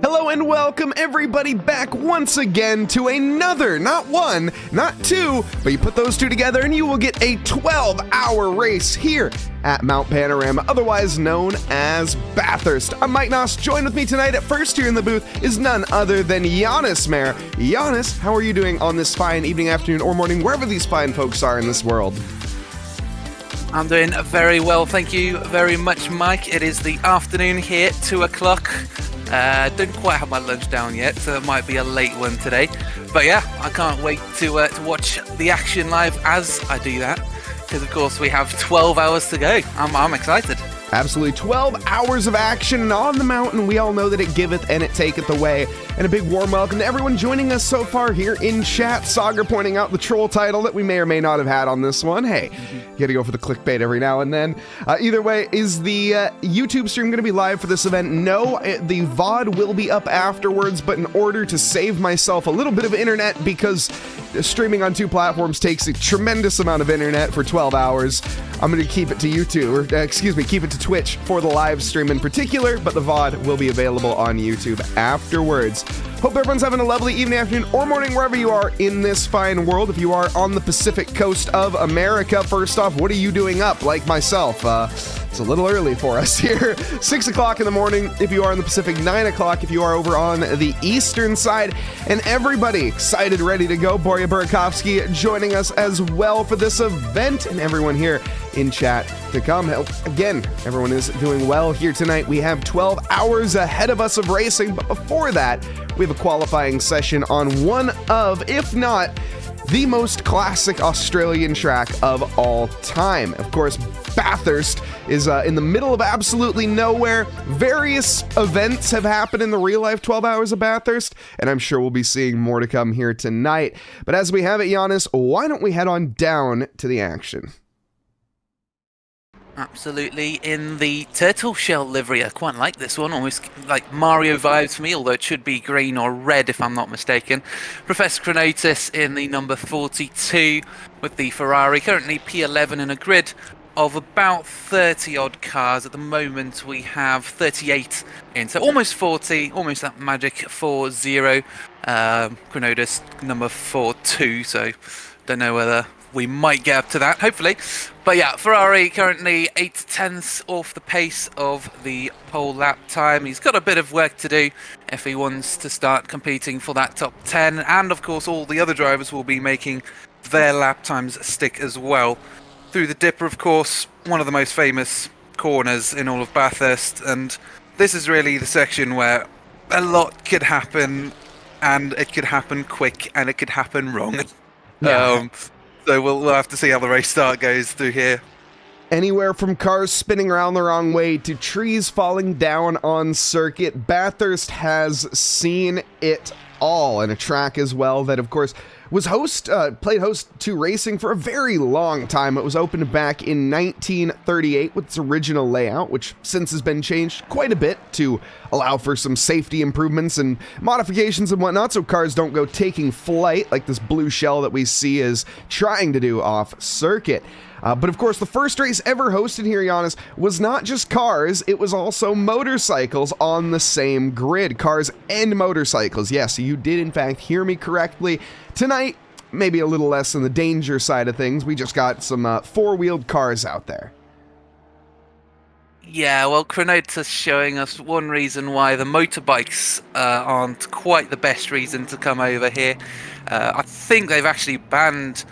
Hello and welcome everybody back once again to another, not one, not two, but you put those two together and you will get a 12-hour race here at Mount Panorama, otherwise known as Bathurst. I'm Mike Nause. Joined with me tonight at first here in the booth is none other than Yannis, Mare. Yannis, how are you doing on this fine evening, afternoon, or morning, wherever these fine folks are in this world? I'm doing very well, thank you very much, Mike. It is the afternoon here, 2 o'clock. Don't quite have my lunch down yet, so it might be a late one today. But yeah, I can't wait to watch the action live as I do that, because of course we have 12 hours to go. I'm excited. Absolutely, 12 hours of action on the mountain. We all know that it giveth and it taketh away. And a big warm welcome to everyone joining us so far here in chat. Saagar pointing out the troll title that we may or may not have had on this one. Hey, you gotta go for the clickbait every now and then. Either way, is the YouTube stream gonna be live for this event? No, the VOD will be up afterwards, but in order to save myself a little bit of internet, because streaming on two platforms takes a tremendous amount of internet for 12 hours, I'm gonna keep it to YouTube, or keep it to Twitch for the live stream in particular, but the VOD will be available on YouTube afterwards. Hope everyone's having a lovely evening, afternoon, or morning wherever you are in this fine world. If you are on the Pacific coast of America, first off, what are you doing up, like myself? It's a little early for us here. 6 o'clock in the morning if you are in the Pacific, 9 o'clock if you are over on the eastern side, and everybody excited, ready to go. Borja Burakovsky joining us as well for this event, and everyone here in chat to come. Again, everyone is doing well here tonight. We have 12 hours ahead of us of racing, but before that, we have a qualifying session on one of, if not the most classic Australian track of all time. Of course, Bathurst is in the middle of absolutely nowhere. Various events have happened in the real life 12 hours of Bathurst, and I'm sure we'll be seeing more to come here tonight. But as we have it, Yannis, why don't we head on down to the action? Absolutely, in the turtle shell livery. I quite like this one, almost like Mario vibes for me, although it should be green or red if I'm not mistaken. Professor Chronotis in the number 42 with the Ferrari, currently P11 in a grid of about 30 odd cars. At the moment we have 38 in, so almost 40, almost that magic 4-0. Chronotis number 42, so don't know whether we might get up to that, hopefully. But yeah, Ferrari currently 8/10ths off the pace of the pole lap time. He's got a bit of work to do if he wants to start competing for that top 10. And of course, all the other drivers will be making their lap times stick as well. Through the Dipper, of course, one of the most famous corners in all of Bathurst. And this is really the section where a lot could happen, and it could happen quick, and it could happen wrong. Yeah. So we'll have to see how the race start goes through here. Anywhere from cars spinning around the wrong way to trees falling down on circuit, Bathurst has seen it all, and a track as well that, of course, was played host to racing for a very long time. It was opened back in 1938 with its original layout, which since has been changed quite a bit to allow for some safety improvements and modifications and whatnot, so cars don't go taking flight like this blue shell that we see is trying to do off circuit. But of course, the first race ever hosted here, Yannis, was not just cars, it was also motorcycles on the same grid. Cars and motorcycles. Yes, you did in fact hear me correctly. Tonight, maybe a little less on the danger side of things. We just got some four-wheeled cars out there. Yeah, well, Chronota's showing us one reason why the motorbikes aren't quite the best reason to come over here. I think they've actually banned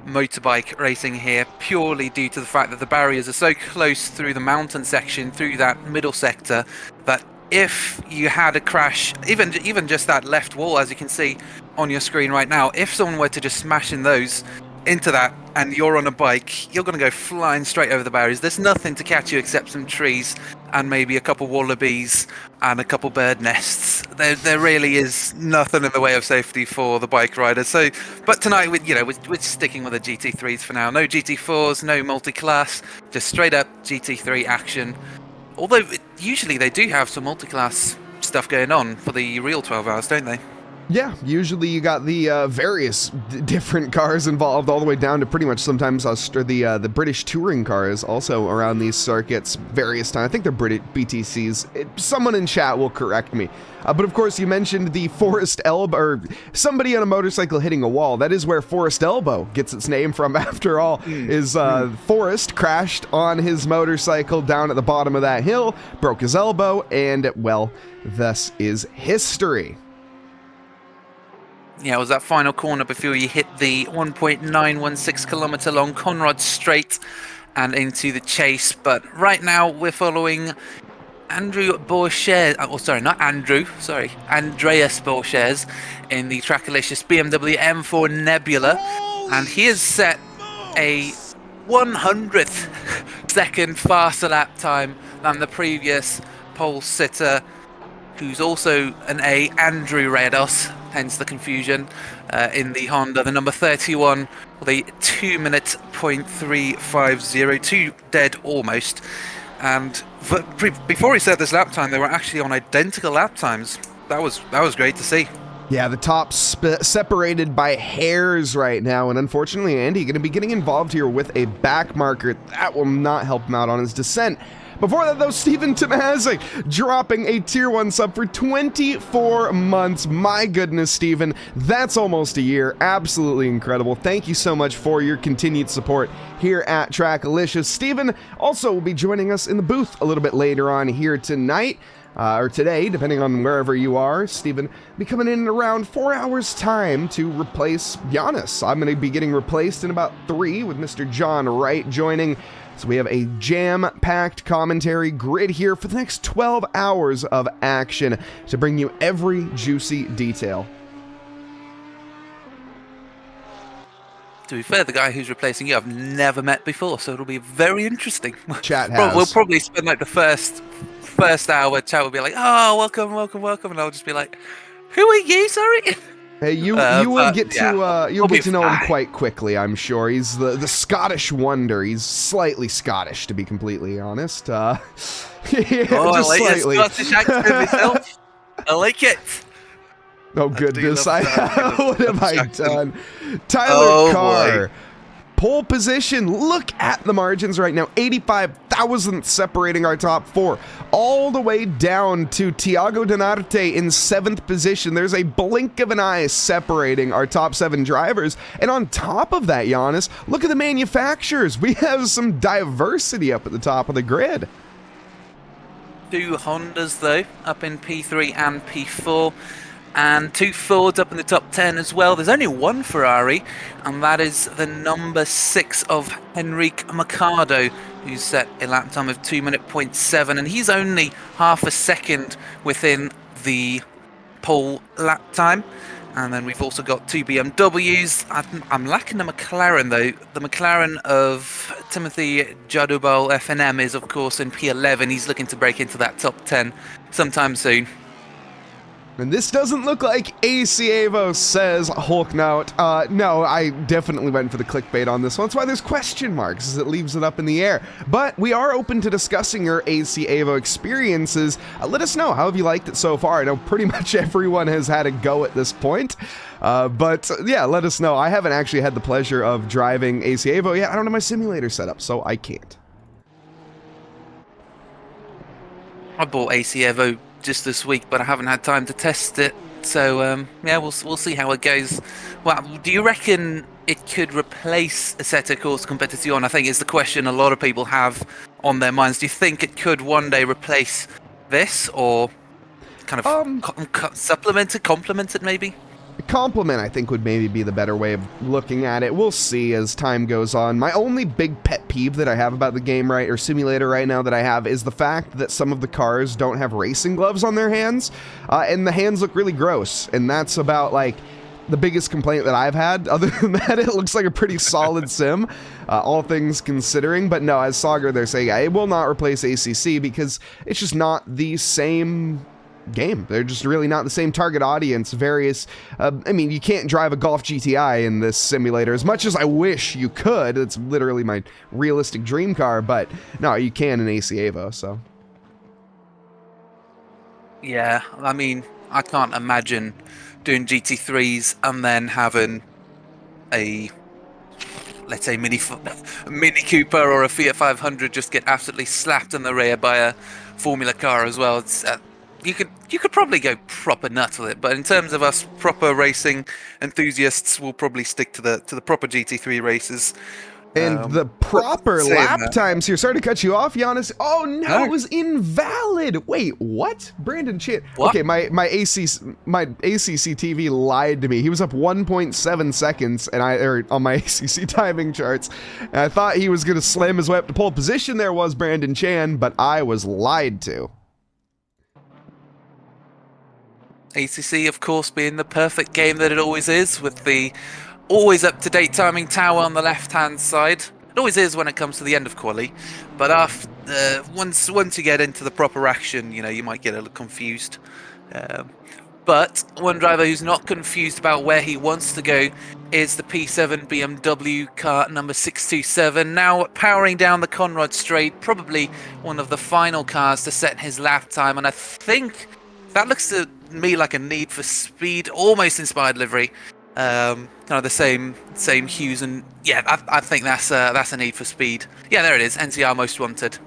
motorbike racing here purely due to the fact that the barriers are so close through the mountain section, through that middle sector, that if you had a crash, even just that left wall, as you can see on your screen right now, if someone were to just smash in those into that and you're on a bike, you're going to go flying straight over the barriers. There's nothing to catch you except some trees and maybe a couple wallabies and a couple bird nests. There really is nothing in the way of safety for the bike riders. So, but tonight, we're sticking with the GT3s for now. No GT4s, no multi-class, just straight up GT3 action. Although usually they do have some multi-class stuff going on for the real 12 hours, don't they? Yeah, usually you got the various different cars involved, all the way down to pretty much sometimes the British touring cars also around these circuits various times. I think they're British BTCs. Someone in chat will correct me. But of course, you mentioned the Forest Elbow, or somebody on a motorcycle hitting a wall. That is where Forest Elbow gets its name from, after all. Forrest crashed on his motorcycle down at the bottom of that hill, broke his elbow, and, well, thus is history. Yeah, it was that final corner before you hit the 1.916 kilometer long Conrad Straight and into the chase. But right now we're following Andreas Borchez in the Trackalicious BMW M4 Nebula. And he has set a 100th second faster lap time than the previous pole sitter, who's also an A, Andrew Redos, hence the confusion, in the Honda, the number 31, with a 2-minute .350, 2 dead almost. And before he set this lap time, they were actually on identical lap times. That was great to see. Yeah, the top separated by hairs right now, and unfortunately, Andy going to be getting involved here with a back marker. That will not help him out on his descent. Before that, though, Stephen Tomazic dropping a Tier 1 sub for 24 months. My goodness, Stephen, that's almost a year. Absolutely incredible. Thank you so much for your continued support here at Trackalicious. Stephen also will be joining us in the booth a little bit later on here tonight, or today, depending on wherever you are. Stephen will be coming in around 4 hours' time to replace Yannis. I'm going to be getting replaced in about 3 with Mr. John Wright joining. So we have a jam-packed commentary grid here for the next 12 hours of action to bring you every juicy detail. To be fair, the guy who's replacing you I've never met before, so it'll be very interesting. Chat has. We'll probably spend like the first hour, chat will be like, oh, welcome, and I'll just be like, who are you, sorry? Hey, you will get to know him quite quickly, I'm sure. He's the Scottish wonder. He's slightly Scottish, to be completely honest. Yeah, just I like slightly. Your Scottish accent myself. I like it. Oh goodness, what have I done? Tyler Carr. Boy. Pole position, look at the margins right now, 85 thousandths separating our top 4, all the way down to Tiago Donarte in 7th position. There's a blink of an eye separating our top 7 drivers, and on top of that, Yannis, look at the manufacturers. We have some diversity up at the top of the grid. 2 Hondas though, up in P3 and P4. And 2 Fords up in the top 10 as well. There's only 1 Ferrari, and that is the number 6 of Henrique Mercado, who's set a lap time of 2-minute .7, and he's only half a second within the pole lap time. And then we've also got 2 BMWs. I'm lacking a McLaren though. The McLaren of Timothy Jadubal FNM is of course in P11. He's looking to break into that top 10 sometime soon. And this doesn't look like AC EVO, says Hulknout. No, I definitely went for the clickbait on this one. That's why there's question marks, as it leaves it up in the air. But we are open to discussing your AC EVO experiences. Let us know, how have you liked it so far? I know pretty much everyone has had a go at this point. But yeah, let us know. I haven't actually had the pleasure of driving AC EVO yet. I don't have my simulator set up, so I can't. I bought AC EVO just this week, but I haven't had time to test it. So yeah, we'll see how it goes. Well, do you reckon it could replace Assetto Corsa Competizione? I think is the question a lot of people have on their minds. Do you think it could one day replace this, or kind of supplement it, complement it, maybe? Compliment, I think, would maybe be the better way of looking at it. We'll see as time goes on. My only big pet peeve that I have about the game or simulator right now that I have is the fact that some of the cars don't have racing gloves on their hands, and the hands look really gross, and that's about, like, the biggest complaint that I've had. Other than that, it looks like a pretty solid sim, all things considering. But no, as Saagar, they're saying, it will not replace ACC because it's just not the same game. They're just really not the same target audience. I mean, you can't drive a Golf GTI in this simulator as much as I wish you could. It's literally my realistic dream car, but no, you can in AC EVO, so. Yeah, I mean, I can't imagine doing GT3s and then having a, let's say, Mini Cooper or a Fiat 500 just get absolutely slapped in the rear by a Formula car as well. It's you could probably go proper nuts with it, but in terms of us proper racing enthusiasts, we'll probably stick to the proper GT3 races. And the proper lap times here. Sorry to cut you off, Yannis. Oh no, it was invalid. Wait, what? Brandon Chan. What? Okay, my ACC TV lied to me. He was up 1.7 seconds, and on my ACC timing charts. And I thought he was gonna slam his way up to pole position. There was Brandon Chan, but I was lied to. ACC, of course, being the perfect game that it always is, with the always up-to-date timing tower on the left-hand side. It always is when it comes to the end of quali, but after once you get into the proper action, you know, you might get a little confused. But one driver who's not confused about where he wants to go is the P7 BMW car number 627, now powering down the Conrad Straight, probably one of the final cars to set his lap time, and I think that looks to me like a Need for Speed, almost inspired livery. Kind of the same hues, and yeah, I think that's a Need for Speed. Yeah, there it is, NCR Most Wanted.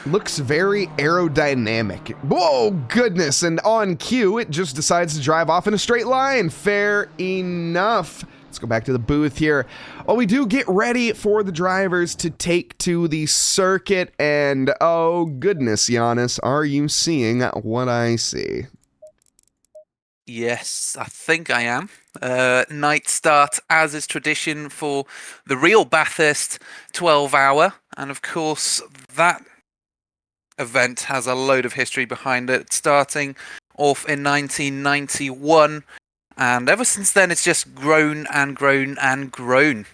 Looks very aerodynamic. Whoa, goodness, and on cue, it just decides to drive off in a straight line. Fair enough. Let's go back to the booth here. Oh, we do get ready for the drivers to take to the circuit, and oh goodness, Yannis, are you seeing what I see? Yes, I think I am. Night start, as is tradition for the real Bathurst 12-hour, and of course that event has a load of history behind it, starting off in 1991, and ever since then it's just grown and grown and grown.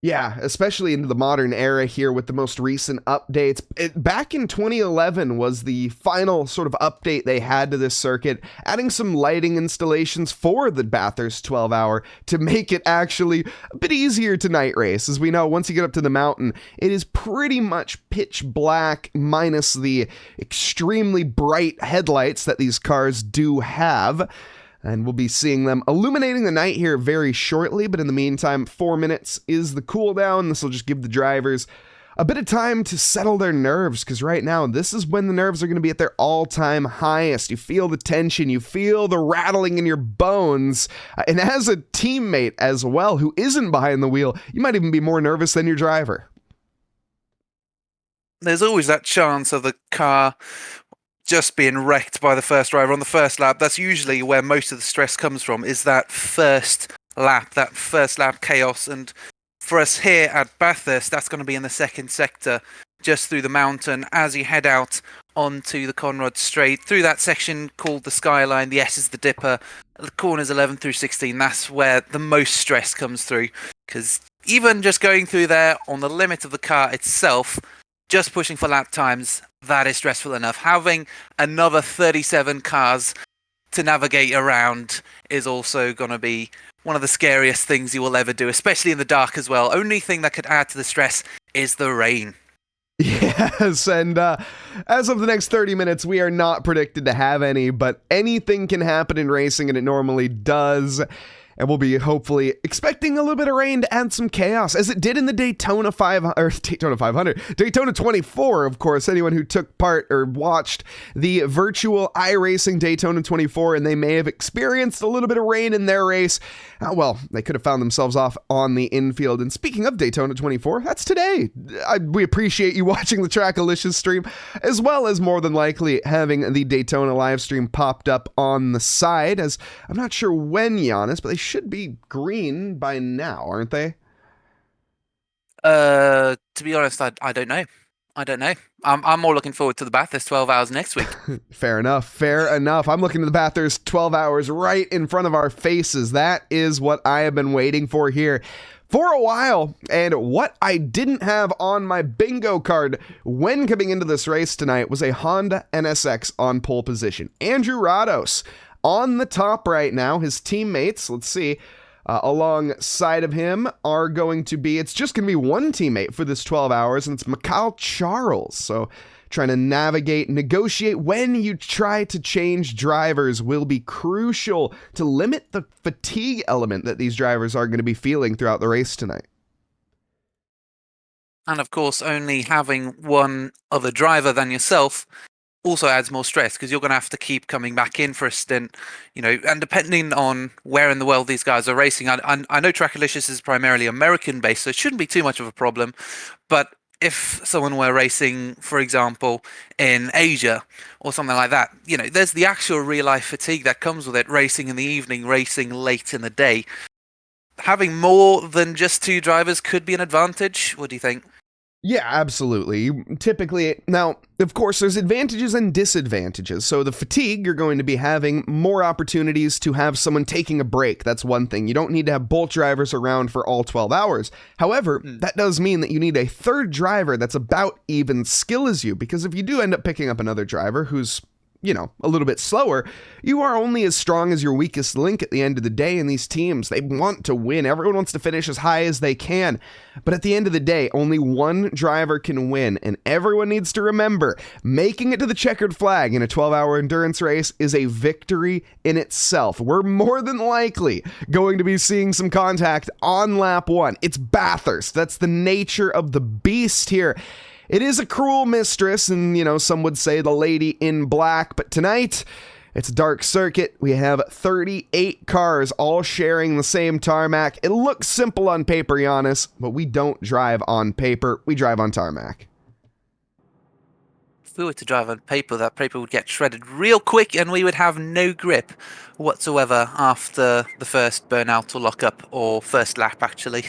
Yeah, especially into the modern era here with the most recent updates. Back in 2011 was the final sort of update they had to this circuit, adding some lighting installations for the Bathurst 12-hour to make it actually a bit easier to night race. As we know, once you get up to the mountain, it is pretty much pitch black, minus the extremely bright headlights that these cars do have. And we'll be seeing them illuminating the night here very shortly, but in the meantime, 4 minutes is the cooldown. This will just give the drivers a bit of time to settle their nerves, because right now, this is when the nerves are going to be at their all-time highest. You feel the tension, you feel the rattling in your bones, and as a teammate as well, who isn't behind the wheel, you might even be more nervous than your driver. There's always that chance of the car just being wrecked by the first driver on the first lap. That's usually where most of the stress comes from, is that first lap chaos. And for us here at Bathurst, that's going to be in the second sector, just through the mountain, as you head out onto the Conrad Straight, through that section called the Skyline. The S is the dipper, the corners 11 through 16, that's where the most stress comes through, because even just going through there on the limit of the car itself, just pushing for lap times, that is stressful enough. Having another 37 cars to navigate around is also going to be one of the scariest things you will ever do, especially in the dark as well. Only thing that could add to the stress is the rain. Yes, and as of the next 30 minutes, we are not predicted to have any, but anything can happen in racing, and it normally does. And we'll be hopefully expecting a little bit of rain to add some chaos, as it did in the Daytona 500, Daytona 24, of course. Anyone who took part or watched the virtual iRacing Daytona 24, and they may have experienced a little bit of rain in their race, well, they could have found themselves off on the infield. And speaking of Daytona 24, that's today. We appreciate you watching the TRACKILICIOUS stream, as well as more than likely having the Daytona live stream popped up on the side, as I'm not sure when, Yannis, but they should be green by now, aren't they? To be honest, I don't know. I'm more looking forward to the Bathurst 12 hours next week. Fair enough. I'm looking at the Bathurst 12 hours right in front of our faces. That is what I have been waiting for here for a while. And what I didn't have on my bingo card when coming into this race tonight was a Honda NSX on pole position. Andrew Rados on the top right now. His teammates, let's see, alongside of him are going to be, it's just going to be one teammate for this 12 hours, and it's Mikhail Charles. So trying to negotiate when you try to change drivers will be crucial to limit the fatigue element that these drivers are going to be feeling throughout the race tonight. And of course, only having one other driver than yourself also adds more stress, because you're going to have to keep coming back in for a stint, and depending on where in the world these guys are racing, I know TRACKILICIOUS is primarily American based, so it shouldn't be too much of a problem. But if someone were racing, for example, in Asia or something like that, there's the actual real life fatigue that comes with it, racing in the evening, racing late in the day. Having more than just two drivers could be an advantage. What do you think? Yeah, absolutely. Typically, now, of course, there's advantages and disadvantages. So the fatigue, you're going to be having more opportunities to have someone taking a break. That's one thing. You don't need to have both drivers around for all 12 hours. However, that does mean that you need a third driver that's about even skill as you, because if you do end up picking up another driver who's a little bit slower, you are only as strong as your weakest link at the end of the day. In these teams, they want to win. Everyone wants to finish as high as they can. But at the end of the day, only one driver can win. And everyone needs to remember, making it to the checkered flag in a 12-hour endurance race is a victory in itself. We're more than likely going to be seeing some contact on lap one. It's Bathurst. That's the nature of the beast here. It is a cruel mistress, and, some would say the lady in black, but tonight, it's a dark circuit. We have 38 cars all sharing the same tarmac. It looks simple on paper, Yannis, but we don't drive on paper. We drive on tarmac. If we were to drive on paper, that paper would get shredded real quick, and we would have no grip whatsoever after the first burnout or lockup, or first lap, actually.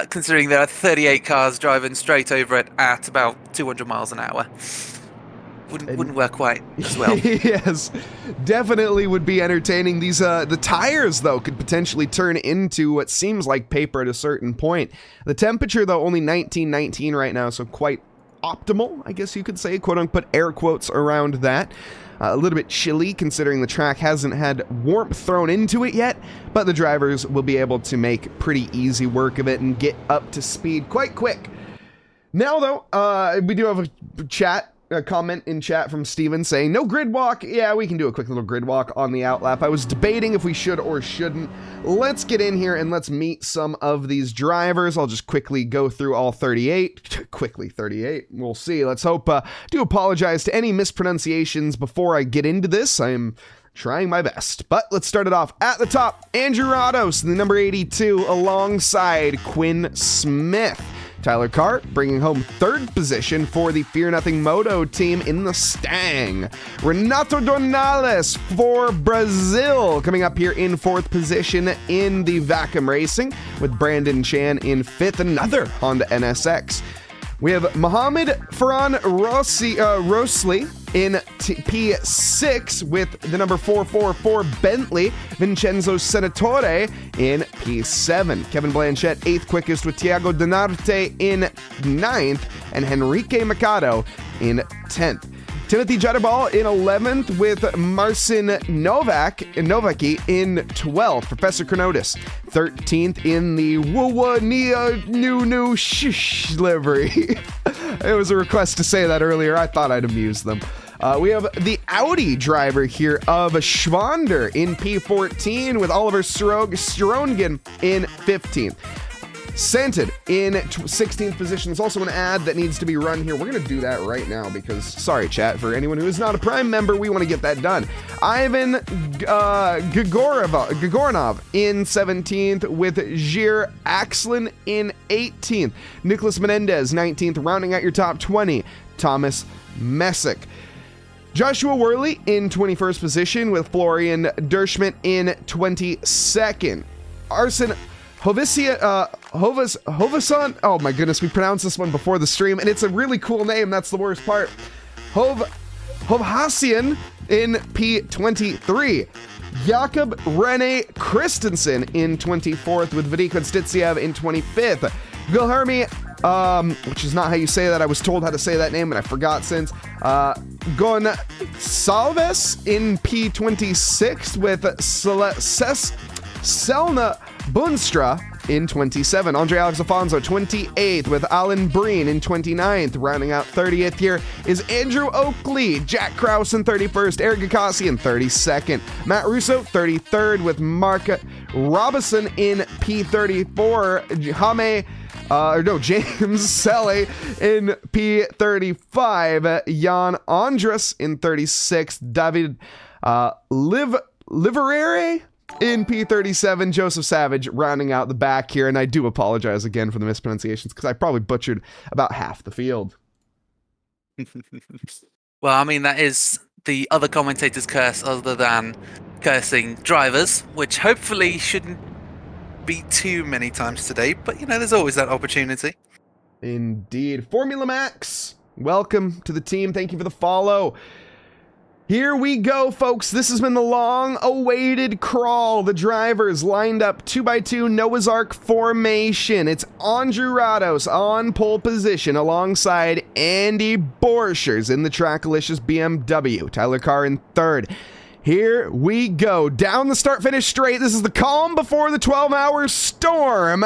Considering there are 38 cars driving straight over it at about 200 miles an hour. Wouldn't work quite as well. Yes, definitely would be entertaining. These the tires, though, could potentially turn into what seems like paper at a certain point. The temperature, though, only 19 right now, so quite optimal, I guess you could say, quote-unquote, air quotes around that. A little bit chilly, considering the track hasn't had warmth thrown into it yet, but the drivers will be able to make pretty easy work of it and get up to speed quite quick. Now, though, we do have a comment in chat from Steven saying, no grid walk. Yeah, we can do a quick little grid walk on the outlap. I was debating if we should or shouldn't. Let's get in here and let's meet some of these drivers. I'll just quickly go through all 38. Quickly, 38. We'll see. Let's hope. Do apologize to any mispronunciations before I get into this. I'm trying my best. But let's start it off at the top. Andrew Rados, the number 82, alongside Quinn Smith. Tyler Carr bringing home third position for the Fear Nothing Moto team in the Stang. Renato Dornales for Brazil coming up here in fourth position in the Vacuum Racing, with Brandon Chan in fifth, another Honda NSX. We have Mohamed Farhan Rosli in P6 with the number 444 Bentley. Vincenzo Senatore in P7. Kevin Blanchett, 8th quickest with Tiago Donarte in 9th. And Henrique Mercado in 10th. Timothy Jutterball in 11th with Marcin Novaki in 12th. Professor Chronotis, 13th in the Wuwa Nia New Shish livery. It was a request to say that earlier. I thought I'd amuse them. We have the Audi driver here of Schwander in P14 with Oliver Strongen in 15th. Santed in 16th position. There's also an ad that needs to be run here. We're going to do that right now because, sorry, chat, for anyone who is not a Prime member, we want to get that done. Ivan Gagorinov in 17th with Gir Axlin in 18th. Nicholas Menendez, 19th, rounding out your top 20. Thomas Messick. Joshua Worley in 21st position with Florian Derschmidt in 22nd. Arsen Hovason, oh my goodness, we pronounced this one before the stream, and it's a really cool name, that's the worst part. Hovhasian in P23. Jakob Rene Christensen in 24th with Vadik Konstantiev in 25th. Guilherme, which is not how you say that, I was told how to say that name and I forgot since. Gonçalves in P26 with Selna Bunstra in 27. Andre Alex Alfonso, 28th, with Alan Breen in 29th. Rounding out 30th here is Andrew Oakley. Jack Krause in 31st. Eric Gakasi in 32nd. Matt Russo, 33rd, with Mark Robinson in P34. James Selle in P35. Jan Andres in 36th. David Liverere in P37, Joseph Savage rounding out the back here, and I do apologize again for the mispronunciations because I probably butchered about half the field. Well, I mean, that is the other commentator's curse other than cursing drivers, which hopefully shouldn't be too many times today, but you know, there's always that opportunity. Indeed. Formula Max, welcome to the team. Thank you for the follow. Here we go, folks. This has been the long-awaited crawl. The drivers lined up 2x2 Noah's Ark formation. It's Andrew Rados on pole position alongside Andy Borchers in the Trackalicious BMW. Tyler Carr in third. Here we go. Down the start-finish straight. This is the calm before the 12-hour storm.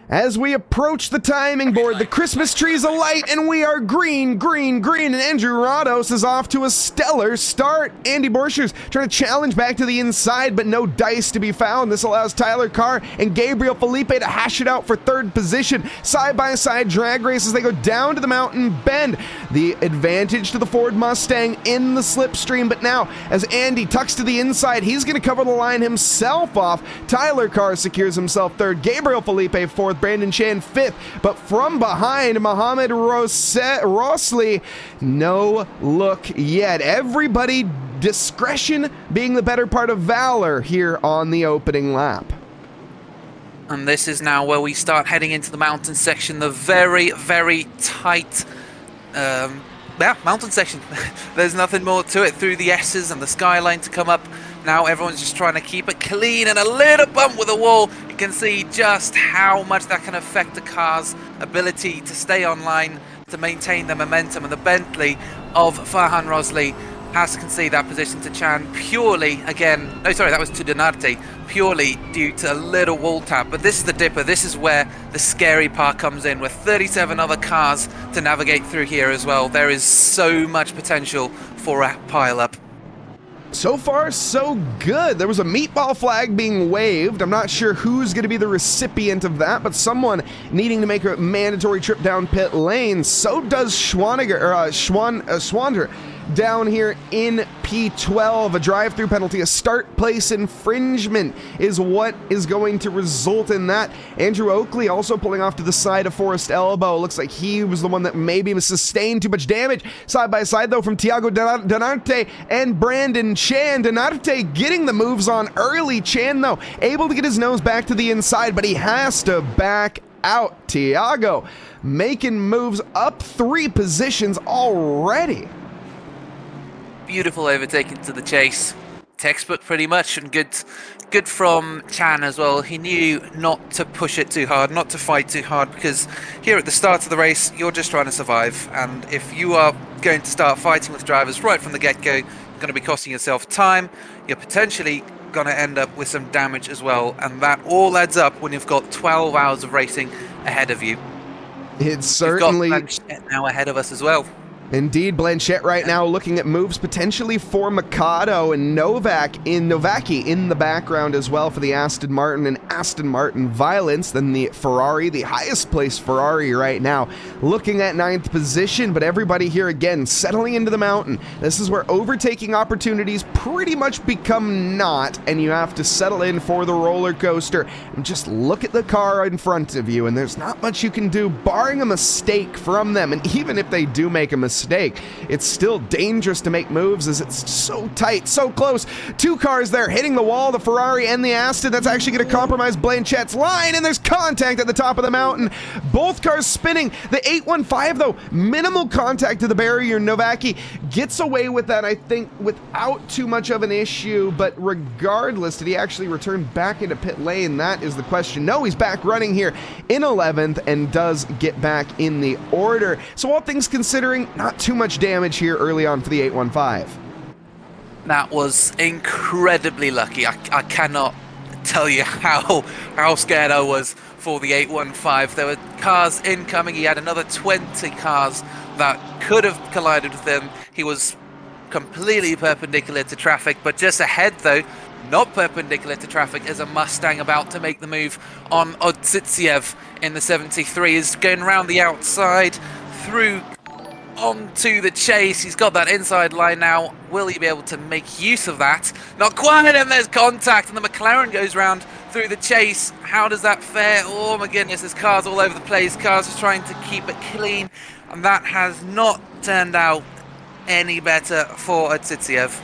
As we approach the timing board, the Christmas tree's alight, and we are green, green, green, and Andrew Rados is off to a stellar start. Andy Borchers trying to challenge back to the inside, but no dice to be found. This allows Tyler Carr and Gabriel Felipe to hash it out for third position. Side-by-side drag race as they go down to the mountain bend. The advantage to the Ford Mustang in the slipstream, but now as Andy tucks to the inside, he's going to cover the line himself off. Tyler Carr secures himself third. Gabriel Felipe fourth. Brandon Chan fifth, but from behind, Mohamed Rosli, no look yet. Everybody, discretion being the better part of valor here on the opening lap. And this is now where we start heading into the mountain section, the very, very tight mountain section. There's nothing more to it through the S's and the skyline to come up. Now everyone's just trying to keep it clean, and a little bump with a wall. You can see just how much that can affect the car's ability to stay online, to maintain the momentum. And the Bentley of Farhan Rosli has to concede that position to Chan purely, again, no, sorry, that was to Donarte, purely due to a little wall tap. But this is the dipper. This is where the scary part comes in, with 37 other cars to navigate through here as well. There is so much potential for a pile-up. So far, so good. There was a meatball flag being waved. I'm not sure who's going to be the recipient of that, but someone needing to make a mandatory trip down pit lane. So does Schwander down here in P12. A drive-through penalty, a start place infringement is what is going to result in that. Andrew Oakley also pulling off to the side of Forest Elbow. Looks like he was the one that maybe sustained too much damage. Side by side, though, from Tiago Donarte and Brandon Chan. Donarte getting the moves on early. Chan, though, able to get his nose back to the inside, but he has to back out. Tiago making moves up 3 positions already. Beautiful overtaking to the chase. Textbook pretty much, and good from Chan as well. He knew not to push it too hard, not to fight too hard, because here at the start of the race, you're just trying to survive. And if you are going to start fighting with drivers right from the get-go, you're going to be costing yourself time. You're potentially going to end up with some damage as well. And that all adds up when you've got 12 hours of racing ahead of you. It's certainly... We've got now ahead of us as well. Indeed, Blanchette right now looking at moves potentially for Mikado and Novaki in the background as well for the Aston Martin, and Aston Martin Violence, then the Ferrari, the highest placed Ferrari right now, looking at 9th position, but everybody here again settling into the mountain. This is where overtaking opportunities pretty much become not, and you have to settle in for the roller coaster and just look at the car in front of you, and there's not much you can do barring a mistake from them, and even if they do make a mistake, it's still dangerous to make moves as it's so tight, so close. 2 cars there hitting the wall, the Ferrari and the Aston. That's actually going to compromise Blanchette's line, and there's contact at the top of the mountain. Both cars spinning. The 815, though, minimal contact to the barrier. Novaki gets away with that, I think, without too much of an issue, but regardless, did he actually return back into pit lane? That is the question. No, he's back running here in 11th and does get back in the order. So all things considering, not too much damage here early on for the 815. That was incredibly lucky. I cannot tell you how scared I was for the 815. There were cars incoming. He had another 20 cars that could have collided with him. He was completely perpendicular to traffic, but just ahead though, not perpendicular to traffic, is a Mustang about to make the move on Odzitsiev in the 73. Is going around the outside through onto the chase. He's got that inside line now. Will he be able to make use of that? Not quite, and there's contact, and the McLaren goes round through the chase. How does that fare? Oh my goodness, there's cars all over the place. Cars just trying to keep it clean, and that has not turned out any better for Odzitsiev.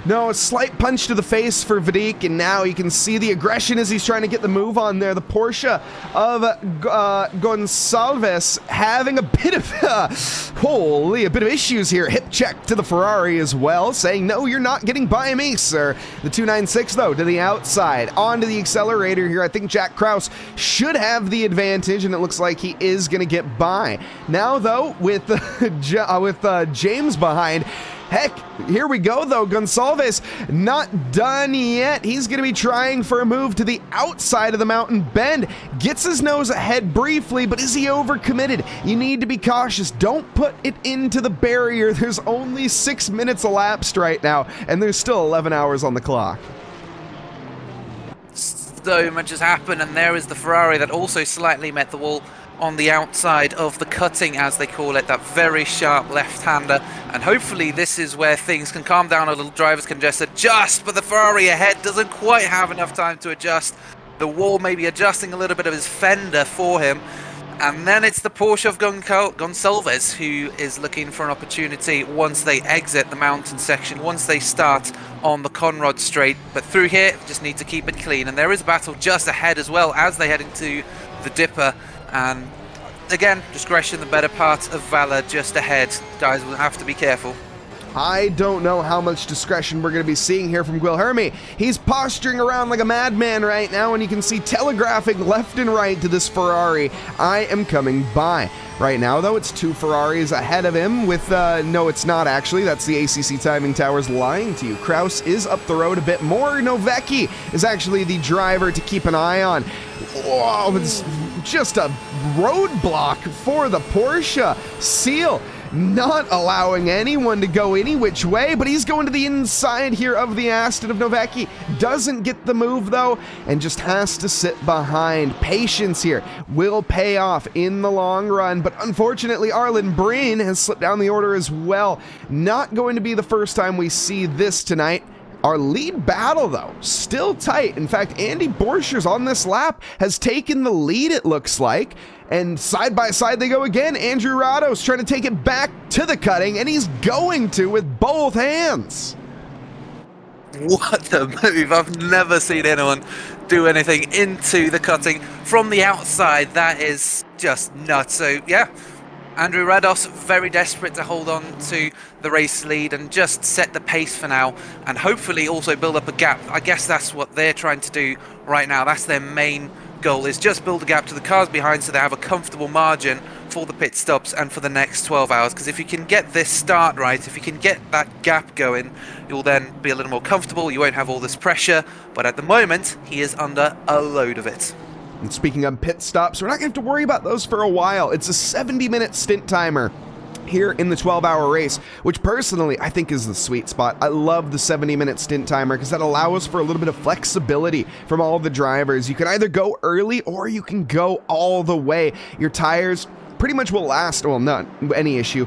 No, a slight punch to the face for Vadik, and now you can see the aggression as he's trying to get the move on there. The Porsche of Gonçalves having a bit of, a bit of issues here. Hip check to the Ferrari as well, saying, no, you're not getting by me, sir. The 296, though, to the outside. Onto the accelerator here. I think Jack Krause should have the advantage, and it looks like he is going to get by. Now, though, with James behind, heck, here we go though. Gonçalves not done yet. He's going to be trying for a move to the outside of the mountain bend. Gets his nose ahead briefly, but is he overcommitted? You need to be cautious. Don't put it into the barrier. There's only 6 minutes elapsed right now, and there's still 11 hours on the clock. So much has happened, and there is the Ferrari that also slightly met the wall on the outside of the cutting, as they call it, that very sharp left-hander, and hopefully this is where things can calm down a little. Drivers can just adjust, but the Ferrari ahead doesn't quite have enough time to adjust. The wall may be adjusting a little bit of his fender for him, and then it's the Porsche of Gonçalves who is looking for an opportunity once they exit the mountain section, once they start on the Conrad Straight. But through here, just need to keep it clean, and there is a battle just ahead as well as they head into the Dipper. And again, discretion, the better part of valor just ahead. Guys will have to be careful. I don't know how much discretion we're going to be seeing here from Guilherme. He's posturing around like a madman right now, and you can see telegraphing left and right to this Ferrari. I am coming by. Right now, though, it's 2 Ferraris ahead of him with, no, it's not actually. That's the ACC Timing Towers lying to you. Krause is up the road a bit more. Novecki is actually the driver to keep an eye on. Whoa, it's just a roadblock for the Porsche. Seal not allowing anyone to go any which way, but he's going to the inside here of the Aston of Novecki. Doesn't get the move, though, and just has to sit behind. Patience here will pay off in the long run, but unfortunately, Arlen Breen has slipped down the order as well. Not going to be the first time we see this tonight. Our lead battle, though, still tight. In fact, Andy Borchers on this lap has taken the lead, it looks like. And side by side they go again. Andrew Rados trying to take it back to the cutting, and he's going to with both hands. What a move. I've never seen anyone do anything into the cutting from the outside. That is just nuts. So yeah, Andrew Rados very desperate to hold on to the race lead and just set the pace for now, and hopefully also build up a gap. I guess that's what they're trying to do right now. That's their main goal, is just build a gap to the cars behind so they have a comfortable margin for the pit stops and for the next 12 hours. Because if you can get this start right, if you can get that gap going, you'll then be a little more comfortable. You won't have all this pressure, but at the moment he is under a load of it. And speaking of pit stops, we're not going to have to worry about those for a while. It's a 70-minute stint timer here in the 12-hour race, which personally I think is the sweet spot. I love the 70-minute stint timer because that allows for a little bit of flexibility from all the drivers. You can either go early or you can go all the way. Your tires pretty much will last, well, not any issue,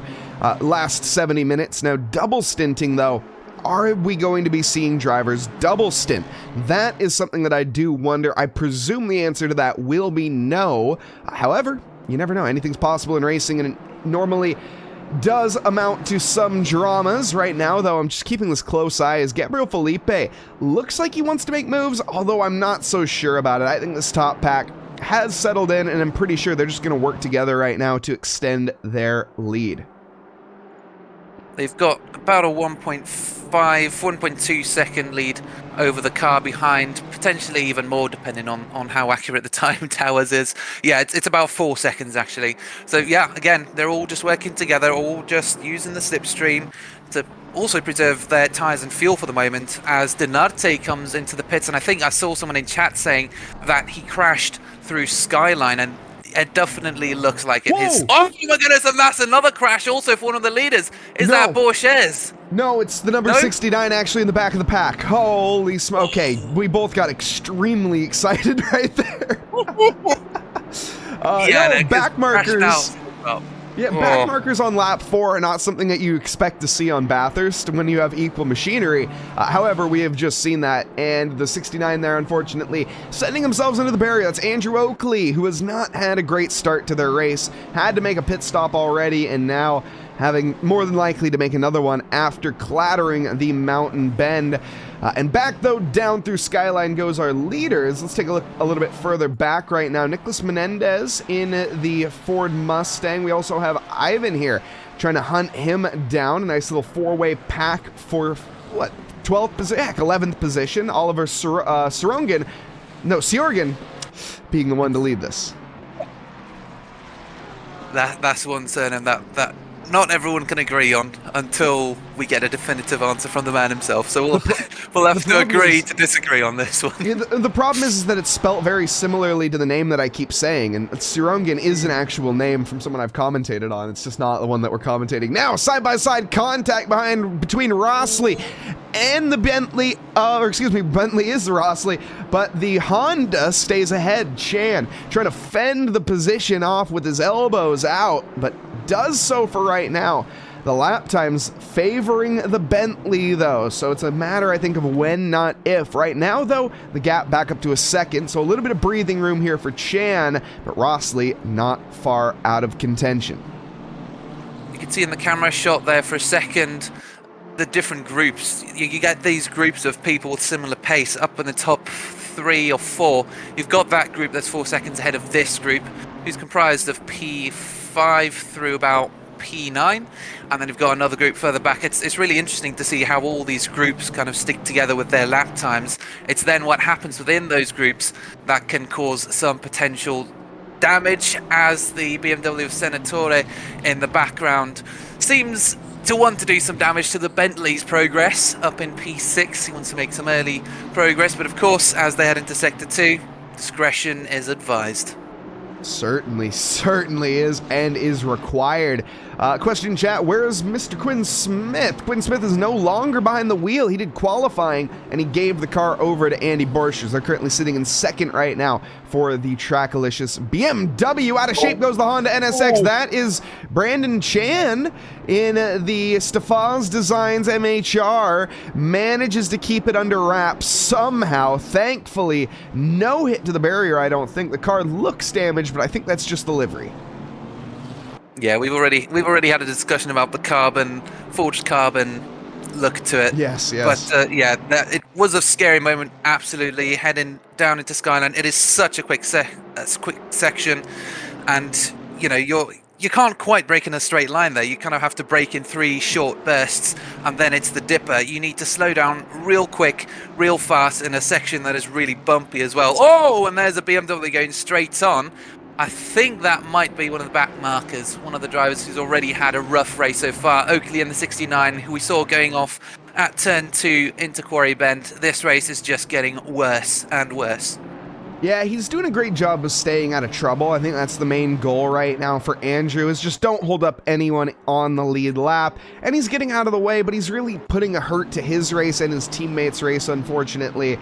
last 70 minutes. Now, double stinting though, are we going to be seeing drivers double stint? That is something that I do wonder. I presume the answer to that will be no. However, you never know. Anything's possible in racing, and it normally does amount to some dramas. Right now, though, I'm just keeping this close eye as Gabriel Felipe looks like he wants to make moves, although I'm not so sure about it. I think this top pack has settled in, and I'm pretty sure they're just going to work together right now to extend their lead. They've got about a 1.2 second lead over the car behind, potentially even more depending on how accurate the time towers is. Yeah, it's about 4 seconds actually. So yeah, again, they're all just working together, all just using the slipstream to also preserve their tyres and fuel for the moment as Dinarte comes into the pits. And I think I saw someone in chat saying that he crashed through Skyline, and it definitely looks like it is. Oh my goodness, and that's another crash also for one of the leaders. Is that Borges? No, it's the number 69 actually in the back of the pack. Holy smoke. Okay, we both got extremely excited right there. Back markers. Back markers on lap 4 are not something that you expect to see on Bathurst when you have equal machinery. However, we have just seen that, and the 69 there, unfortunately, sending themselves into the barrier. That's Andrew Oakley, who has not had a great start to their race. Had to make a pit stop already, and now having more than likely to make another one after clattering the mountain bend. And back, though, down through Skyline goes our leaders. Let's take a look a little bit further back right now. Nicholas Menendez in the Ford Mustang. We also have Ivan here trying to hunt him down. A nice little four-way pack for, what, 12th position? 11th position. Oliver Siorgan being the one to lead this. That's one surname that not everyone can agree on until we get a definitive answer from the man himself. So we'll have to agree to disagree on this one. Yeah, the problem is that it's spelt very similarly to the name that I keep saying, and Sirongan is an actual name from someone I've commentated on. It's just not the one that we're commentating now. Side-by-side contact between Rossley and the Bentley, Bentley is the Rossley, but the Honda stays ahead. Chan trying to fend the position off with his elbows out, but does so for right now. The lap times favoring the Bentley, though, so it's a matter, I think, of when, not if. Right now, though, the gap back up to a second, so a little bit of breathing room here for Chan, but Rossley not far out of contention. You can see in the camera shot there for a second the different groups. You get these groups of people with similar pace up in the top 3 or 4. You've got that group that's 4 seconds ahead of this group, who's comprised of P5 through about P9, and then you've got another group further back. It's really interesting to see how all these groups kind of stick together with their lap times. It's then what happens within those groups that can cause some potential damage, as the BMW of Senatore in the background seems to want to do some damage to the Bentley's progress up in P6. He wants to make some early progress, but of course, as they head into Sector 2, discretion is advised. Certainly is, and is required. Question in chat, where is Mr. Quinn Smith? Quinn Smith is no longer behind the wheel. He did qualifying, and he gave the car over to Andy Borchers. They're currently sitting in second right now for the Trackalicious BMW. Out of shape goes the Honda NSX. That is Brandon Chan in the Stefans Designs MHR. Manages to keep it under wraps somehow. Thankfully, no hit to the barrier, I don't think. The car looks damaged, but I think that's just the livery. Yeah, we've already had a discussion about the carbon, forged carbon look to it. Yes. But yeah, it was a scary moment. Absolutely, heading down into Skyline. It is such a quick section, and you can't quite break in a straight line there. You kind of have to break in 3 short bursts, and then it's the dipper. You need to slow down real quick, real fast in a section that is really bumpy as well. Oh, and there's a BMW going straight on. I think that might be one of the back markers, one of the drivers who's already had a rough race so far. Oakley in the 69, who we saw going off at turn 2 into Quarry Bend. This race is just getting worse and worse. Yeah, he's doing a great job of staying out of trouble. I think that's the main goal right now for Andrew, is just don't hold up anyone on the lead lap. And he's getting out of the way, but he's really putting a hurt to his race and his teammates' race, unfortunately,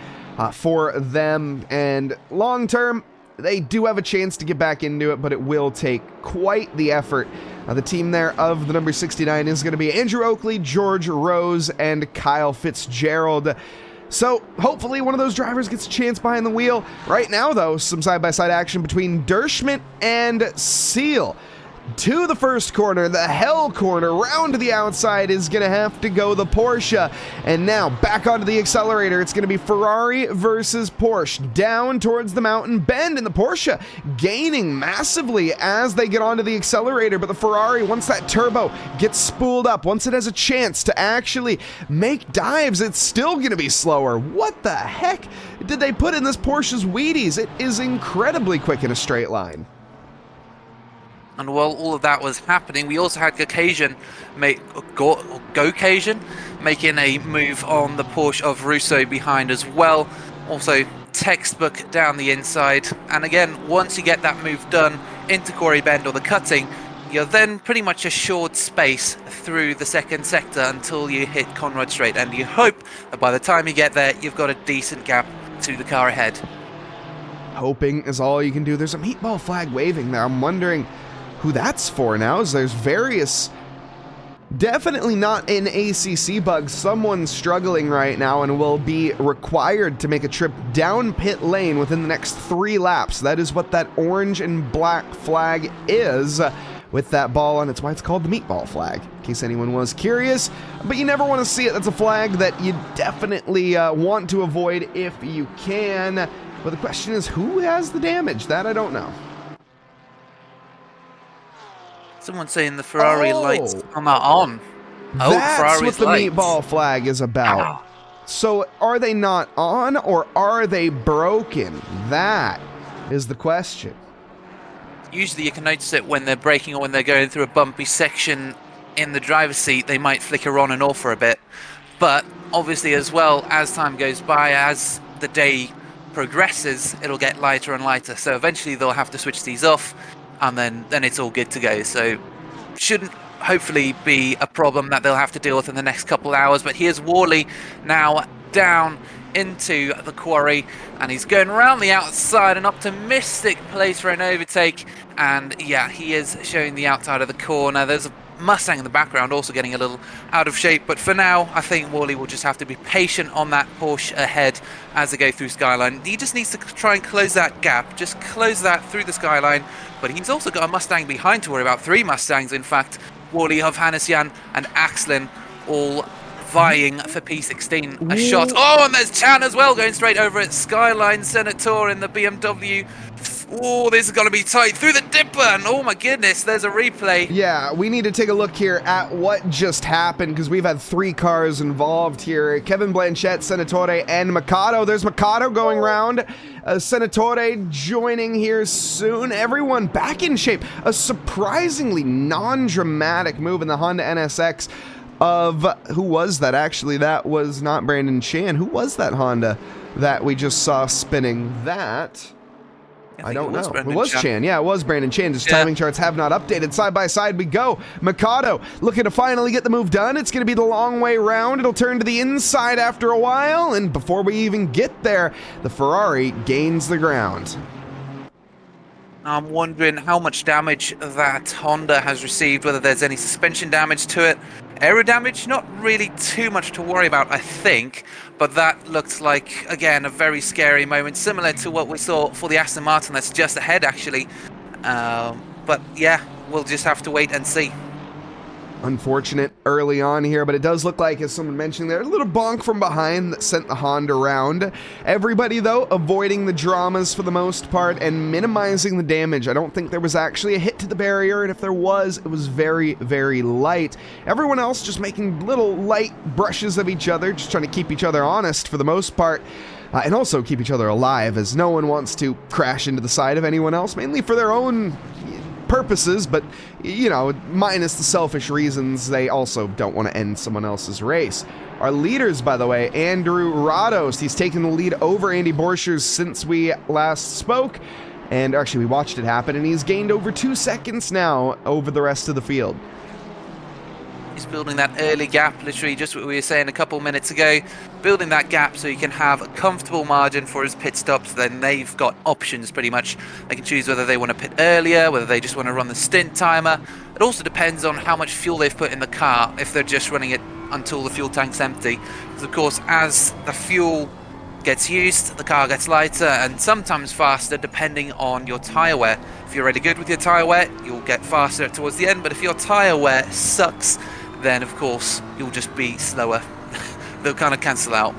for them. And long term, they do have a chance to get back into it, but it will take quite the effort. The team there of the number 69 is going to be Andrew Oakley, George Rose, and Kyle Fitzgerald. So hopefully one of those drivers gets a chance behind the wheel. Right now, though, some side-by-side action between Dershman and Seal. To the first corner, the hell corner, round to the outside is going to have to go the Porsche. And now back onto the accelerator. It's going to be Ferrari versus Porsche. Down towards the mountain bend, and the Porsche gaining massively as they get onto the accelerator. But the Ferrari, once that turbo gets spooled up, once it has a chance to actually make dives, it's still going to be slower. What the heck did they put in this Porsche's Wheaties? It is incredibly quick in a straight line. And while all of that was happening, we also had Gocasian making a move on the Porsche of Russo behind as well. Also textbook down the inside. And again, once you get that move done into Quarry Bend or the cutting, you're then pretty much assured space through the second sector until you hit Conrad Straight. And you hope that by the time you get there, you've got a decent gap to the car ahead. Hoping is all you can do. There's a meatball flag waving there. I'm wondering who that's for now, as there's various, definitely not in ACC bugs, someone's struggling right now and will be required to make a trip down pit lane within the next 3 laps. That is what that orange and black flag is with that ball on. It's why it's called the meatball flag, in case anyone was curious. But you never want to see it. That's a flag that you definitely want to avoid if you can. But the question is, who has the damage? That I don't know. Someone's saying the Ferrari lights are not on. Oh, that's Ferrari's what the lights. meatball flag is about. Ow. So are they not on, or are they broken? That is the question. Usually you can notice it when they're braking or when they're going through a bumpy section in the driver's seat. They might flicker on and off for a bit. But obviously as well, as time goes by, as the day progresses, it'll get lighter and lighter. So eventually they'll have to switch these off, and then it's all good to go. So shouldn't hopefully be a problem that they'll have to deal with in the next couple hours. But here's Worley now down into the quarry, and he's going around the outside, an optimistic place for an overtake. And yeah, he is showing the outside of the corner. There's a Mustang in the background also getting a little out of shape, but for now I think Worley will just have to be patient on that Porsche ahead as they go through Skyline. He just needs to try and close that gap, just close that through the Skyline. But he's also got a Mustang behind to worry about, 3 Mustangs in fact. Worley, Hovhannisyan and Axlin all vying for P16 a shot. Oh, and there's Chan as well going straight over at Skyline. Senator in the BMW. Oh, this is going to be tight through the dipper, and oh my goodness, there's a replay. Yeah, we need to take a look here at what just happened, because we've had 3 cars involved here. Kevin Blanchette, Senatore, and Mikado. There's Mikado going round. Senatore joining here soon. Everyone back in shape. A surprisingly non-dramatic move in the Honda NSX of, who was that actually? That was not Brandon Chan. Who was that Honda that we just saw spinning that? I don't know. It was Chan. Yeah, it was Brandon Chan. His timing charts have not updated. Side by side we go. Mikado looking to finally get the move done. It's going to be the long way round. It'll turn to the inside after a while. And before we even get there, the Ferrari gains the ground. I'm wondering how much damage that Honda has received, whether there's any suspension damage to it. Aero damage, not really too much to worry about, I think. But that looks like, again, a very scary moment, similar to what we saw for the Aston Martin that's just ahead, actually. But yeah, we'll just have to wait and see. Unfortunate early on here, but it does look like, as someone mentioned there, a little bonk from behind that sent the Honda around. Everybody, though, avoiding the dramas for the most part and minimizing the damage. I don't think there was actually a hit to the barrier, and if there was, it was very, very light. Everyone else just making little light brushes of each other, just trying to keep each other honest for the most part. And also keep each other alive, as no one wants to crash into the side of anyone else, mainly for their own purposes, but, you know, minus the selfish reasons, they also don't want to end someone else's race. Our leaders, by the way, Andrew Rados, he's taken the lead over Andy Borchers since we last spoke, and actually we watched it happen, and he's gained over 2 seconds now over the rest of the field. He's building that early gap, literally just what we were saying a couple minutes ago, building that gap so he can have a comfortable margin for his pit stops. Then they've got options pretty much. They can choose whether they want to pit earlier, whether they just want to run the stint timer. It also depends on how much fuel they've put in the car, if they're just running it until the fuel tank's empty. Because of course, as the fuel gets used, the car gets lighter and sometimes faster depending on your tyre wear. If you're really good with your tyre wear, you'll get faster towards the end, but if your tyre wear sucks, then of course you'll just be slower. They'll kind of cancel out.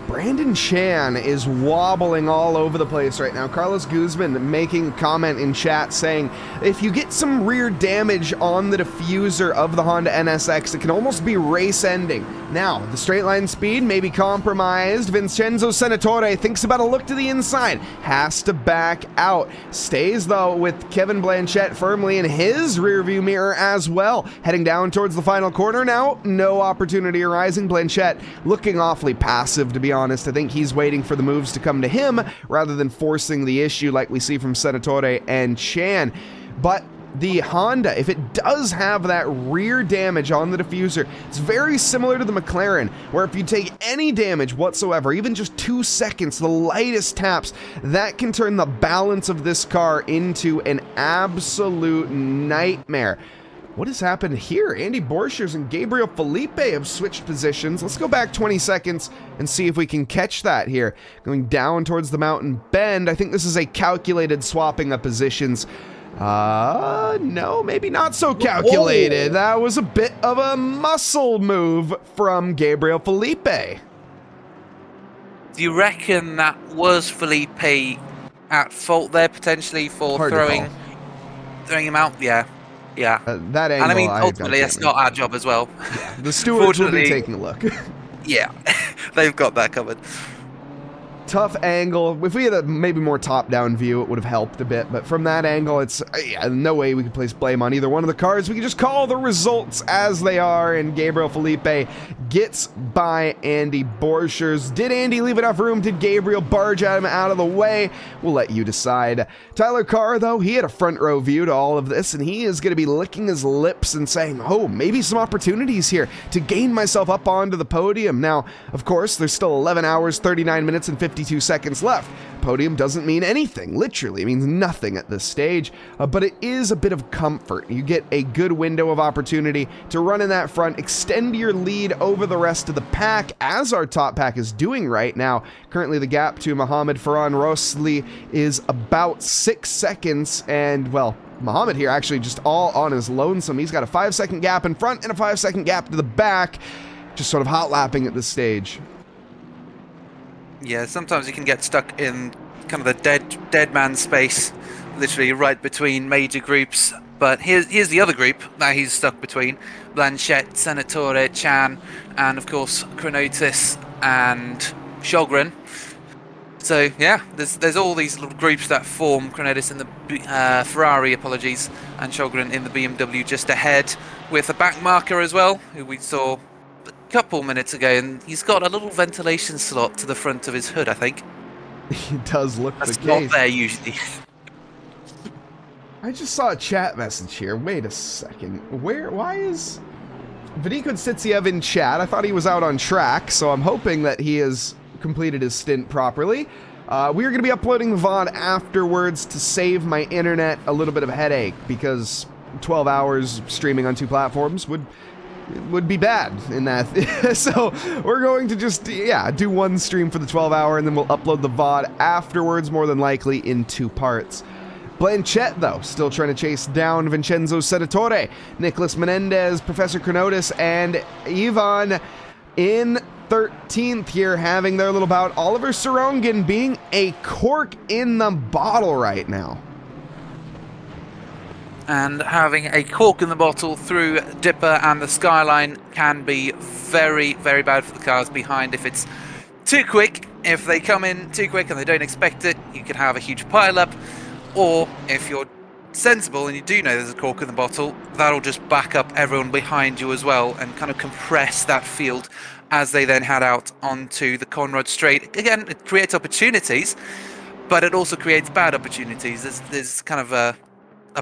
Brandon Chan is wobbling all over the place right now. Carlos Guzman making a comment in chat saying, if you get some rear damage on the diffuser of the Honda NSX, it can almost be race ending. Now, the straight line speed may be compromised. Vincenzo Senatore thinks about a look to the inside, has to back out. Stays, though, with Kevin Blanchette firmly in his rearview mirror as well. Heading down towards the final corner now, no opportunity arising. Blanchette looking awfully passive, to be honest. I think he's waiting for the moves to come to him rather than forcing the issue like we see from Senatore and Chan. But the Honda, if it does have that rear damage on the diffuser, it's very similar to the McLaren, where if you take any damage whatsoever, even just 2 seconds, the lightest taps, that can turn the balance of this car into an absolute nightmare. What has happened here? Andy Borchers and Gabriel Felipe have switched positions. Let's go back 20 seconds and see if we can catch that here. Going down towards the mountain bend. I think this is a calculated swapping of positions. No, maybe not so calculated. Whoa. That was a bit of a muscle move from Gabriel Felipe. Do you reckon that was Felipe at fault there potentially for throwing him out? Yeah. Yeah, that angle. And I mean, ultimately, it's not our job as well. Yeah, the stewards will be taking a look. Yeah, they've got that covered. Tough angle. If we had a maybe more top-down view, it would have helped a bit. But from that angle, it's no way we could place blame on either one of the cars. We can just call the results as they are, and Gabriel Felipe gets by Andy Borchers. Did Andy leave enough room? Did Gabriel barge at him out of the way? We'll let you decide. Tyler Carr, though, he had a front row view to all of this, and he is going to be licking his lips and saying, oh, maybe some opportunities here to gain myself up onto the podium. Now, of course, there's still 11 hours, 39 minutes, and 52 seconds left. Podium doesn't mean anything. Literally, it means nothing at this stage, but it is a bit of comfort. You get a good window of opportunity to run in that front, extend your lead over the rest of the pack, as our top pack is doing right now. Currently, the gap to Mohamed Farhan Rosli is about 6 seconds, and, well, Mohamed here actually just all on his lonesome. He's got a 5-second gap in front and a 5-second gap to the back, just sort of hot lapping at this stage. Yeah, sometimes you can get stuck in kind of the dead man space, literally right between major groups. But here's the other group that he's stuck between: Blanchette, Senatore, Chan, and of course Chronotis and Sjogren. So yeah, there's all these little groups that form. Chronotis in the Ferrari, apologies, and Sjogren in the BMW just ahead, with a back marker as well, who we saw couple minutes ago, and he's got a little ventilation slot to the front of his hood, I think. It does look the case. That's not there usually. I just saw a chat message here. Wait a second. Why is Vadik Sitsiev in chat? I thought he was out on track, so I'm hoping that he has completed his stint properly. We're going to be uploading the VOD afterwards to save my internet a little bit of a headache, because 12 hours streaming on 2 platforms would be bad in that. So we're going to just, do one stream for the 12 hour, and then we'll upload the VOD afterwards, more than likely in 2 parts. Blanchett, though, still trying to chase down Vincenzo Seditore, Nicholas Menendez, Professor Chronotis, and Ivan in 13th here, having their little bout. Oliver Sarongin being a cork in the bottle right now. And having a cork in the bottle through Dipper and the Skyline can be very, very bad for the cars behind if it's too quick. If they come in too quick and they don't expect it, you could have a huge pile-up. Or if you're sensible and you do know there's a cork in the bottle, that'll just back up everyone behind you as well and kind of compress that field as they then head out onto the Conrad Straight. Again, it creates opportunities, but it also creates bad opportunities. There's kind of a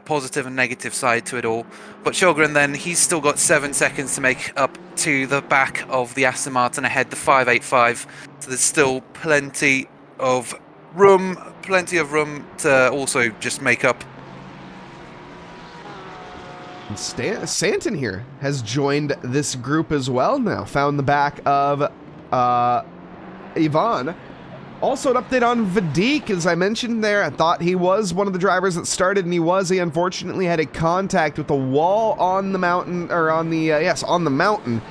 positive and negative side to it all. But Sjogren then, he's still got 7 seconds to make up to the back of the Aston Martin ahead, the 585. So there's still plenty of room to also just make up. And Santon here has joined this group as well now, found the back of Ivan. Also, an update on Vadik, as I mentioned there. I thought he was one of the drivers that started, and he was. He unfortunately had a contact with the wall on the mountain, or on the, on the mountain.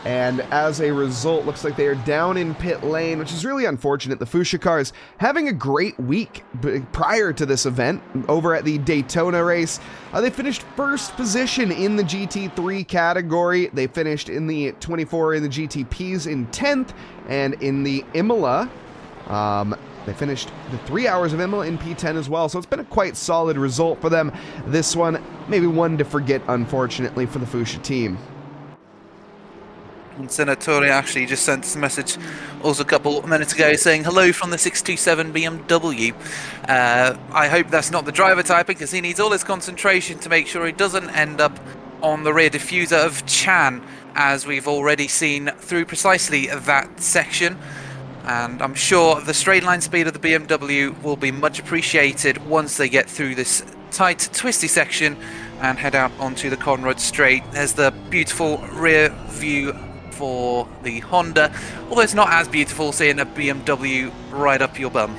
And as a result, looks like they are down in pit lane, which is really unfortunate. The Fuchsia cars having a great week prior to this event over at the Daytona race. They finished first position in the GT3 category. They finished in the 24 in the GTPs in 10th, and in the Imola, they finished the 3 hours of Imola in P10 as well, so it's been a quite solid result for them. This one, maybe one to forget, unfortunately, for the Fuchsia team. And Senatore actually just sent us a message also a couple of minutes ago saying hello from the 627 BMW. I hope that's not the driver typing, because he needs all his concentration to make sure he doesn't end up on the rear diffuser of Chan, as we've already seen through precisely that section. And I'm sure the straight line speed of the BMW will be much appreciated once they get through this tight, twisty section and head out onto the Conrad Straight. There's the beautiful rear view for the Honda, although it's not as beautiful seeing a BMW right up your bum.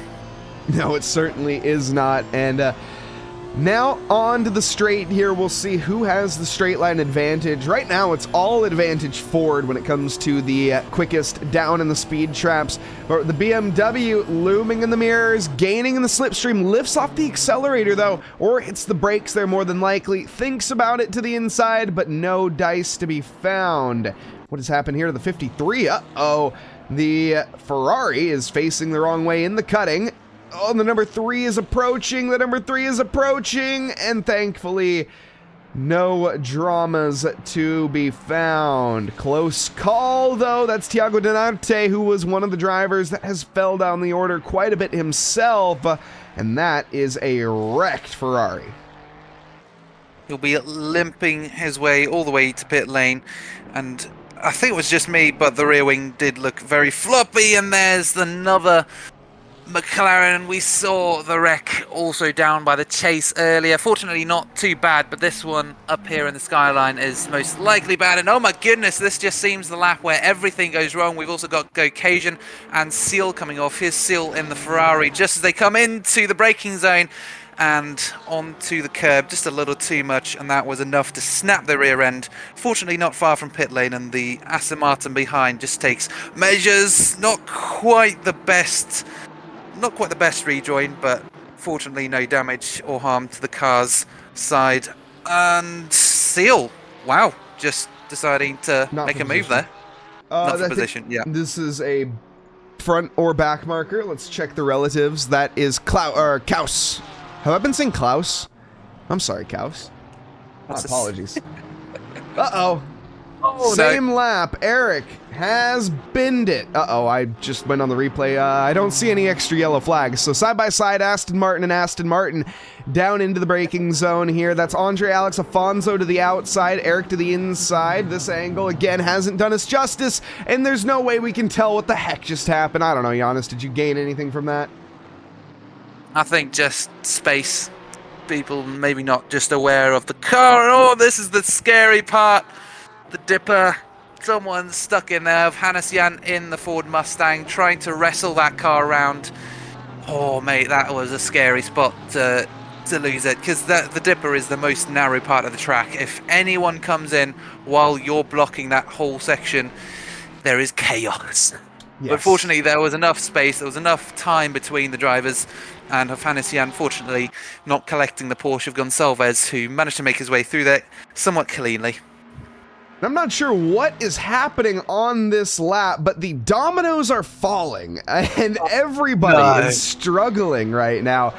No, it certainly is not. And now on to the straight here. We'll see who has the straight line advantage. Right now, it's all advantage Ford when it comes to the quickest down in the speed traps. But the BMW looming in the mirrors, gaining in the slipstream, lifts off the accelerator though, or hits the brakes there more than likely. Thinks about it to the inside, but no dice to be found. What has happened here to the 53? Uh-oh. The Ferrari is facing the wrong way in the cutting. Oh, the number 3 is approaching. The number 3 is approaching. And thankfully, no dramas to be found. Close call, though. That's Tiago Donarte, who was one of the drivers that has fell down the order quite a bit himself. And that is a wrecked Ferrari. He'll be limping his way all the way to pit lane. And I think it was just me, but the rear wing did look very floppy. And there's another McLaren. We saw the wreck also down by the chase earlier. Fortunately not too bad, but this one up here in the skyline is most likely bad. And oh my goodness, this just seems the lap where everything goes wrong. We've also got Gokasian and Seal coming off. Here's Seal in the Ferrari just as they come into the braking zone and onto the curb just a little too much, and that was enough to snap the rear end. Fortunately not far from pit lane, and the Aston Martin behind just takes measures. Not quite the best rejoin, but fortunately no damage or harm to the car's side. And Seal, wow, just deciding to make a move there. Not for position, yeah. This is a front or back marker. Let's check the relatives. That is Kaus. Have I been saying Klaus? I'm sorry, Kaus. Apologies. Uh-oh. Oh, same lap. Eric has binned it. Uh-oh, I just went on the replay. I don't see any extra yellow flags. So side by side, Aston Martin and Aston Martin down into the braking zone here. That's Andre Alex Afonso to the outside, Eric to the inside. This angle, again, hasn't done us justice, and there's no way we can tell what the heck just happened. I don't know, Yannis, did you gain anything from that? I think just space. People maybe not just aware of the car. Oh, this is the scary part. The Dipper. Someone's stuck in there. Hannes Jan in the Ford Mustang trying to wrestle that car around. Oh, mate, that was a scary spot to to lose it, because the dipper is the most narrow part of the track. If anyone comes in while you're blocking that whole section, there is chaos. Yes. But fortunately, there was enough space, there was enough time between the drivers, and Hovanesi, unfortunately, not collecting the Porsche of Gonçalves, who managed to make his way through there somewhat cleanly. I'm not sure what is happening on this lap, but the dominoes are falling, and everybody is struggling right now.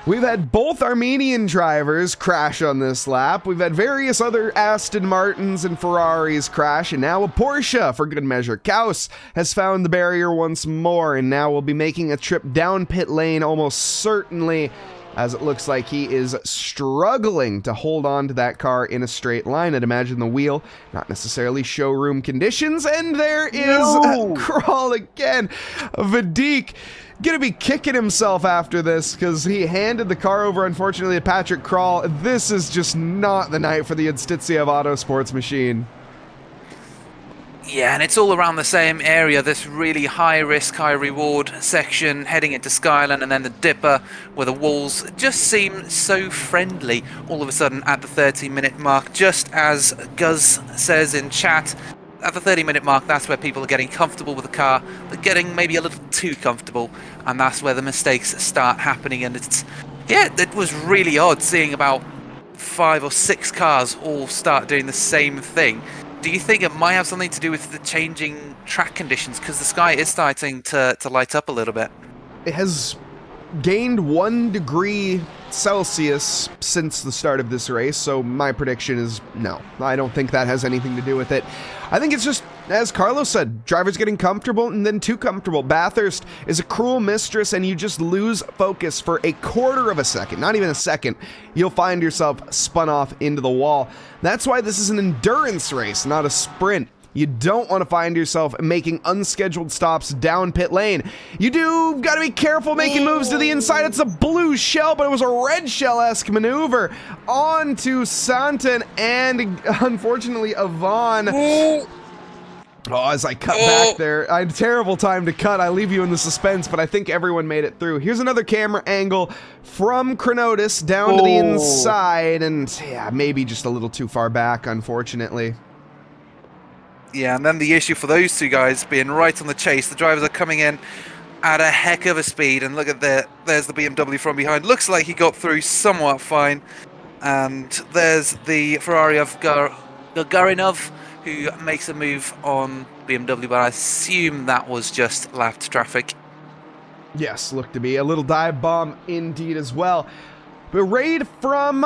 We've had both Armenian drivers crash on this lap. We've had various other Aston Martins and Ferraris crash, and now a Porsche for good measure. Kass has found the barrier once more, and now will be making a trip down pit lane almost certainly, as it looks like he is struggling to hold on to that car in a straight line. I'd imagine the wheel, not necessarily showroom conditions, and there is Crawl again. Vadik gonna be kicking himself after this because he handed the car over, unfortunately, to Patrick Crawl. This is just not the night for the Institsia of Autosports machine. Yeah, and it's all around the same area, this really high-risk, high-reward section heading into Skyline, and then the dipper where the walls just seem so friendly all of a sudden at the 30-minute mark. Just as Guz says in chat, at the 30-minute mark, that's where people are getting comfortable with the car. They're getting maybe a little too comfortable, and that's where the mistakes start happening. And it was really odd seeing about 5 or 6 cars all start doing the same thing. Do you think it might have something to do with the changing track conditions? Because the sky is starting to light up a little bit. It has gained 1 degree Celsius since the start of this race, so my prediction is no. I don't think that has anything to do with it. I think it's just, as Carlos said, drivers getting comfortable and then too comfortable. Bathurst is a cruel mistress, and you just lose focus for a quarter of a second, not even a second. You'll find yourself spun off into the wall. That's why this is an endurance race, not a sprint. You don't want to find yourself making unscheduled stops down pit lane. You do got to be careful making moves to the inside. It's a blue shell, but it was a red shell-esque maneuver onto Santon and unfortunately Yvonne. Oh, as I cut back there, I had a terrible time to cut. I leave you in the suspense, but I think everyone made it through. Here's another camera angle from Chronotis down to the inside, and yeah, maybe just a little too far back, unfortunately. Yeah, and then the issue for those two guys being right on the chase. The drivers are coming in at a heck of a speed, and look at there's the BMW from behind. Looks like he got through somewhat fine. And there's the Ferrari of Gagarinov, who makes a move on BMW, but I assume that was just lapped traffic. Yes, looked to be a little dive bomb indeed as well. But raid from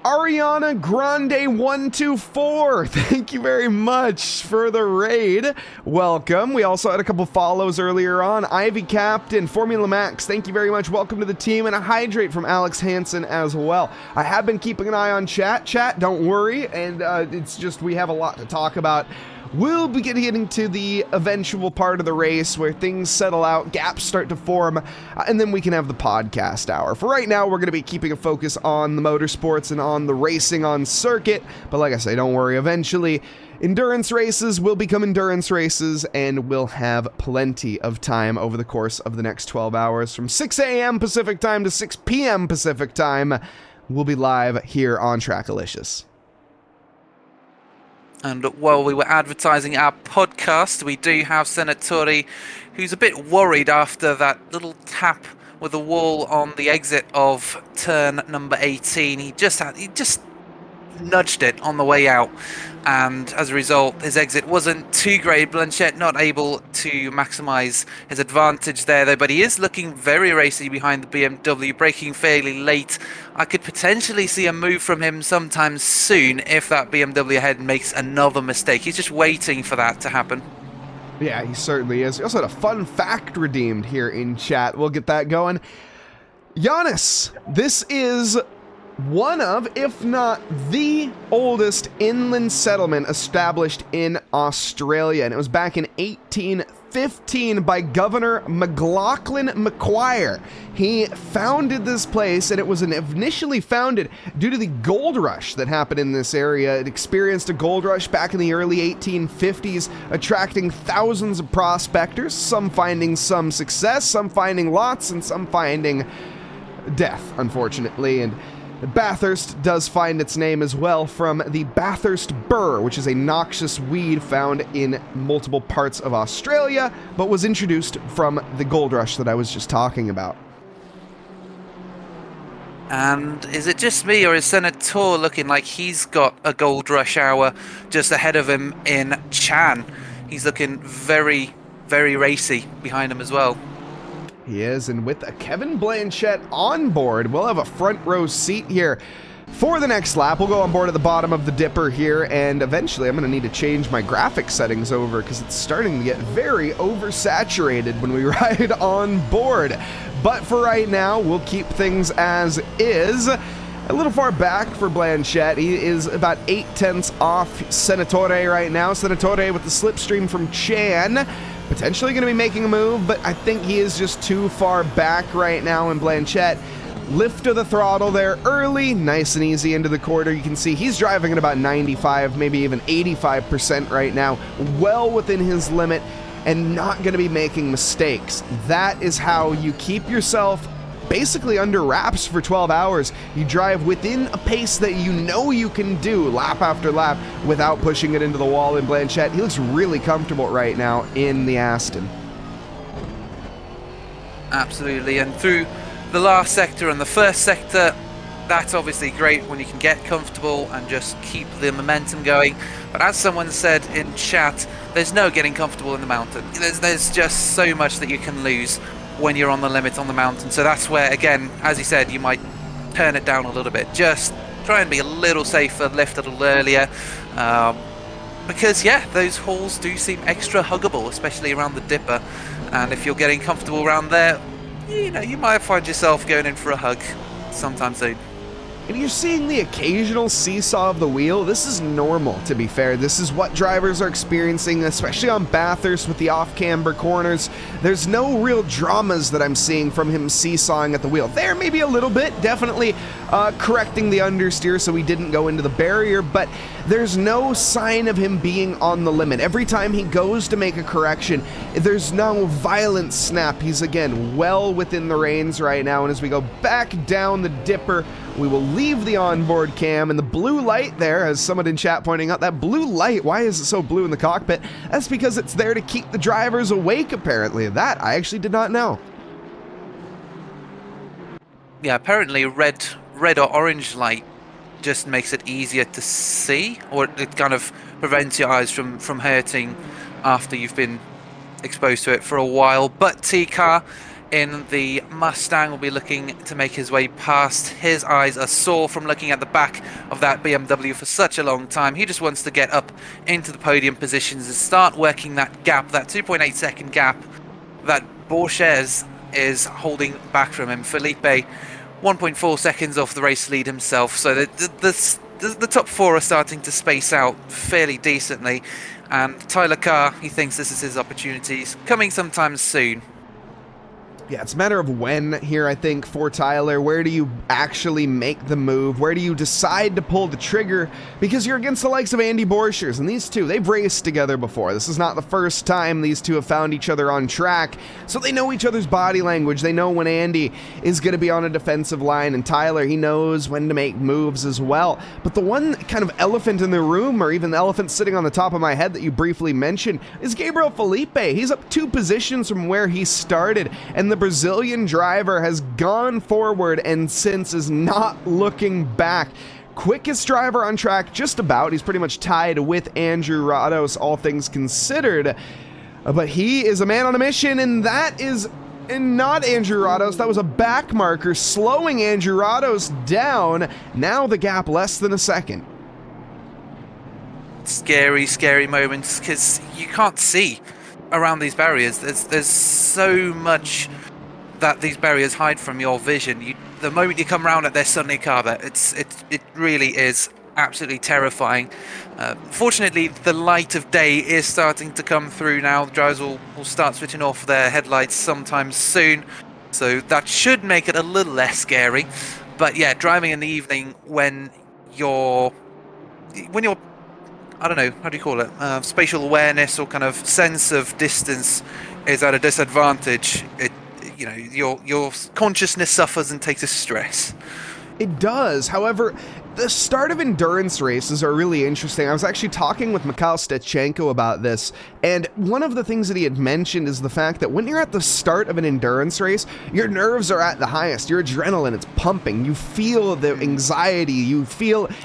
Ariana Grande 124, thank you very much for the raid. Welcome. We also had a couple follows earlier on. Ivy Captain, Formula Max, thank you very much. Welcome to the team. And a hydrate from Alex Hansen as well. I have been keeping an eye on chat. Don't worry. And it's just we have a lot to talk about. We'll be getting to the eventual part of the race where things settle out, gaps start to form, and then we can have the podcast hour. For right now, we're going to be keeping a focus on the motorsports and on the racing on circuit. But like I say, don't worry. Eventually, endurance races will become endurance races, and we'll have plenty of time over the course of the next 12 hours from 6 a.m. Pacific time to 6 p.m. Pacific time. We'll be live here on Trackilicious. And while we were advertising our podcast, we do have Senatori, who's a bit worried after that little tap with the wall on the exit of turn number 18. He just nudged it on the way out, and as a result, his exit wasn't too great. Blanchette not able to maximize his advantage there, though, but he is looking very racy behind the BMW, braking fairly late. I could potentially see a move from him sometime soon if that BMW ahead makes another mistake. He's just waiting for that to happen. Yeah, he certainly is. He also had a fun fact redeemed here in chat. We'll get that going. Yannis, this is one of, if not the oldest inland settlement established in Australia, and it was back in 1815 by Governor McLaughlin Macquarie. He founded this place, and it was initially founded due to the gold rush that happened in this area. It experienced a gold rush back in the early 1850s, attracting thousands of prospectors, some finding some success, some finding lots, and some finding death, unfortunately. And Bathurst does find its name as well from the Bathurst burr, which is a noxious weed found in multiple parts of Australia, but was introduced from the gold rush that I was just talking about. And is it just me, or is Senator looking like he's got a gold rush hour just ahead of him in Chan? He's looking very, very racy behind him as well. He is, and with a Kevin Blanchette on board, we'll have a front row seat here for the next lap. We'll go on board at the bottom of the dipper here, and eventually I'm going to need to change my graphic settings over because it's starting to get very oversaturated when we ride on board. But for right now, we'll keep things as is. A little far back for Blanchette. He is about 8/10 off Senatore right now. Senatore with the slipstream from Chan. Potentially going to be making a move, but I think he is just too far back right now. And Blanchette, lift of the throttle there early, nice and easy into the quarter. You can see he's driving at about 95, maybe even 85% right now, well within his limit and not going to be making mistakes. That is how you keep yourself basically under wraps for 12 hours. You drive within a pace that you know you can do lap after lap without pushing it into the wall. In Blanchette, he looks really comfortable right now in the Aston. Absolutely, and through the last sector and the first sector, that's obviously great when you can get comfortable and just keep the momentum going. But as someone said in chat, there's no getting comfortable in the mountain. There's just so much that you can lose when you're on the limit on the mountain. So that's where, again, as you said, you might turn it down a little bit. Just try and be a little safer, lift a little earlier. Because, yeah, those halls do seem extra huggable, especially around the dipper. And if you're getting comfortable around there, you know, you might find yourself going in for a hug sometime soon. And you're seeing the occasional seesaw of the wheel. This is normal, to be fair. This is what drivers are experiencing, especially on Bathurst with the off-camber corners. There's no real dramas that I'm seeing from him seesawing at the wheel. There, maybe a little bit, definitely correcting the understeer so he didn't go into the barrier, but there's no sign of him being on the limit. Every time he goes to make a correction, there's no violent snap. He's, again, well within the reins right now, and as we go back down the dipper, we will leave the onboard cam, and the blue light there, as someone in chat pointing out, that blue light, why is it so blue in the cockpit? That's because it's there to keep the drivers awake, apparently. That I actually did not know. Yeah, apparently red or orange light just makes it easier to see, or it kind of prevents your eyes from hurting after you've been exposed to it for a while. But T-Car in the Mustang will be looking to make his way past. His eyes are sore from looking at the back of that BMW for such a long time. He just wants to get up into the podium positions and start working that gap, that 2.8 second gap that Borges is holding back from him. Felipe 1.4 seconds off the race lead himself, so the top four are starting to space out fairly decently, and Tyler Carr, he thinks this is his opportunities coming sometime soon. Yeah, it's a matter of when here, I think, for Tyler. Where do you actually make the move? Where do you decide to pull the trigger? Because you're against the likes of Andy Borchers, and these two, they've raced together before. This is not the first time these two have found each other on track, so they know each other's body language. They know when Andy is going to be on a defensive line, and Tyler, he knows when to make moves as well. But the one kind of elephant in the room, or even the elephant sitting on the top of my head that you briefly mentioned, is Gabriel Felipe. He's up 2 positions from where he started, and the Brazilian driver has gone forward and since is not looking back. Quickest driver on track, just about. He's pretty much tied with Andrew Rados, all things considered. But he is a man on a mission, and that is not Andrew Rados. That was a back marker slowing Andrew Rados down. Now the gap less than a second. Scary, scary moments, because you can't see around these barriers. There's so much that these barriers hide from your vision. The moment you come around it, there's suddenly a car there. It really is absolutely terrifying. Fortunately, the light of day is starting to come through now. The drivers will start switching off their headlights sometime soon, so that should make it a little less scary. But yeah, driving in the evening when you're I don't know, how do you call it? Spatial awareness or kind of sense of distance is at a disadvantage. You know, your consciousness suffers and takes a stress. It does. However, the start of endurance races are really interesting. I was actually talking with Mikhail Stechenko about this, and one of the things that he had mentioned is the fact that when you're at the start of an endurance race, your nerves are at the highest. Your adrenaline, it's pumping. You feel the anxiety,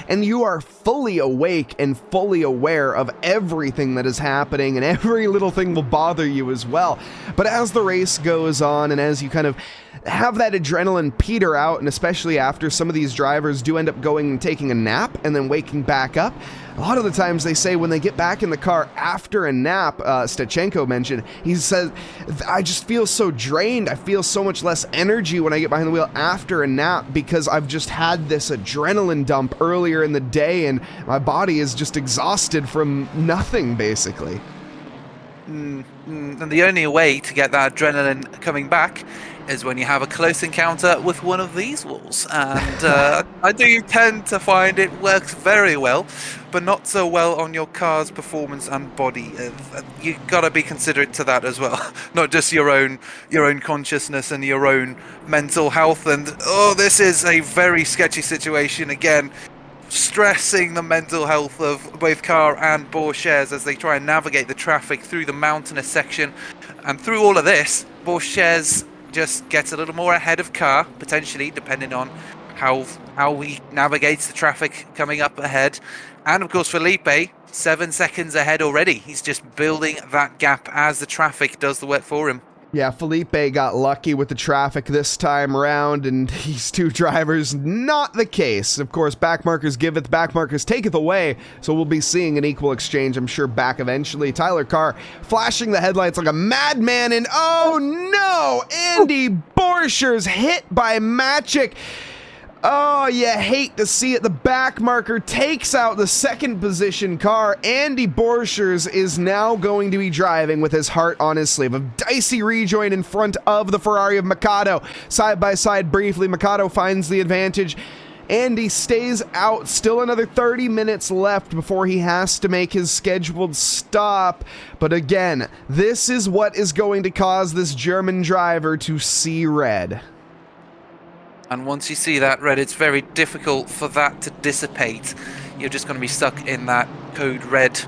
and you are fully awake and fully aware of everything that is happening, and every little thing will bother you as well. But as the race goes on, and as you kind of have that adrenaline peter out, and especially after some of these drivers do end up going and taking a nap and then waking back up, a lot of the times they say when they get back in the car after a nap, Stechenko mentioned, he says, I just feel so drained. I feel so much less energy when I get behind the wheel after a nap because I've just had this adrenaline dump earlier in the day and my body is just exhausted from nothing, basically. And the only way to get that adrenaline coming back is when you have a close encounter with one of these walls, and I do tend to find it works very well, but not so well on your car's performance and body. You gotta be considerate to that as well, not just your own consciousness and your own mental health. And this is a very sketchy situation again, stressing the mental health of both car and Borchers as they try and navigate the traffic through the mountainous section. And through all of this, Borchers just gets a little more ahead of car, potentially, depending on how he navigates the traffic coming up ahead. And of course, Felipe, 7 seconds ahead already. He's just building that gap as the traffic does the work for him. Yeah, Felipe got lucky with the traffic this time around, and these two drivers, not the case. Of course, backmarkers giveth, backmarkers taketh away, so we'll be seeing an equal exchange, I'm sure, back eventually. Tyler Carr flashing the headlights like a madman, and oh no! Andy Borchers hit by Magic. Oh, you hate to see it. The back marker takes out the second position car. Andy Borchers is now going to be driving with his heart on his sleeve. A dicey rejoin in front of the Ferrari of Mikado. Side by side briefly, Mikado finds the advantage. Andy stays out. Still another 30 minutes left before he has to make his scheduled stop. But again, this is what is going to cause this German driver to see red. And once you see that red, it's very difficult for that to dissipate. You're just going to be stuck in that code red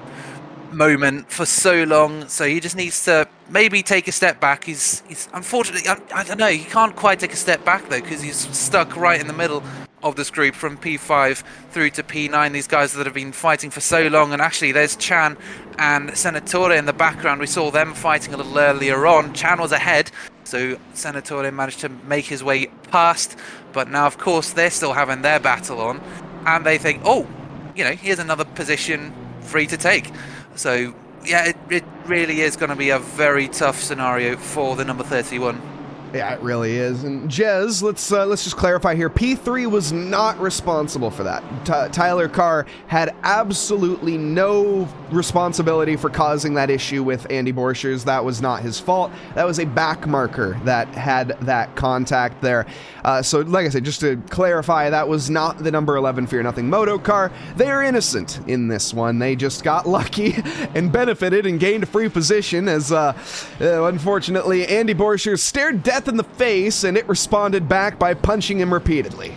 moment for so long. So he just needs to maybe take a step back. He's unfortunately, I don't know, he can't quite take a step back though, because he's stuck right in the middle of this group from P5 through to P9. These guys that have been fighting for so long. And actually there's Chan and Senatore in the background. We saw them fighting a little earlier on. Chan was ahead, so Senatore managed to make his way past, but now of course they're still having their battle on, and they think, oh, here's another position free to take. So yeah, it really is going to be a very tough scenario for the number 31. Yeah, it really is. And Jez, let's just clarify here. P3 was not responsible for that. Tyler Carr had absolutely no responsibility for causing that issue with Andy Borchers. That was not his fault. That was a back marker that had that contact there. So like I said, just to clarify, that was not the number 11 Fear Nothing Moto car. They are innocent in this one. They just got lucky and benefited and gained a free position as, unfortunately, Andy Borchers stared death in the face, and it responded back by punching him repeatedly.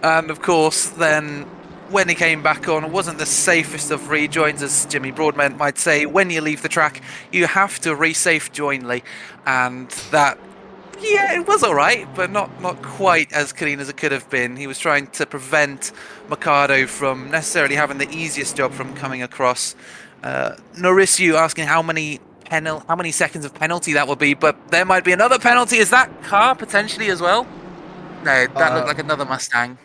And of course, then when he came back on, it wasn't the safest of rejoins, as Jimmy Broadbent might say. When you leave the track, you have to resafe jointly, and that, yeah, it was all right, but not quite as clean as it could have been. He was trying to prevent Mikado from necessarily having the easiest job from coming across. Norisiu asking how many seconds of penalty that would be, but there might be another penalty. Is that car potentially as well? No, that looked like another Mustang.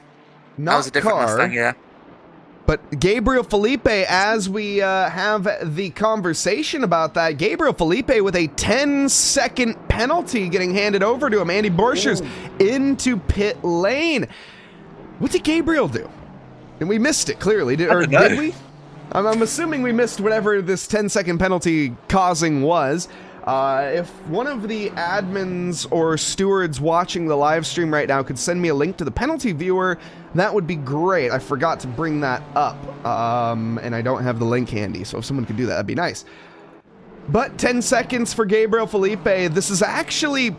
Not that was a different car, Mustang, yeah. But Gabriel Felipe, as we have the conversation about that, Gabriel Felipe with a 10-second penalty getting handed over to him. Andy Borchers into pit lane. What did Gabriel do? And we missed it, clearly. Did we? I'm assuming we missed whatever this 10-second penalty causing was. If one of the admins or stewards watching the live stream right now could send me a link to the penalty viewer, that would be great. I forgot to bring that up, and I don't have the link handy, so if someone could do that, that'd be nice. But 10 seconds for Gabriel Felipe. This is actually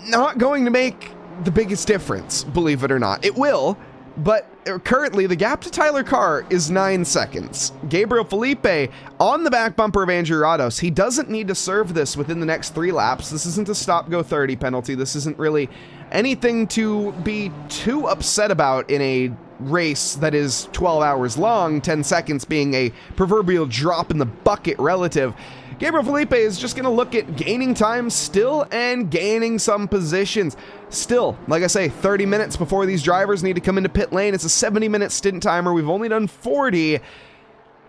not going to make the biggest difference, believe it or not. It will, but currently the gap to Tyler Carr is 9 seconds. Gabriel Felipe on the back bumper of Andrew Rados. He doesn't need to serve this within the next 3 laps. This isn't a stop-go 30 penalty. This isn't really anything to be too upset about in a race that is 12 hours long, 10 seconds being a proverbial drop in the bucket relative. Gabriel Felipe is just going to look at gaining time still and gaining some positions. Still, like I say, 30 minutes before these drivers need to come into pit lane. It's a 70-minute stint timer. We've only done 40.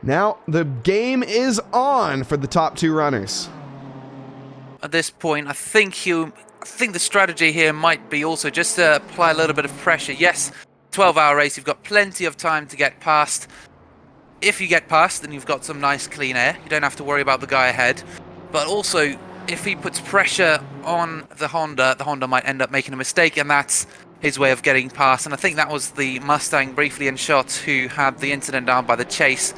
Now, the game is on for the top 2 runners. At this point, I think the strategy here might be also just to apply a little bit of pressure. Yes, 12-hour race, you've got plenty of time to get past. If you get past, then you've got some nice clean air. You don't have to worry about the guy ahead. But also, if he puts pressure on the Honda might end up making a mistake, and that's his way of getting past. And I think that was the Mustang briefly in shot who had the incident down by the chase.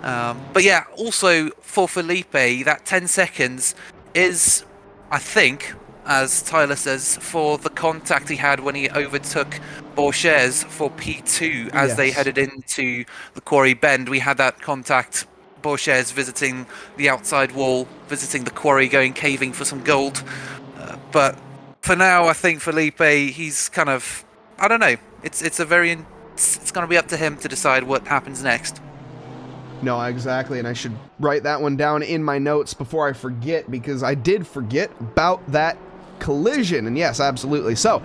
But yeah, also for Felipe, that 10 seconds is, I think, as Tyler says, for the contact he had when he overtook Borges for P2 as they headed into the quarry bend. We had that contact, Borges visiting the outside wall, visiting the quarry, going caving for some gold. But for now, I think Felipe, he's kind of, I don't know, it's going to be up to him to decide what happens next. No, exactly, and I should write that one down in my notes before I forget, because I did forget about that collision. And yes, absolutely. So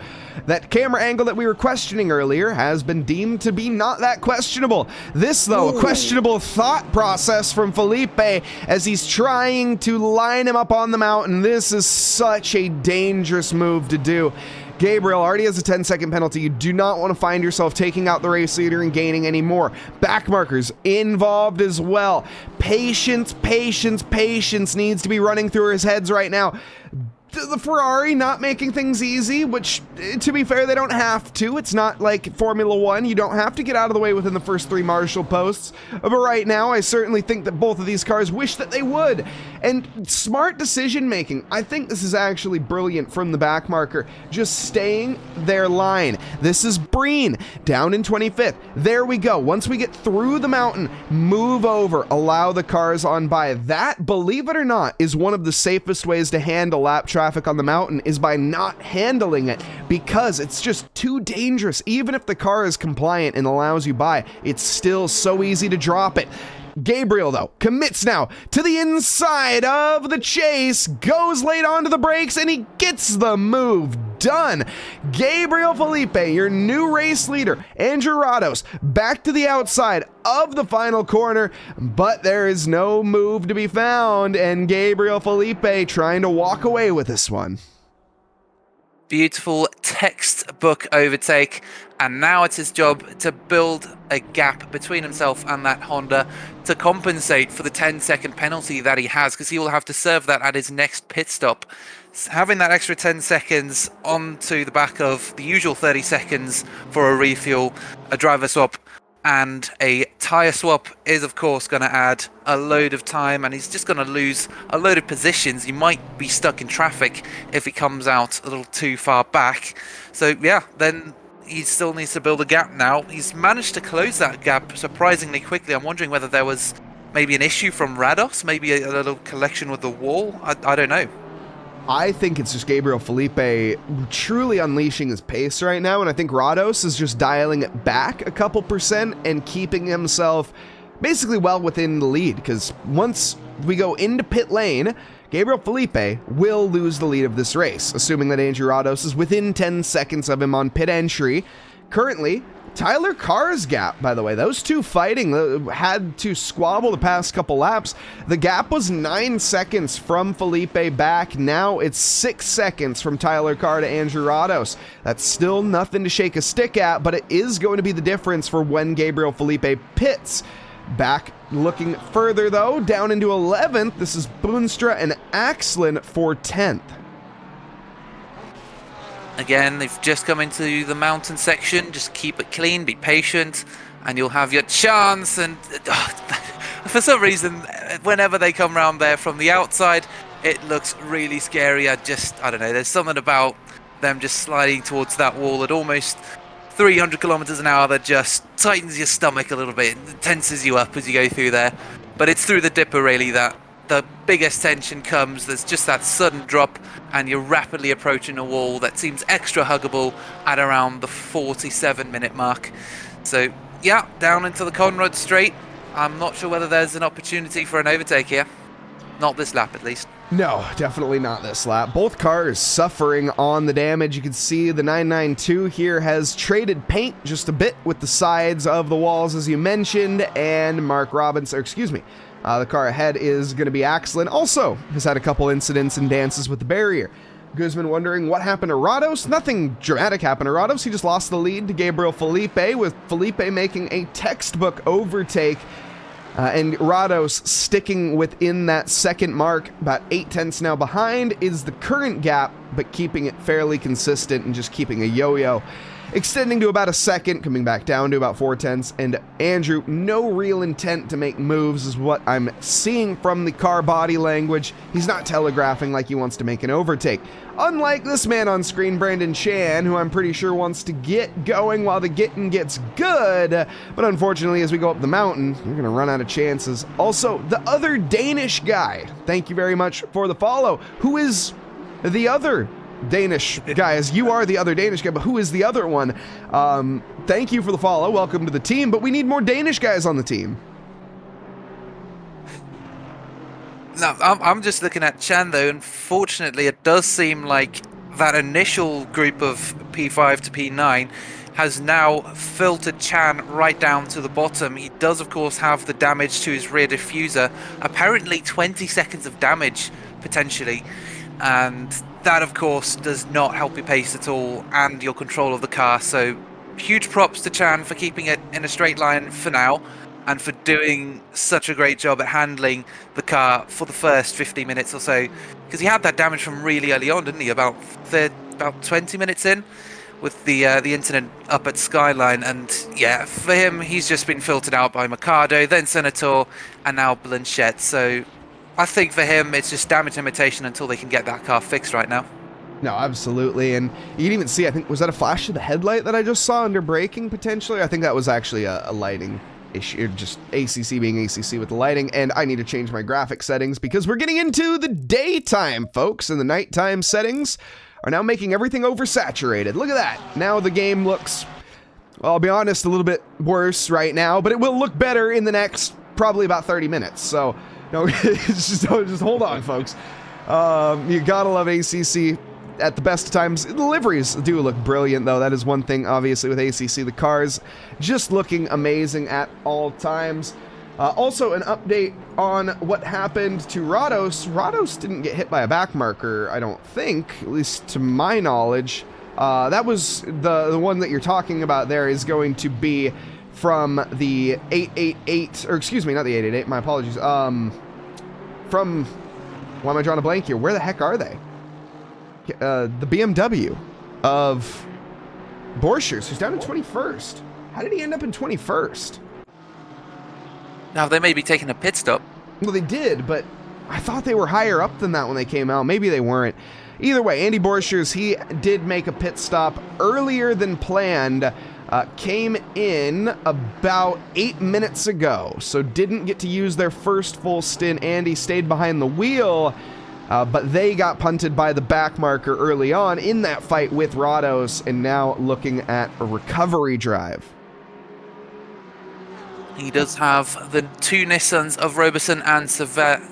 that camera angle that we were questioning earlier has been deemed to be not that questionable. This, though, a questionable thought process from Felipe as he's trying to line him up on the mountain. This is such a dangerous move to do. Gabriel already has a 10-second penalty. You do not want to find yourself taking out the race leader and gaining any more. Back markers involved as well. Patience needs to be running through his heads right now. The Ferrari not making things easy, which, to be fair, they don't have to. It's not like Formula 1. You don't have to get out of the way within the first 3 marshal posts. But right now, I certainly think that both of these cars wish that they would. And smart decision making. I think this is actually brilliant from the back marker. Just staying their line. This is Breen down in 25th. There we go. Once we get through the mountain, move over, allow the cars on by. That, believe it or not, is one of the safest ways to handle lap traffic on the mountain, is by not handling it, because it's just too dangerous. Even if the car is compliant and allows you by, it's still so easy to drop it. Gabriel, though, commits now to the inside of the chase, goes late onto the brakes, and he gets the move done. Gabriel Felipe, your new race leader, Andrew Rados, back to the outside of the final corner, but there is no move to be found, and Gabriel Felipe trying to walk away with this one. Beautiful textbook overtake, and now it's his job to build a gap between himself and that Honda to compensate for the 10-second penalty that he has, because he will have to serve that at his next pit stop. Having that extra 10 seconds onto the back of the usual 30 seconds for a refuel, a driver swap, and a tyre swap is, of course, going to add a load of time, and he's just going to lose a load of positions. He might be stuck in traffic if he comes out a little too far back. So, yeah, then he still needs to build a gap now. He's managed to close that gap surprisingly quickly. I'm wondering whether there was maybe an issue from Rados, maybe a little collection with the wall. I don't know. I think it's just Gabriel Felipe truly unleashing his pace right now, and I think Rados is just dialing it back a couple percent and keeping himself basically well within the lead, because once we go into pit lane, Gabriel Felipe will lose the lead of this race, assuming that Andrew Rados is within 10 seconds of him on pit entry. Currently, Tyler Carr's gap, by the way, those two fighting had to squabble the past couple laps. The gap was 9 seconds from Felipe back. Now it's 6 seconds from Tyler Carr to Andrew Rados. That's still nothing to shake a stick at, but it is going to be the difference for when Gabriel Felipe pits. Back looking further, though, down into 11th. This is Boonstra and Axlin for 10th. Again, they've just come into the mountain section. Just keep it clean, be patient, and you'll have your chance. And for some reason, whenever they come around there from the outside, it looks really scary. I don't know, there's something about them just sliding towards that wall at almost 300 kilometers an hour. That just tightens your stomach a little bit, tenses you up as you go through there. But it's through the dipper really that the biggest tension comes. There's just that sudden drop, and you're rapidly approaching a wall that seems extra huggable at around the 47-minute mark. So yeah, down into the Conrad Straight. I'm not sure whether there's an opportunity for an overtake here. Not this lap, at least. No, definitely not this lap. Both cars suffering on the damage. You can see the 992 here has traded paint just a bit with the sides of the walls, as you mentioned, and Mark Robbins, or excuse me, the car ahead is going to be Axelin. Also has had a couple incidents and dances with the barrier. Guzman wondering what happened to Rados. Nothing dramatic happened to Rados. He just lost the lead to Gabriel Felipe, with Felipe making a textbook overtake. And Rados sticking within that second mark, about 8 tenths now behind, is the current gap, but keeping it fairly consistent and just keeping a yo-yo. Extending to about a second, coming back down to about 4 tenths, and Andrew, no real intent to make moves is what I'm seeing from the car body language. He's not telegraphing like he wants to make an overtake. Unlike this man on screen, Brandon Chan, who I'm pretty sure wants to get going while the getting gets good, but unfortunately as we go up the mountain, you're going to run out of chances. Also, the other Danish guy, thank you very much for the follow. Who is the other Danish guy? As you are the other Danish guy, but who is the other one? Thank you for the follow, welcome to the team, but we need more Danish guys on the team. No, I'm just looking at Chan though. Unfortunately, it does seem like that initial group of P5 to P9 has now filtered Chan right down to the bottom. He does, of course, have the damage to his rear diffuser. Apparently 20 seconds of damage, potentially. And that, of course, does not help your pace at all and your control of the car. So huge props to Chan for keeping it in a straight line for now, and for doing such a great job at handling the car for the first 15 minutes or so. Because he had that damage from really early on, didn't he? About 20 minutes in, with the incident up at Skyline. And yeah, for him, he's just been filtered out by Mercado, then Senator, and now Blanchette. So I think for him, it's just damage limitation until they can get that car fixed right now. No, absolutely. And you can even see, I think, was that a flash of the headlight that I just saw under braking, potentially? I think that was actually a lighting issue, just ACC being ACC with the lighting. And I need to change my graphic settings because we're getting into the daytime, folks, and the nighttime settings are now making everything oversaturated. Look at that. Now the game looks, well, I'll be honest, a little bit worse right now, but it will look better in the next probably about 30 minutes. So, no, just hold on, folks. You gotta love ACC at the best of times. The liveries do look brilliant, though. That is one thing, obviously, with ACC. The cars just looking amazing at all times. Also, an update on what happened to Rados. Rados didn't get hit by a back marker, I don't think, at least to my knowledge. That was the one that you're talking about there is going to be from the 888, or excuse me, not the 888, my apologies. From, why am I drawing a blank here? Where the heck are they? The BMW of Borchers, who's down in 21st. How did he end up in 21st? Now, they may be taking a pit stop. Well, they did, but I thought they were higher up than that when they came out. Maybe they weren't. Either way, Andy Borchers, he did make a pit stop earlier than planned. Came in about 8 minutes ago, so didn't get to use their first full stint. Andy stayed behind the wheel, but they got punted by the back marker early on in that fight with Rados, and now looking at a recovery drive. He does have the two Nissans of Roberson and Savage.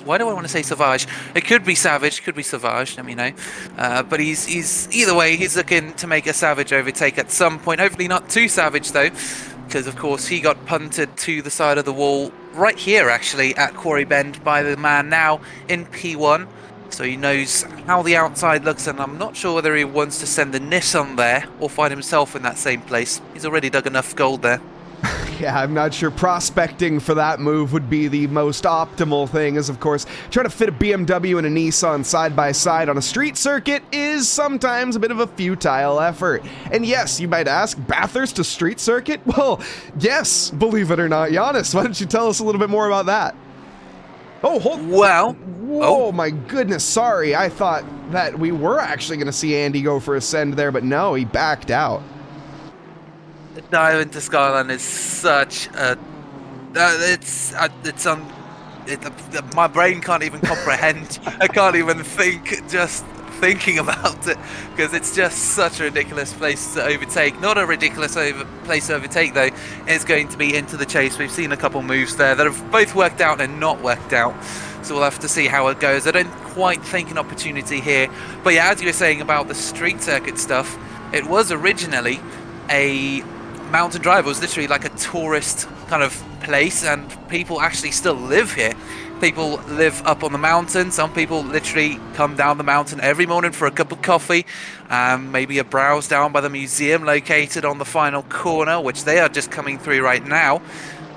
Why do I want to say Savage? It could be Savage, could be Savage, let me know. But he's either way, he's looking to make a Savage overtake at some point. Hopefully not too savage, though, because, of course, he got punted to the side of the wall right here, actually, at Quarry Bend by the man now in P1. So he knows how the outside looks, and I'm not sure whether he wants to send the Nissan there or find himself in that same place. He's already dug enough gold there. Yeah, I'm not sure prospecting for that move would be the most optimal thing, as of course, trying to fit a BMW and a Nissan side by side on a street circuit is sometimes a bit of a futile effort. And yes, you might ask, Bathurst a street circuit? Well, yes, believe it or not. Yannis, why don't you tell us a little bit more about that? Oh, Well, Oh my goodness, sorry. I thought that we were actually going to see Andy go for a send there, but no, he backed out. The dive into Skyline is such a... my brain can't even comprehend. I can't even think, just thinking about it, because it's just such a ridiculous place to overtake. Not a ridiculous place to overtake, though. It's going to be into the chase. We've seen a couple moves there that have both worked out and not worked out, so we'll have to see how it goes. I don't quite think an opportunity here, but yeah, as you were saying about the street circuit stuff, it was originally a mountain drive. It was literally like a tourist kind of place, and people actually still live here. People live up on the mountain. Some people literally come down the mountain every morning for a cup of coffee, maybe a browse down by the museum located on the final corner, which they are just coming through right now.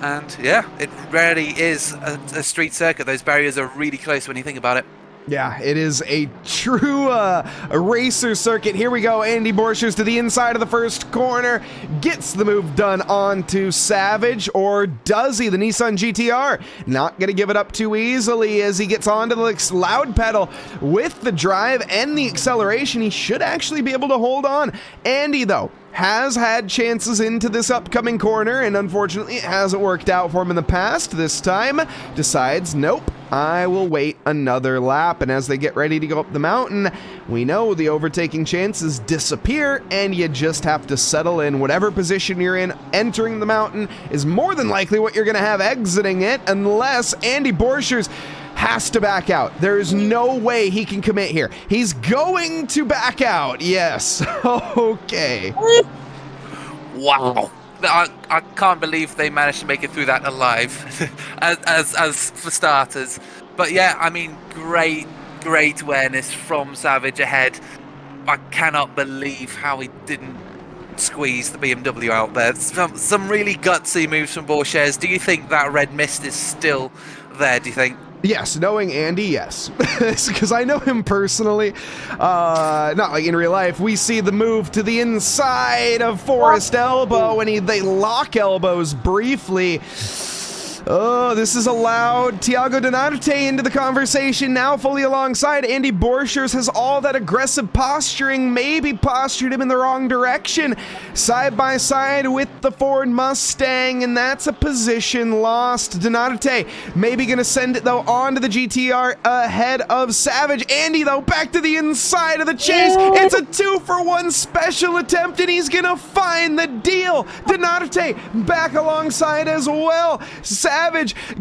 And yeah, it really is a street circuit. Those barriers are really close when you think about it. Yeah, it is a true a racer circuit. Here we go. Andy Borchers to the inside of the first corner. Gets the move done onto Savage, or does he? The Nissan GTR not going to give it up too easily as he gets onto the loud pedal with the drive and the acceleration. He should actually be able to hold on. Andy, though, has had chances into this upcoming corner, and unfortunately it hasn't worked out for him in the past. This time decides, nope, I will wait another lap. And as they get ready to go up the mountain, we know the overtaking chances disappear, and you just have to settle in. Whatever position you're in entering the mountain is more than likely what you're going to have exiting it, unless Andy Borchers has to back out. There's no way he can commit here. He's going to back out. Yes. Okay. Wow. I can't believe they managed to make it through that alive, as for starters. But yeah, I mean, great awareness from Savage ahead. I cannot believe how he didn't squeeze the BMW out there. Some really gutsy moves from Borchers. Do you think that red mist is still there, do you think? Yes, knowing Andy, yes. Because I know him personally. Not like in real life. We see the move to the inside of Forest Elbow, and they lock elbows briefly. Oh, this is allowed Thiago Donarte into the conversation now, fully alongside. Andy Borchers has all that aggressive posturing, maybe postured him in the wrong direction. Side by side with the Ford Mustang, and that's a position lost. Donarte maybe going to send it, though, onto the GTR ahead of Savage. Andy, though, back to the inside of the chase. It's a 2-for-1 special attempt, and he's going to find the deal. Donarte back alongside as well. Savage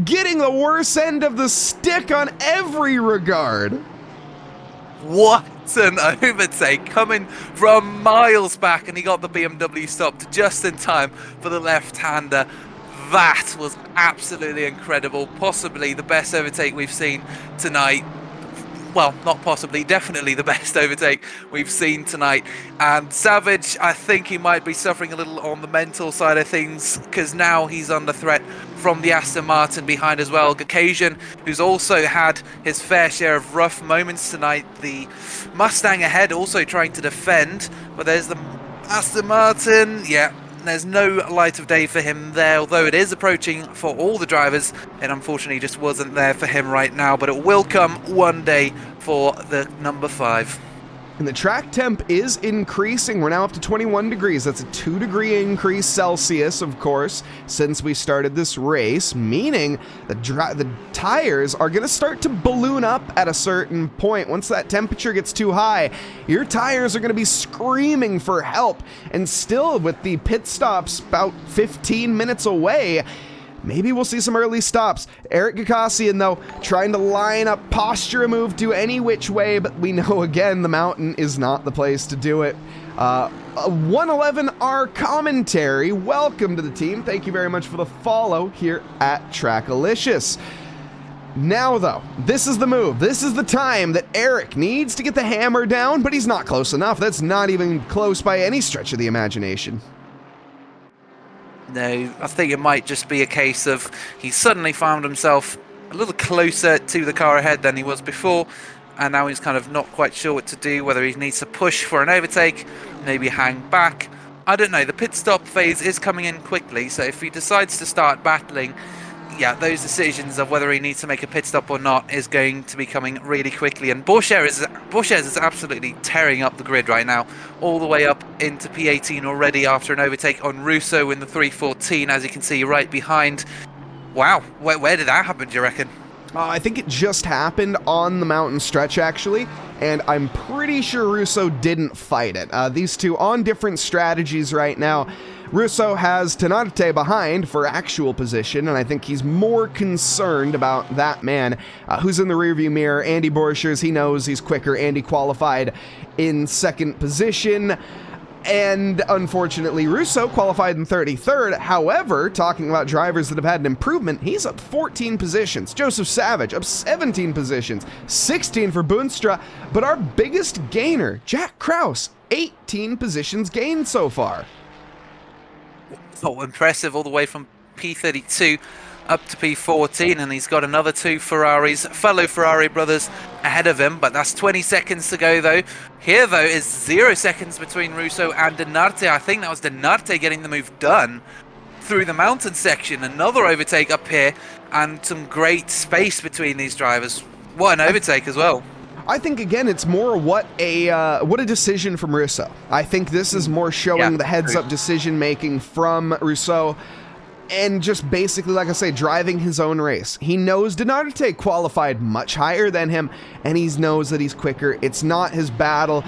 getting the worst end of the stick on every regard. What an overtake, coming from miles back, and he got the BMW stopped just in time for the left-hander. That was absolutely incredible. Possibly the best overtake we've seen tonight. Well, not possibly, definitely the best overtake we've seen tonight. And Savage, I think he might be suffering a little on the mental side of things, because now he's under threat from the Aston Martin behind as well. Caucasian, who's also had his fair share of rough moments tonight. The Mustang ahead also trying to defend, but there's the Aston Martin. Yeah, there's no light of day for him there, although it is approaching for all the drivers. It unfortunately just wasn't there for him right now, but it will come one day for the number 5. And the track temp is increasing. We're now up to 21 degrees. That's a 2-degree increase Celsius, of course, since we started this race, meaning the tires are going to start to balloon up at a certain point. Once that temperature gets too high, your tires are going to be screaming for help. And still, with the pit stops about 15 minutes away, maybe we'll see some early stops. Eric Gakassian, though, trying to line up, posture a move to any which way, but we know, again, the mountain is not the place to do it. 111R Commentary, welcome to the team. Thank you very much for the follow here at TRACKILICIOUS. Now, though, this is the move. This is the time that Eric needs to get the hammer down, but he's not close enough. That's not even close by any stretch of the imagination. No, I think it might just be a case of he suddenly found himself a little closer to the car ahead than he was before, and now he's kind of not quite sure what to do, whether he needs to push for an overtake, maybe hang back. I don't know. The pit stop phase is coming in quickly, so if he decides to start battling, yeah, those decisions of whether he needs to make a pit stop or not is going to be coming really quickly. And Bourchier is absolutely tearing up the grid right now, all the way up into P18 already after an overtake on Russo in the 314, as you can see right behind. Wow, where did that happen, do you reckon? I think it just happened on the mountain stretch, actually, and I'm pretty sure Russo didn't fight it. These two on different strategies right now. Russo has Tenarte behind for actual position, and I think he's more concerned about that man who's in the rearview mirror. Andy Borchers, he knows he's quicker. Andy qualified in second position. And unfortunately, Russo qualified in 33rd. However, talking about drivers that have had an improvement, he's up 14 positions. Joseph Savage up 17 positions, 16 for Boonstra. But our biggest gainer, Jack Krause, 18 positions gained so far. Oh, impressive, all the way from P32 up to P14, and he's got another two Ferraris, fellow Ferrari brothers, ahead of him, but that's 20 seconds to go, though. Here, though, is 0 seconds between Russo and Denarte. I think that was Denarte getting the move done through the mountain section. Another overtake up here, and some great space between these drivers. What an overtake as well. I think, again, it's more what a decision from Russo. I think this is more showing the heads-up decision-making from Russo, and just basically, like I say, driving his own race. He knows Denarte qualified much higher than him, and he knows that he's quicker. It's not his battle.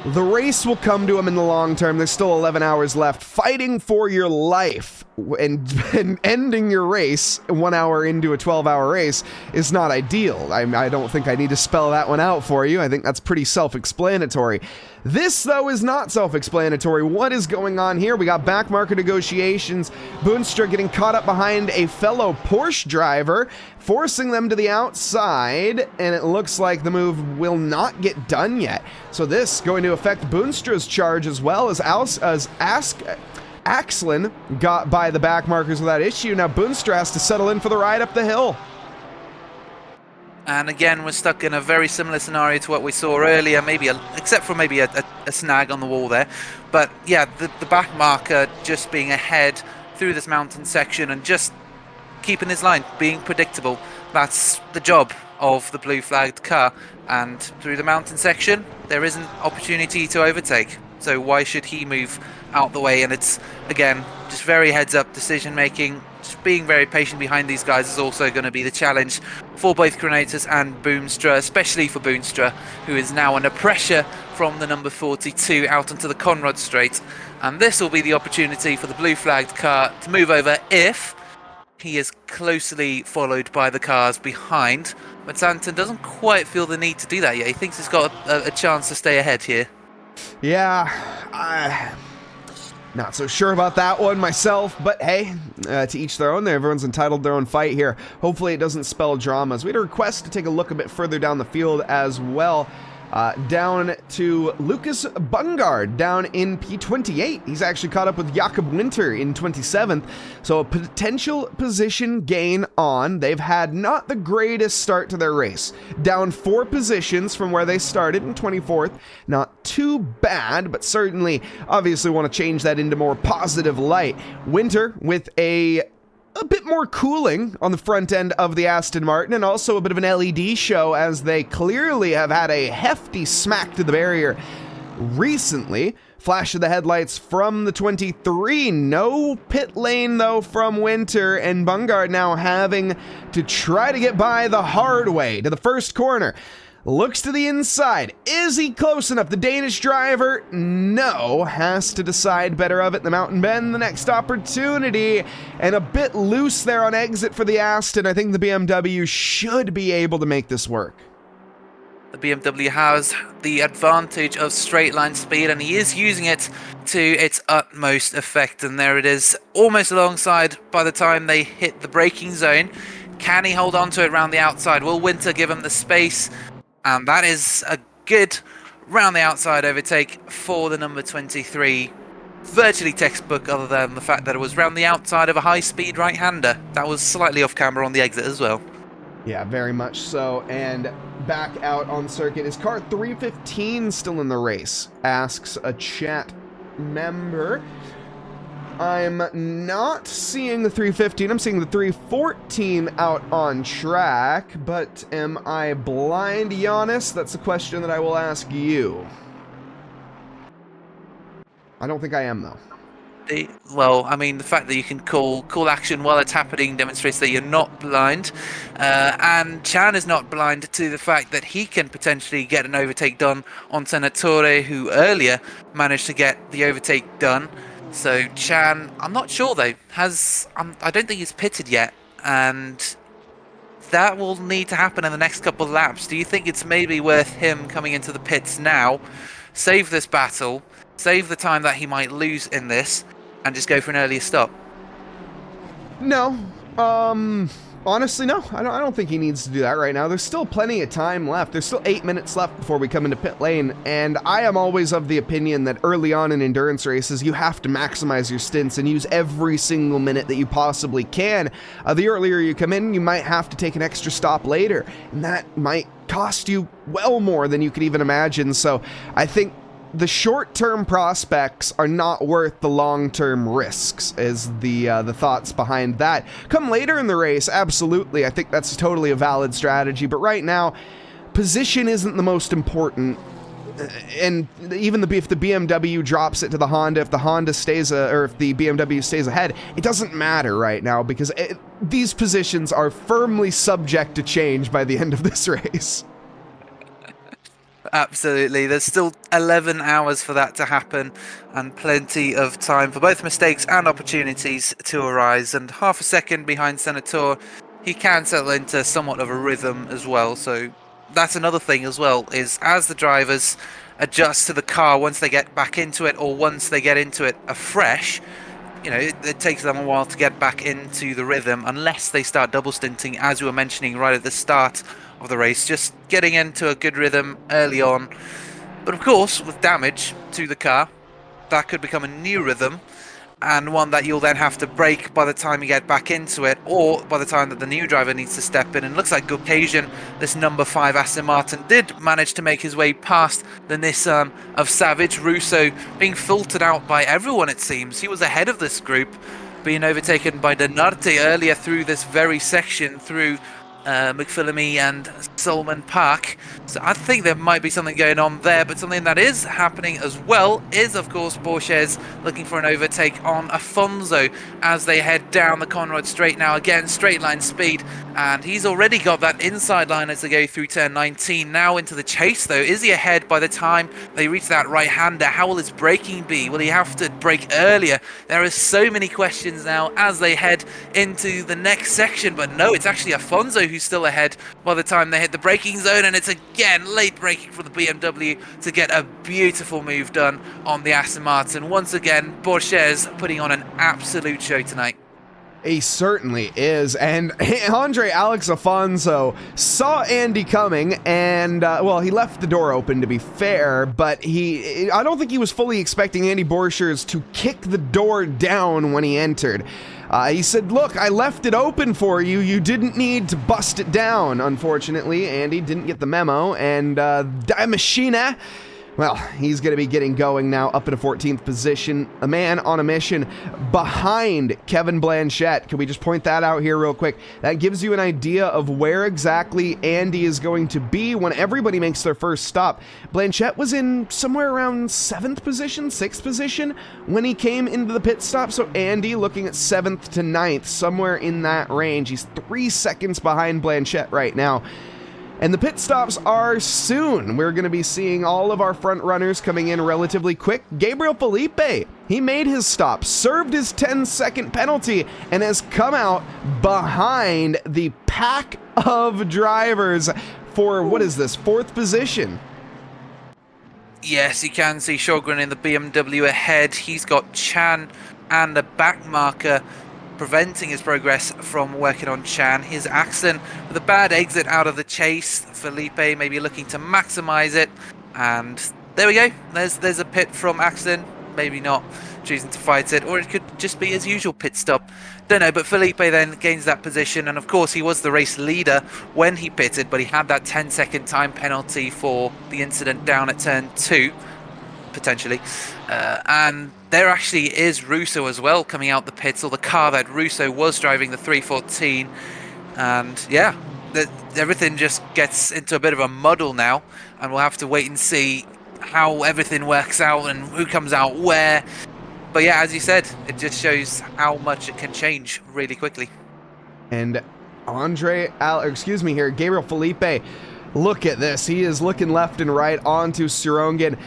The race will come to him in the long term. There's still 11 hours left. Fighting for your life and ending your race 1 hour into a 12-hour race is not ideal. I don't think I need to spell that one out for you. I think that's pretty self-explanatory. This, though, is not self-explanatory. What is going on here? We got backmarker negotiations. Boonstra getting caught up behind a fellow Porsche driver, forcing them to the outside, and it looks like the move will not get done yet. So this going to affect Boonstra's charge as well, as Axlin got by the backmarkers without issue. Now Boonstra has to settle in for the ride up the hill. And again, we're stuck in a very similar scenario to what we saw earlier, except for maybe a snag on the wall there. But yeah, the back marker just being ahead through this mountain section and just keeping his line, being predictable. That's the job of the blue flagged car. And through the mountain section, there is an opportunity to overtake. So why should he move out the way? And it's, again, just very heads up decision making. Just being very patient behind these guys is also going to be the challenge for both Grenadiers and Boonstra, especially for Boonstra, who is now under pressure from the number 42 out onto the Conrad Straight. And this will be the opportunity for the blue flagged car to move over if he is closely followed by the cars behind. But Santon doesn't quite feel the need to do that yet. He thinks he's got a chance to stay ahead here. Yeah, not so sure about that one myself, but hey, to each their own there. Everyone's entitled to their own fight here. Hopefully it doesn't spell dramas. We had a request to take a look a bit further down the field as well. Down to Lucas Bungard down in P28. He's actually caught up with Jakob Winter in 27th, so a potential position gain on. They've had not the greatest start to their race. Down 4 positions from where they started in 24th. Not too bad, but certainly obviously want to change that into more positive light. Winter with a bit more cooling on the front end of the Aston Martin, and also a bit of an LED show, as they clearly have had a hefty smack to the barrier recently. Flash of the headlights from the 23. No pit lane, though, from Winter, and Bungard now having to try to get by the hard way to the first corner. Looks to the inside. Is he close enough? The Danish driver, no, has to decide better of it. The mountain bend, the next opportunity, and a bit loose there on exit for the Aston. I think the BMW should be able to make this work. The BMW has the advantage of straight line speed, and he is using it to its utmost effect. And there it is, almost alongside by the time they hit the braking zone. Can he hold on to it around the outside? Will Winter give him the space? And that is a good round the outside overtake for the number 23. Virtually textbook, other than the fact that it was round the outside of a high-speed right-hander. That was slightly off camera on the exit as well. Yeah, very much so. And back out on circuit. Is car 315 still in the race? Asks a chat member. I'm not seeing the 315. I'm seeing the 314 out on track, but am I blind, Yannis? That's a question that I will ask you. I don't think I am, though. Well, I mean, the fact that you can call action while it's happening demonstrates that you're not blind. And Chan is not blind to the fact that he can potentially get an overtake done on Senatore, who earlier managed to get the overtake done. So Chan, I'm not sure though, I don't think he's pitted yet, and that will need to happen in the next couple of laps. Do you think it's maybe worth him coming into the pits now, save this battle, save the time that he might lose in this, and just go for an earlier stop? No. Honestly, no. I don't think he needs to do that right now. There's still plenty of time left. There's still 8 minutes left before we come into pit lane, and I am always of the opinion that early on in endurance races, you have to maximize your stints and use every single minute that you possibly can. The earlier you come in, you might have to take an extra stop later, and that might cost you well more than you could even imagine. So I think the short-term prospects are not worth the long-term risks, is the thoughts behind that. Come later in the race, absolutely, I think that's totally a valid strategy, but right now, position isn't the most important. And even if the BMW drops it to the Honda, if the Honda stays, or if the BMW stays ahead, it doesn't matter right now, because these positions are firmly subject to change by the end of this race. Absolutely. There's still 11 hours for that to happen, and plenty of time for both mistakes and opportunities to arise. And half a second behind Senator, he can settle into somewhat of a rhythm as well. So that's another thing as well, is as the drivers adjust to the car once they get back into it, or once they get into it afresh, you know, it takes them a while to get back into the rhythm, unless they start double stinting, as we were mentioning right at the start of the race, just getting into a good rhythm early on. But of course, with damage to the car, that could become a new rhythm, and one that you'll then have to break by the time you get back into it, or by the time that the new driver needs to step in. And it looks like Caucasian, this number 5 Aston Martin, did manage to make his way past the Nissan of Savage. Russo being filtered out by everyone, it seems. He was ahead of this group, being overtaken by Denarte earlier through this very section, through McPhillamy and Solomon Park. So I think there might be something going on there, but something that is happening as well is, of course, Porsches looking for an overtake on Afonso as they head down the Conrad Straight now. Again, straight line speed, and he's already got that inside line as they go through turn 19. Now into the chase, though. Is he ahead by the time they reach that right-hander? How will his braking be? Will he have to brake earlier? There are so many questions now as they head into the next section, but no, it's actually Afonso who's still ahead by the time they hit the braking zone, and it's again late braking for the BMW to get a beautiful move done on the Aston Martin. Once again, Porsches putting on an absolute show tonight. He certainly is, and Andre Alex Afonso saw Andy coming, and, well, he left the door open, to be fair, but I don't think he was fully expecting Andy Borchers to kick the door down when he entered. He said, look, I left it open for you. You didn't need to bust it down. Unfortunately, Andy didn't get the memo, and Die Machina, well, he's going to be getting going now, up in a 14th position. A man on a mission behind Kevin Blanchette. Can we just point that out here real quick? That gives you an idea of where exactly Andy is going to be when everybody makes their first stop. Blanchette was in somewhere around 7th position, 6th position when he came into the pit stop. So Andy looking at 7th to 9th, somewhere in that range. He's 3 seconds behind Blanchette right now. And the pit stops are soon. We're going to be seeing all of our front runners coming in relatively quick. Gabriel Felipe, he made his stop, served his 10-second penalty, and has come out behind the pack of drivers for, what is this, 4th position. Yes, you can see Sjogren in the BMW ahead. He's got Chan and a back marker preventing his progress from working on Chan. Here's Axon with a bad exit out of the chase. Felipe maybe looking to maximize it, and there we go. There's a pit from Axon. Maybe not choosing to fight it, or it could just be his usual pit stop. Don't know, but Felipe then gains that position, and of course he was the race leader when he pitted, but he had that 10-second time penalty for the incident down at turn 2. potentially. And there actually is Russo as well coming out the pits, or the car that Russo was driving, the 314. And yeah, everything just gets into a bit of a muddle now, and we'll have to wait and see how everything works out and who comes out where. But yeah, as you said, it just shows how much it can change really quickly. And Gabriel Felipe, look at this. He is looking left and right onto Surongen.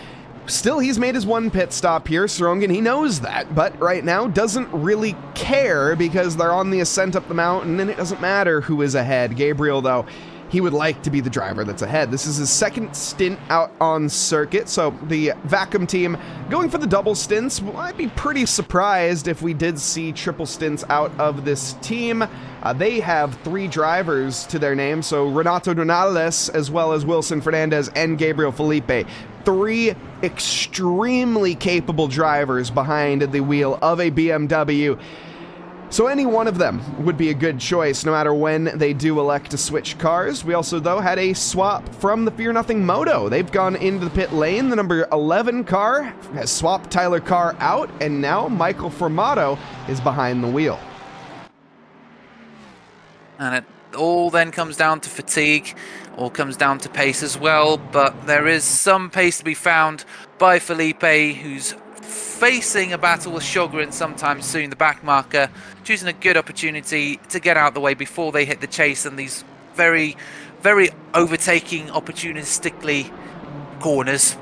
Still, he's made his one pit stop here. Surongen, he knows that, but right now doesn't really care because they're on the ascent up the mountain and it doesn't matter who is ahead. Gabriel, though, he would like to be the driver that's ahead. This is his second stint out on circuit, so the Vacuum team going for the double stints. Well, I'd be pretty surprised if we did see triple stints out of this team. They have 3 drivers to their name, so Renato Donales, as well as Wilson Fernandez and Gabriel Felipe. 3 extremely capable drivers behind the wheel of a BMW. So any one of them would be a good choice, no matter when they do elect to switch cars. We also, though, had a swap from the Fear Nothing Moto. They've gone into the pit lane. The number 11 car has swapped Tyler Carr out, and now Michael Formato is behind the wheel. And it all then comes down to fatigue, all comes down to pace as well, but there is some pace to be found by Felipe, who's facing a battle with Sjogren sometime soon, the back marker, choosing a good opportunity to get out of the way before they hit the chase and these very, very overtaking opportunistically corners.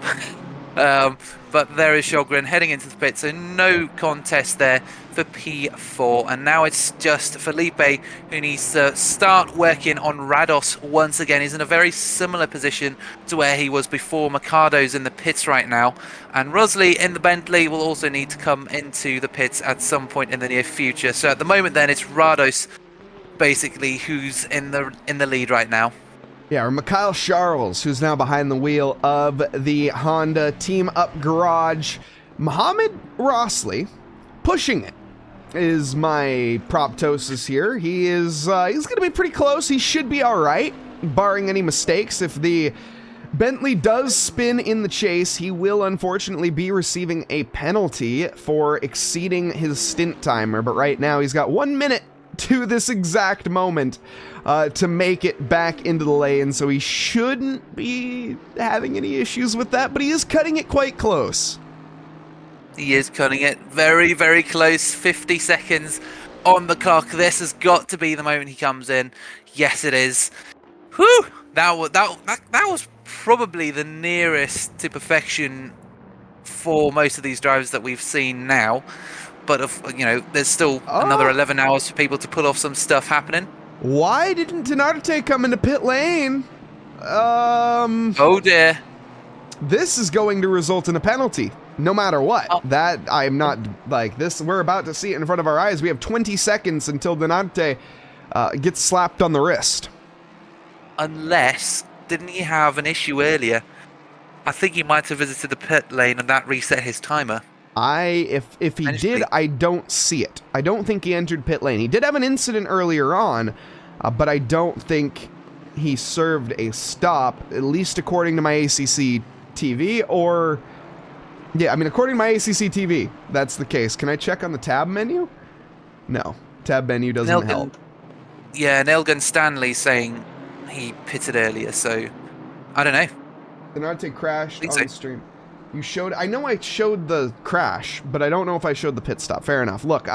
But there is Sjogren heading into the pit, so no contest there for P4. And now it's just Felipe who needs to start working on Rados once again. He's in a very similar position to where he was before. Mercado's in the pits right now. And Rosley in the Bentley will also need to come into the pits at some point in the near future. So at the moment then, it's Rados basically who's in the lead right now. Yeah, or Mikhail Charles, who's now behind the wheel of the Honda Team Up Garage. Mohamed Rossley, pushing it, is my proptosis here. He is, he's going to be pretty close. He should be all right, barring any mistakes. If the Bentley does spin in the chase, he will unfortunately be receiving a penalty for exceeding his stint timer. But right now, he's got 1 minute to this exact moment to make it back into the lane, so he shouldn't be having any issues with that, but he is cutting it quite close. He is cutting it very, very close. 50 seconds on the clock. This has got to be the moment he comes in. Yes, it is. Whew! That was probably the nearest to perfection for most of these drivers that we've seen now. But there's still another 11 hours for people to pull off some stuff happening. Why didn't Denarte come into pit lane? Oh dear. This is going to result in a penalty, no matter what. That I'm not like this. We're about to see it in front of our eyes. We have 20 seconds until Denarte gets slapped on the wrist. Unless, didn't he have an issue earlier? I think he might have visited the pit lane and that reset his timer. If he did, I don't see it. I don't think he entered pit lane. He did have an incident earlier on, but I don't think he served a stop, at least according to my ACC TV, or... Yeah, I mean, according to my ACC TV, that's the case. Can I check on the tab menu? No. Tab menu doesn't help. Yeah, Nelgan Stanley saying he pitted earlier, so... I don't know. Denarte crashed on the stream. You showed... I know I showed the crash, but I don't know if I showed the pit stop. Fair enough. Look,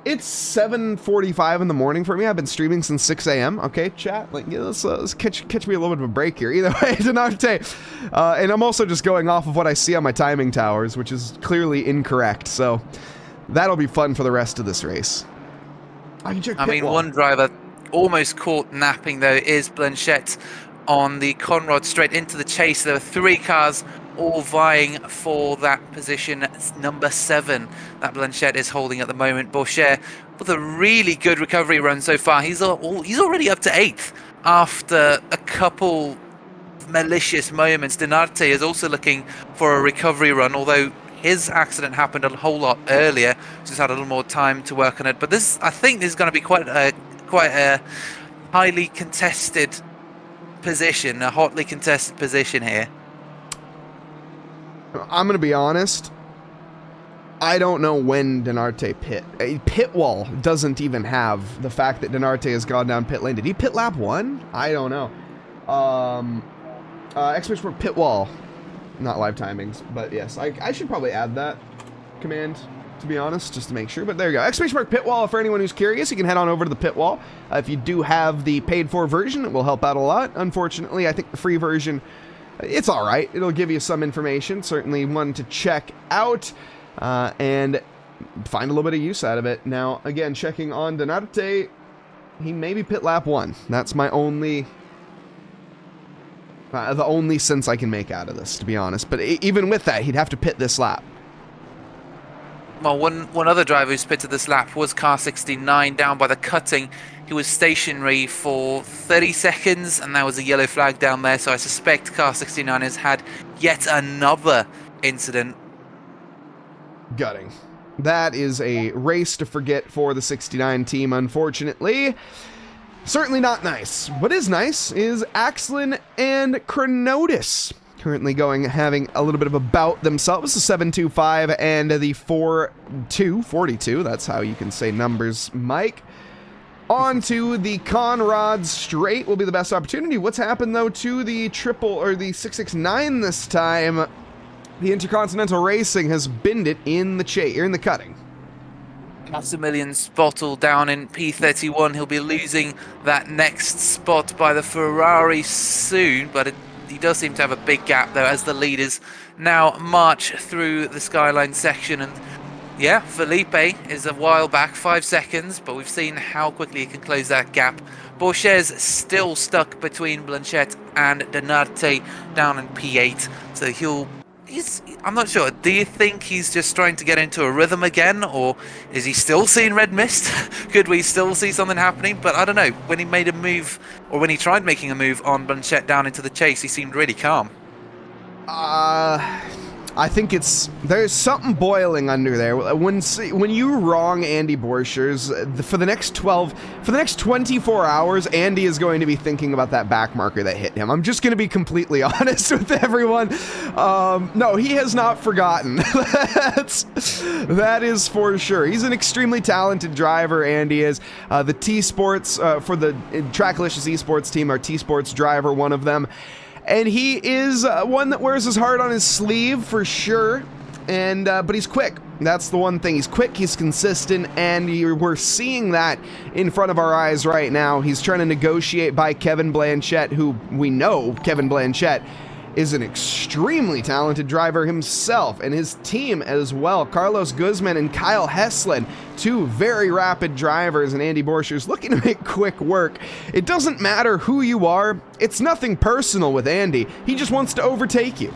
it's 7:45 in the morning for me. I've been streaming since 6 a.m. Okay, chat? Like, yeah, let's catch me a little bit of a break here. Either way, Denarte. And I'm also just going off of what I see on my timing towers, which is clearly incorrect. So that'll be fun for the rest of this race. I mean, one driver almost caught napping, though, is Blanchette on the Conrad straight into the chase. There were 3 cars all vying for that position. It's number 7 that Blanchette is holding at the moment. Boucher with a really good recovery run so far. He's already up to 8th after a couple malicious moments. Denarte is also looking for a recovery run, although his accident happened a whole lot earlier. Just had a little more time to work on it. But I think this is going to be quite a highly contested position, a hotly contested position here. I'm going to be honest. I don't know when Denarte pit. A pit wall doesn't even have the fact that Denarte has gone down pit lane. Did he pit lap 1? I don't know. Expert pit wall. Not live timings, but yes. I should probably add that command, to be honest, just to make sure. But there you go. Exclamation mark pit wall. For anyone who's curious, you can head on over to the pit wall. If you do have the paid for version, it will help out a lot. Unfortunately, I think the free version, it's all right. It'll give you some information. Certainly one to check out. And find a little bit of use out of it. Now, again, checking on Denarte, he may be pit lap 1. That's my only, the only sense I can make out of this, to be honest. But even with that, he'd have to pit this lap. Well, one other driver who's pitted this lap was car 69 down by the cutting. He was stationary for 30 seconds, and there was a yellow flag down there. So I suspect car 69 has had yet another incident. Gutting. That is a race to forget for the 69 team, unfortunately. Certainly not nice. What is nice is Axlin and Chronotis currently having a little bit of a bout themselves. The 725 and the 42. That's how you can say numbers, Mike. On to the Conrad straight will be the best opportunity. What's happened, though, to the triple or the 669 this time? The Intercontinental Racing has binned it in the cutting. Maximilian's bottle down in P31. He'll be losing that next spot by the Ferrari soon, but he does seem to have a big gap though as the leaders now march through the Skyline section. And yeah, Felipe is a while back, 5 seconds, but we've seen how quickly he can close that gap. Bourchet's still stuck between Blanchette and Denarte down in P8, so I'm not sure. Do you think he's just trying to get into a rhythm again, or is he still seeing red mist? Could we still see something happening? But I don't know. When he made a move, or when he tried making a move on Blanchette down into the chase, he seemed really calm. I think there's something boiling under there. When you wrong Andy Borchers, for the next 24 hours, Andy is going to be thinking about that back marker that hit him. I'm just going to be completely honest with everyone. No, he has not forgotten. That is for sure. He's an extremely talented driver, Andy is. The T-Sports, for the Trackalicious Esports team, our T-Sports driver, one of them. And he is one that wears his heart on his sleeve for sure, and but he's quick. That's the one thing. He's quick, he's consistent, and we're seeing that in front of our eyes right now. He's trying to negotiate by Kevin Blanchette, who we know Kevin Blanchette is an extremely talented driver himself, and his team as well. Carlos Guzman and Kyle Heslin, 2 very rapid drivers, and Andy Borchers looking to make quick work. It doesn't matter who you are. It's nothing personal with Andy. He just wants to overtake you.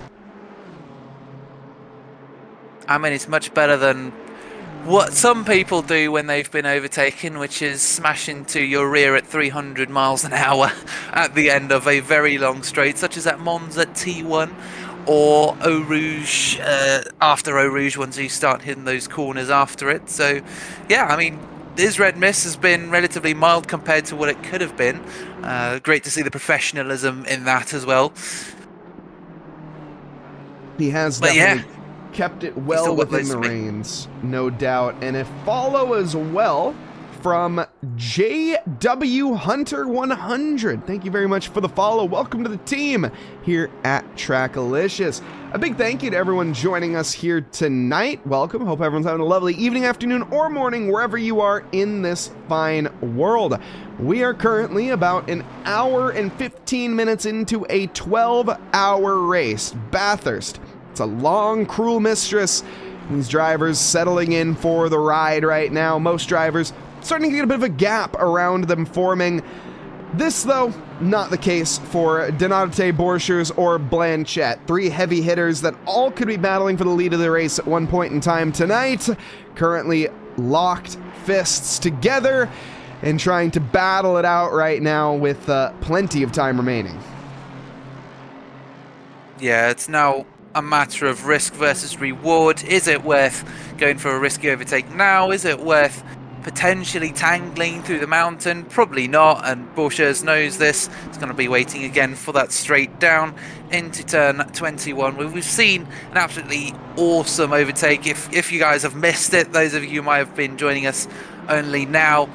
I mean, it's much better than what some people do when they've been overtaken, which is smash into your rear at 300 miles an hour at the end of a very long straight, such as at Monza T1 or Eau Rouge, after Eau Rouge, once you start hitting those corners after it. So, yeah, I mean, his red mist has been relatively mild compared to what it could have been. Great to see the professionalism in that as well. He has definitely kept it well within the reins, no doubt. And a follow as well from JW Hunter 100. Thank you very much for the follow. Welcome to the team here at Trackalicious. A big thank you to everyone joining us here tonight. Welcome. Hope everyone's having a lovely evening, afternoon, or morning, wherever you are in this fine world. We are currently about an hour and 15 minutes into a 12-hour race. Bathurst. It's a long, cruel mistress. These drivers settling in for the ride right now. Most drivers starting to get a bit of a gap around them forming. This, though, not the case for Denarte, Borchers, or Blanchette. 3 heavy hitters that all could be battling for the lead of the race at one point in time tonight. Currently locked fists together and trying to battle it out right now with plenty of time remaining. Yeah, it's now a matter of risk versus reward. Is it worth going for a risky overtake now? Is it worth potentially tangling through the mountain. Probably not, and Borchers knows this. He's going to be waiting again for that straight down into turn 21. We've seen an absolutely awesome overtake. If you guys have missed it, those of you who might have been joining us only now,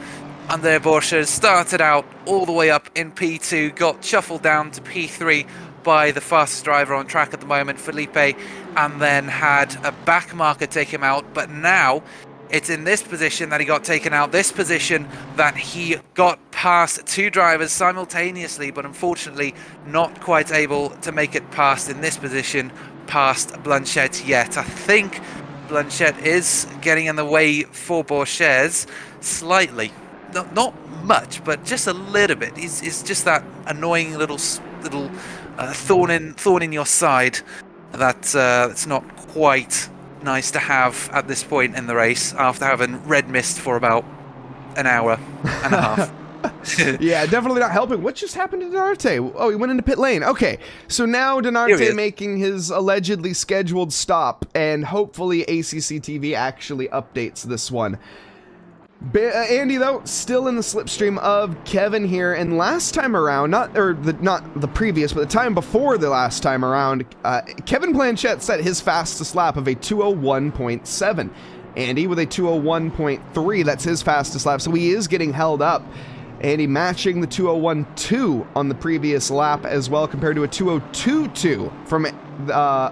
Andre Borchers started out all the way up in P2, got shuffled down to P3 by the fastest driver on track at the moment, Felipe, and then had a back marker take him out. But now it's in this position that he got taken out, this position that he got past two drivers simultaneously, but unfortunately not quite able to make it past in this position past Blanchette yet. I think Blanchette is getting in the way for Borchers slightly. Not much, but just a little bit. He's just that annoying little thorn in your side that's not quite nice to have at this point in the race after having red mist for about an hour and a half. Yeah, definitely not helping. What just happened to Denarte? Oh, he went into pit lane. Okay, so now Denarte making his allegedly scheduled stop, and hopefully ACC TV actually updates this one. Andy, though, still in the slipstream of Kevin here, and last time around, not the previous, but the time before the last time around, Kevin Blanchette set his fastest lap of a 2:01.7. Andy with a 2:01.3, that's his fastest lap, so he is getting held up. Andy matching the 2:01.2 on the previous lap as well, compared to a 2:02.2 from, oh,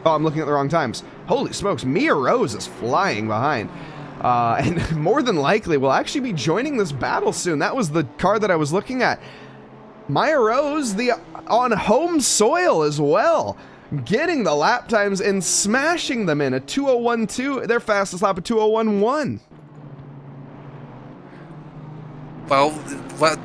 I'm looking at the wrong times. Holy smokes, Mia Rose is flying behind. And more than likely will actually be joining this battle soon. That was the car that I was looking at. Maya Rose, on home soil as well, getting the lap times and smashing them in a 2:01.2, their fastest lap of 2:01.1. Well,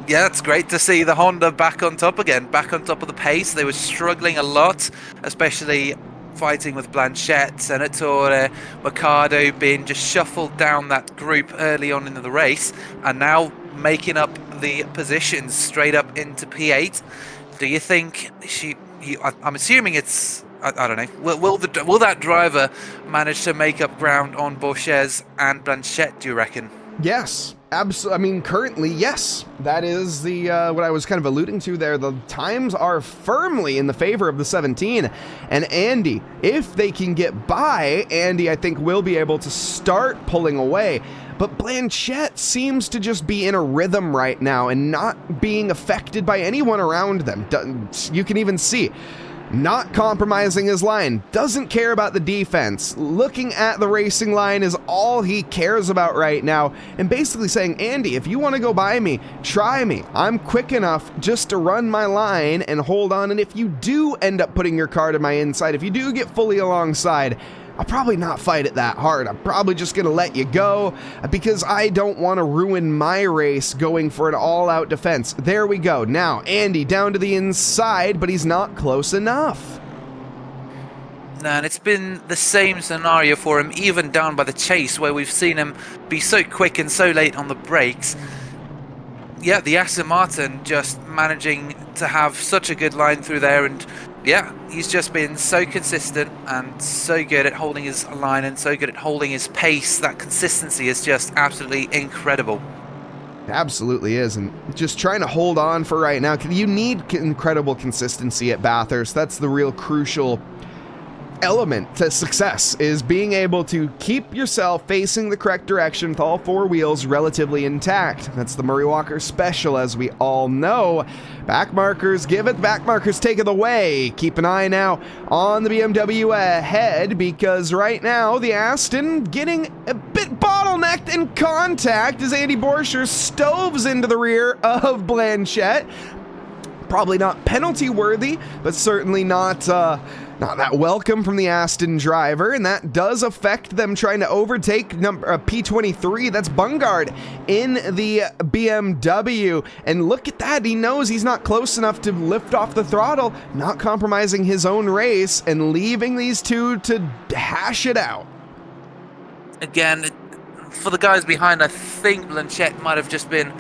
yeah, it's great to see the Honda back on top again, back on top of the pace. They were struggling a lot, especially fighting with Blanchette, Senatore, Mercado being just shuffled down that group early on in the race, and now making up the positions straight up into P8. Do you think I'm assuming it's, I don't know, will that driver manage to make up ground on Borchers and Blanchette, do you reckon? Yes, absolutely. I mean, currently, yes. That is the what I was kind of alluding to there. The times are firmly in the favor of the 17. And Andy, if they can get by, Andy, I think, will be able to start pulling away. But Blanchette seems to just be in a rhythm right now and not being affected by anyone around them. You can even see. Not compromising his line, doesn't care about the defense, looking at the racing line is all he cares about right now, and basically saying, Andy, if you want to go by me, try me. I'm quick enough just to run my line and hold on, and if you do end up putting your car to my inside, if you do get fully alongside, I'll probably not fight it that hard. I'm probably just going to let you go because I don't want to ruin my race going for an all-out defense. There we go. Now, Andy down to the inside, but he's not close enough. No, and it's been the same scenario for him, even down by the chase, where we've seen him be so quick and so late on the brakes. Yeah, the Aston Martin just managing to have such a good line through there, and yeah, he's just been so consistent and so good at holding his line and so good at holding his pace. That consistency is just absolutely incredible. Absolutely is, and just trying to hold on for right now. You need incredible consistency at Bathurst. That's the real crucial element to success, is being able to keep yourself facing the correct direction with all four wheels relatively intact. That's the Murray Walker special, as we all know. Back markers give it, back markers take it away. Keep an eye now on the BMW ahead, because right now the Aston getting a bit bottlenecked in contact as Andy Borchers stoves into the rear of Blanchette. Probably not penalty worthy, but certainly not that welcome from the Aston driver, and that does affect them trying to overtake P23. That's Bungard in the BMW, and look at that. He knows he's not close enough to lift off the throttle, not compromising his own race and leaving these two to hash it out. Again, for the guys behind, I think Blanchette might have just been...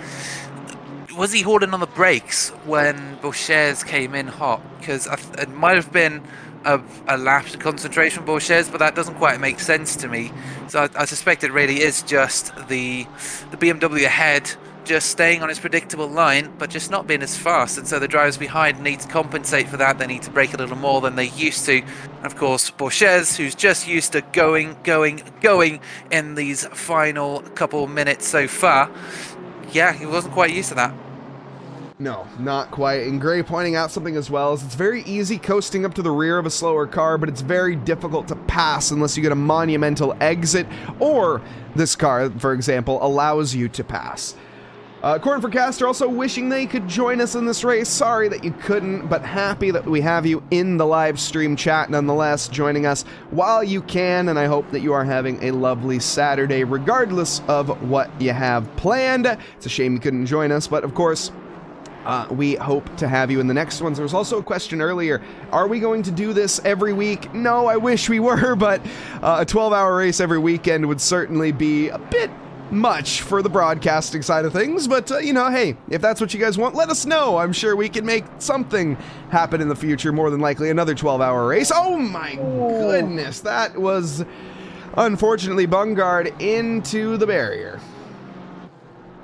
Was he holding on the brakes when Borchers came in hot? Because it might have been a lapse in concentration from Borges, but that doesn't quite make sense to me. So I suspect it really is just the BMW ahead just staying on its predictable line, but just not being as fast. And so the drivers behind need to compensate for that. They need to brake a little more than they used to. And of course, Borges, who's just used to going in these final couple minutes so far, yeah, he wasn't quite used to that. No, not quite. And Gray pointing out something as well is it's very easy coasting up to the rear of a slower car, but it's very difficult to pass unless you get a monumental exit, or this car, for example, allows you to pass. Corn for Caster also wishing they could join us in this race. Sorry that you couldn't, but happy that we have you in the live stream chat nonetheless, joining us while you can, and I hope that you are having a lovely Saturday regardless of what you have planned. It's a shame you couldn't join us, but of course, we hope to have you in the next ones. There was also a question earlier, are we going to do this every week? No, I wish we were, but a 12-hour race every weekend would certainly be a bit much for the broadcasting side of things, but you know, hey, if that's what you guys want, let us know. I'm sure we can make something happen in the future, more than likely another 12-hour race. Oh my goodness, that was unfortunately Bungard into the barrier.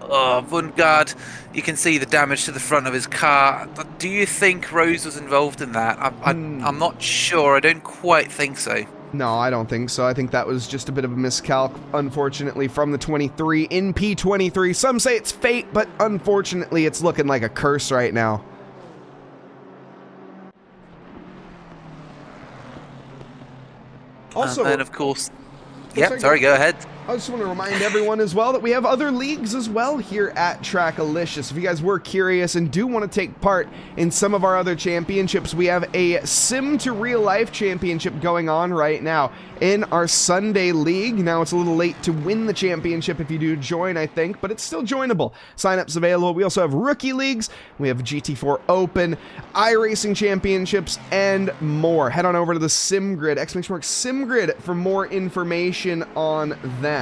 Oh, Bungard, you can see the damage to the front of his car. Do you think Rose was involved in that? I'm not sure. I don't quite think so. No, I don't think so. I think that was just a bit of a miscalc, unfortunately, from the 23 in P23. Some say it's fate, but unfortunately, it's looking like a curse right now. Also, and of course, yeah, sorry, go ahead. I just want to remind everyone as well that we have other leagues as well here at TRACKILICIOUS. If you guys were curious and do want to take part in some of our other championships, we have a Sim to Real Life championship going on right now in our Sunday league. Now, it's a little late to win the championship if you do join, I think, but it's still joinable. Sign-ups available. We also have rookie leagues. We have GT4 Open, iRacing championships, and more. Head on over to the SimGrid, !SimGrid, for more information on that.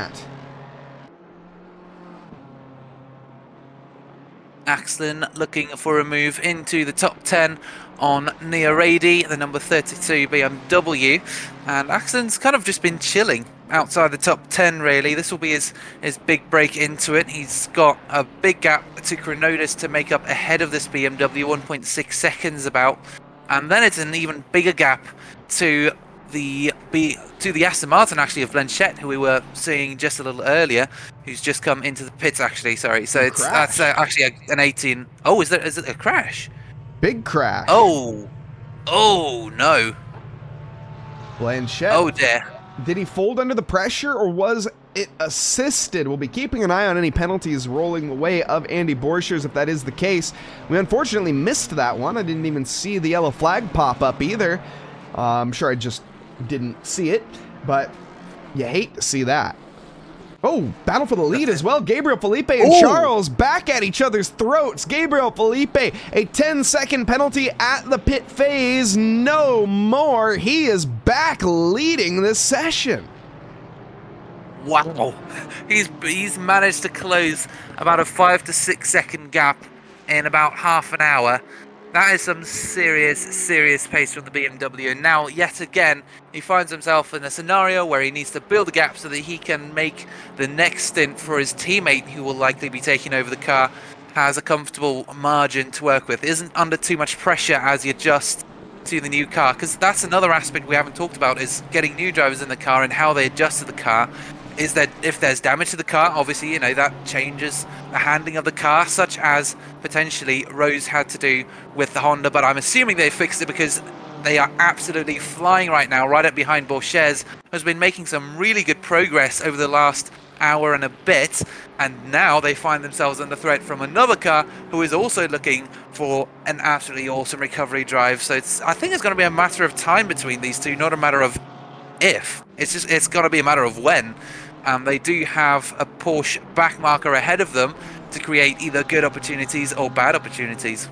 Axlin looking for a move into the top 10 on Nia Rady, the number 32 BMW, and Axlin's kind of just been chilling outside the top 10 really. This will be his big break into it. He's got a big gap to Chronodis to make up ahead of this BMW, 1.6 seconds about, and then it's an even bigger gap to the Aston Martin actually of Blanchett, who we were seeing just a little earlier, who's just come into the pits actually. Sorry, so that's actually an 18. Oh, is it a crash? Big crash. Oh no. Blanchett. Oh dear. Did he fold under the pressure, or was it assisted? We'll be keeping an eye on any penalties rolling the way of Andy Borchers if that is the case. We unfortunately missed that one. I didn't even see the yellow flag pop up either. I'm sure I just didn't see it, but you hate to see that. Oh, battle for the lead as well. Gabriel Felipe and Charles back at each other's throats. Gabriel Felipe, a 10-second penalty at the pit phase. No more. He is back leading this session. Wow. He's managed to close about a 5 to 6 second gap in about half an hour. That is some serious pace from the BMW. And now, yet again, he finds himself in a scenario where he needs to build a gap so that he can make the next stint for his teammate, who will likely be taking over the car, has a comfortable margin to work with, isn't under too much pressure as he adjusts to the new car. Because that's another aspect we haven't talked about, is getting new drivers in the car and how they adjust to the car. Is that if there's damage to the car, obviously, you know, that changes the handling of the car, such as potentially Rose had to do with the Honda, but I'm assuming they fixed it because they are absolutely flying right now, right up behind Borges, who's been making some really good progress over the last hour and a bit, and now they find themselves under threat from another car who is also looking for an absolutely awesome recovery drive. So I think it's going to be a matter of time between these two, not a matter of if. It's going to be a matter of when. They do have a Porsche backmarker ahead of them to create either good opportunities or bad opportunities.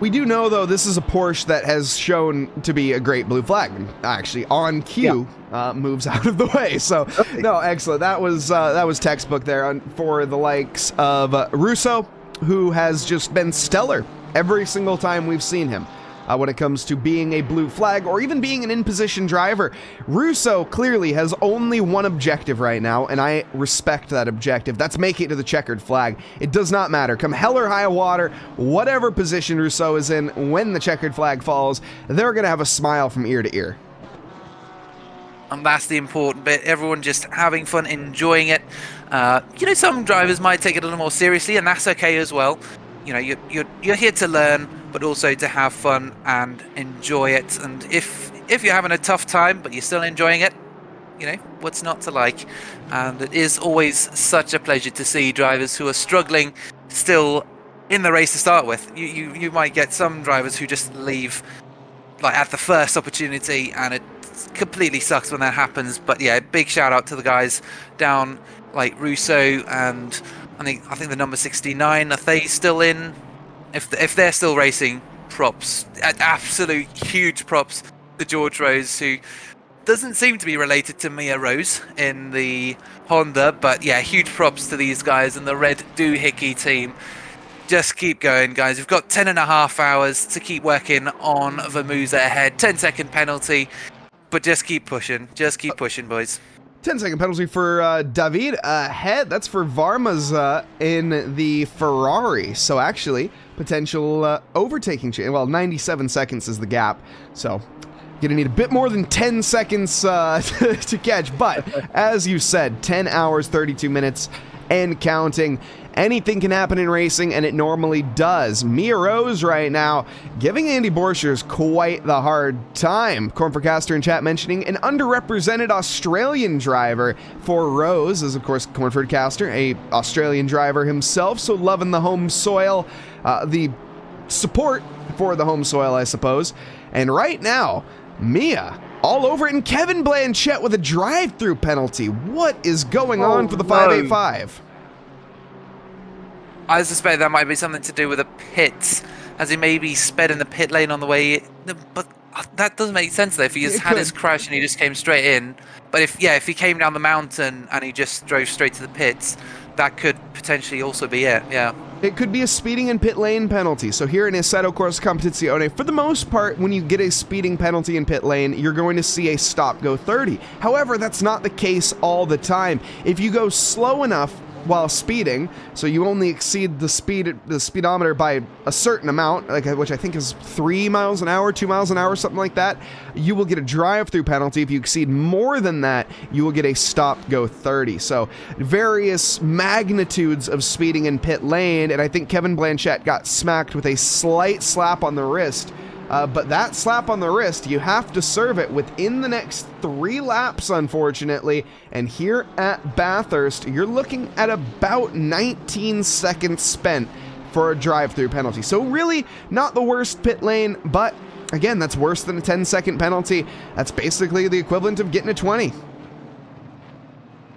We do know, though, this is a Porsche that has shown to be a great blue flag. Actually, on cue, moves out of the way. So, no, excellent. That was textbook there for the likes of Russo, who has just been stellar every single time we've seen him. when it comes to being a blue flag or even being an in-position driver. Russo clearly has only one objective right now, and I respect that objective. That's make it to the checkered flag. It does not matter. Come hell or high water, whatever position Russo is in when the checkered flag falls, they're going to have a smile from ear to ear. And that's the important bit. Everyone just having fun, enjoying it. You know, some drivers might take it a little more seriously, and that's okay as well. You know, you're here to learn, but also to have fun and enjoy it. And if you're having a tough time, but you're still enjoying it, you know, what's not to like? And it is always such a pleasure to see drivers who are struggling still in the race to start with. You might get some drivers who just leave like at the first opportunity, and it completely sucks when that happens. But yeah, big shout out to the guys down like Russo, and I think the number 69, are they still in? If they're still racing, props, absolute huge props to George Rose, who doesn't seem to be related to Mia Rose in the Honda, but yeah, huge props to these guys and the Red Doohickey team. Just keep going, guys. We've got 10.5 hours to keep working on Vermuza ahead. 10-second penalty, but just keep pushing. Just keep pushing, boys. 10-second penalty for David ahead. That's for Varmaza in the Ferrari. So actually, potential overtaking change. Well, 97 seconds is the gap. So gonna need a bit more than 10 seconds to catch. But as you said, 10 hours, 32 minutes and counting. Anything can happen in racing, and it normally does. Mia Rose right now giving Andy Borchers quite the hard time. Cornforcaster in chat mentioning an underrepresented Australian driver for Rose, is of course Cornford Caster, a Australian driver himself, so loving the home soil, the support for the home soil, I suppose. And right now, Mia all over it, and Kevin Blanchette with a drive-through penalty. What is going on for the 585? I suspect that might be something to do with the pits, as he maybe sped in the pit lane on the way. But that doesn't make sense though. If he just had his crash and he just came straight in. But if he came down the mountain and he just drove straight to the pits, that could potentially also be it. Yeah. It could be a speeding in pit lane penalty. So here in Assetto Corsa Competizione, for the most part, when you get a speeding penalty in pit lane, you're going to see a stop go 30. However, that's not the case all the time. If you go slow enough while speeding, so you only exceed the speedometer by a certain amount, like which I think is 3 miles an hour, 2 miles an hour, something like that, you will get a drive-through penalty. If you exceed more than that, you will get a stop go 30. So various magnitudes of speeding in pit lane, and I think Kevin Blanchette got smacked with a slight slap on the wrist. But that slap on the wrist, you have to serve it within the next 3 laps, unfortunately. And here at Bathurst, you're looking at about 19 seconds spent for a drive-through penalty. So really not the worst pit lane, but again, that's worse than a 10-second penalty. That's basically the equivalent of getting a 20.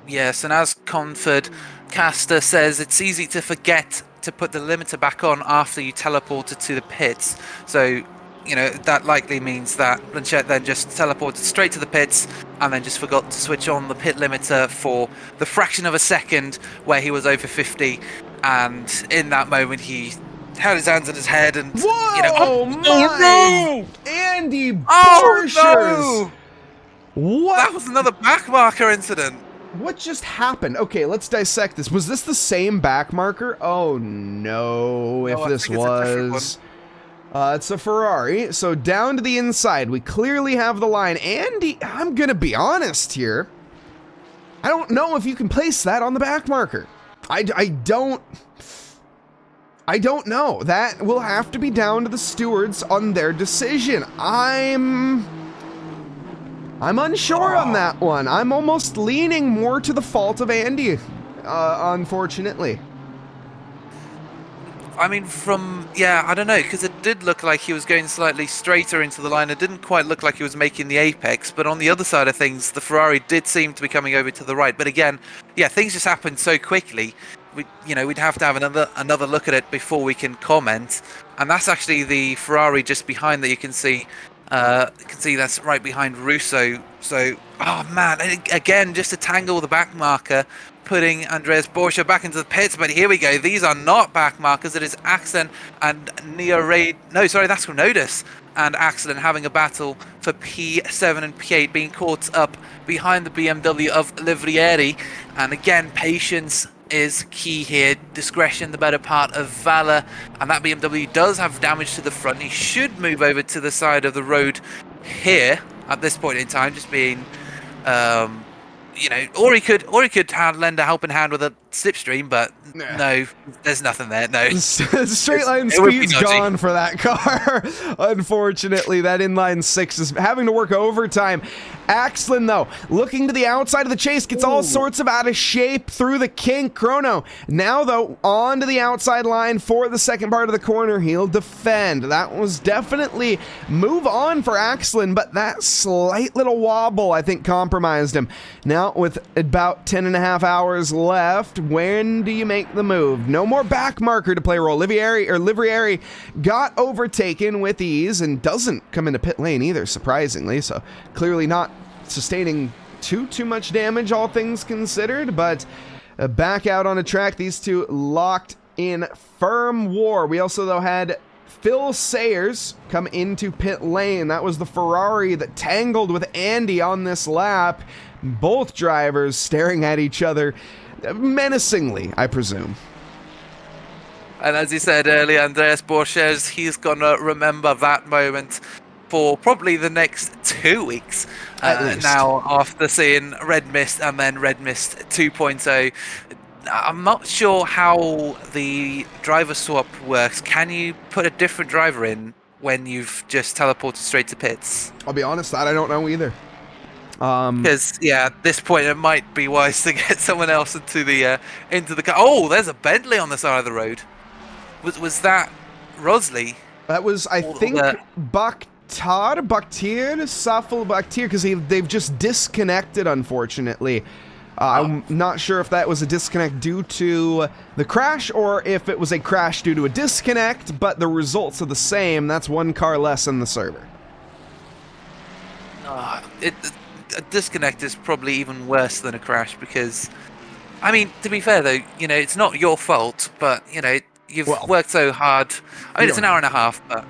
Yes, and as Comfort Caster says, it's easy to forget to put the limiter back on after you teleported to the pits. So you know, that likely means that Blanchette then just teleported straight to the pits and then just forgot to switch on the pit limiter for the fraction of a second where he was over 50. And in that moment, he held his hands on his head and, whoa, you know, oh no! Andy Borchers! Oh, no! What? That was another backmarker incident. What just happened? Okay, let's dissect this. Was this the same backmarker? Oh no, if this was... it's a Ferrari, so down to the inside, we clearly have the line. Andy, I'm gonna be honest here, I don't know if you can place that on the back marker. I don't know. That will have to be down to the stewards on their decision. I'm unsure on that one. I'm almost leaning more to the fault of Andy, unfortunately. I mean, I don't know, because it did look like he was going slightly straighter into the line. It didn't quite look like he was making the apex, but on the other side of things, the Ferrari did seem to be coming over to the right. But again, yeah, things just happened so quickly. We'd have to have another look at it before we can comment. And that's actually the Ferrari just behind that you can see. That's right behind Russo. So Oh man, and again, just to tangle the back marker, putting Andreas Borsche back into the pits. But here we go. These are not back markers. It is Axel and Neo Raid. No, sorry, that's Ronodus and Axel having a battle for P7 and P8, being caught up behind the BMW of Livrieri. And again, patience is key here. Discretion, the better part of valor. And that BMW does have damage to the front. He should move over to the side of the road here at this point in time, just being you know, or he could lend a helping hand with a slipstream, but no, there's nothing there. No, straight line speed's gone for that car. Unfortunately, that inline 6 is having to work overtime. Axlin, though, looking to the outside of the chase, gets all sorts of out of shape through the kink. Chrono, now, though, onto the outside line for the second part of the corner. He'll defend. That was definitely move on for Axlin, but that slight little wobble, I think, compromised him. Now, with about 10.5 hours left, when do you make the move? No more back marker to play a role. Livrieri got overtaken with ease and doesn't come into pit lane either, surprisingly, so clearly not sustaining too much damage, all things considered, but back out on a track. These two locked in firm war. We also, though, had Phil Sayers come into pit lane. That was the Ferrari that tangled with Andy on this lap. Both drivers staring at each other menacingly, I presume. And as you said earlier, Andreas Borges, he's going to remember that moment for probably the next 2 weeks now, after seeing Red Mist and then Red Mist 2.0. I'm not sure how the driver swap works. Can you put a different driver in when you've just teleported straight to pits? I'll be honest, that I don't know either. Because at this point it might be wise to get someone else into the car. Oh, there's a Bentley on the side of the road. Was that Rosley? That was, I think, Baktir, Safal Baktir, because they've just disconnected, unfortunately. I'm not sure if that was a disconnect due to the crash or if it was a crash due to a disconnect, but the results are the same. That's one car less in the server. A disconnect is probably even worse than a crash because, I mean, to be fair though, you know, it's not your fault, but, you know, you've worked so hard. I mean, it's an hour and a half, but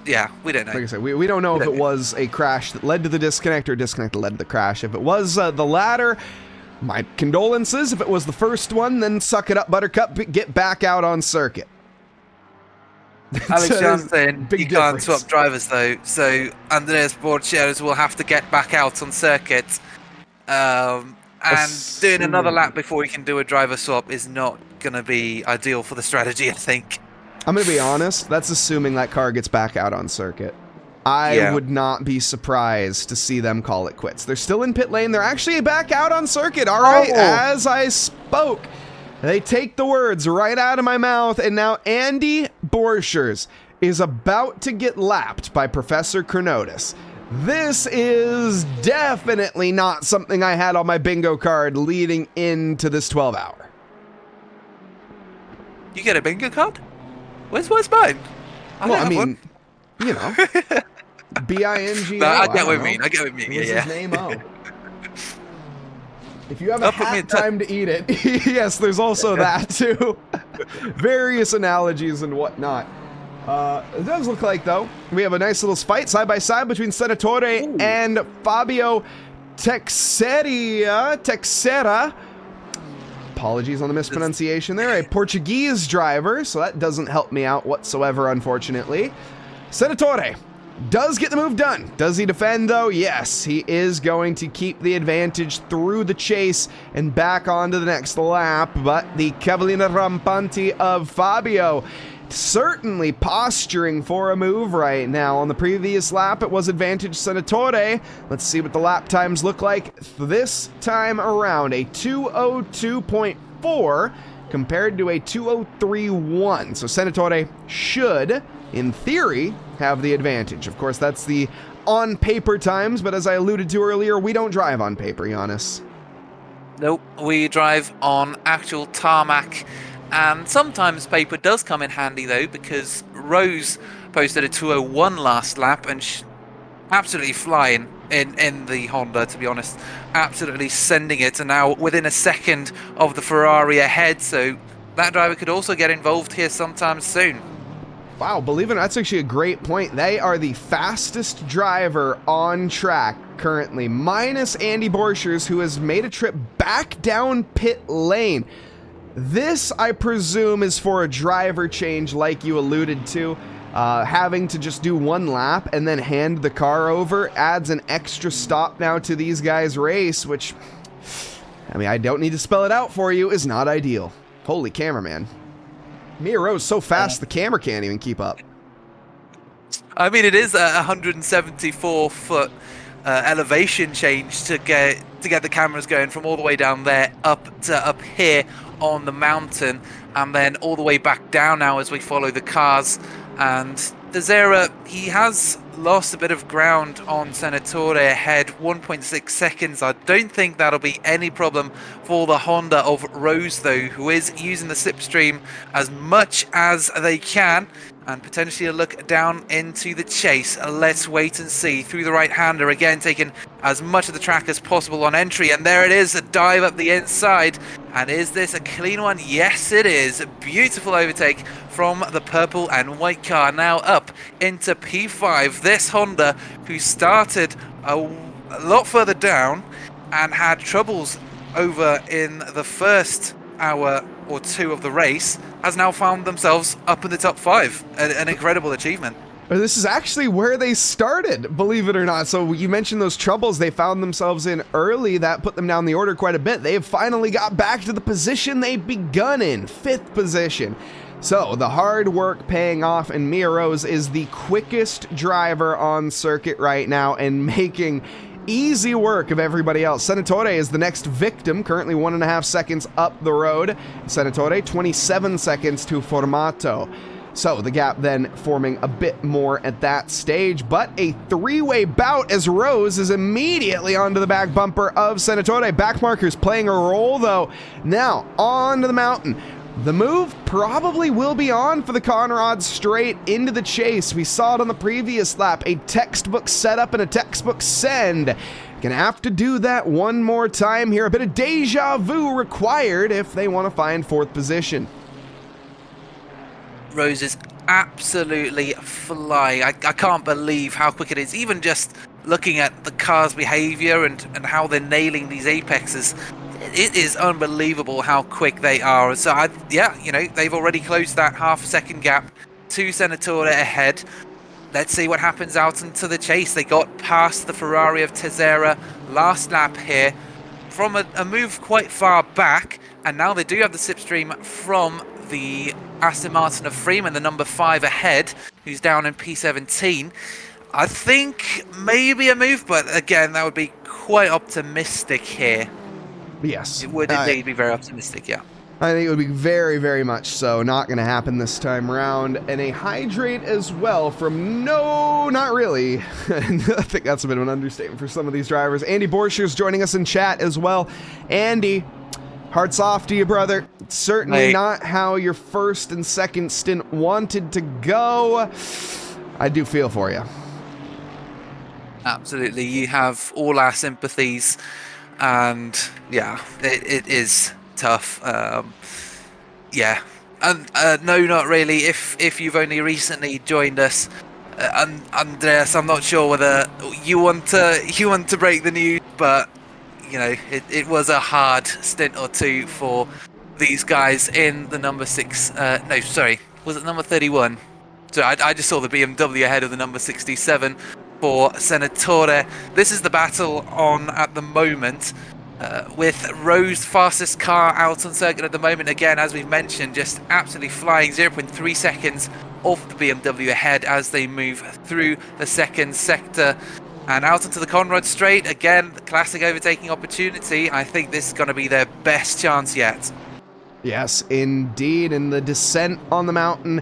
yeah, we don't know. Like I said, we don't know if it was a crash that led to the disconnect or disconnect that led to the crash. If it was the latter, my condolences. If it was the first one, then suck it up, Buttercup, get back out on circuit. Alex John's saying you can't swap drivers though, so Andreas Borges will have to get back out on circuit. And doing another lap before he can do a driver swap is not going to be ideal for the strategy, I think. I'm going to be honest, that's assuming that car gets back out on circuit. I would not be surprised to see them call it quits. They're still in pit lane. They're actually back out on circuit. All right, as I spoke. They take the words right out of my mouth, and now Andy Borchers is about to get lapped by Professor Chronotis. This is definitely not something I had on my bingo card leading into this 12-hour. You get a bingo card? Where's mine? I mean, you know, B-I-N-G-O. No, I get what you mean. I get what you mean. What's his name? Oh. If you have a hat time to eat it, yes, there's also that too. Various analogies and whatnot. It does look like, though, we have a nice little fight side by side between Senatore and Fabio Teixeira. Apologies on the mispronunciation there. A Portuguese driver, so that doesn't help me out whatsoever, unfortunately. Senatore does get the move done. Does he defend, though? Yes, he is going to keep the advantage through the chase and back onto the next lap, but the Cavallina Rampanti of Fabio certainly posturing for a move right now. On the previous lap, it was advantage Senatore. Let's see what the lap times look like this time around. A 202.4 compared to a 203.1. So Senatore should, in theory, have the advantage. Of course, that's the on-paper times, but as I alluded to earlier, we don't drive on paper, Yannis. Nope, we drive on actual tarmac. And sometimes paper does come in handy, though, because Rose posted a 201 last lap and absolutely flying in the Honda, to be honest. Absolutely sending it, and now within a second of the Ferrari ahead, so that driver could also get involved here sometime soon. Wow, believe it or not, that's actually a great point. They are the fastest driver on track currently, minus Andy Borchers, who has made a trip back down pit lane. This, I presume, is for a driver change like you alluded to. Having to just do one lap and then hand the car over adds an extra stop now to these guys' race, which, I mean, I don't need to spell it out for you, is not ideal. Holy cameraman. Mare's so fast the camera can't even keep up. I mean, it is a 174-foot elevation change to get the cameras going from all the way down there up to up here on the mountain, and then all the way back down now as we follow the cars. And Teixeira, he has lost a bit of ground on Senatore ahead, 1.6 seconds. I don't think that'll be any problem for the Honda of Rose, though, who is using the slipstream as much as they can, and potentially a look down into the chase. Let's wait and see. Through the right-hander, again, taking as much of the track as possible on entry, and there it is, a dive up the inside. And is this a clean one? Yes, it is. A beautiful overtake from the purple and white car, now up into P5. This Honda, who started a lot further down and had troubles over in the first hour or two of the race, has now found themselves up in the top 5. An incredible achievement. This is actually where they started, believe it or not. So you mentioned those troubles they found themselves in early. That put them down the order quite a bit. They have finally got back to the position they've begun in, 5th position. So the hard work paying off, and Mare's is the quickest driver on circuit right now and making easy work of everybody else. Senatore is the next victim, currently 1.5 seconds up the road. Senatore, 27 seconds to Formato. So the gap then forming a bit more at that stage, but a 3-way bout as Rose is immediately onto the back bumper of Senatore. Back markers playing a role though. Now onto the mountain. The move probably will be on for the Conrad straight into the chase. We saw it on the previous lap, a textbook setup and a textbook send. Gonna have to do that one more time here. A bit of deja vu required if they want to find 4th position. Rose is absolutely flying. I can't believe how quick it is. Even just looking at the car's behavior and how they're nailing these apexes, it is unbelievable how quick they are. So, yeah, you know, they've already closed that half a second gap to Senatore ahead. Let's see what happens out into the chase. They got past the Ferrari of Teixeira last lap here from a move quite far back, and now they do have the slipstream from the Aston Martin of Freeman, the number 5 ahead, who's down in P17. I think maybe a move, but again, that would be quite optimistic here. Yes. It would indeed be very optimistic, yeah. I think it would be very, very much so. Not going to happen this time around. And a hydrate as well from no, not really. I think that's a bit of an understatement for some of these drivers. Andy Borchers joining us in chat as well. Andy, hearts off to you, brother. It's certainly not how your first and second stint wanted to go. I do feel for you. Absolutely. You have all our sympathies. And yeah, it is tough. Yeah. And no, not really. If you've only recently joined us, Andreas, I'm not sure whether you want to break the news, but you know, it was a hard stint or two for these guys in the number 6. No, sorry, was it number 31? So I just saw the BMW ahead of the number 67 for Senatore. This is the battle on at the moment. With Rose fastest car out on circuit at the moment, again, as we've mentioned, just absolutely flying, 0.3 seconds off the BMW ahead as they move through the second sector and out into the Conrad straight. Again, the classic overtaking opportunity. I think this is going to be their best chance yet. Yes, indeed. And the descent on the mountain,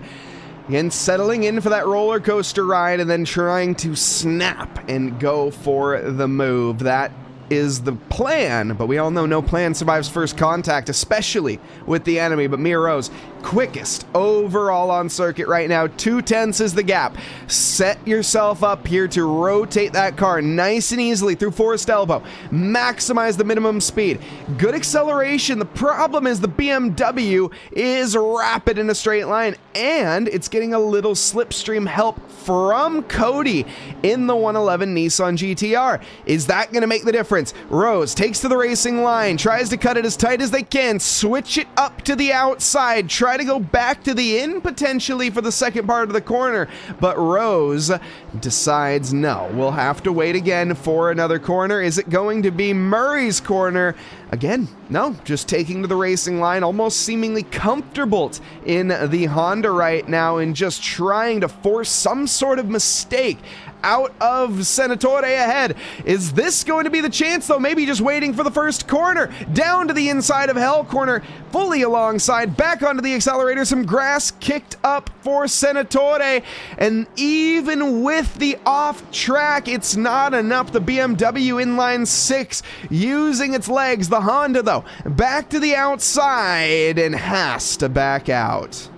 again, settling in for that roller coaster ride and then trying to snap and go for the move. That is the plan, but we all know no plan survives first contact, especially with the enemy. But Mare, quickest overall on circuit right now. 2/10 is the gap. Set yourself up here to rotate that car nice and easily through forced elbow. Maximize the minimum speed. Good acceleration. The problem is the BMW is rapid in a straight line, and it's getting a little slipstream help from Cody in the 111 Nissan GTR. Is that going to make the difference? Rose takes to the racing line, tries to cut it as tight as they can, switch it up to the outside, try to go back to the in potentially for the second part of the corner, but Rose decides no, we'll have to wait again for another corner. Is it going to be Murray's corner? Again, no, just taking to the racing line, almost seemingly comfortable in the Honda right now and just trying to force some sort of mistake out of Senatore ahead. Is this going to be the chance, though? Maybe just waiting for the first corner. Down to the inside of Hell corner, fully alongside, back onto the accelerator. Some grass kicked up for Senatore, and even with the off track, it's not enough. The BMW inline 6 using its legs. The Honda, though, back to the outside and has to back out.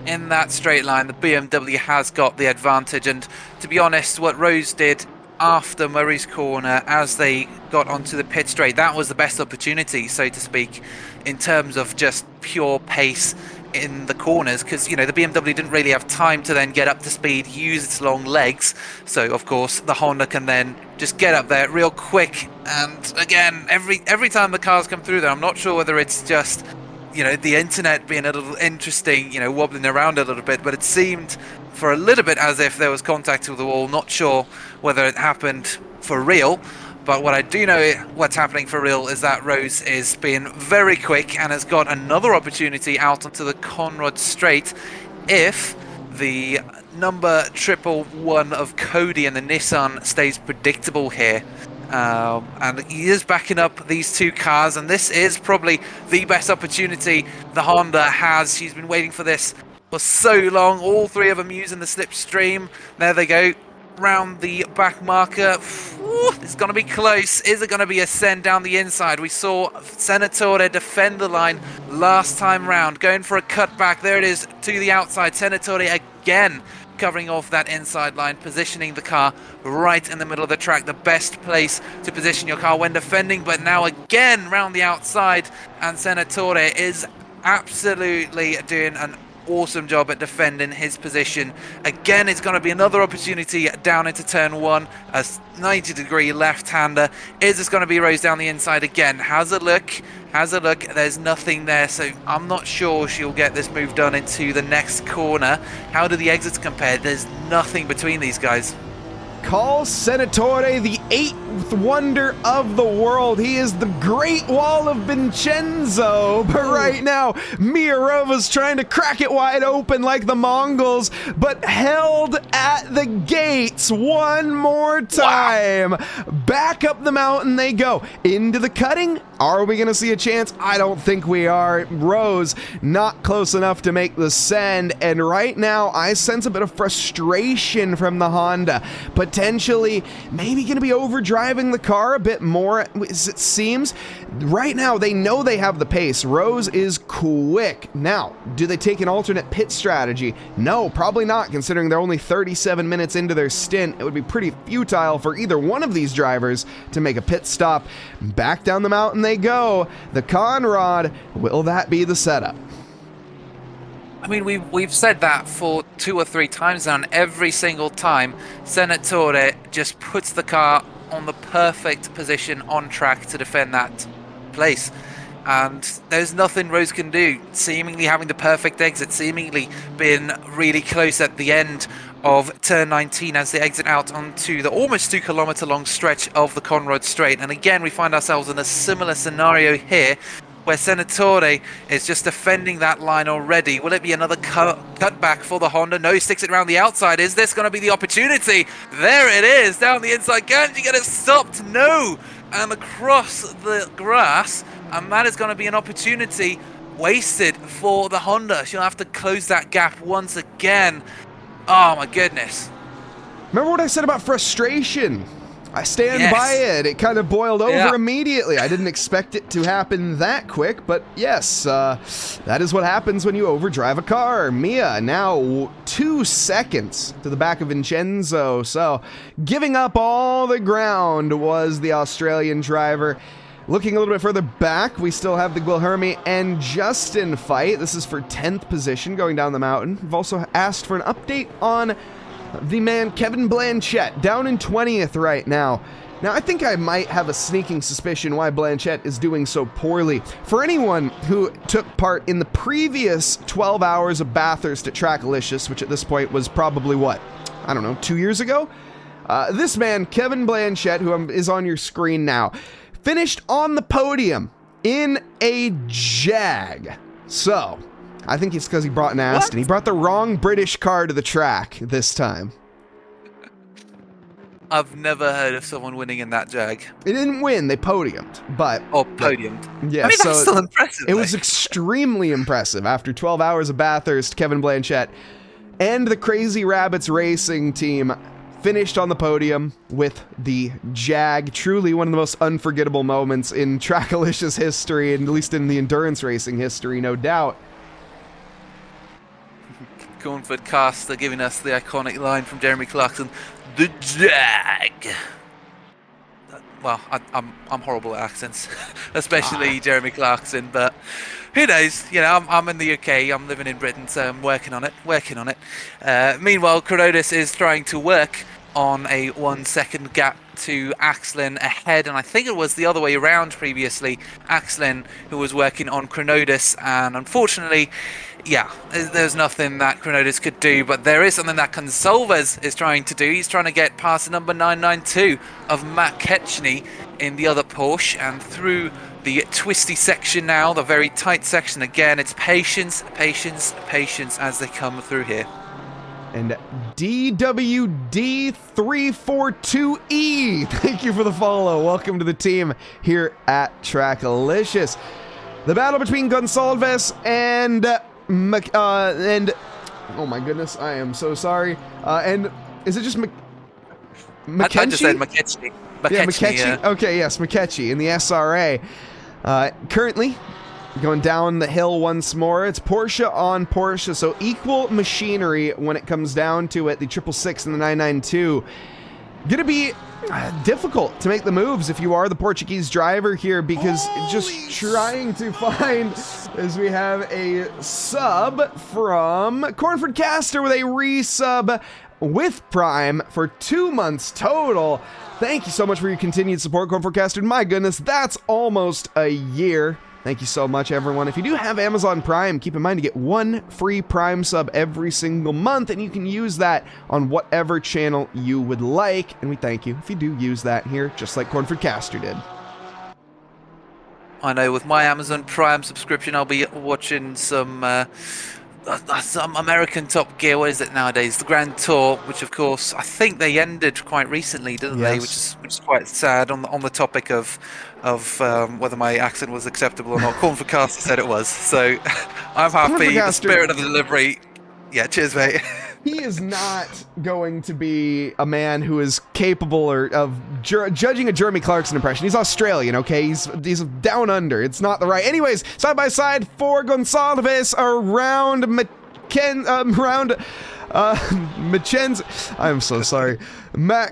In that straight line, the BMW has got the advantage, and to be honest, what Rose did after Murray's corner as they got onto the pit straight, that was the best opportunity, so to speak, in terms of just pure pace in the corners, because, you know, the BMW didn't really have time to then get up to speed, use its long legs, so of course the Honda can then just get up there real quick. And again, every time the cars come through there, I'm not sure whether it's just, you know, the internet being a little interesting, you know, wobbling around a little bit, but it seemed for a little bit as if there was contact with the wall. Not sure whether it happened for real, but what I do know what's happening for real is that Rose is being very quick and has got another opportunity out onto the Conrad straight if the number 111 of Cody and the Nissan stays predictable here. And he is backing up these two cars, and this is probably the best opportunity the Honda has. She's been waiting for this for so long. All three of them using the slipstream. There they go, round the back marker. Whew, it's going to be close. Is it going to be a send down the inside? We saw Senatore defend the line last time round, going for a cutback. There it is to the outside. Senatore again covering off that inside line, positioning the car right in the middle of the track, the best place to position your car when defending. But now again round the outside, and Senatore is absolutely doing an awesome job at defending his position. Again, it's going to be another opportunity down into turn 1, a 90-degree left-hander. Is this going to be Rose down the inside again? Has a look. There's nothing there, so I'm not sure she'll get this move done into the next corner. How do the exits compare? There's nothing between these guys. Call Senatore the 8th wonder of the world. He is the Great Wall of Vincenzo. But right now, Miarova's trying to crack it wide open like the Mongols, but held at the gates one more time. Wow. Back up the mountain they go. Into the cutting. Are we going to see a chance? I don't think we are. Rose not close enough to make the send. And right now, I sense a bit of frustration from the Honda. Potentially, maybe going to be overdriving the car a bit more, as it seems. Right now, they know they have the pace. Rose is quick. Now, do they take an alternate pit strategy? No, probably not, considering they're only 37 minutes into their stint. It would be pretty futile for either one of these drivers to make a pit stop. Back down the mountain they go. The Conrad, will that be the setup? I mean, we've said that for 2 or 3 times now, and every single time Senatore just puts the car on the perfect position on track to defend that place. And there's nothing Rose can do, seemingly having the perfect exit, seemingly being really close at the end of turn 19 as they exit out onto the almost 2 kilometer long stretch of the Conrad Straight. And again, we find ourselves in a similar scenario here, where Senatore is just defending that line already. Will it be another cutback for the Honda? No, sticks it around the outside. Is this going to be the opportunity? There it is, down the inside. Can she get it stopped? No. And across the grass, and that is going to be an opportunity wasted for the Honda. She'll have to close that gap once again. Oh my goodness. Remember what I said about frustration? I stand by it. It kind of boiled over immediately. I didn't expect it to happen that quick, but yes, that is what happens when you overdrive a car. Mia now 2 seconds to the back of Vincenzo, so giving up all the ground was the Australian driver. Looking a little bit further back, we still have the Guilherme and Justin fight. This is for 10th position going down the mountain. We've also asked for an update on the man Kevin Blanchette, down in 20th right now. Now, I think I might have a sneaking suspicion why Blanchette is doing so poorly. For anyone who took part in the previous 12 hours of Bathurst at TRACKILICIOUS, which at this point was probably, what, I don't know, 2 years ago? This man, Kevin Blanchette, who is on your screen now, finished on the podium in a Jag. So, I think it's because he brought an Aston. He brought the wrong British car to the track this time. I've never heard of someone winning in that Jag. It didn't win, they podiumed, but... Oh, podiumed. Yeah, I mean, that's still impressive. It was extremely impressive. After 12 hours of Bathurst, Kevin Blanchette and the Crazy Rabbits racing team finished on the podium with the Jag. Truly one of the most unforgettable moments in TRACKILICIOUS history, and at least in the endurance racing history, no doubt. Cornford Kass, they're giving us the iconic line from Jeremy Clarkson, the Jag. Well, I'm horrible at accents, especially Jeremy Clarkson, but who knows? You know, I'm in the UK, I'm living in Britain, so I'm working on it. Meanwhile, Kronos is trying to work on a 1 second gap to Axlin ahead, and I think it was the other way around previously. Axlin who was working on Kronos, and unfortunately, yeah, there's nothing that Kronos could do, but there is something that Consolves is trying to do. He's trying to get past the number 992 of Matt Ketchney in the other Porsche, and through the twisty section now, the very tight section again. It's patience, patience, patience as they come through here. And DWD342E, thank you for the follow. Welcome to the team here at TRACKILICIOUS. The battle between Gonsalves and oh my goodness, I am so sorry. And is it just I just said McKetchney. Yeah, McKetchney. Okay, yes, McKetchney in the SRA. Currently going down the hill once more. It's Porsche on Porsche, so equal machinery when it comes down to it. The 666 and the 992. Gonna be difficult to make the moves if you are the Portuguese driver here, because just trying to find, as we have a sub from Cornford Caster with a resub with Prime for 2 months total. Thank you so much for your continued support, Cornford Caster. My goodness, that's almost a year. Thank you so much, everyone. If you do have Amazon Prime, keep in mind to get 1 free Prime sub every single month, and you can use that on whatever channel you would like, and we thank you if you do use that here, just like Cornford Caster did. I know with my Amazon Prime subscription, I'll be watching some American Top Gear. What is it nowadays? The Grand Tour, which of course I think they ended quite recently, didn't they? Which is quite sad. On the topic of whether my accent was acceptable or not, Cornford Caster said it was. So I'm happy. The spirit of the delivery. Yeah, cheers, mate. He is not going to be a man who is capable of judging a Jeremy Clarkson impression. He's Australian, okay? He's down under. It's not the right. Anyways, side by side for Gonsalves around Machen's. I'm so sorry. Oh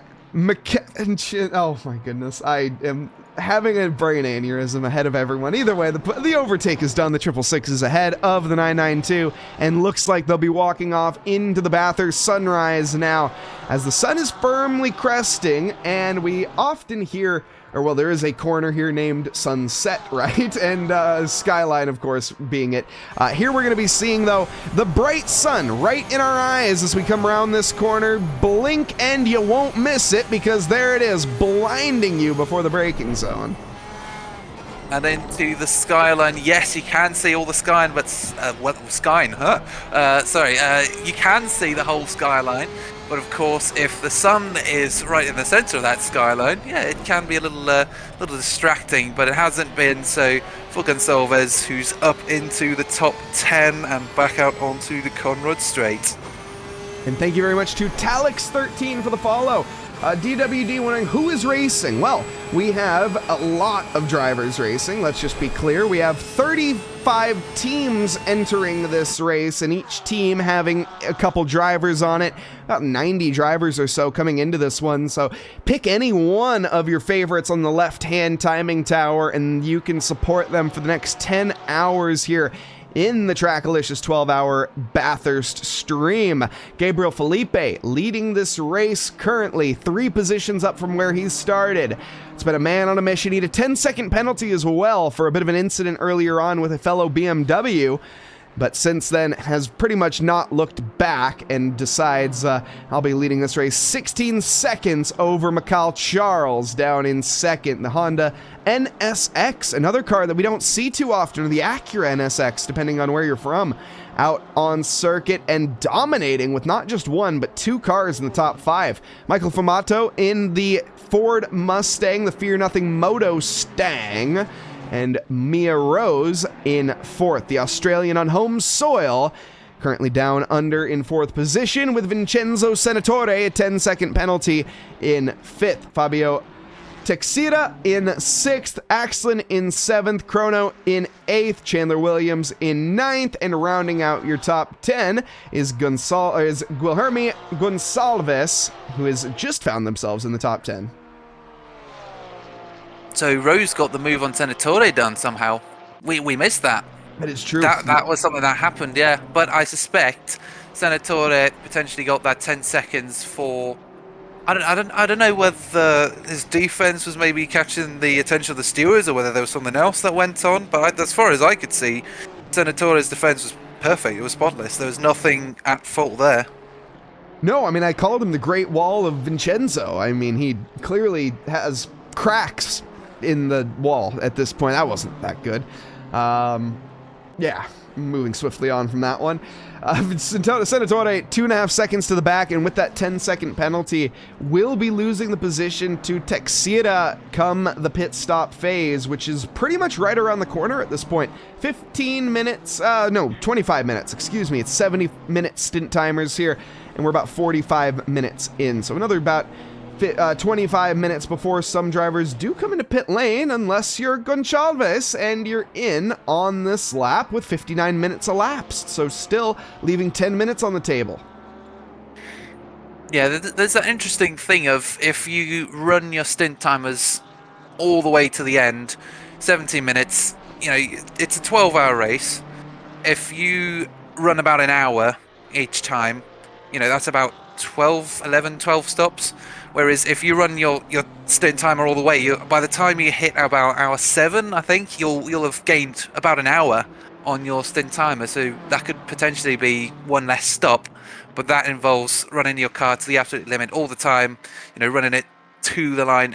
my goodness. I am having a brain aneurysm ahead of everyone. Either way, the overtake is done. The 666 is ahead of the 992, and looks like they'll be walking off into the Bathurst sunrise now, as the sun is firmly cresting, and we often hear, or well, there is a corner here named Sunset, right? And Skyline, of course, being it. Here we're going to be seeing, though, the bright sun right in our eyes as we come around this corner. Blink and you won't miss it, because there it is, blinding you before the braking zone. And into the skyline. Yes, you can see all the skyline, but you can see the whole skyline. But of course, if the sun is right in the center of that skyline, yeah, it can be a little distracting, but it hasn't been so for Gonsalves, who's up into the top 10 and back out onto the Conrad Straight. And thank you very much to Talix13 for the follow. DWD wondering who is racing. Well, we have a lot of drivers racing. Let's just be clear. We have 35 teams entering this race, and each team having a couple drivers on it. About 90 drivers or so coming into this one. So pick any one of your favorites on the left-hand timing tower, and you can support them for the next 10 hours here in the Trackalicious 12-hour Bathurst stream. Gabriel Felipe leading this race currently, 3 positions up from where he started. It's been a man on a mission. He had a 10-second penalty as well for a bit of an incident earlier on with a fellow BMW, but since then has pretty much not looked back and decides I'll be leading this race 16 seconds over Mikhail Charles down in second. The Honda NSX, another car that we don't see too often, or the Acura NSX, depending on where you're from, out on circuit and dominating with not just one, but 2 cars in the top 5. Michael Fumato in the Ford Mustang, the Fear Nothing Moto Stang, and Mia Rose in 4th. The Australian on home soil currently down under in 4th position, with Vincenzo Senatore, a 10-second penalty, in 5th. Fabio Teixeira in 6th, Axlin in 7th, Chrono in 8th, Chandler Williams in 9th, and rounding out your top 10 is Guilherme Gonçalves, who has just found themselves in the top 10. So Rose got the move on Senatore done somehow. We missed that. That is true. That was something that happened, yeah. But I suspect Senatore potentially got that 10 seconds for... I don't know whether his defense was maybe catching the attention of the stewards or whether there was something else that went on. But as far as I could see, Senatore's defense was perfect. It was spotless. There was nothing at fault there. No, I mean, I called him the Great Wall of Vincenzo. I mean, he clearly has cracks in the wall at this point. That wasn't that good. Yeah, moving swiftly on from that one. Senatore, 2.5 seconds to the back, and with that 10-second penalty, will be losing the position to Teixeira come the pit stop phase, which is pretty much right around the corner at this point. 25 minutes, excuse me. It's 70-minute stint timers here, and we're about 45 minutes in. So another about 25 minutes before some drivers do come into pit lane, unless you're Gonçalves and you're in on this lap with 59 minutes elapsed. So still leaving 10 minutes on the table. Yeah, there's that interesting thing of if you run your stint timers all the way to the end, 17 minutes, you know, it's a 12-hour race. If you run about an hour each time, you know, that's about 12 stops. Whereas if you run your stint timer all the way, by the time you hit about hour 7, I think you'll have gained about an hour on your stint timer. So that could potentially be one less stop, but that involves running your car to the absolute limit all the time. You know, running it to the line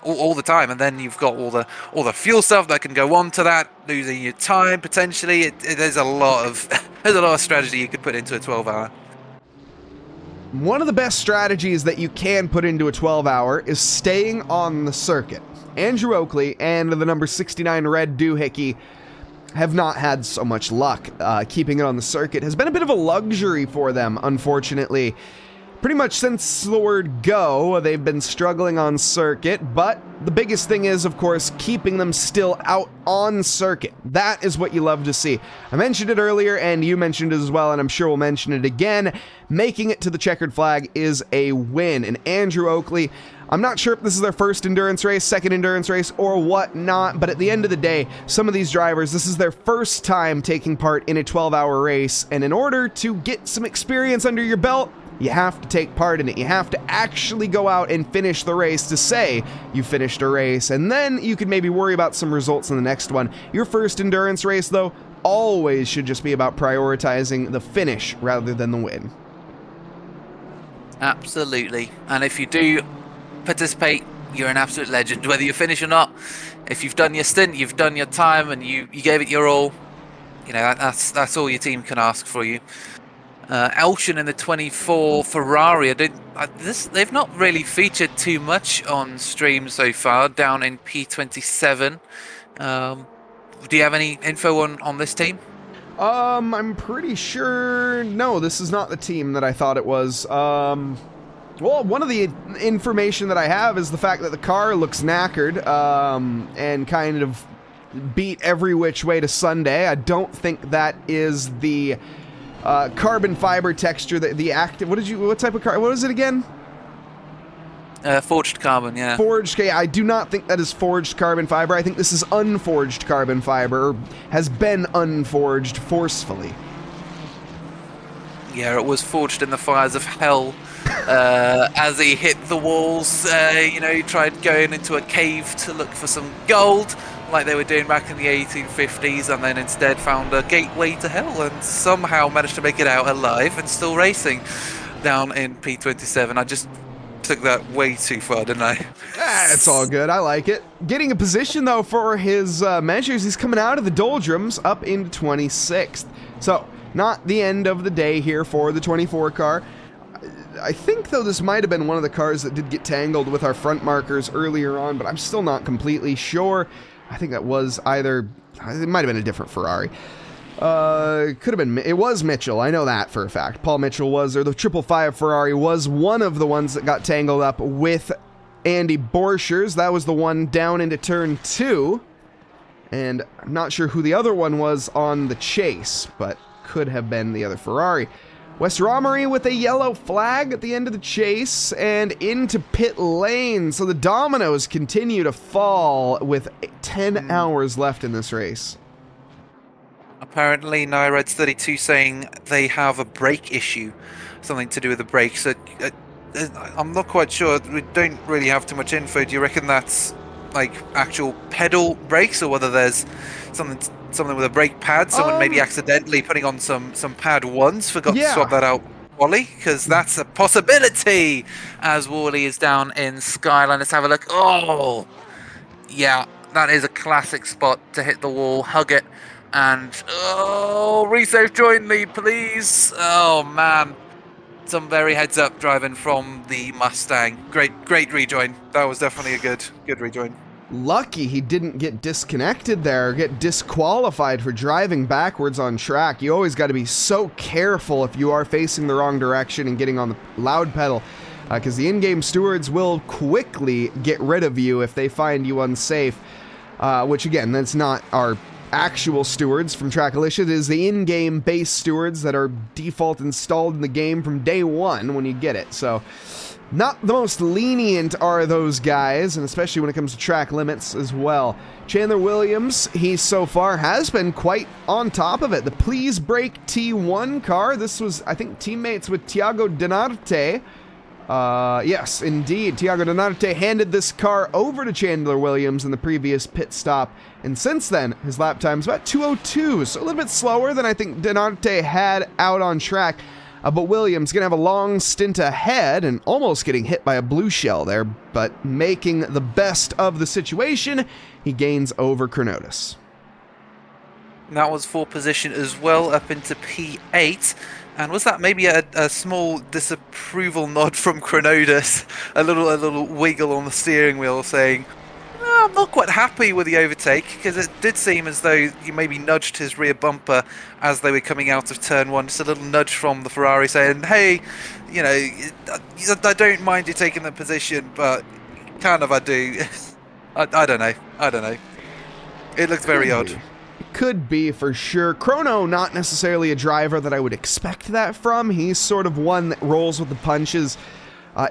all the time, and then you've got all the fuel stuff that can go on to that, losing your time potentially. There's a lot of strategy you could put into a 12-hour. One of the best strategies that you can put into a 12-hour is staying on the circuit. Andrew Oakley and the number 69 Red Doohickey have not had so much luck. Keeping it on the circuit has been a bit of a luxury for them, unfortunately. Pretty much since the word go, they've been struggling on circuit, but the biggest thing is, of course, keeping them still out on circuit. That is what you love to see. I mentioned it earlier, and you mentioned it as well, and I'm sure we'll mention it again. Making it to the checkered flag is a win, and Andrew Oakley, I'm not sure if this is their first endurance race, second endurance race, or whatnot, but at the end of the day, some of these drivers, this is their first time taking part in a 12-hour race, and in order to get some experience under your belt, you have to take part in it. You have to actually go out and finish the race to say you finished a race, and then you can maybe worry about some results in the next one. Your first endurance race, though, always should just be about prioritizing the finish rather than the win. Absolutely. And if you do participate, you're an absolute legend, whether you finish or not. If you've done your stint, you've done your time, and you gave it your all, you know, that's all your team can ask for you. Elshin in the 24 Ferrari, they've not really featured too much on stream so far, down in P27. Do you have any info on this team? I'm pretty sure... No, this is not the team that I thought it was. Well, one of the information that I have is the fact that the car looks knackered and kind of beat every which way to Sunday. I don't think that is the carbon fiber texture, the active. What type of car? What is it again? Forged carbon, yeah. Forged. Okay, I do not think that is forged carbon fiber. I think this is unforged carbon fiber, or has been unforged forcefully. Yeah, it was forged in the fires of hell as he hit the walls. You know, he tried going into a cave to look for some gold, like they were doing back in the 1850s, and then instead found a gateway to hell and somehow managed to make it out alive and still racing down in P27. I just took that way too far, didn't I? It's all good. I like it. Getting a position, though, for his measures. He's coming out of the doldrums up into 26th. So, not the end of the day here for the 24 car. I think, though, this might have been one of the cars that did get tangled with our front markers earlier on, but I'm still not completely sure. I think that was either... It might have been a different Ferrari. Could have been... It was Mitchell. I know that for a fact. Paul Mitchell was, or the 555 Ferrari was one of the ones that got tangled up with Andy Borchers. That was the one down into turn 2. And I'm not sure who the other one was on the chase, but could have been the other Ferrari. West Romery with a yellow flag at the end of the chase and into pit lane. So the dominoes continue to fall with 10 hours left in this race. Apparently, Nyred's 32 saying they have a brake issue, something to do with the brakes. So, I'm not quite sure. We don't really have too much info. Do you reckon that's like actual pedal brakes, or whether there's something with a brake pad? Someone maybe accidentally putting on some pad ones, forgot to swap that out, Wally, because that's a possibility. As Wally is down in Skyline, let's have a look. Oh, yeah, that is a classic spot to hit the wall, hug it. And, resafe join lead, please. Oh, man. Some very heads up driving from the Mustang. Great rejoin. That was definitely a good rejoin. Lucky he didn't get disconnected there, get disqualified for driving backwards on track. You always got to be so careful if you are facing the wrong direction and getting on the loud pedal, because the in-game stewards will quickly get rid of you if they find you unsafe, which, again, that's not our actual stewards from TRACKILICIOUS. It is the in-game base stewards that are default installed in the game from day one when you get it. So, not the most lenient are those guys, and especially when it comes to track limits as well. Chandler Williams, he so far has been quite on top of it. The Please Brake T1 car, this was, I think, teammates with Tiago Donarte. Yes, indeed. Tiago Donarte handed this car over to Chandler Williams in the previous pit stop, and since then, his lap time is about 2:02, so a little bit slower than I think Donarte had out on track. But Williams going to have a long stint ahead and almost getting hit by a blue shell there, but making the best of the situation, he gains over Kronotis. That was for position as well, up into P8. And was that maybe a small disapproval nod from Kronotis? A little wiggle on the steering wheel saying, I'm not quite happy with the overtake, because it did seem as though you maybe nudged his rear bumper as they were coming out of turn 1. Just a little nudge from the Ferrari saying, hey, you know, I don't mind you taking the position, but kind of I do. I don't know. It looked very odd. Could be, for sure. Chrono, not necessarily a driver that I would expect that from. He's sort of one that rolls with the punches.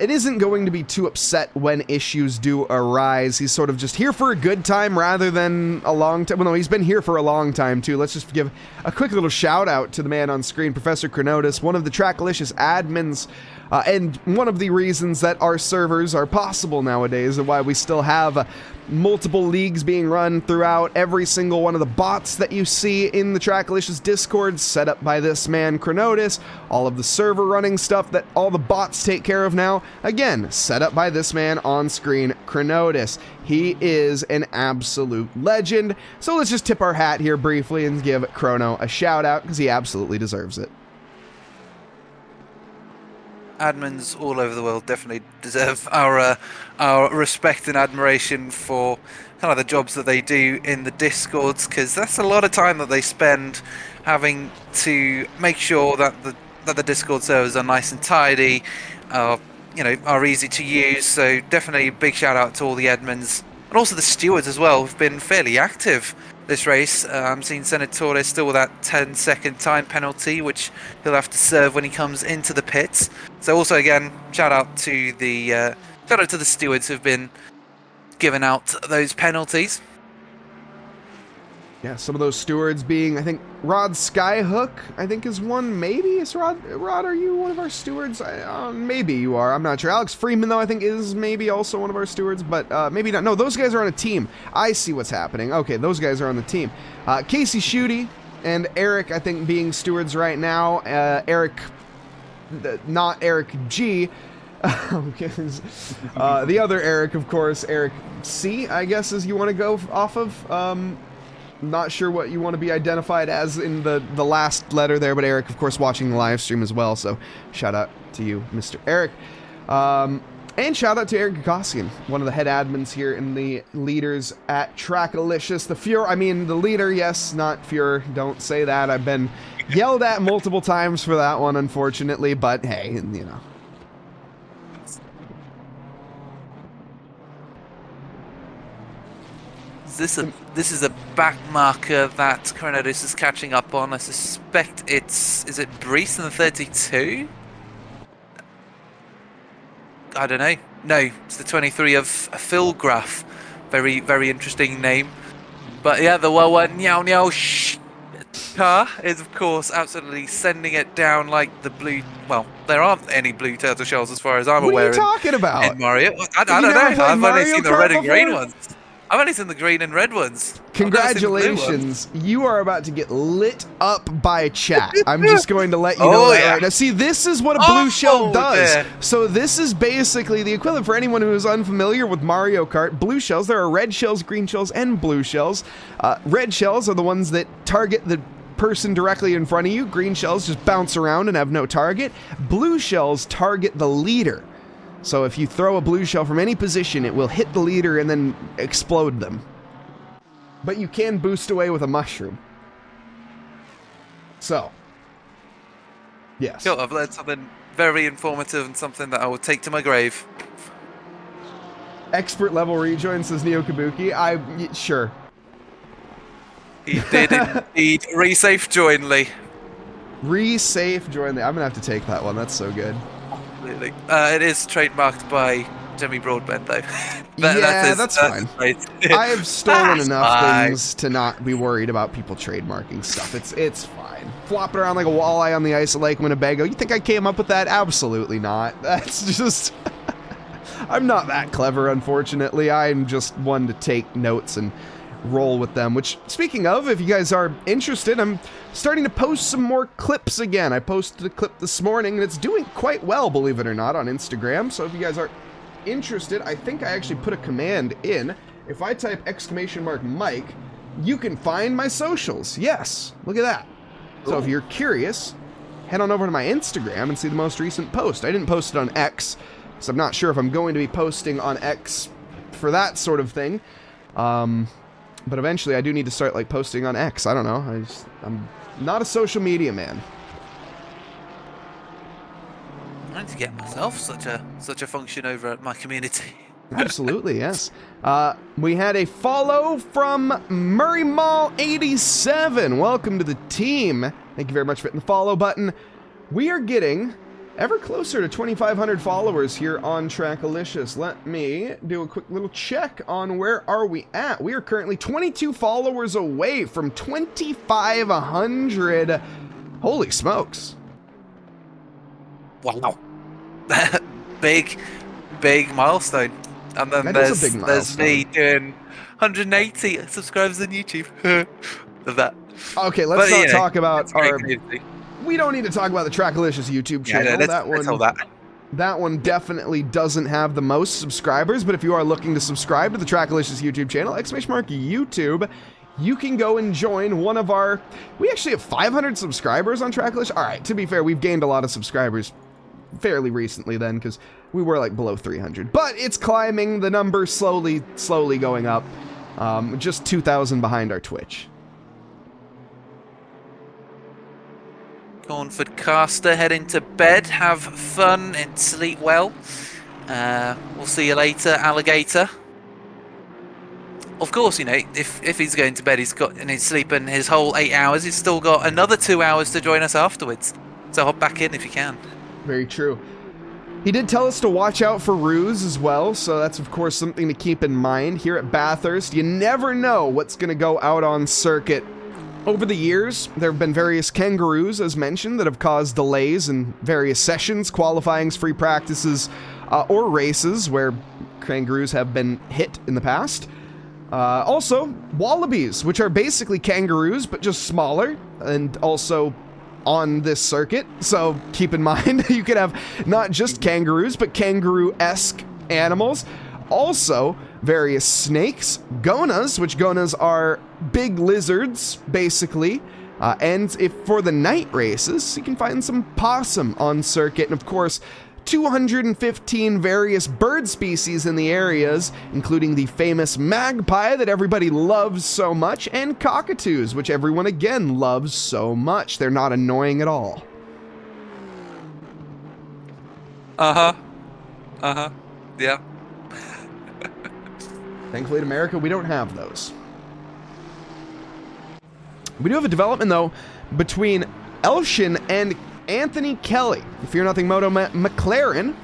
It isn't going to be too upset when issues do arise. He's sort of just here for a good time rather than a long time. Well, no, he's been here for a long time, too. Let's just give a quick little shout out to the man on screen, Professor Kronotis, one of the TRACKILICIOUS admins, and one of the reasons that our servers are possible nowadays and why we still have multiple leagues being run throughout. Every single one of the bots that you see in the TRACKILICIOUS Discord set up by this man Kronotis. All of the server running stuff that all the bots take care of now, again, set up by this man on screen, Kronotis. He is an absolute legend. So let's just tip our hat here briefly and give Chrono a shout out, because he absolutely deserves it. Admins all over the world definitely deserve our respect and admiration for kind of the jobs that they do in the Discords, because that's a lot of time that they spend having to make sure that the Discord servers are nice and tidy, are easy to use. So definitely a big shout out to all the admins and also the stewards as well, who've been fairly active this race. I'm seeing Senatore still with that 10-second time penalty, which he'll have to serve when he comes into the pits. So also again, shout out to the stewards who've been giving out those penalties. Yeah, some of those stewards being, I think, Rod Skyhook, I think is one. Maybe is Rod, are you one of our stewards? Maybe you are. I'm not sure. Alex Freeman, though, I think is maybe also one of our stewards, but maybe not. No, those guys are on a team. I see what's happening. Okay, those guys are on the team. Casey Schutte and Eric, I think, being stewards right now. Eric, not Eric G. The other Eric, of course, Eric C, I guess, is you want to go off of. Not sure what you want to be identified as in the last letter there, but Eric, of course, watching the live stream as well, so shout out to you, Mr. Eric. And shout out to Eric Gossian, one of the head admins here in the leaders at TRACKILICIOUS. The leader, yes, not Fuhrer, don't say that. I've been yelled at multiple times for that one, unfortunately, but hey, you know. This is a back marker that Coronados is catching up on. I suspect is it Brees in the 32? I don't know. No, it's the 23 of Phil Graff. Very, very interesting name. But yeah, the Niao car is of course absolutely sending it down like the blue. Well, there aren't any blue turtle shells as far as I'm aware. What are you talking about? In Mario, I don't know. I've only seen the red and green ones. I've only seen the green and red ones. Congratulations. You are about to get lit up by chat. I'm just going to let you know that right now. See, this is what a blue shell does. There. So this is basically the equivalent for anyone who is unfamiliar with Mario Kart. Blue shells, there are red shells, green shells, and blue shells. Red shells are the ones that target the person directly in front of you. Green shells just bounce around and have no target. Blue shells target the leader. So if you throw a blue shell from any position, it will hit the leader and then explode them. But you can boost away with a mushroom. So, yes. Cool, I've learned something very informative and something that I will take to my grave. Expert level rejoin, says Neo Kabuki. Sure. He did indeed. Resafe join, Lee. Resafe join, Lee. I'm going to have to take that one. That's so good. It is trademarked by Jimmy Broadbent, though. That's fine. I have stolen enough things to not be worried about people trademarking stuff. It's fine. Flopping around like a walleye on the ice of Lake Winnebago. You think I came up with that? Absolutely not. That's just... I'm not that clever, unfortunately. I'm just one to take notes and roll with them, which, speaking of, if you guys are interested, I'm starting to post some more clips again. I posted a clip this morning, and it's doing quite well, believe it or not, on Instagram. So if you guys are interested, I think I actually put a command in. If I type !Mike, you can find my socials. Yes, look at that. So if you're curious, head on over to my Instagram and see the most recent post. I didn't post it on X, so I'm not sure if I'm going to be posting on X for that sort of thing. But eventually I do need to start like posting on X. I don't know. I'm not a social media man. I need to get myself such a function over at my community. Absolutely, yes. We had a follow from Murray Mall 87. Welcome to the team. Thank you very much for hitting the follow button. We are getting ever closer to 2,500 followers here on TRACKILICIOUS. Let me do a quick little check on where are we at. We are currently 22 followers away from 2,500. Holy smokes. Wow. big milestone. And then there's me doing 180 subscribers on YouTube. Of that. Okay, let's not talk about our... We don't need to talk about the TRACKILICIOUS YouTube channel. That one definitely doesn't have the most subscribers, but if you are looking to subscribe to the TRACKILICIOUS YouTube channel, !YouTube, you can go and join one of our... We actually have 500 subscribers on TRACKILICIOUS. All right, to be fair, we've gained a lot of subscribers fairly recently then, because we were like below 300. But it's climbing, the number slowly going up. Just 2,000 behind our Twitch. Cornford Caster heading to bed. Have fun and sleep well. We'll see you later, Alligator. Of course, you know, if he's going to bed, he's sleeping his whole 8 hours. He's still got another 2 hours to join us afterwards. So hop back in if you can. Very true. He did tell us to watch out for roos as well, so that's of course something to keep in mind. Here at Bathurst, you never know what's going to go out on circuit. Over the years, there have been various kangaroos, as mentioned, that have caused delays in various sessions, qualifyings, free practices, or races where kangaroos have been hit in the past. Also, wallabies, which are basically kangaroos, but just smaller, and also on this circuit. So keep in mind, you could have not just kangaroos, but kangaroo-esque animals. Also, various snakes, gonas, which gonas are big lizards, basically. And if for the night races, you can find some possum on circuit. And of course, 215 various bird species in the areas, including the famous magpie that everybody loves so much, and cockatoos, which everyone again loves so much. They're not annoying at all. Yeah. Thankfully in America, we don't have those. We do have a development, though, between Elshin and Anthony Kelly. Fear Nothing Moto McLaren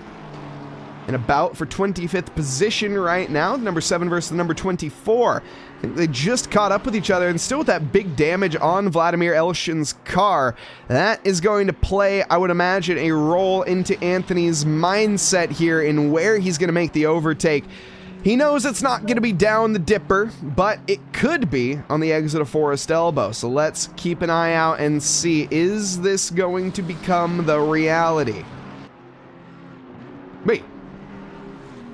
in a bout for 25th position right now. Number 7 versus the number 24. I think they just caught up with each other, and still with that big damage on Vladimir Elshin's car. That is going to play, I would imagine, a role into Anthony's mindset here in where he's going to make the overtake. He knows it's not going to be down the dipper, but it could be on the exit of Forest Elbow. So let's keep an eye out and see, is this going to become the reality? Wait.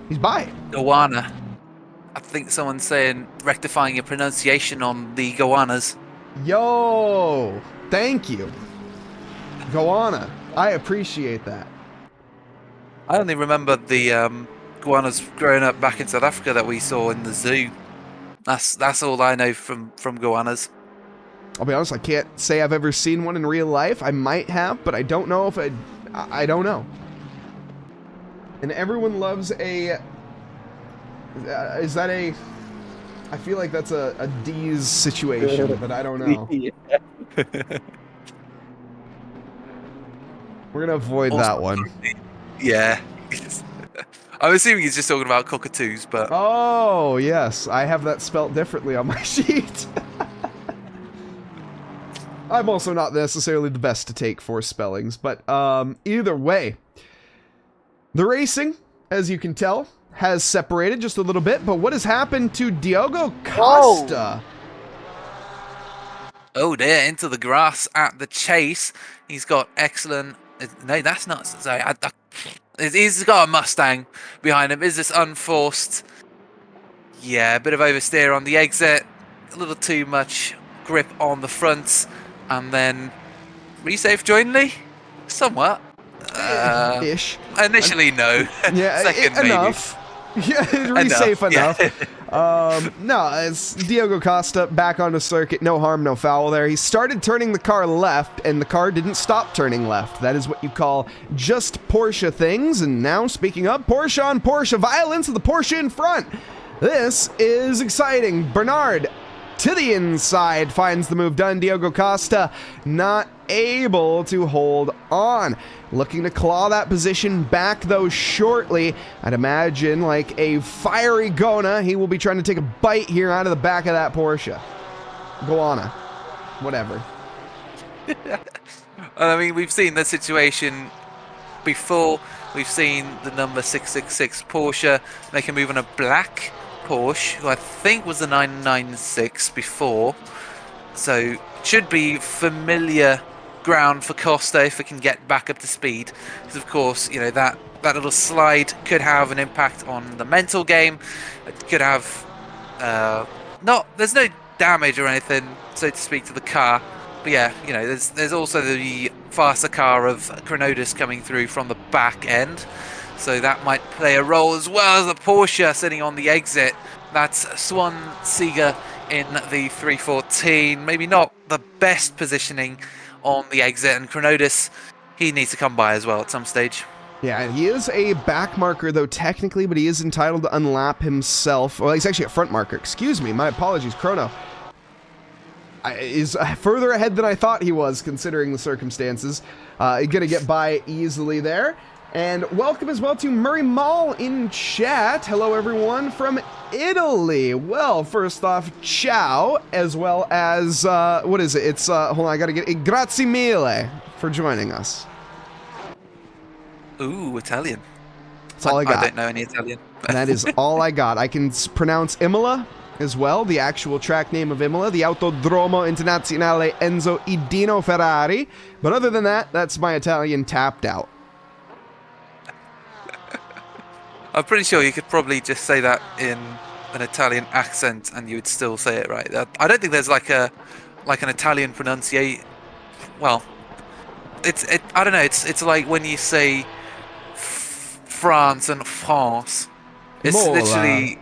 He's by it. Goanna. I think someone's saying rectifying your pronunciation on the goannas. Yo, thank you. Goanna. I appreciate that. I only remember the goannas growing up back in South Africa that we saw in the zoo. That's all I know from goannas. I'll be honest, I can't say I've ever seen one in real life. I might have, but I don't know if I don't know. And everyone loves a... is that a... I feel like that's a D's situation, but I don't know. We're going to avoid that one. Yeah. I'm assuming he's just talking about cockatoos, but... Oh, yes. I have that spelt differently on my sheet. I'm also not necessarily the best to take for spellings, but either way. The racing, as you can tell, has separated just a little bit, but what has happened to Diogo Costa? Oh dear, into the grass at the chase. He's got excellent... No, that's not... Sorry, he's got a Mustang behind him. Is this unforced? Yeah, a bit of oversteer on the exit. A little too much grip on the front. And then... Resafe jointly? Somewhat. Ish. Initially, no. Yeah, Second, enough. Yeah, resafe enough. Yeah. No, it's Diogo Costa back on the circuit. No harm, no foul there. He started turning the car left, and the car didn't stop turning left. That is what you call just Porsche things. And now, speaking of Porsche on Porsche violence, the Porsche in front. This is exciting. Bernard to the inside finds the move done. Diogo Costa not able to hold on. Looking to claw that position back, though, shortly. I'd imagine like a fiery Gona. He will be trying to take a bite here out of the back of that Porsche. Goanna. Whatever. I mean, we've seen this situation before. We've seen the number 666 Porsche make a move on a black Porsche, who I think was the 996 before. So, should be familiar ground for Costa if it can get back up to speed, because of course, you know, that little slide could have an impact on the mental game. It could have there's no damage or anything, so to speak, to the car, but yeah, you know, there's also the faster car of Chronodus coming through from the back end, so that might play a role, as well as the Porsche sitting on the exit. That's Swan Saagar in the 314. Maybe not the best positioning on the exit, and Chronodis, he needs to come by as well at some stage. Yeah, he is a back marker, though, technically, but he is entitled to unlap himself. Well, he's actually a front marker. Excuse me. My apologies. Chrono is further ahead than I thought he was, considering the circumstances. Going to get by easily there. And welcome as well to Murray Mall in chat. Hello, everyone from Italy. Well, first off, ciao, as well as, what is it? It's, hold on, I got to get it. Grazie mille for joining us. Ooh, Italian. That's all I got. I don't know any Italian. That is all I got. I can pronounce Imola as well, the actual track name of Imola, the Autodromo Internazionale Enzo Idino Ferrari. But other than that, that's my Italian tapped out. I'm pretty sure you could probably just say that in an Italian accent and you would still say it right. I don't think there's like an Italian pronunciation. Well, I don't know. It's like when you say France and France. It's Mola. literally,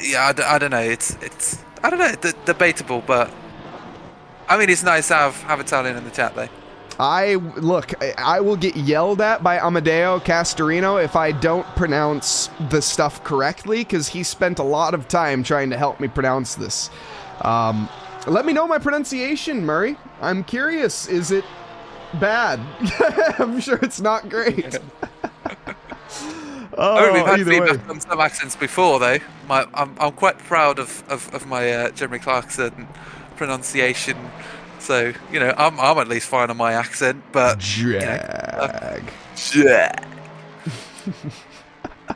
yeah. I don't know. It's I don't know. Debatable, but I mean, it's nice to have Italian in the chat though. I will get yelled at by Amadeo Castorino if I don't pronounce the stuff correctly, because he spent a lot of time trying to help me pronounce this. Let me know my pronunciation, Murray. I'm curious. Is it bad? I'm sure it's not great. I mean, we've had feedback on some accents before, though. I'm quite proud of my Jeremy Clarkson pronunciation. So, you know, I'm at least fine on my accent, but... Jag. Jag.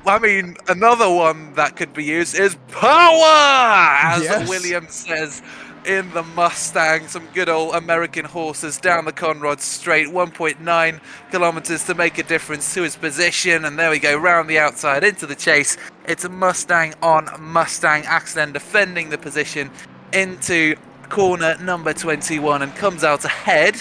I mean, another one that could be used is power! As Yes. Williams says in the Mustang. Some good old American horses down the Conrod straight. 1.9 kilometers to make a difference to his position. And there we go, round the outside into the chase. It's a Mustang on Mustang. Axel defending the position into corner number 21 and comes out ahead.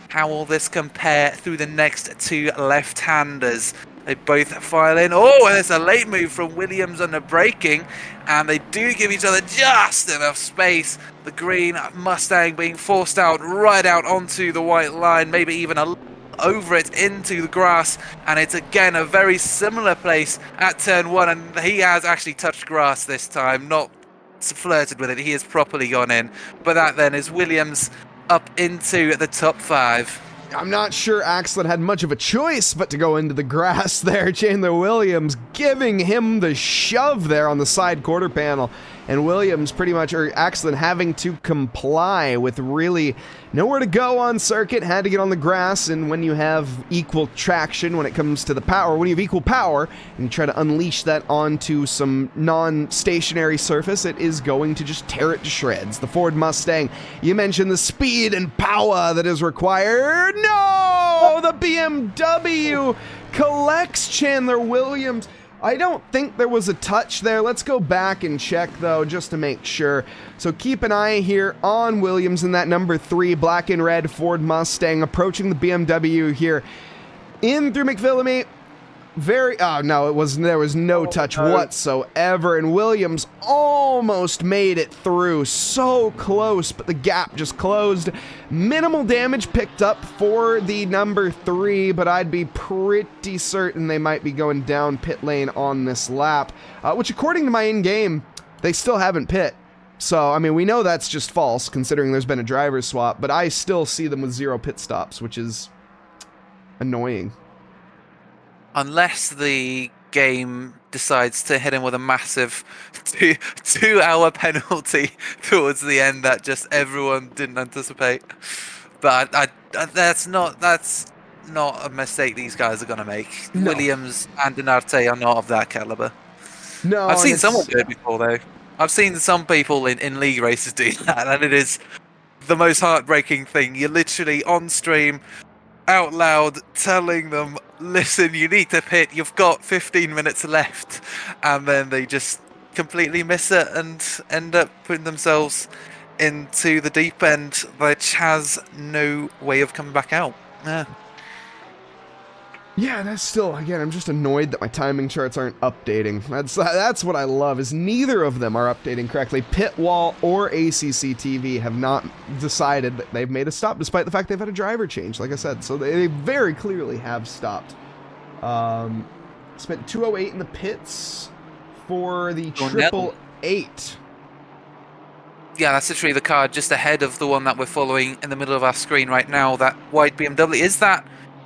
How will this compare through the next two left-handers? They both file in. Oh, and there's a late move from Williams under braking, and they do give each other just enough space. The green Mustang being forced out right out onto the white line, maybe even over it into the grass, and it's again a very similar place at turn one, and he has actually touched grass this time, not flirted with it. He has properly gone in, but that then is Williams up into the top five. I'm not sure Axel had much of a choice but to go into the grass there. Chandler Williams giving him the shove there on the side quarter panel. And Williams pretty much, or Axel having to comply with really nowhere to go on circuit, had to get on the grass. And when you have equal traction when it comes to the power, when you have equal power and you try to unleash that onto some non-stationary surface, it is going to just tear it to shreds. The Ford Mustang, you mentioned the speed and power that is required. No! The BMW collects Chandler Williams. I don't think there was a touch there. Let's go back and check, though, just to make sure. So keep an eye here on Williams in that number 3 black and red Ford Mustang approaching the BMW here in through McPhillamy. No, there was no touch whatsoever, and Williams almost made it through. So close, but the gap just closed. Minimal damage picked up for the number 3, but I'd be pretty certain they might be going down pit lane on this lap, which according to my in-game, they still haven't pit. So, I mean, we know that's just false, considering there's been a driver's swap, but I still see them with 0 pit stops, which is annoying. Unless the game decides to hit him with a massive 2-hour penalty towards the end that just everyone didn't anticipate. But that's not a mistake these guys are going to make. No. Williams and Dinarte are not of that caliber. No, I've seen someone do it before, though. I've seen some people in league races do that, and it is the most heartbreaking thing. You're literally on stream, out loud, telling them, listen, you need to pit, you've got 15 minutes left, and then they just completely miss it and end up putting themselves into the deep end, which has no way of coming back out. Yeah, that's still, again, I'm just annoyed that my timing charts aren't updating. That's what I love, is neither of them are updating correctly. Pit1 or ACC TV have not decided that they've made a stop, despite the fact they've had a driver change, like I said. So they very clearly have stopped. Spent 208 in the pits for the 888. Yeah, that's literally the car just ahead of the one that we're following in the middle of our screen right now, that white BMW.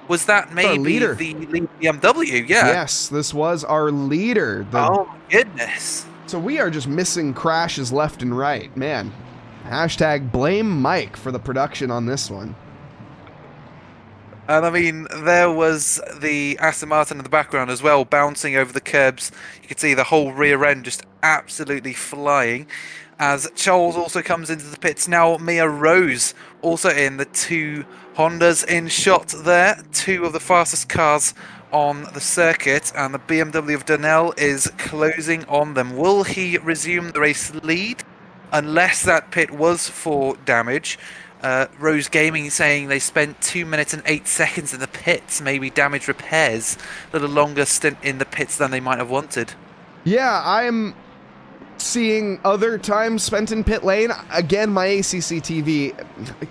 Was that maybe the lead BMW? Yeah. Yes, this was our leader. Oh my goodness. So we are just missing crashes left and right. Man, hashtag blame Mike for the production on this one. And I mean, there was the Aston Martin in the background as well, bouncing over the curbs. You could see the whole rear end just absolutely flying. As Charles also comes into the pits now, Mia Rose also in, the two Hondas in shot there, two of the fastest cars on the circuit, and the BMW of Donnell is closing on them. Will he resume the race lead? Unless that pit was for damage. Rose Gaming saying they spent 2 minutes and 8 seconds in the pits, maybe damage repairs, a little longer stint in the pits than they might have wanted. Yeah, I'm seeing other time spent in pit lane. Again, my ACC TV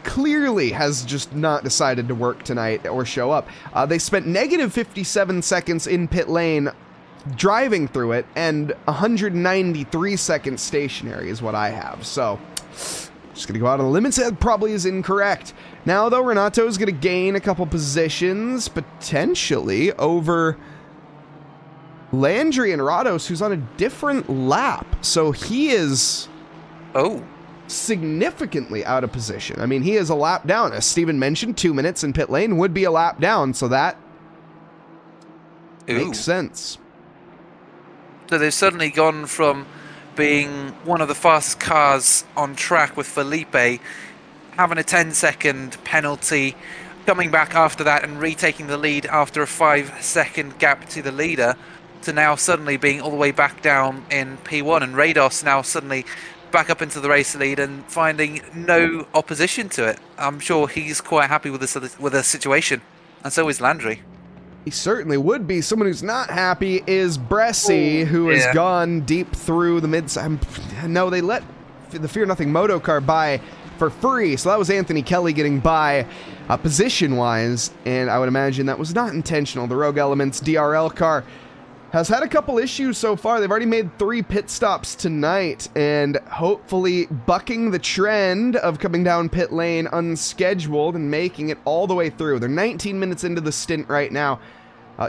clearly has just not decided to work tonight or show up. They spent negative 57 seconds in pit lane driving through it, and 193 seconds stationary is what I have. So, just going to go out on the limits. That probably is incorrect. Now, though, Renato's going to gain a couple positions, potentially, over Landry and Rados, who's on a different lap. So he is significantly out of position. I mean, he is a lap down. As Steven mentioned, 2 minutes in pit lane would be a lap down, so that makes sense. So they've suddenly gone from being one of the fastest cars on track with Felipe, having a 10-second penalty, coming back after that and retaking the lead after a 5-second gap to the leader, to now suddenly being all the way back down in P1, and Rados now suddenly back up into the race lead and finding no opposition to it. I'm sure he's quite happy with the situation, and so is Landry. He certainly would be. Someone who's not happy is Bressie, who has gone deep through the mid-side. No, they let the Fear Nothing Moto car by for free, so that was Anthony Kelly getting by position-wise, and I would imagine that was not intentional. The Rogue Elements DRL car has had a couple issues so far. They've already made 3 pit stops tonight, and hopefully bucking the trend of coming down pit lane unscheduled and making it all the way through. They're 19 minutes into the stint right now.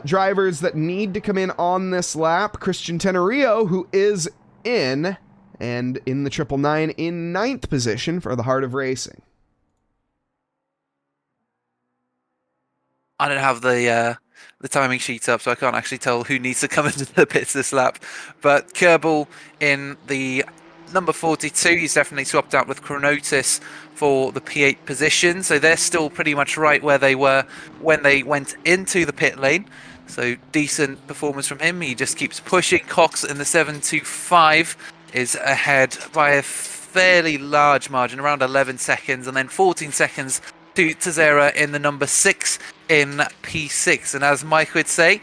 Drivers that need to come in on this lap: Christian Tenorio, who is in, and in the 999 in 9th position for the Heart of Racing. I don't have the timing sheet up, so I can't actually tell who needs to come into the pits this lap. But Kerbal in the number 42, he's definitely swapped out with Chronotis for the P8 position. So they're still pretty much right where they were when they went into the pit lane. So decent performance from him. He just keeps pushing. Cox in the 725 is ahead by a fairly large margin, around 11 seconds, and then 14 seconds to Tazera in the number 6 in P6. And as Mike would say,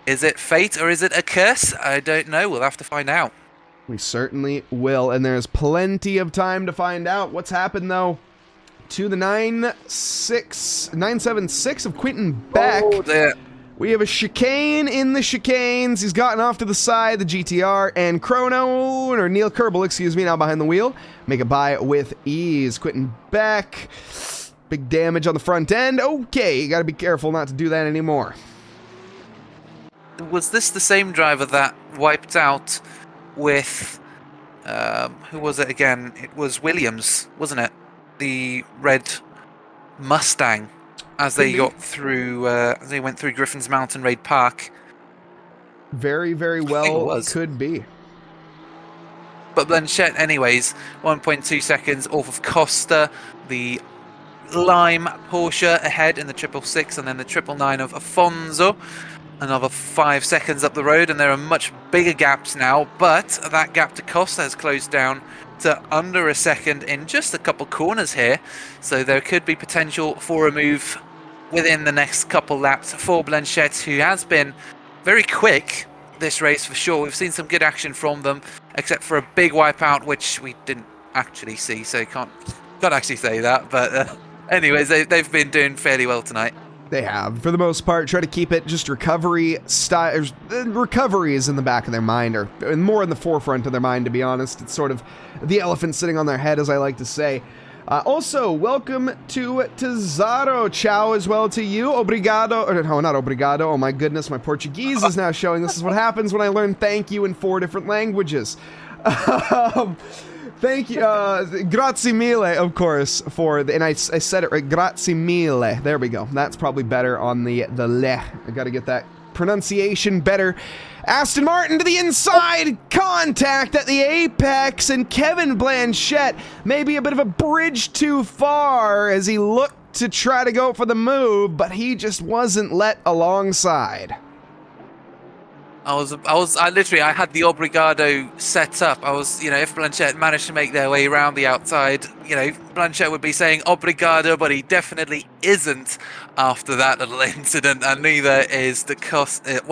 is it fate or is it a curse? I don't know. We'll have to find out. We certainly will, and there's plenty of time to find out. What's happened, though, to the 976 of Quentin Beck. Oh, dear. We have a chicane in the chicanes. He's gotten off to the side, the GTR, and Neil Kerbal, excuse me, now behind the wheel. Make it by with ease. Quentin Beck, big damage on the front end. Okay, you gotta be careful not to do that anymore. Was this the same driver that wiped out with, who was it again? It was Williams, wasn't it? The red Mustang, as they got through, as they went through Griffin's Mountain Raid Park. Very, very well could be. But Blanchette, anyways, 1.2 seconds off of Costa. The Lime Porsche ahead in the 666, and then the 999 of Afonso. Another 5 seconds up the road, and there are much bigger gaps now, but that gap to Costa has closed down to under a second in just a couple corners here, so there could be potential for a move within the next couple laps for Blanchette, who has been very quick this race for sure. We've seen some good action from them, except for a big wipeout, which we didn't actually see, so can't actually say that. But anyways, they've been doing fairly well tonight. They have, for the most part. Try to keep it just recovery style. Recovery is in the back of their mind, or more in the forefront of their mind, to be honest. It's sort of the elephant sitting on their head, as I like to say. Also, welcome to Zaro. Ciao as well to you. Obrigado. Or, no, not obrigado. Oh my goodness, my Portuguese is now showing. This is what happens when I learn thank you in 4 different languages. Thank you, grazie mille, of course, and I said it right, grazie mille. There we go. That's probably better on the le. I gotta get that pronunciation better. Aston Martin to the inside, contact at the apex, and Kevin Blanchette maybe a bit of a bridge too far as he looked to try to go for the move, but he just wasn't let alongside. I had the obrigado set up. If Blanchette managed to make their way around the outside, Blanchette would be saying obrigado, but he definitely isn't after that little incident, and neither is Da Costa.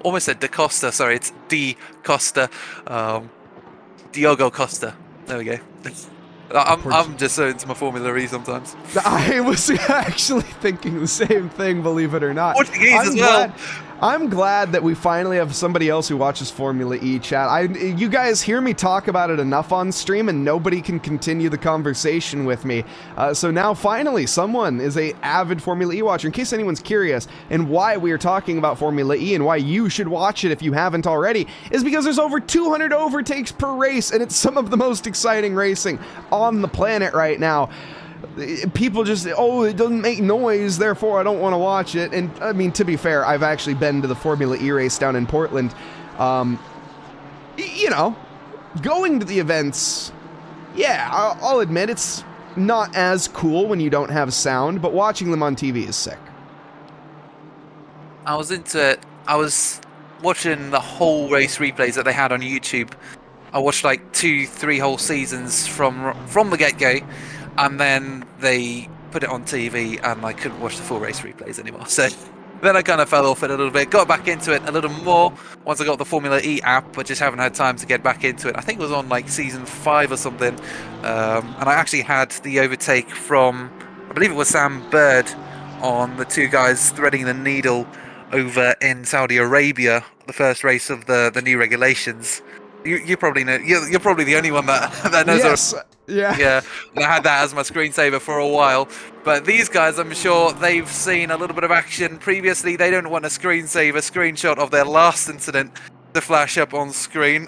Almost said Da Costa, sorry, it's Di Costa. Diogo Costa. There we go. I'm just so into my Formula E sometimes. I was actually thinking the same thing, believe it or not. Portuguese as well. I'm glad that we finally have somebody else who watches Formula E, chat. You guys hear me talk about it enough on stream, and nobody can continue the conversation with me. So now, finally, someone is a avid Formula E watcher. In case anyone's curious, and why we are talking about Formula E and why you should watch it if you haven't already, is because there's over 200 overtakes per race, and it's some of the most exciting racing on the planet right now. People just, it doesn't make noise, therefore I don't want to watch it. And I mean, to be fair, I've actually been to the Formula E race down in Portland. Going to the events, yeah, I'll admit it's not as cool when you don't have sound, but watching them on TV is sick. I was into it. I was watching the whole race replays that they had on YouTube. I watched like 2-3 whole seasons from the get-go. And then they put it on TV, and I couldn't watch the full race replays anymore. So then I kind of fell off it a little bit, got back into it a little more once I got the Formula E app, but just haven't had time to get back into it. I think it was on like season 5 or something. And I actually had the overtake from, I believe it was Sam Bird, on the 2 guys threading the needle over in Saudi Arabia, the first race of the new regulations. You probably know. You're probably the only one that knows. Yes. Yeah. I had that as my screensaver for a while. But these guys, I'm sure they've seen a little bit of action previously. They don't want a screenshot of their last incident to flash up on screen.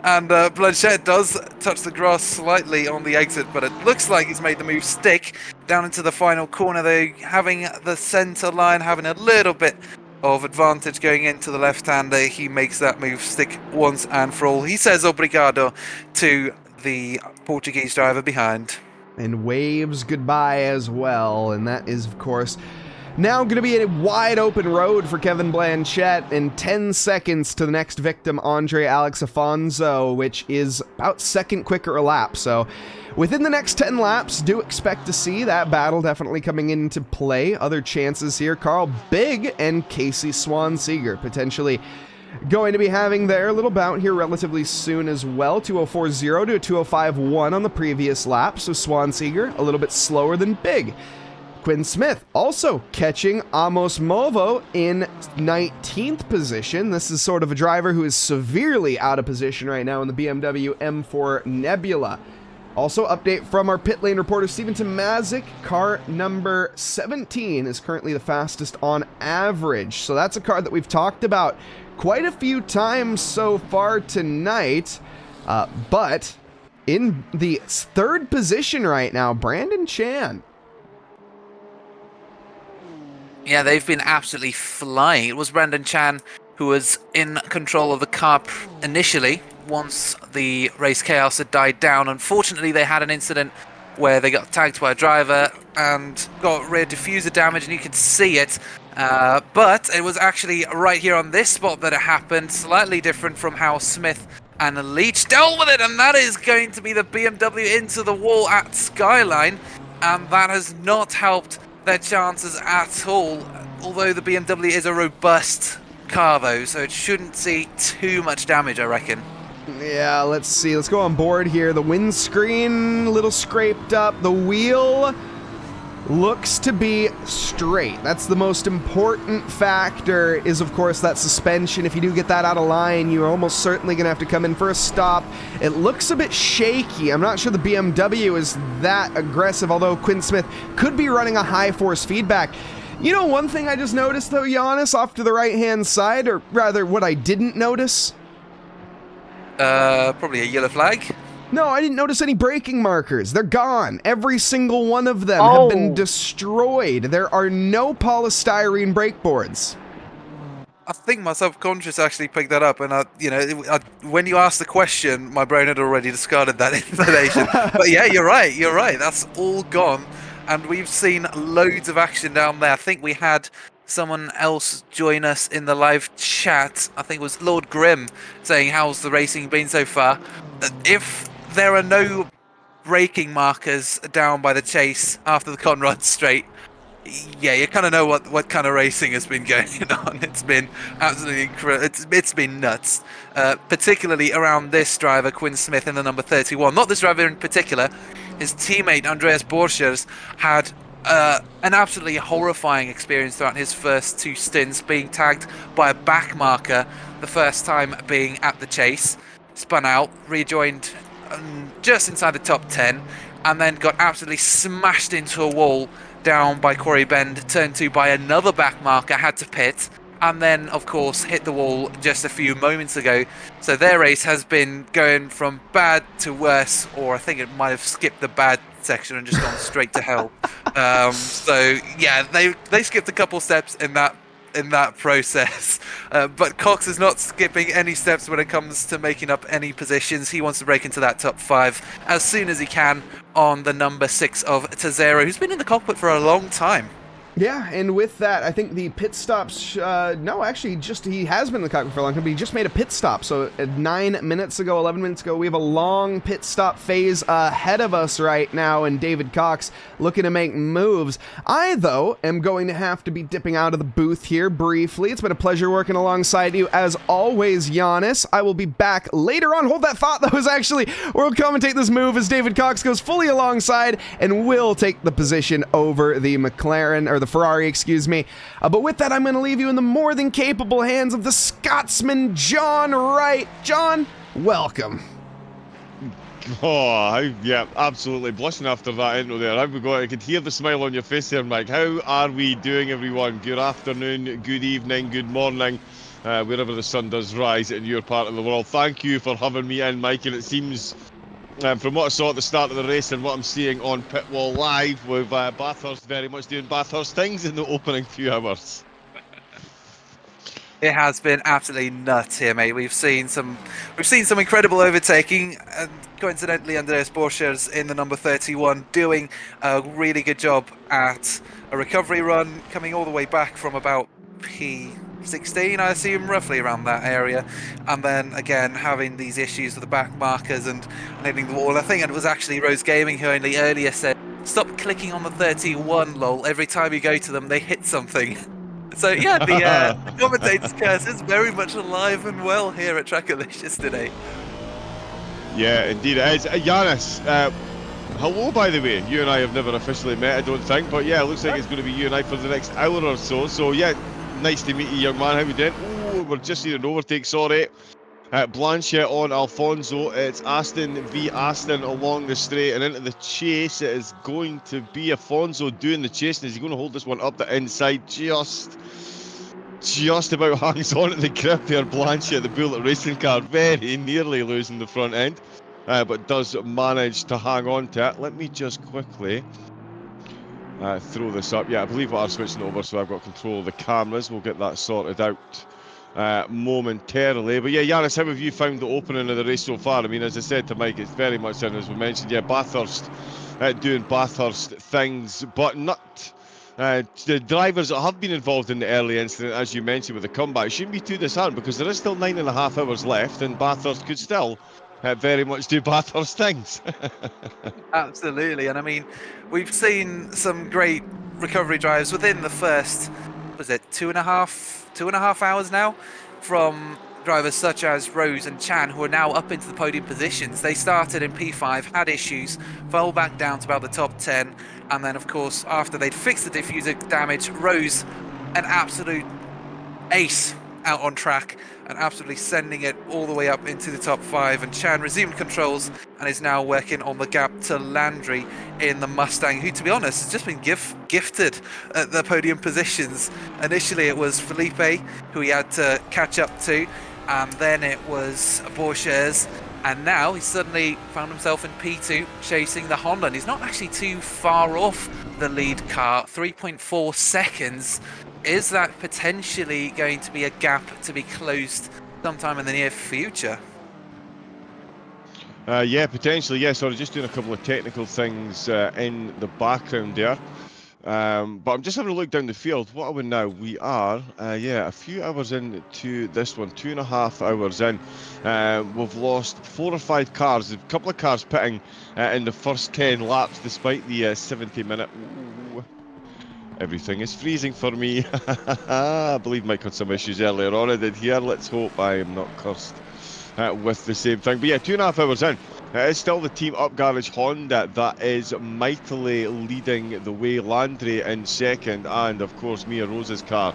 And Blanchette does touch the grass slightly on the exit, but it looks like he's made the move stick down into the final corner. Though having the centre line, having a little bit of advantage going into the left-hander, he makes that move stick once and for all. He says obrigado to the Portuguese driver behind. And waves goodbye as well, and that is, of course, now going to be a wide open road for Kevin Blanchette, and 10 seconds to the next victim, Andre Alex Afonso, which is about second quicker a lap. So within the next 10 laps, do expect to see that battle definitely coming into play. Other chances here, Carl Big and Casey Swan-Seeger potentially going to be having their little bout here relatively soon as well. 2:04.0 to a 2:05.1 on the previous lap, so Swan-Seeger a little bit slower than Big. Quinn Smith also catching Amos Movo in 19th position. This is sort of a driver who is severely out of position right now in the BMW M4 Nebula. Also, update from our pit lane reporter, Stephen Tomazic. Car number 17 is currently the fastest on average. So that's a car that we've talked about quite a few times so far tonight. But in the third position right now, Brandon Chan. Yeah, they've been absolutely flying. It was Brandon Chan who was in control of the car initially, once the race chaos had died down. Unfortunately, they had an incident where they got tagged by a driver and got rear diffuser damage, and you could see it. But it was actually right here on this spot that it happened, slightly different from how Smith and Leach dealt with it, and that is going to be the BMW into the wall at Skyline, and that has not helped their chances at all, although the BMW is a robust car though, so it shouldn't see too much damage, I reckon. Yeah, let's see. Let's go on board here. The windscreen, a little scraped up. The wheel looks to be straight. That's the most important factor, is of course that suspension. If you do get that out of line, you're almost certainly gonna have to come in for a stop. It looks a bit shaky. I'm not sure the BMW is that aggressive, although Quinn Smith could be running a high force feedback. You know, one thing I just noticed though, Yannis, off to the right hand side, or rather what I didn't notice? Probably a yellow flag. No, I didn't notice any braking markers. They're gone. Every single one of them have been destroyed. There are no polystyrene brake boards. I think my subconscious actually picked that up, and when you asked the question, my brain had already discarded that information. But yeah, you're right. You're right. That's all gone, and we've seen loads of action down there. I think we had someone else join us in the live chat. I think it was Lord Grimm saying, "How's the racing been so far?" If there are no braking markers down by the chase after the Conrad Straight, yeah, you kind of know what kind of racing has been going on. It's been absolutely incredible. It's been nuts, particularly around this driver, Quinn Smith, in the number 31. Not this driver in particular. His teammate, Andreas Borchers, had an absolutely horrifying experience throughout his first two stints, being tagged by a back marker the first time being at the chase, spun out, rejoined just inside the top 10, and then got absolutely smashed into a wall down by Quarry Bend, turned to by another back marker, had to pit, and then of course hit the wall just a few moments ago. So their race has been going from bad to worse, or I think it might have skipped the bad section and just gone straight to hell. So yeah, they skipped a couple steps in that process, but Cox is not skipping any steps when it comes to making up any positions. He wants to break into that top 5 as soon as he can on the number 6 of Tazero, who's been in the cockpit for a long time. Yeah, and with that, I think the pit stops, no, actually, he has been in the cockpit for a long time, but he just made a pit stop. So 9 minutes ago, 11 minutes ago, we have a long pit stop phase ahead of us right now, and David Cox looking to make moves. I, though, am going to have to be dipping out of the booth here briefly. It's been a pleasure working alongside you, as always, Yannis. I will be back later on. Hold that thought, though, as actually we'll commentate this move as David Cox goes fully alongside and will take the position over the McLaren, or the Ferrari, excuse me. But with that, I'm going to leave you in the more than capable hands of the Scotsman, John Wright. John, welcome. Oh, yeah, absolutely. Blushing after that intro there. How we got? I could hear the smile on your face there, Mike. How are we doing, everyone? Good afternoon, good evening, good morning, wherever the sun does rise in your part of the world. Thank you for having me in, Mike. And it seems, from what I saw at the start of the race and what I'm seeing on Pit Wall Live, with Bathurst very much doing Bathurst things in the opening few hours. It has been absolutely nuts here, mate. We've seen some incredible overtaking, and coincidentally, Andreas Borchers in the number 31 doing a really good job at a recovery run, coming all the way back from about P16, I assume, roughly around that area, and then again having these issues with the back markers and hitting the wall. I think it was actually Rose Gaming who only earlier said, "Stop clicking on the 31, lol. Every time you go to them, they hit something." So yeah, the commentator's curse is very much alive and well here at Trackalicious today. Yeah, indeed it is. Yannis, hello, by the way. You and I have never officially met, I don't think, but yeah, it looks like it's going to be you and I for the next hour or so. So yeah, nice to meet you, young man. How we doing? Oh, we're just seeing an overtake, sorry. Blanchett on Alfonso. It's Aston v Aston along the straight and into the chase. It is going to be Alfonso doing the chase. And is he going to hold this one up the inside? Just about hangs on at the grip there. Blanchett, the Bullet Racing car, very nearly losing the front end, but does manage to hang on to it. Let me just quickly throw this up. Yeah, I believe we are switching over, so I've got control of the cameras. We'll get that sorted out momentarily. But yeah, Yannis, how have you found the opening of the race so far? I mean, as I said to Mike, it's very much in, as we mentioned, yeah, Bathurst doing Bathurst things, but not the drivers that have been involved in the early incident, as you mentioned, with the comeback, shouldn't be too disheartened, because there is still 9.5 hours left and Bathurst could still very much do Bathurst things. Absolutely, and I mean, we've seen some great recovery drives within the first, was it 2.5 hours now, from drivers such as Rose and Chan, who are now up into the podium positions. They started in P5, had issues, fell back down to about the top 10, and then of course after they'd fixed the diffuser damage, Rose, an absolute ace out on track and absolutely sending it all the way up into the top 5, and Chan resumed controls and is now working on the gap to Landry in the Mustang, who to be honest has just been gifted at the podium positions. Initially it was Felipe who he had to catch up to, and then it was Borchers, and now he's suddenly found himself in P2 chasing the Honda, and he's not actually too far off the lead car, 3.4 seconds. Is that potentially going to be a gap to be closed sometime in the near future? Yeah, potentially, yeah. Sorry, just doing a couple of technical things in the background there. But I'm just having a look down the field. What are we now? We are, yeah, a few hours into this one, 2.5 hours in. We've lost 4 or 5 cars, a couple of cars pitting in the first 10 laps, despite the 70-minute... Everything is freezing for me. I believe Mike had some issues earlier on. I did here. Let's hope I am not cursed with the same thing. But yeah, 2.5 hours in. It's still the Team Up Garage Honda that is mightily leading the way. Landry in second, and of course Mia Rose's car,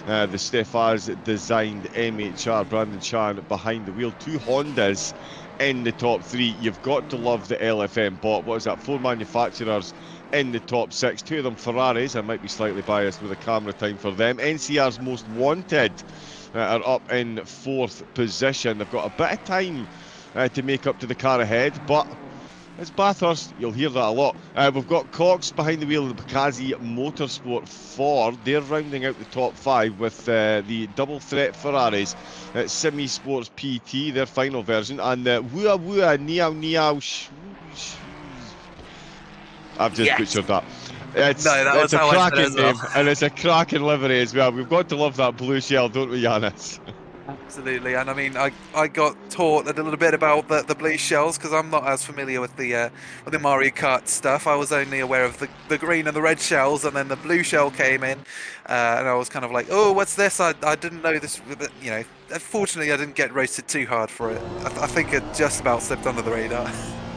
the Stefaz designed MHR, Brandon Chan behind the wheel. 2 Hondas in the top 3. You've got to love the LFM bot. What is that? 4 manufacturers in the top 6. 2 of them Ferraris. I might be slightly biased with the camera time for them. NCR's Most Wanted are up in 4th position. They've got a bit of time to make up to the car ahead, but it's Bathurst, you'll hear that a lot. We've got Cox behind the wheel of the Bakazi Motorsport Ford. They're rounding out the top 5 with the double threat Ferraris, Simi Sports PT, their final version, and the Wua Wua Niao Niao I've just butchered that. It's a cracking name, and it's a cracking livery as well. We've got to love that blue shell, don't we, Yannis? Absolutely, and I mean, I got taught a little bit about the blue shells because I'm not as familiar with the Mario Kart stuff. I was only aware of the green and the red shells, and then the blue shell came in, and I was kind of like, oh, what's this? I didn't know this, but, you know. Unfortunately, I didn't get roasted too hard for it. I think it just about slipped under the radar,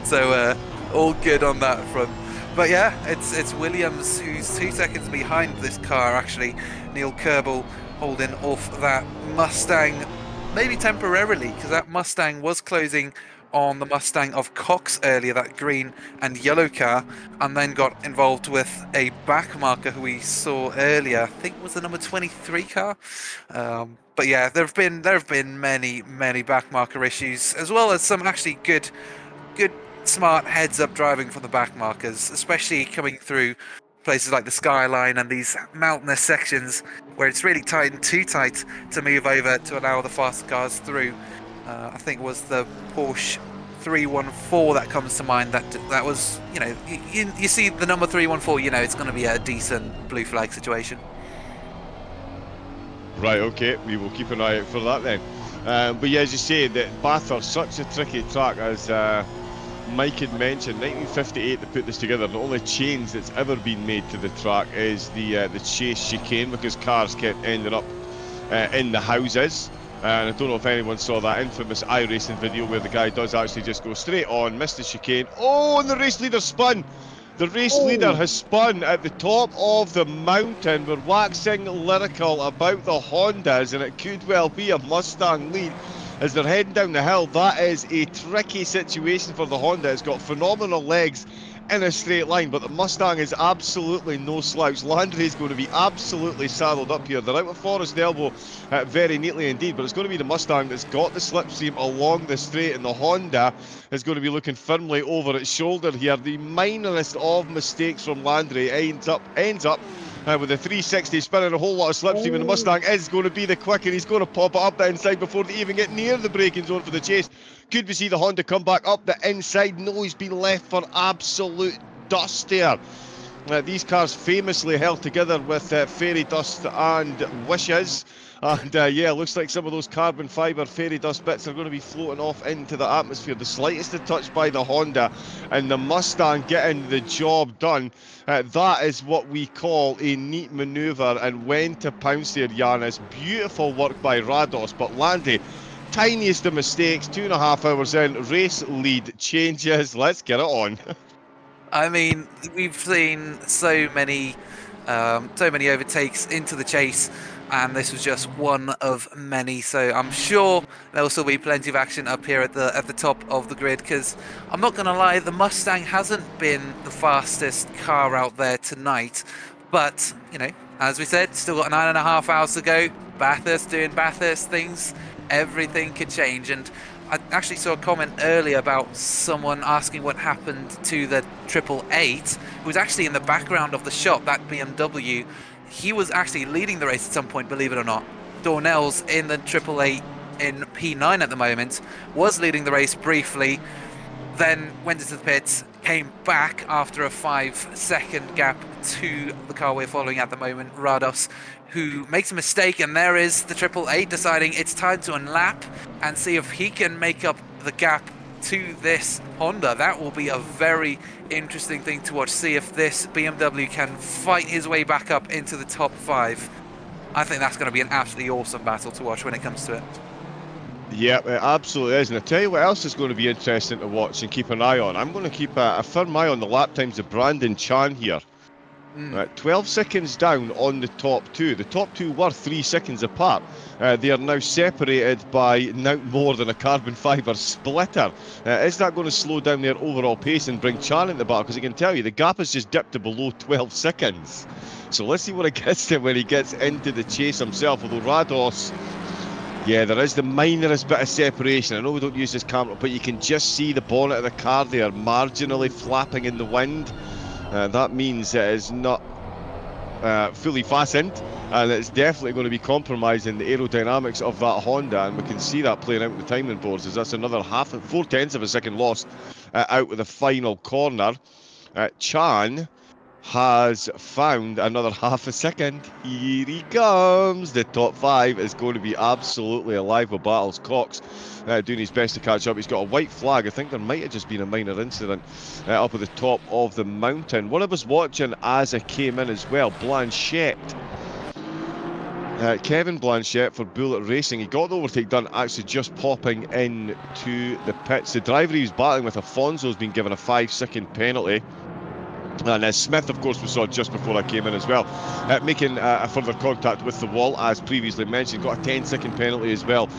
so all good on that front. But yeah, it's Williams who's 2 seconds behind this car actually. Neil Kerbel holding off that Mustang, maybe temporarily, because that Mustang was closing on the Mustang of Cox earlier, that green and yellow car, and then got involved with a backmarker who we saw earlier. I think it was the number 23 car. But yeah, there have been many backmarker issues, as well as some actually good smart heads-up driving from the backmarkers, especially coming through places like the Skyline and these mountainous sections where it's really tight and too tight to move over to allow the fast cars through. I think it was the Porsche 314 that comes to mind. That was, you know, you see the number 314, you know it's going to be a decent blue flag situation. Right, okay, we will keep an eye out for that then. But yeah, as you say, that Bathurst, such a tricky track, as Mike had mentioned. 1958 to put this together. The only change that's ever been made to the track is the chase chicane, because cars kept ending up in the houses. And I don't know if anyone saw that infamous iRacing video where the guy does actually just go straight on, missed the chicane. Oh, and the race leader spun! The race leader has spun at the top of the mountain. We're waxing lyrical about the Hondas, and it could well be a Mustang lead as they're heading down the hill. That is a tricky situation for the Honda. It's got phenomenal legs in a straight line, but the Mustang is absolutely no slouch. Landry is going to be absolutely saddled up here. They're out of Forest Elbow very neatly indeed, but it's going to be the Mustang that's got the slipstream along the straight, and the Honda is going to be looking firmly over its shoulder here. The minorest of mistakes from Landry ends up with a 360 spinning a whole lot of slipstream, and the Mustang is going to be the quicker. He's going to pop it up the inside before they even get near the braking zone for the chase. Could we see the Honda come back up the inside? No, he's been left for absolute dust there. These cars famously held together with fairy dust and wishes. And yeah, looks like some of those carbon fibre fairy dust bits are going to be floating off into the atmosphere. The slightest of touch by the Honda and the Mustang getting the job done. That is what we call a neat manoeuvre. And when to pounce there, Yannis. Beautiful work by Rados. But Landy, tiniest of mistakes, 2.5 hours in, race lead changes. Let's get it on. I mean, we've seen so many overtakes into the chase, and this was just one of many. So I'm sure there'll still be plenty of action up here at the top of the grid. Because I'm not going to lie, the Mustang hasn't been the fastest car out there tonight, but you know, as we said, still got 9.5 hours to go. Bathurst doing Bathurst things. Everything could change, and I actually saw a comment earlier about someone asking what happened to the 888, who was actually in the background of the shot, that BMW. He was actually leading the race at some point, believe it or not. Dornell's in the 888 in P9 at the moment, was leading the race briefly, then went into the pits, came back after a 5-second gap to the car we're following at the moment, Rados, who makes a mistake, and there is the 888 deciding it's time to unlap and see if he can make up the gap to this Honda. That will be a very interesting thing to watch, see if this BMW can fight his way back up into the top 5. I think that's going to be an absolutely awesome battle to watch when it comes to it. Yeah, it absolutely is. And I tell you what else is going to be interesting to watch and keep an eye on. I'm going to keep a firm eye on the lap times of Brandon Chan here. 12 seconds down on the top two. The top two were 3 seconds apart. They are now separated by now more than a carbon fibre splitter. Is that going to slow down their overall pace and bring Chan in the battle? Because I can tell you, the gap has just dipped to below 12 seconds. So let's see what it gets to when he gets into the chase himself. Although Rados, yeah, there is the minorest bit of separation. I know we don't use this camera, but you can just see the bonnet of the car there marginally flapping in the wind. That means it is not fully fastened, and it's definitely going to be compromising the aerodynamics of that Honda, and we can see that playing out with the timing boards, as that's another 4/10 of a second lost out with the final corner. Chan has found another half a second. Here he comes. The top 5 is going to be absolutely alive with battles. Cox doing his best to catch up. He's got a white flag. I think there might have just been a minor incident up at the top of the mountain. One of us watching as I came in as well, Blanchette. Kevin Blanchette for Bullet Racing. He got the overtake done actually just popping into the pits. The driver he was battling with, Afonso, has been given a 5-second penalty. And Smith, of course, we saw just before I came in as well, making a further contact with the wall, as previously mentioned. Got a 10-second penalty as well,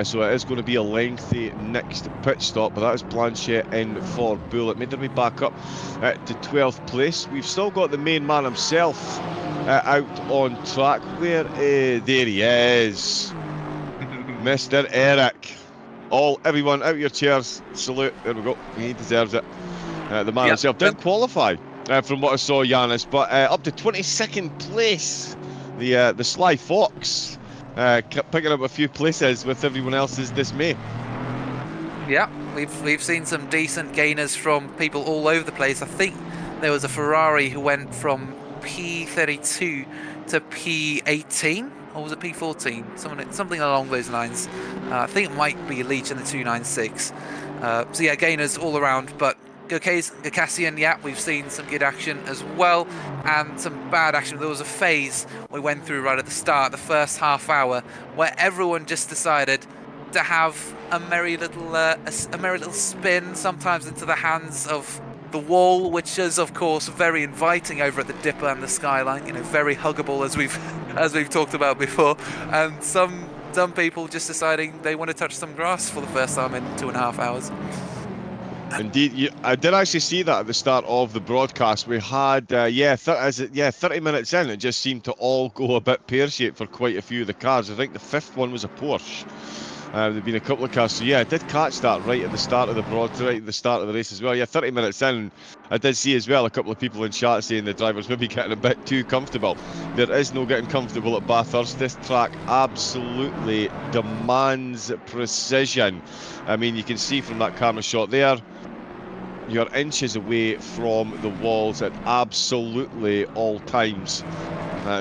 so it is going to be a lengthy next pit stop. But that is Blanchette in for Bullet. Made their way back up to 12th place. We've still got the main man himself out on track. There he is, Mr. Eric. Everyone out of your chairs. Salute. There we go. He deserves it. The man himself didn't qualify. From what I saw, Yannis, but up to 22nd place, the Sly Fox picking up a few places with everyone else's dismay. Yeah, we've seen some decent gainers from people all over the place. I think there was a Ferrari who went from P32 to P18, or was it P14? Something along those lines. I think it might be Leach in the 296. So yeah, gainers all around, but Gakassian, yeah, we've seen some good action as well, and some bad action. There was a phase we went through right at the start, the first half hour, where everyone just decided to have a merry little spin, sometimes into the hands of the wall, which is of course very inviting over at the Dipper and the Skyline. You know, very huggable as we've talked about before, and some people just deciding they want to touch some grass for the first time in 2.5 hours. Indeed, I did actually see that at the start of the broadcast. We had, 30 minutes in, it just seemed to all go a bit pear-shaped for quite a few of the cars. I think the 5th one was a Porsche. There've been a couple of cars, so yeah, I did catch that right at the start of the race as well. Yeah, 30 minutes in, I did see as well a couple of people in chat saying the drivers maybe getting a bit too comfortable. There is no getting comfortable at Bathurst. This track absolutely demands precision. I mean, you can see from that camera shot there, you're inches away from the walls at absolutely all times.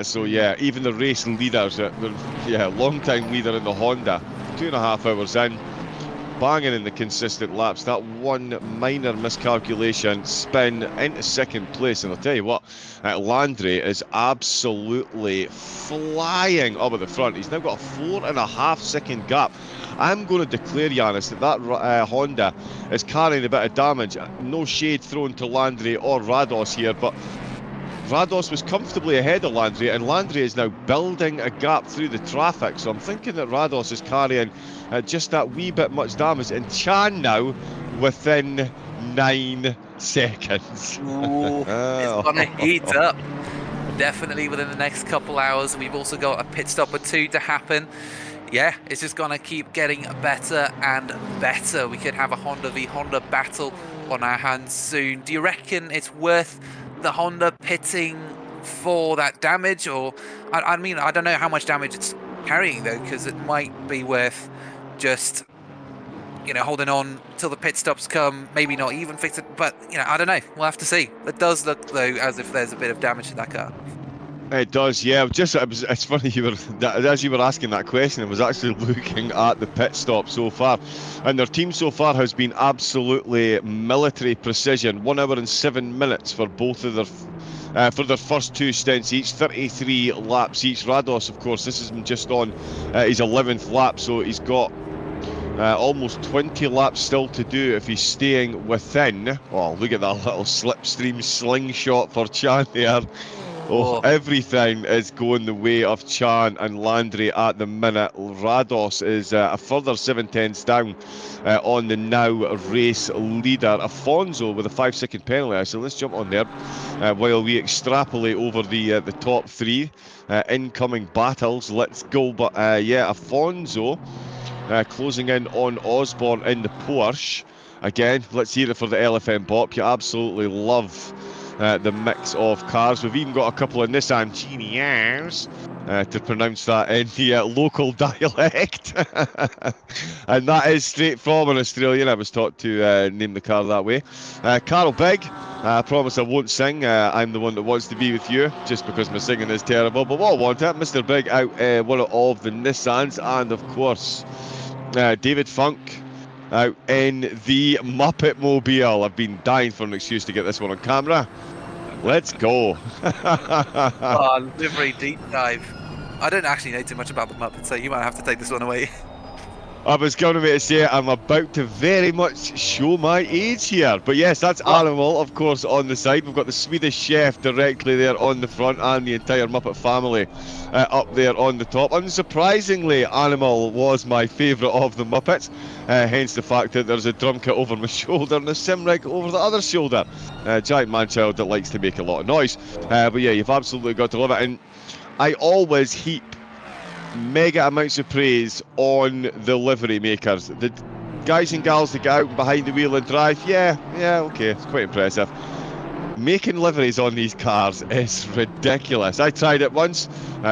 So yeah, even the race leaders, long-time leader in the Honda, 2.5 hours in, banging in the consistent laps. That one minor miscalculation spin into second place, and I'll tell you what, Landry is absolutely flying up at the front. He's now got a 4.5 second gap. I'm going to declare, Yannis, that Honda is carrying a bit of damage. No shade thrown to Landry or Rados here, but Rados was comfortably ahead of Landry, and Landry is now building a gap through the traffic. So I'm thinking that Rados is carrying just that wee bit much damage. And Chan now within 9 seconds. Ooh, it's gonna heat up. Definitely within the next couple hours. We've also got a pit stop or 2 to happen. Yeah, it's just gonna keep getting better and better. We could have a Honda v Honda battle on our hands soon. Do you reckon it's worth the Honda pitting for that damage? Or, I mean, I don't know how much damage it's carrying though, because it might be worth just, you know, holding on till the pit stops come, maybe not even fix it, but, you know, I don't know. We'll have to see. It does look, though, as if there's a bit of damage to that car. It does, yeah. It's funny as you were asking that question, I was actually looking at the pit stop so far, and their team so far has been absolutely military precision. 1 hour and 7 minutes for both of their for their first 2 stints each, 33 laps each. Rados, of course, this is just on his 11th lap, so he's got almost 20 laps still to do if he's staying within. Oh, look at that little slipstream slingshot for Chan there. Oh, everything is going the way of Chan and Landry at the minute. Rados is a further 7 tenths down on the now race leader. Afonso with a 5-second penalty. So let's jump on there while we extrapolate over the top 3 incoming battles. Let's go. But yeah, Afonso closing in on Osborne in the Porsche. Again, let's hear it for the LFM Bop. You absolutely love the mix of cars. We've even got a couple of Nissan Genius to pronounce that in the local dialect. And that is straight from an Australian. I was taught to name the car that way. Carol Big, I promise I won't sing. I'm the one that wants to be with you, just because my singing is terrible. But what I want it, Mr. Big out one of the Nissans, and of course David Funk out in the Muppet Mobile. I've been dying for an excuse to get this one on camera. Let's go. Oh, livery deep dive. I don't actually know too much about the Muppets, so you might have to take this one away. I was going to say I'm about to very much show my age here. But yes, that's Animal, of course, on the side. We've got the Swedish chef directly there on the front, and the entire Muppet family up there on the top. Unsurprisingly, Animal was my favourite of the Muppets, hence the fact that there's a drum kit over my shoulder and a sim rig over the other shoulder. Giant man-child that likes to make a lot of noise. But yeah, you've absolutely got to love it. And I always heap mega amounts of praise on the livery makers. The guys and gals that get out behind the wheel and drive, yeah, okay, it's quite impressive. Making liveries on these cars is ridiculous. I tried it once,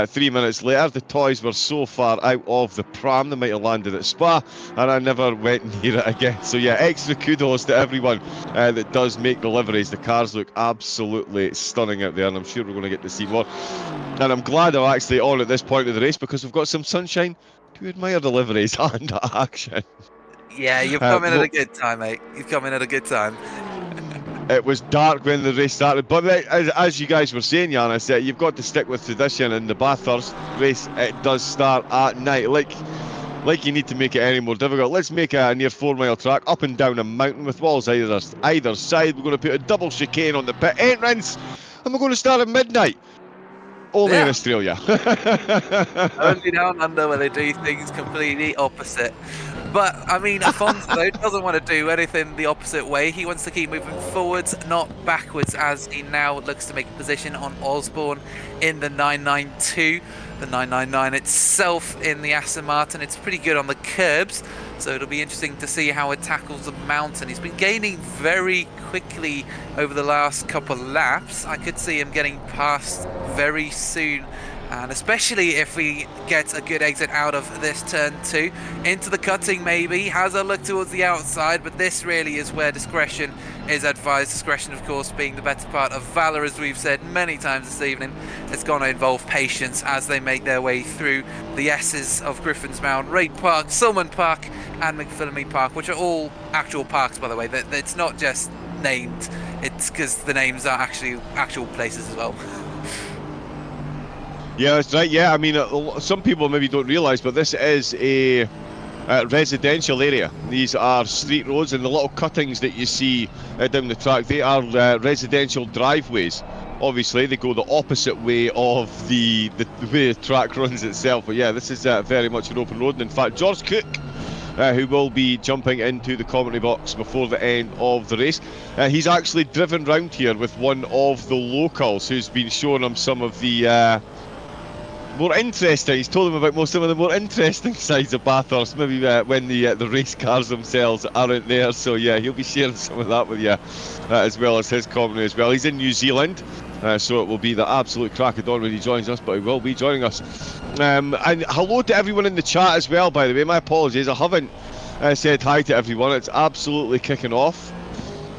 3 minutes later, the toys were so far out of the pram, they might have landed at Spa, and I never went near it again. So yeah, extra kudos to everyone that does make the liveries. The cars look absolutely stunning out there, and I'm sure we're going to get to see more. And I'm glad I'm actually on at this point of the race, because we've got some sunshine to admire the liveries and action. Yeah, you've come in at a good time, mate. You've come in at a good time. It was dark when the race started, but as you guys were saying, Yannis, you've got to stick with tradition. In the Bathurst race, it does start at night. Like you need to make it any more difficult. Let's make a near 4-mile track up and down a mountain with walls either side. We're going to put a double chicane on the pit entrance, and we're going to start at midnight. Only in Australia. Only down under, where they do things completely opposite. But, I mean, Afonso, though, doesn't want to do anything the opposite way. He wants to keep moving forwards, not backwards, as he now looks to make a position on Osborne in the 992. The 999 itself in the Aston Martin, it's pretty good on the curbs, so it'll be interesting to see how it tackles the mountain. He's been gaining very quickly over the last couple of laps. I could see him getting past very soon And especially if we get a good exit out of this turn 2, into the cutting maybe, has a look towards the outside, but this really is where discretion is advised. Discretion, of course, being the better part of valor, as we've said many times this evening. It's going to involve patience as they make their way through the S's of Griffin's Mound, Raid Park, Sulman Park, and McPhillamy Park, which are all actual parks, by the way. It's not just named, it's because the names are actually actual places as well. Yeah, that's right. Yeah, I mean, some people maybe don't realise, but this is a residential area. These are street roads, and the little cuttings that you see down the track, they are residential driveways. Obviously, they go the opposite way of the way the track runs itself. But yeah, this is very much an open road. And in fact, George Cooke, who will be jumping into the commentary box before the end of the race, he's actually driven round here with one of the locals who's been showing him some of the more interesting. He's told them about some of the more interesting sides of Bathurst, maybe when the race cars themselves aren't there. So yeah, he'll be sharing some of that with you, as well as his commentary as well. He's in New Zealand, so it will be the absolute crack of dawn when he joins us, but he will be joining us. And hello to everyone in the chat as well, by the way. My apologies, I haven't said hi to everyone. It's absolutely kicking off.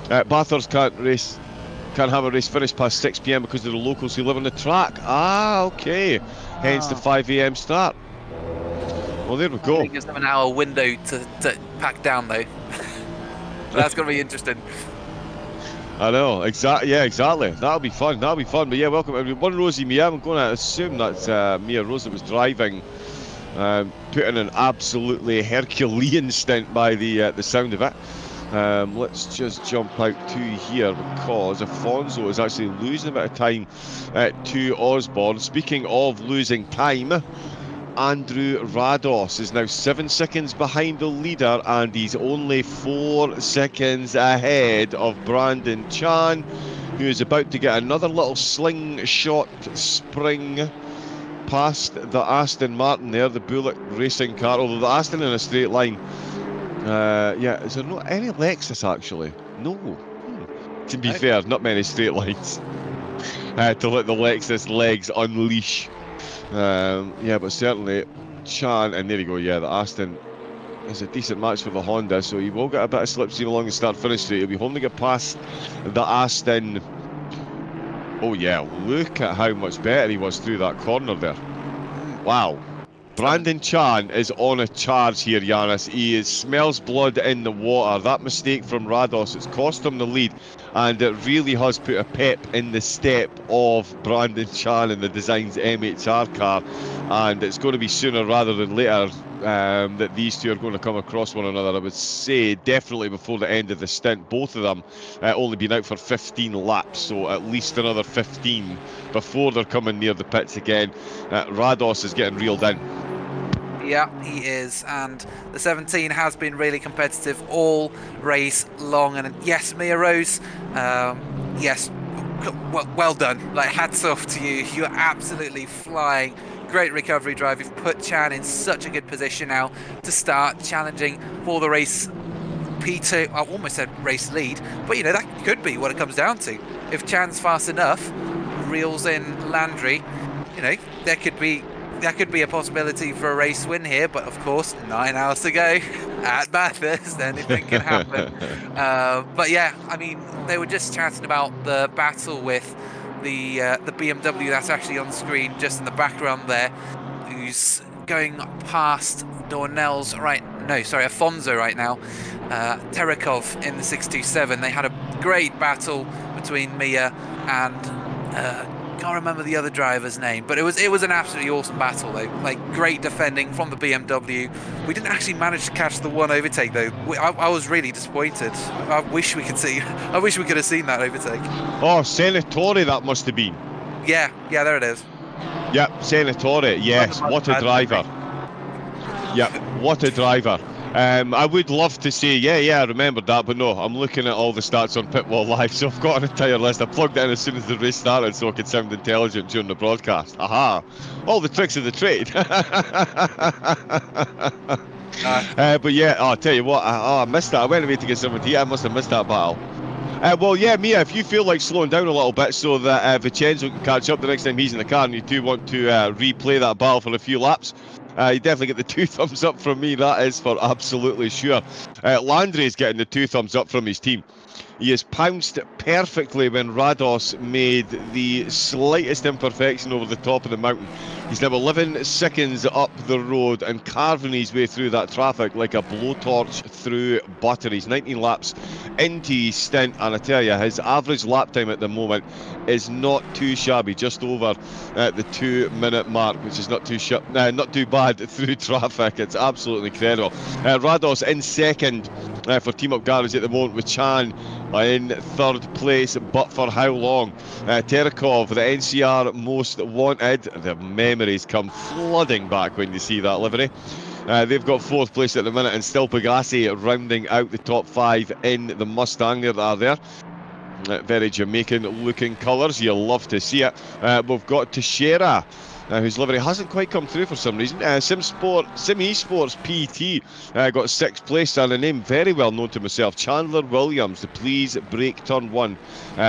Bathurst can't have a race finish past 6 PM because of the locals who live on the track. Ah, okay. Hence the 5 AM start. Well, there we go. It gives them an hour window to pack down, though. That's going to be interesting. I know, exactly. Yeah, exactly. That'll be fun. That'll be fun. But yeah, welcome everyone. Rosie Mia. I'm going to assume that's Mia Rose that was driving, put in an absolutely Herculean stint by the sound of it. Let's just jump out to here because Afonso is actually losing a bit of time to Osborne. Speaking of losing time, Andrew Rados is now 7 seconds behind the leader, and he's only 4 seconds ahead of Brandon Chan, who is about to get another little slingshot spring past the Aston Martin there, the Bullock racing car, although the Aston in a straight line. Yeah, is there not any Lexus actually? No. To be fair, not many straight lines to let the Lexus legs unleash. Yeah, but certainly Chan, and there you go, yeah, the Aston is a decent match for the Honda, so he will get a bit of slipstream along the start-finish straight. He'll be home to get past the Aston. Oh yeah, look at how much better he was through that corner there. Wow. Brandon Chan is on a charge here, Yannis. He smells blood in the water. That mistake from Rados, it's cost him the lead, and it really has put a pep in the step of Brandon Chan in the Designs MHR car, and it's going to be sooner rather than later that these two are going to come across one another. I would say definitely before the end of the stint. Both of them only been out for 15 laps, so at least another 15 before they're coming near the pits again. Rados is getting reeled in. Yeah, he is, and the 17 has been really competitive all race long. And yes, Mia Rose, yes, well done. Like, hats off to you. You're absolutely flying. Great recovery drive. You've put Chan in such a good position now to start challenging for the race P2. I almost said race lead, but you know, that could be what it comes down to. If Chan's fast enough, reels in Landry, you know, there could be a possibility for a race win here, but of course 9 hours to go at Bathurst, anything can happen. But yeah, I mean, they were just chatting about the battle with the BMW that's actually on screen just in the background there, who's going past Afonso right now. Terekov in the 627. They had a great battle between Mia and can't remember the other driver's name, but it was an absolutely awesome battle though. Like, great defending from the BMW. We didn't actually manage to catch the one overtake though. I was really disappointed. I wish we could have seen that overtake. Oh, Senatore that must have been. Yeah, there it is. Yep, Senatore, yes, what a driver. Yep, what a driver. I would love to say, yeah, I remembered that, but no, I'm looking at all the stats on Pitwall Live, so I've got an entire list. I plugged it in as soon as the race started so I could sound intelligent during the broadcast. Aha! All the tricks of the trade. But yeah, I'll tell you what, I missed that. I went away to get something to eat. I must have missed that battle. Well, yeah, Mia, if you feel like slowing down a little bit so that Vincenzo can catch up the next time he's in the car and you do want to replay that battle for a few laps, you definitely get the 2 thumbs up from me, that is for absolutely sure. Landry is getting the 2 thumbs up from his team. He has pounced perfectly when Rados made the slightest imperfection over the top of the mountain. He's now 11 seconds up the road and carving his way through that traffic like a blowtorch through butter. He's 19 laps into his stint, and I tell you, his average lap time at the moment is not too shabby, just over the 2-minute mark, which is not too bad through traffic. It's absolutely incredible. Rados in second for Team Up Garage at the moment, with Chan in third place, but for how long? Terekov, the NCR most wanted. The memories come flooding back when you see that livery. They've got 4th place at the minute, and still Pegasi rounding out the top 5 in the Mustang. There they are there. Very Jamaican looking colours, you'll love to see it. We've got Teixeira, whose livery hasn't quite come through for some reason. Sim Esports PT got 6th place, and a name very well known to myself, Chandler Williams, the Please Break Turn 1.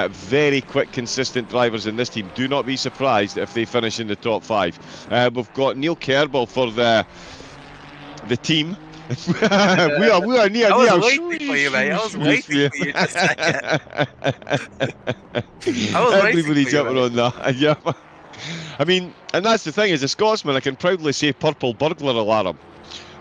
Very quick, consistent drivers in this team. Do not be surprised if they finish in the top 5. We've got Neil Kerbal for the team. we are near. I was waiting for you, mate. I was waiting for you to say it. I was Everybody waiting jumping for you, on that. Yeah. I mean, and that's the thing, as a Scotsman, I can proudly say Purple Burglar Alarm.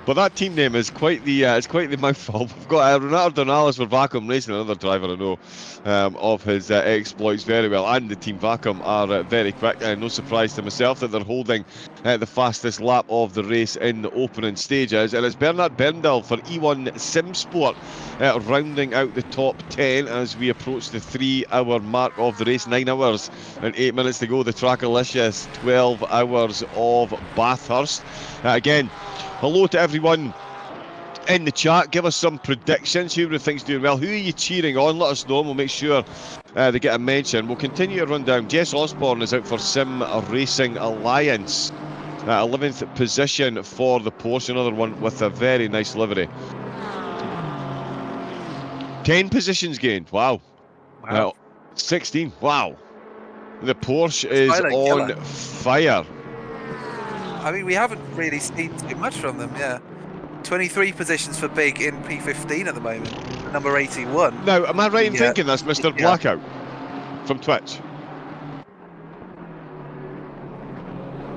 But that team name is quite the mouthful. We've got Renato Donales for Vacuum Racing, another driver I know of his exploits very well, and the team Vacuum are very quick. No surprise to myself that they're holding the fastest lap of the race in the opening stages, and it's Bernard Berndal for E1 SimSport rounding out the top 10 as we approach the 3-hour mark of the race. 9 hours and 8 minutes to go. The Trackalicious 12 hours of Bathurst. Again, hello to everyone in the chat. Give us some predictions. Who thinks doing well? Who are you cheering on? Let us know and we'll make sure they get a mention. We'll continue to run down. Jess Osborne is out for Sim Racing Alliance. 11th position for the Porsche. Another one with a very nice livery. 10 positions gained. Wow. 16. Wow. The Porsche is on fire. I mean, we haven't really seen too much from them, yeah. 23 positions for Big in P15 at the moment. Number 81. Now, am I right in thinking that's Mr. Blackout from Twitch?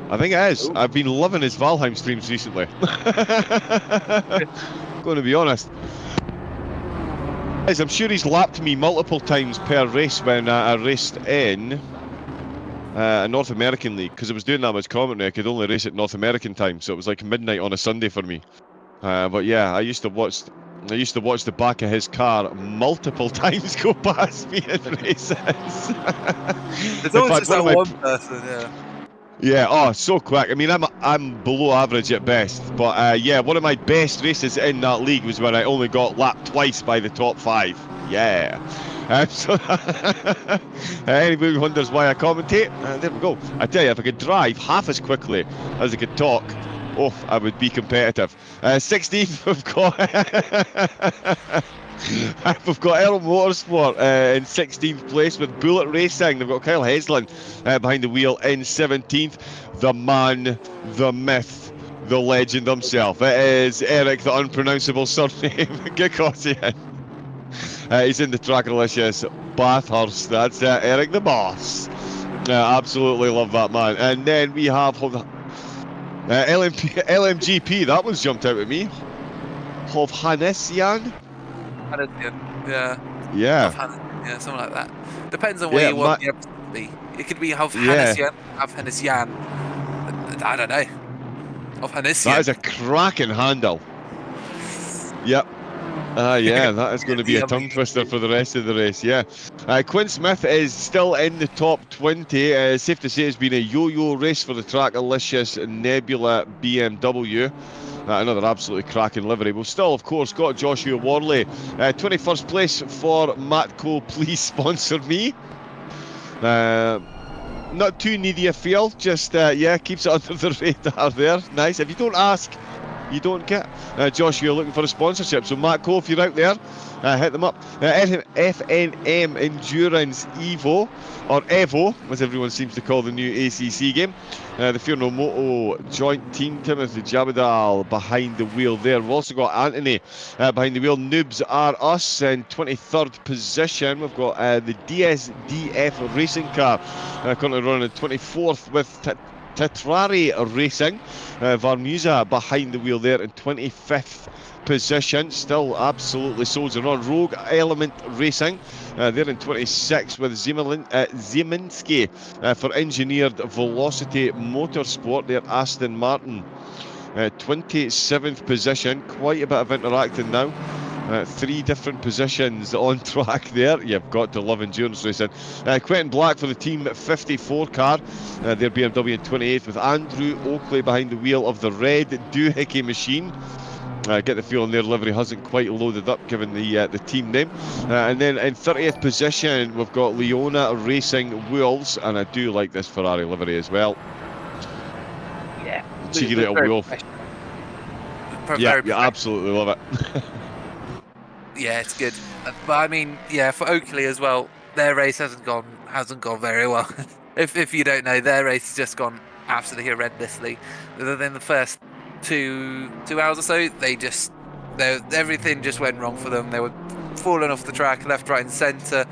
I think it is. Ooh. I've been loving his Valheim streams recently. Going to be honest. I'm sure he's lapped me multiple times per race when I raced in a North American league, because I was doing that much commentary. I could only race at North American time, so it was like midnight on a Sunday for me. But yeah, I used to watch the back of his car multiple times go past me in races. There's always just that one person, yeah. Yeah, oh, so quick. I mean, I'm below average at best, but yeah, one of my best races in that league was when I only got lapped twice by the top 5. Yeah. So anybody who wonders why I commentate, there we go. I tell you, if I could drive half as quickly as I could talk, oh, I would be competitive. 16th, we've got Earl Motorsport in 16th place with Bullet Racing. They've got Kyle Heslin behind the wheel in 17th. The man, the myth, the legend himself. It is Eric, the unpronounceable surname, Gikosian. He's in the Trackalicious Bathurst. That's Eric the boss. Absolutely love that man. And then we have LMGP. That one's jumped out at me. Hovhanessian. Yeah. Yeah, something like that. Depends on where you want the episode to be. It could be Hovhanessian. I don't know. Hovhanessian. That is a cracking handle. Yep. Yeah, that is going to be a tongue twister for the rest of the race, yeah. Quinn Smith is still in the top 20. Safe to say it's been a yo-yo race for the Trackalicious Nebula BMW. Another absolutely cracking livery. We've still, of course, got Joshua Worley. 21st place for Matco. Please sponsor me. Not too needy a feel, just, yeah, keeps it under the radar there. Nice. If you don't ask, you don't get. Josh, you're looking for a sponsorship, so Matt Cole, if you're out there, hit them up. FNM Endurance Evo, or Evo, as everyone seems to call the new ACC game. The Furno Moto joint team, Timothy Jabadal behind the wheel there. We've also got Anthony behind the wheel. Noobs are us in 23rd position. We've got the DSDF racing car currently running 24th with Tetrari Racing. Varmusa behind the wheel there in 25th position, still absolutely soldiering on. Rogue Element Racing, they're in 26 with Zieminski for Engineered Velocity Motorsport. They're Aston Martin. 27th position, quite a bit of interacting now. 3 different positions on track there. You've got to love endurance racing. Quentin Black for the Team 54 car. Their BMW in 28th with Andrew Oakley behind the wheel of the red doohickey machine. Get the feeling their livery hasn't quite loaded up given the team name. And then in 30th position, we've got Leona Racing Wolves, and I do like this Ferrari livery as well. Yeah. Cheeky little wolf. Yeah, you absolutely love it. Yeah, it's good. But I mean, yeah, for Oakley as well, their race hasn't gone very well. if you don't know, their race has just gone absolutely horrendously. Within the first two hours or so, everything just went wrong for them. They were falling off the track left, right, and centre,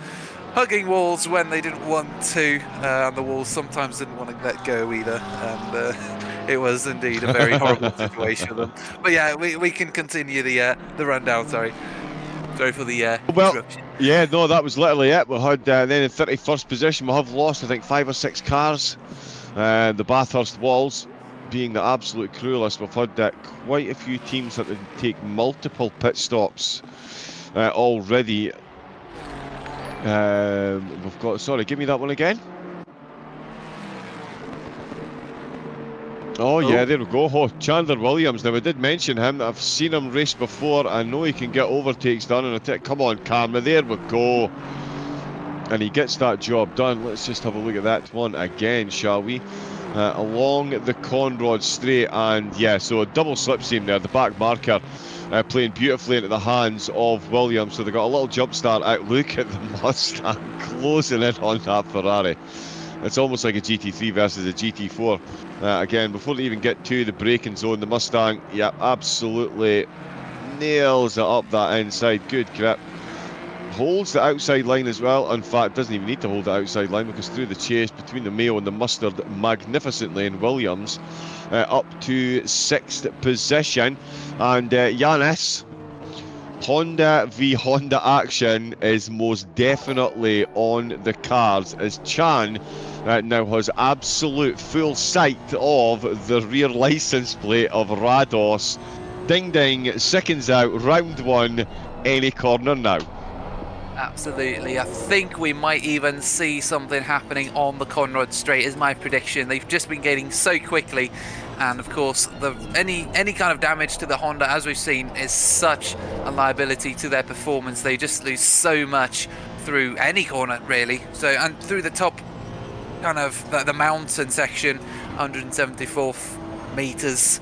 hugging walls when they didn't want to, and the walls sometimes didn't want to let go either. And it was indeed a very horrible situation for them. But yeah, we can continue the rundown. Sorry for the interruption. Yeah, no, that was literally it. We had then in 31st position, we have lost, I think, 5 or 6 cars. The Bathurst Walls being the absolute cruelest. We've had quite a few teams that would take multiple pit stops already. We've got, sorry, give me that one again. Oh, yeah, there we go. Oh, Chandler Williams. Now, I did mention him. I've seen him race before. I know he can get overtakes done. And come on, camera. There we go. And he gets that job done. Let's just have a look at that one again, shall we? Along the Conrod straight. And, yeah, so a double slipstream there. The back marker playing beautifully into the hands of Williams. So they got a little jump start out. Look at the Mustang closing in on that Ferrari. It's almost like a GT3 versus a GT4. Again, before they even get to the braking zone, the Mustang, yeah, absolutely nails it up that inside. Good grip. Holds the outside line as well. In fact, doesn't even need to hold the outside line because through the chase between the Mayo and the Mustard magnificently in Williams, up to 6th position. And Yannis, Honda v Honda action is most definitely on the cards as Chan now has absolute full sight of the rear license plate of Rados. Ding ding, seconds out, round 1, any corner now. Absolutely. I think we might even see something happening on the Conrod straight is my prediction. They've just been gaining so quickly, and of course any kind of damage to the Honda, as we've seen, is such a liability to their performance. They just lose so much through any corner really. So, and through the top kind of the mountain section, 174 meters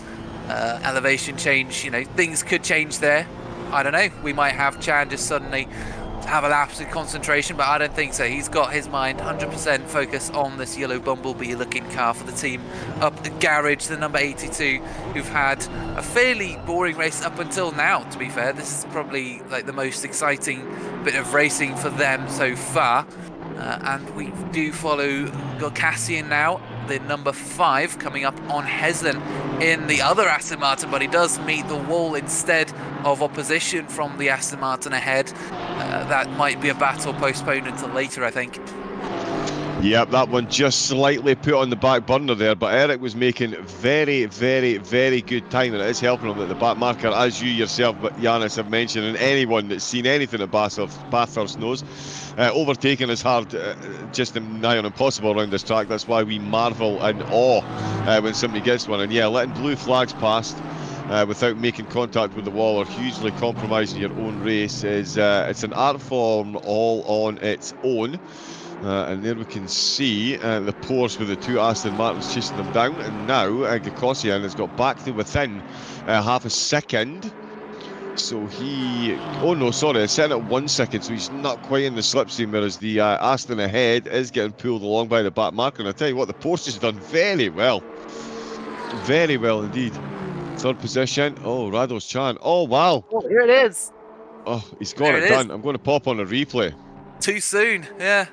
elevation change, you know, things could change there. I don't know, we might have Chan just suddenly have an absolute concentration, but I don't think so. He's got his mind 100% focused on this yellow bumblebee looking car for the team up the garage, the number 82, who've had a fairly boring race up until now, to be fair. This is probably like the most exciting bit of racing for them so far. And we do follow, got Cassian now, the number 5, coming up on Heslin in the other Aston Martin, but he does meet the wall instead of opposition from the Aston Martin ahead. That might be a battle postponed until later, I think. Yep, that one just slightly put on the back burner there, but Eric was making very, very, very good time, and it is helping him that the back marker, as you yourself, Yannis, have mentioned, and anyone that's seen anything at Bathurst knows, overtaking is hard, just nigh on impossible around this track. That's why we marvel and awe when somebody gets one. And yeah, letting blue flags past without making contact with the wall or hugely compromising your own race is it's an art form all on its own. And there we can see the Porsche with the two Aston Martins chasing them down. And now Gakosian has got back to within half a second. So he... Oh no, sorry, I set it at 1 second, so he's not quite in the slipstream, whereas the Aston ahead is getting pulled along by the back marker. And I tell you what, the Porsche has done very well. Very well indeed. Third position. Oh, Rados Chan. Oh, wow. Oh, here it is. Oh, he's got There it it done. is. I'm going to pop on a replay. Too soon, yeah.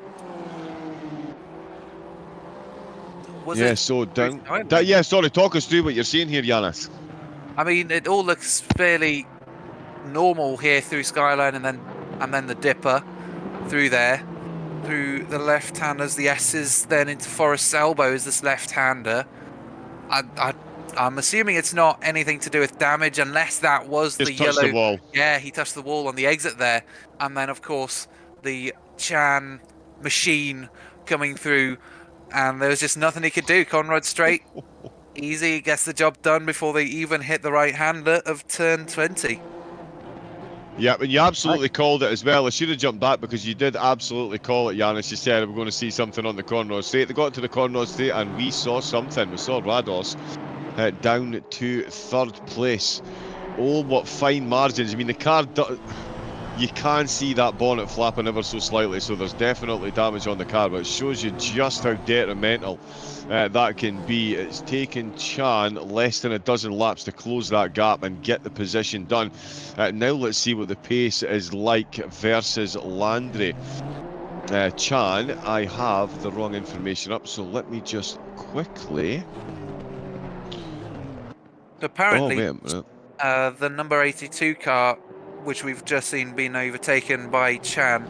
Was Yeah, it? so down. Skyline? Yeah, sorry, talk us through what you're seeing here, Yannis. I mean, it all looks fairly normal here through Skyline, and then the dipper through there, through the left-handers, the S's, then into Forest's elbows. This left-hander. I'm assuming it's not anything to do with damage, unless that was Just the touched yellow. the wall. Yeah, he touched the wall on the exit there, and then of course the Chan machine coming through, and there was just nothing he could do. Conrad straight, easy, gets the job done before they even hit the right-hander of turn 20. Yeah, and you absolutely called it as well. I should have jumped back because you did absolutely call it, Yannis. You said we're going to see something on the Cornroad Straight. They got to the Cornroad Straight and we saw something. We saw Rados down to third place. Oh, what fine margins. I mean, the car, you can see that bonnet flapping ever so slightly, so there's definitely damage on the car, but it shows you just how detrimental that can be. It's taken Chan less than a dozen laps to close that gap and get the position done. Now let's see what the pace is like versus Landry. Chan, I have the wrong information up, so let me just quickly... Apparently, oh, wait a minute. the number 82 car, which we've just seen being overtaken by Chan,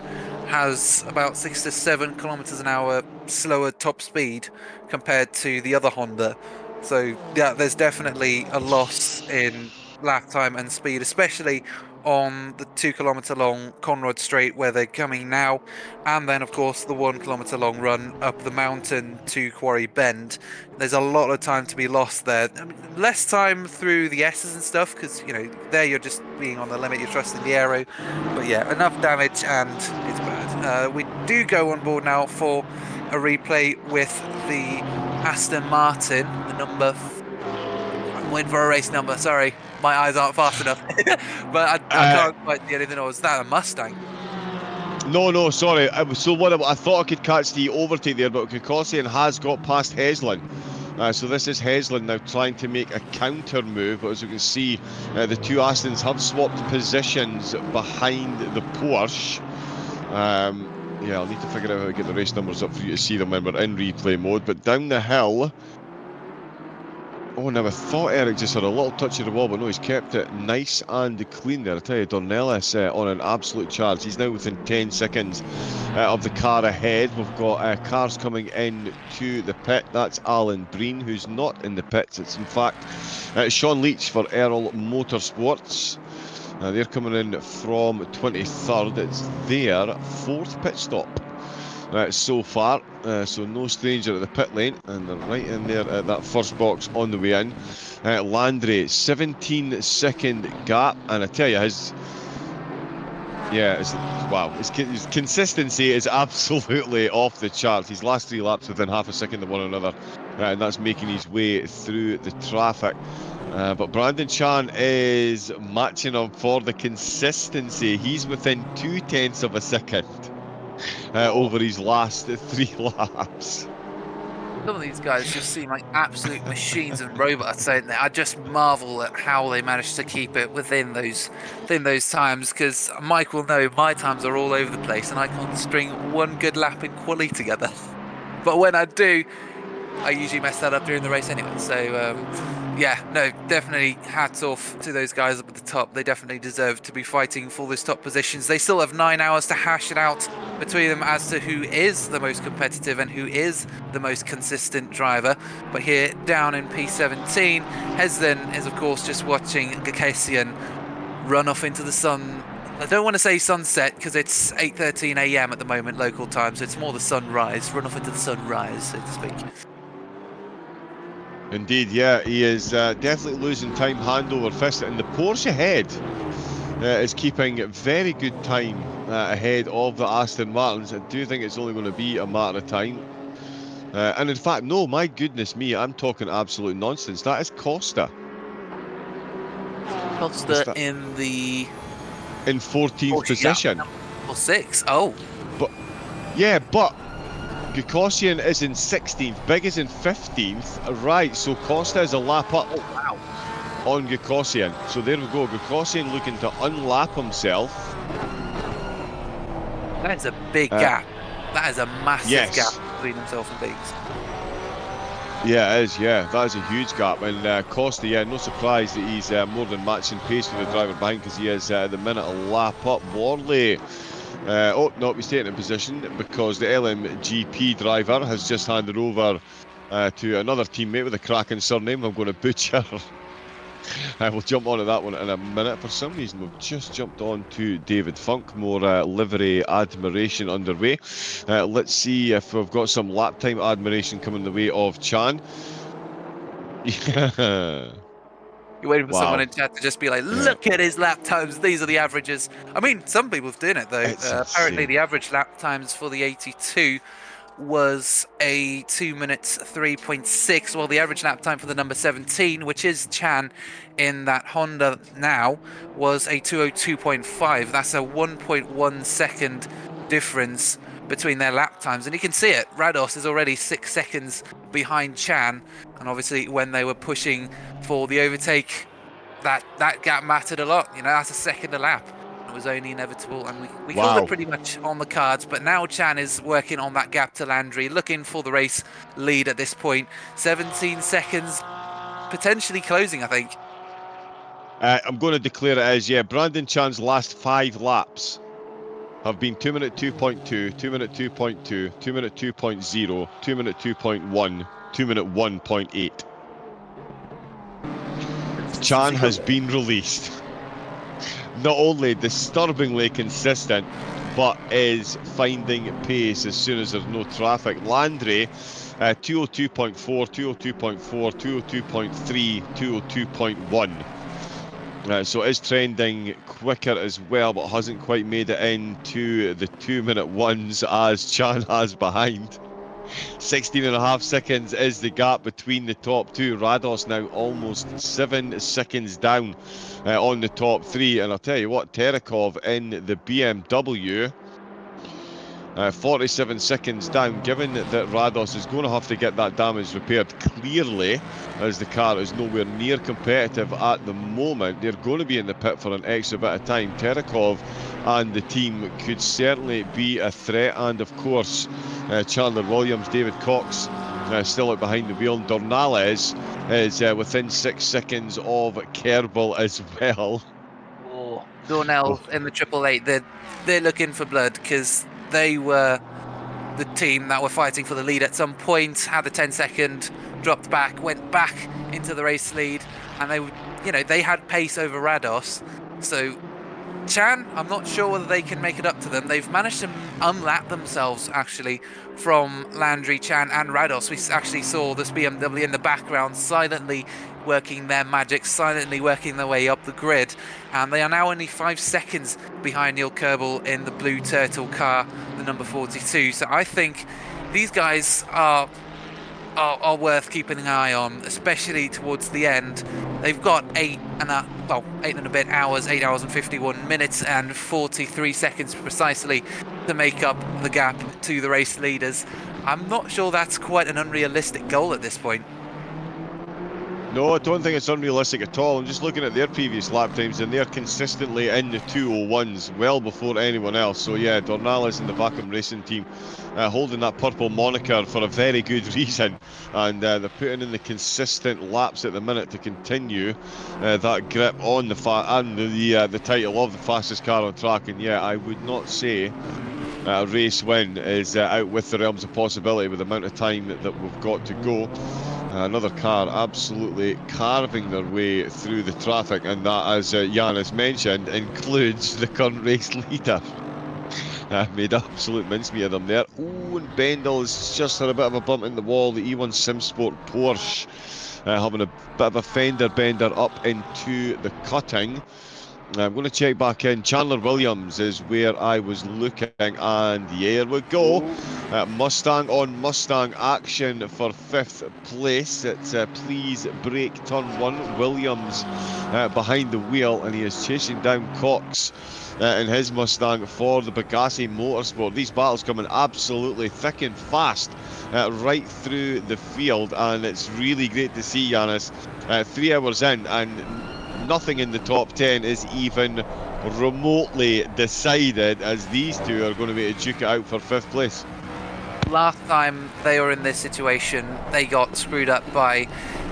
has about 6 to 7 kilometers an hour slower top speed compared to the other Honda. So yeah, there's definitely a loss in lap time and speed, especially on the 2 kilometer long Conrad Straight where they're coming now, and then of course the 1 kilometer long run up the mountain to Quarry Bend. There's a lot of time to be lost there. I mean, less time through the S's and stuff, because you know there you're just being on the limit, you're trusting the aero. But yeah, enough damage and it's bad. We do go on board now for a replay with the Aston Martin, the number. I'm waiting for a race number. Sorry, my eyes aren't fast enough. But I can't quite see anything. Or is that a Mustang? No, sorry. So what I thought I could catch the overtake there, but Gakosian has got past Heslin. So this is Heslin now trying to make a counter move, but as you can see, the two Astons have swapped positions behind the Porsche. Yeah, I'll need to figure out how to get the race numbers up for you to see them when we're in replay mode. But down the hill... Oh, now I thought Eric just had a little touch of the wall, but no, he's kept it nice and clean there. I tell you, Dornelis on an absolute charge. He's now within 10 seconds of the car ahead. We've got cars coming in to the pit. That's Alan Breen, who's not in the pits. It's in fact Sean Leach for Earl Motorsports. They're coming in from 23rd. It's their fourth pit stop so far. So no stranger at the pit lane, and they're right in there at that first box on the way in. Landry, 17-second gap, and I tell you, his consistency is absolutely off the charts. His last 3 laps within half a second of one another, and that's making his way through the traffic. But Brandon Chan is matching him for the consistency. He's within 0.2 of a second over his last 3 laps. Some of these guys just seem like absolute machines and robots, don't they? I just marvel at how they manage to keep it within those times, because Mike will know my times are all over the place and I can't string one good lap in quali together. But when I do, I usually mess that up during the race anyway. So yeah, no, definitely hats off to those guys up at the top. They definitely deserve to be fighting for those top positions. They still have 9 hours to hash it out between them as to who is the most competitive and who is the most consistent driver. But here down in P17, Heslin is of course just watching Gakosian run off into the sun. I don't want to say sunset because it's 8:13 AM at the moment local time, so it's more the sunrise. Run off into the sunrise, so to speak. Indeed, yeah, he is definitely losing time hand over fist, and the Porsche ahead is keeping very good time ahead of the Aston Martins. I do think it's only going to be a matter of time. And in fact, no, my goodness me, I'm talking absolute nonsense. That is Costa. Costa in the... In 14th position. Or 6. Oh. But Gukosian is in 16th. Big is in 15th. Right, so Costa is a lap up on Gukosian. So there we go. Gukosian looking to unlap himself. That is a big gap. That is a massive gap between himself and Biggs. Yeah, it is, yeah. That is a huge gap. And Costa, yeah, no surprise that he's more than matching pace with the driver behind, because he is, at the minute, a lap up. Worley. Oh, no, he's taking a position because the LMGP driver has just handed over to another teammate with a cracking surname I'm going to butcher. We'll jump on to that one in a minute. For some reason, we've just jumped on to David Funk. More livery admiration underway. Let's see if we've got some lap time admiration coming the way of Chan. Yeah. You're waiting for someone in chat to just be like, look at his lap times. These are the averages. I mean, some people have done it, though. Apparently, the average lap times for the 82 was a 2 minutes 3.6, while the average lap time for the number 17, which is Chan in that Honda now, was a 2:02.5. That's a 1.1 second difference between their lap times, and you can see it. Rados is already 6 seconds behind Chan, and obviously when they were pushing for the overtake, that gap mattered a lot. You know, that's a second a lap. It was only inevitable, and we called it pretty much on the cards. But now Chan is working on that gap to Landry, looking for the race lead at this point. 17 seconds, potentially closing, I think. I'm going to declare it as, Brandon Chan's last 5 laps have been 2 minute 2.2, 2 minute 2.2, 2 minute 2.0, 2 minute 2.1, 2 minute 1.8. Chan has been released. Not only disturbingly consistent, but is finding pace as soon as there's no traffic. Landry, 202.4, 202.4, 202.3, 202.1. So is trending quicker as well, but hasn't quite made it into the 2 minute ones as Chan has behind. 16.5 seconds is the gap between the top two. Rados now almost 7 seconds down on the top 3. And I'll tell you what, Terekov in the BMW, 47 seconds down, given that Rados is going to have to get that damage repaired clearly, as the car is nowhere near competitive at the moment. They're going to be in the pit for an extra bit of time. Terekov and the team could certainly be a threat, and of course Chandler Williams, David Cox still out behind the wheel. Dornales is within 6 seconds of Kerbal as well. Oh, Dornell in the 888, they're looking for blood, because they were the team that were fighting for the lead at some point, had the 10-second, dropped back, went back into the race lead, and they had pace over Rados. So Chan, I'm not sure whether they can make it up to them. They've managed to unlap themselves, actually, from Landry, Chan, and Rados. We actually saw this BMW in the background silently working their magic, silently working their way up the grid. And they are now only 5 seconds behind Neil Kerbal in the blue turtle car, the number 42. So I think these guys are worth keeping an eye on, especially towards the end. They've got 8 and a bit hours, 8 hours and 51 minutes and 43 seconds precisely to make up the gap to the race leaders. I'm not sure that's quite an unrealistic goal at this point. No, I don't think it's unrealistic at all. I'm just looking at their previous lap times, and they're consistently in the 201s, well before anyone else. So yeah, Dornales and the Vacuum Racing team holding that purple moniker for a very good reason, and they're putting in the consistent laps at the minute to continue that grip on the title of the fastest car on track. And yeah, I would not say a race win is out with the realms of possibility with the amount of time that we've got to go. Another car absolutely carving their way through the traffic, and that, as Yannis mentioned, includes the current race leader. Made absolute mincemeat of them there. Oh, and Bendel's just had a bit of a bump in the wall. The E1 SimSport Porsche having a bit of a fender bender up into the cutting. I'm going to check back in. Chandler Williams is where I was looking, and there we go. Mustang on Mustang action for 5th place. It's Please Break Turn 1. Williams behind the wheel, and he is chasing down Cox in his Mustang for the Bakshi Motorsport. These battles coming absolutely thick and fast right through the field, and it's really great to see, Yannis, 3 hours in, and nothing in the top 10 is even remotely decided, as these two are going to be to duke it out for 5th place. Last time they were in this situation, they got screwed up by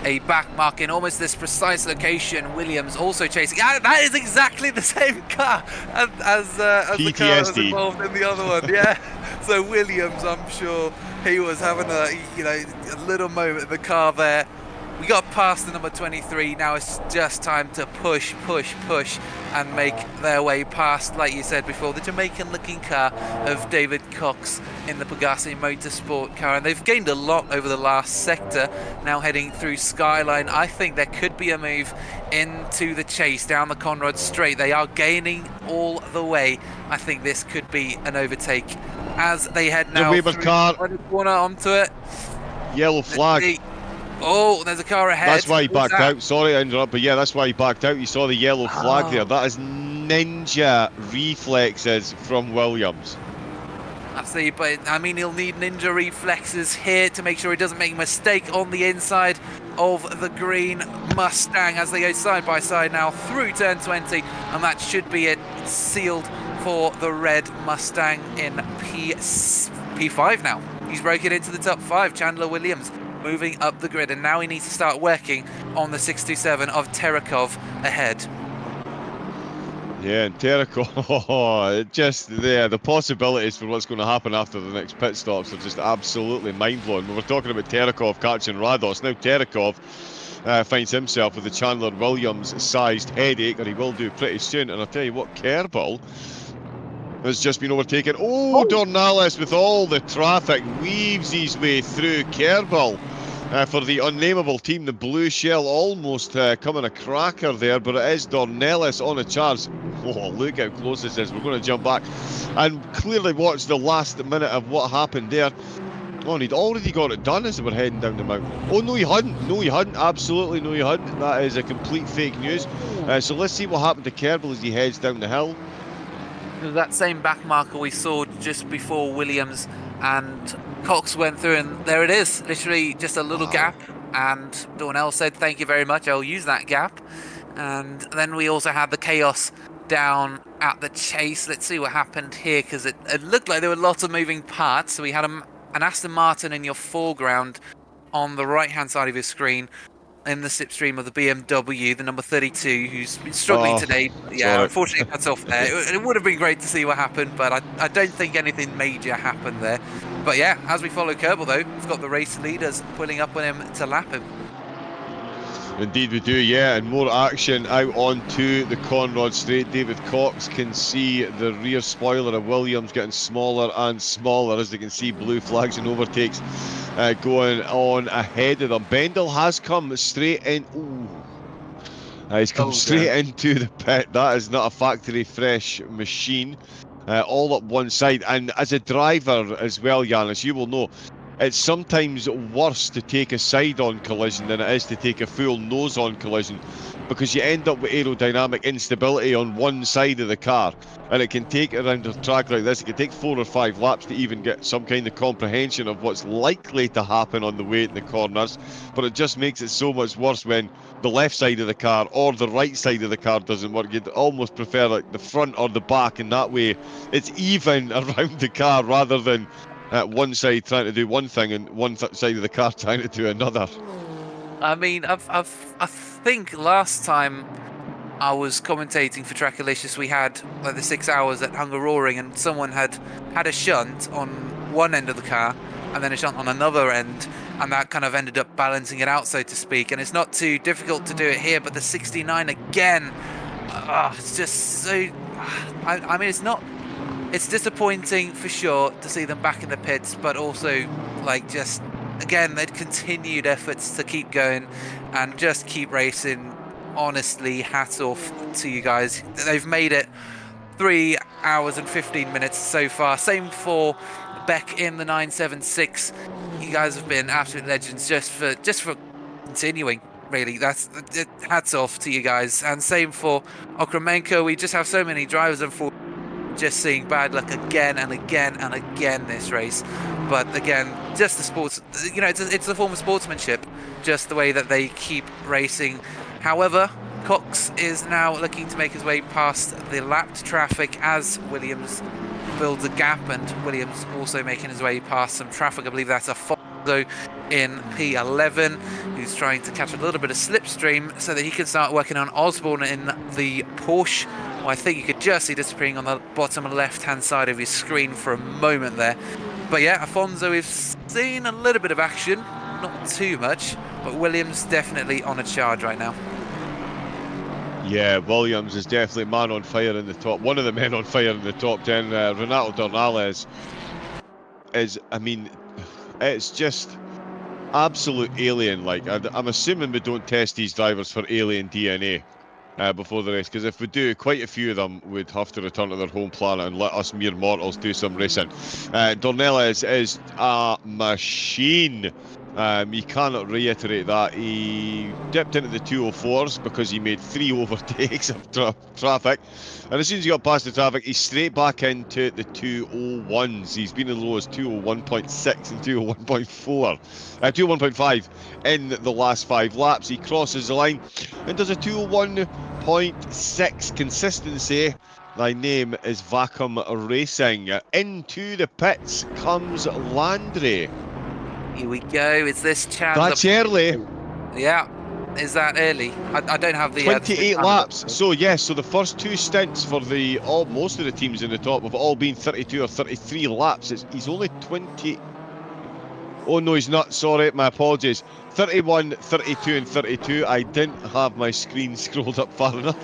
a back mark in almost this precise location. Williams also chasing. That is exactly the same car as the car that was involved in the other one. Yeah. So Williams, I'm sure he was having a little moment in the car there. We got past the number 23. Now it's just time to push, and make their way past, like you said before, the Jamaican-looking car of David Cox in the Bakshi Motorsport car. And they've gained a lot over the last sector. Now heading through Skyline, I think there could be a move into the chase down the Conrad Straight. They are gaining all the way. I think this could be an overtake as they head now through the corner onto it. Yellow flag. Oh, there's a car ahead. That's why he backed out. Sorry to interrupt, but yeah, that's why he backed out. You saw the yellow flag there. That is ninja reflexes from Williams. I see, but I mean, he'll need ninja reflexes here to make sure he doesn't make a mistake on the inside of the green Mustang as they go side by side now through turn 20, and that should be it. It's sealed for the red Mustang in P5 now. He's broken into the top 5, Chandler Williams, moving up the grid, and now he needs to start working on the 627 of Terakov ahead. Yeah, and Terakov, just there, the possibilities for what's going to happen after the next pit stops are just absolutely mind-blowing. We were talking about Terakov catching Rados. Now Terakov finds himself with the Chandler Williams-sized headache, and he will do pretty soon. And I'll tell you what, Kerbal has just been overtaken. Oh, Dornales with all the traffic weaves his way through. Kerbal for the unnameable team, the Blue Shell, almost coming a cracker there, but it is Dornales on a charge. Oh, look how close this is. We're going to jump back and clearly watch the last minute of what happened there. Oh, and he'd already got it done as they were heading down the mountain. Oh, no, he hadn't. No, he hadn't. Absolutely no, he hadn't. That is a complete fake news. So let's see what happened to Kerbal as he heads down the hill. That same back marker we saw just before Williams and Cox went through, and there it is, literally just a little gap, and Dornell said thank you very much, I'll use that gap. And then we also had the chaos down at the chase. Let's see what happened here, because it looked like there were lots of moving parts. So we had an Aston Martin in your foreground on the right hand side of your screen, in the slipstream of the BMW, the number 32, who's been struggling today. Yeah, unfortunately that's off there. It would have been great to see what happened, but I don't think anything major happened there. But yeah, as we follow Kerbal though, we've got the race leaders pulling up on him to lap him. Indeed we do, yeah, and more action out onto the Conrad Straight. David Cox can see the rear spoiler of Williams getting smaller and smaller as they can see blue flags and overtakes going on ahead of them. Bendel has come straight in. He's come straight into the pit. That is not a factory fresh machine. All up one side, and as a driver as well, Yannis, you will know it's sometimes worse to take a side-on collision than it is to take a full nose-on collision, because you end up with aerodynamic instability on one side of the car, and it can take around a track like this, it can take 4 or 5 laps to even get some kind of comprehension of what's likely to happen on the way in the corners. But it just makes it so much worse when the left side of the car or the right side of the car doesn't work. You'd almost prefer like the front or the back, and that way it's even around the car rather than one side trying to do one thing and one side of the car trying to do another. I mean, I think last time I was commentating for TRACKILICIOUS, we had like the 6 hours at Hungaroring, and someone had a shunt on one end of the car and then a shunt on another end, and that kind of ended up balancing it out, so to speak. And it's not too difficult to do it here, but the 69 again, it's just so... I mean, it's disappointing for sure to see them back in the pits, but also like just again they'd continued efforts to keep going and just keep racing. honestly, hats off to you guys. They've made it 3 hours and 15 minutes so far. Same for Beck in the 976. You guys have been absolute legends just for continuing. Really, that's hats off to you guys. And same for Okremenko. We just have so many drivers and just seeing bad luck again and again and again this race. But again, just the sports, you know, it's a form of sportsmanship, just the way that they keep racing. However, Cox is now looking to make his way past the lapped traffic as Williams builds a gap, and Williams also making his way past some traffic. I believe that's a Fonzo in P11, who's trying to catch a little bit of slipstream so that he can start working on Osborne in the Porsche. Well, I think you could just see disappearing on the bottom left-hand side of your screen for a moment there. But yeah, Afonso, we've seen a little bit of action, not too much, but Williams definitely on a charge right now. Yeah, Williams is definitely man on fire in the top. One of the men on fire in the top 10. Renato Dornales is, I mean, it's just absolute alien. Like, I'm assuming we don't test these drivers for alien DNA before the race, because if we do, quite a few of them would have to return to their home planet and let us mere mortals do some racing. Dornales is a machine. You cannot reiterate that. He dipped into the 204s because he made 3 overtakes of traffic, and as soon as he got past the traffic, he's straight back into the 201s. He's been as low as 201.6 and 201.4, 201.5 in the last 5 laps. He crosses the line and does a 201.6 consistency. Thy name is Vacuum Racing. Into the pits comes Landry. Here we go. Is this chance? That's early. Yeah. Is that early? I don't have the 28 laps. So yes, so the first 2 stints for most of the teams in the top have all been 32 or 33 laps. He's only 20. Oh no, he's not. Sorry, my apologies. 31, 32, and 32. I didn't have my screen scrolled up far enough.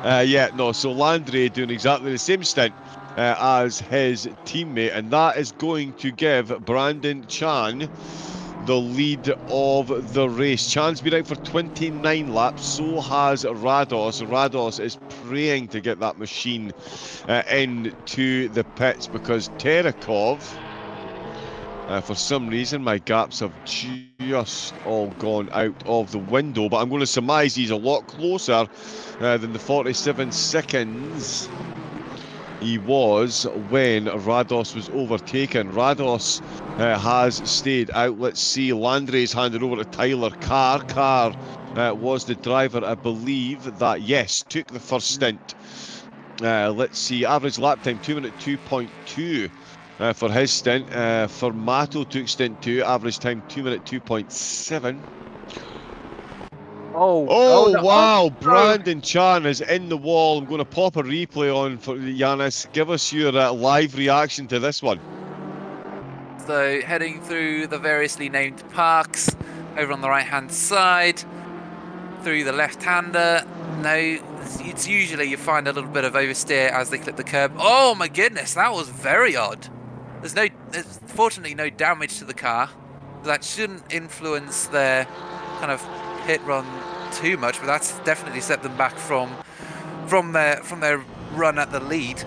Yeah, no. So Landry doing exactly the same stint as his teammate, and that is going to give Brandon Chan the lead of the race. Chan's been out for 29 laps, so has Rados. Rados is praying to get that machine into the pits because Terekov, for some reason, my gaps have just all gone out of the window, but I'm going to surmise he's a lot closer than the 47 seconds he was when Rados was overtaken. Rados has stayed out. Let's see, Landry's handed over to Tyler Carr. Carr was the driver, I believe, that, yes, took the first stint. Let's see, average lap time, 2 minute 2.2 for his stint. For Mato took stint 2, average time 2 minute 2.7. Oh, wow, Brandon Chan is in the wall. I'm going to pop a replay on for Yannis. Give us your live reaction to this one. So heading through the variously named parks, over on the right-hand side, through the left-hander. No, it's usually you find a little bit of oversteer as they clip the curb. Oh my goodness, that was very odd. There's fortunately no damage to the car. That shouldn't influence their kind of pit run too much, but that's definitely set them back from their run at the lead.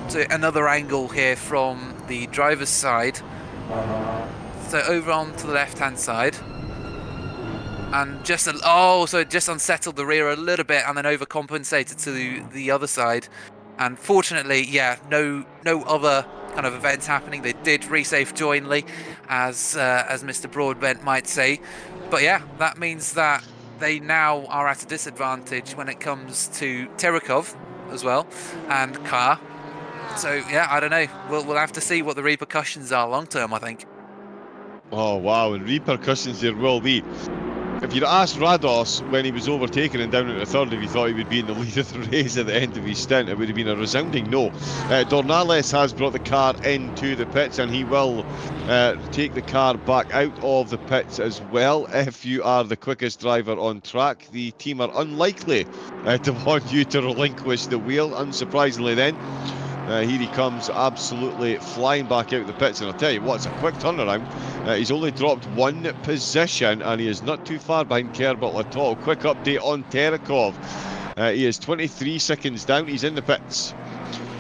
So another angle here from the driver's side. So over on to the left-hand side, and just so it just unsettled the rear a little bit, and then overcompensated to the other side. And fortunately, yeah, no other kind of events happening. They did resafe jointly, as Mr. Broadbent might say. But yeah, that means that they now are at a disadvantage when it comes to Terekov as well and Carr. So yeah, I don't know. We'll have to see what the repercussions are long term, I think. Oh wow, and repercussions there will be. If you'd asked Rados when he was overtaken and down at the third if he thought he would be in the lead of the race at the end of his stint, it would have been a resounding no. Dornales has brought the car into the pits, and he will take the car back out of the pits as well. If you are the quickest driver on track, the team are unlikely to want you to relinquish the wheel. Unsurprisingly then, Here he comes, absolutely flying back out the pits, and I'll tell you what, it's a quick turnaround. He's only dropped one position, and he is not too far behind Kerbal at all. Quick update on Terakov. He is 23 seconds down. He's in the pits.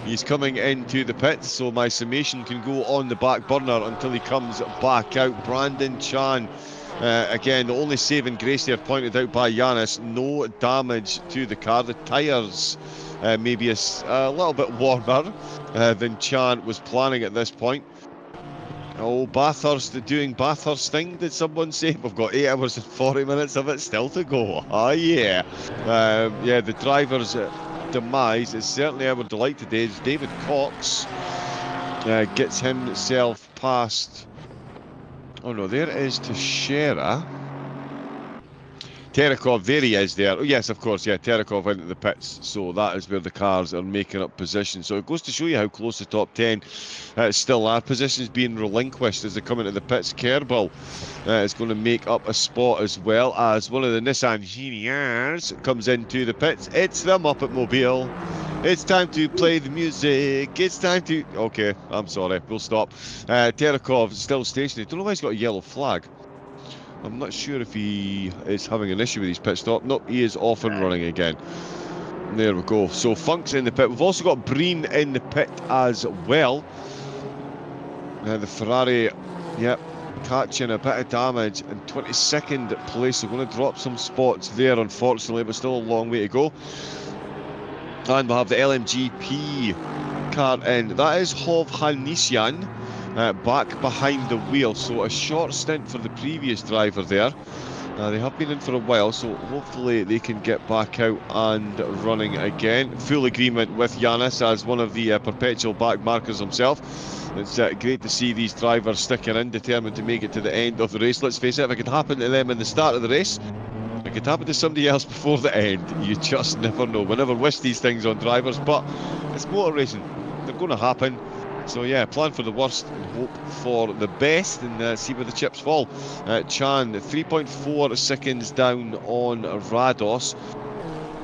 He's coming into the pits, so my summation can go on the back burner until he comes back out. Brandon Chan, again, the only saving grace there pointed out by Yannis. No damage to the car. The tyres maybe a little bit warmer than Chan was planning at this point. Oh, Bathurst doing Bathurst thing, did someone say? We've got 8 hours and 40 minutes of it still to go. Ah, yeah. Yeah, the driver's demise is certainly our delight today. As David Cox gets himself past. Oh no, there is Teixeira. Terakov, there he is there. Oh yes, of course, yeah, Terakov into the pits. So that is where the cars are making up position. So it goes to show you how close the top 10 still are. Positions being relinquished as they come into the pits. Kerbal is going to make up a spot, as well as one of the Nissan Geniers comes into the pits. It's the Muppet Mobile. It's time to play the music. It's time to... Okay, I'm sorry. We'll stop. Terakov is still stationary. Don't know why he's got a yellow flag. I'm not sure if he is having an issue with his pit stop. Nope, he is off and running again. There we go. So Funk's in the pit. We've also got Breen in the pit as well. The Ferrari, yep, catching a bit of damage in 22nd place. We're going to drop some spots there, unfortunately, but still a long way to go. And we'll have the LMGP car in. That is Hov Hanisian. Back behind the wheel, so a short stint for the previous driver there. They have been in for a while, so hopefully they can get back out and running again. Full agreement with Yannis as one of the perpetual back markers himself. It's great to see these drivers sticking in, determined to make it to the end of the race. Let's face it, if it could happen to them in the start of the race, it could happen to somebody else before the end. You just never know. We never wish these things on drivers, but it's motor racing. They're going to happen. So yeah, plan for the worst and hope for the best, and see where the chips fall. Chan, 3.4 seconds down on Rados.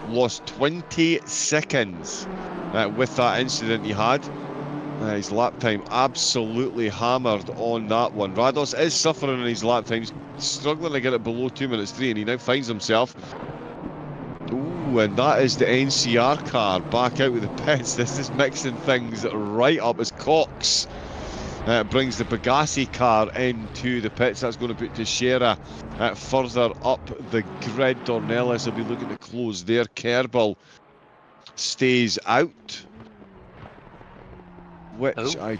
Lost 20 seconds with that incident he had. His lap time absolutely hammered on that one. Rados is suffering in his lap time. He's struggling to get it below 2 minutes 3, and he now finds himself. Ooh, and that is the NCR car back out with the pits. This is mixing things right up as Cox brings the Bakshi car into the pits. That's going to put Teixeira further up the grid. Dornelis will be looking to close there. Kerbal stays out, which I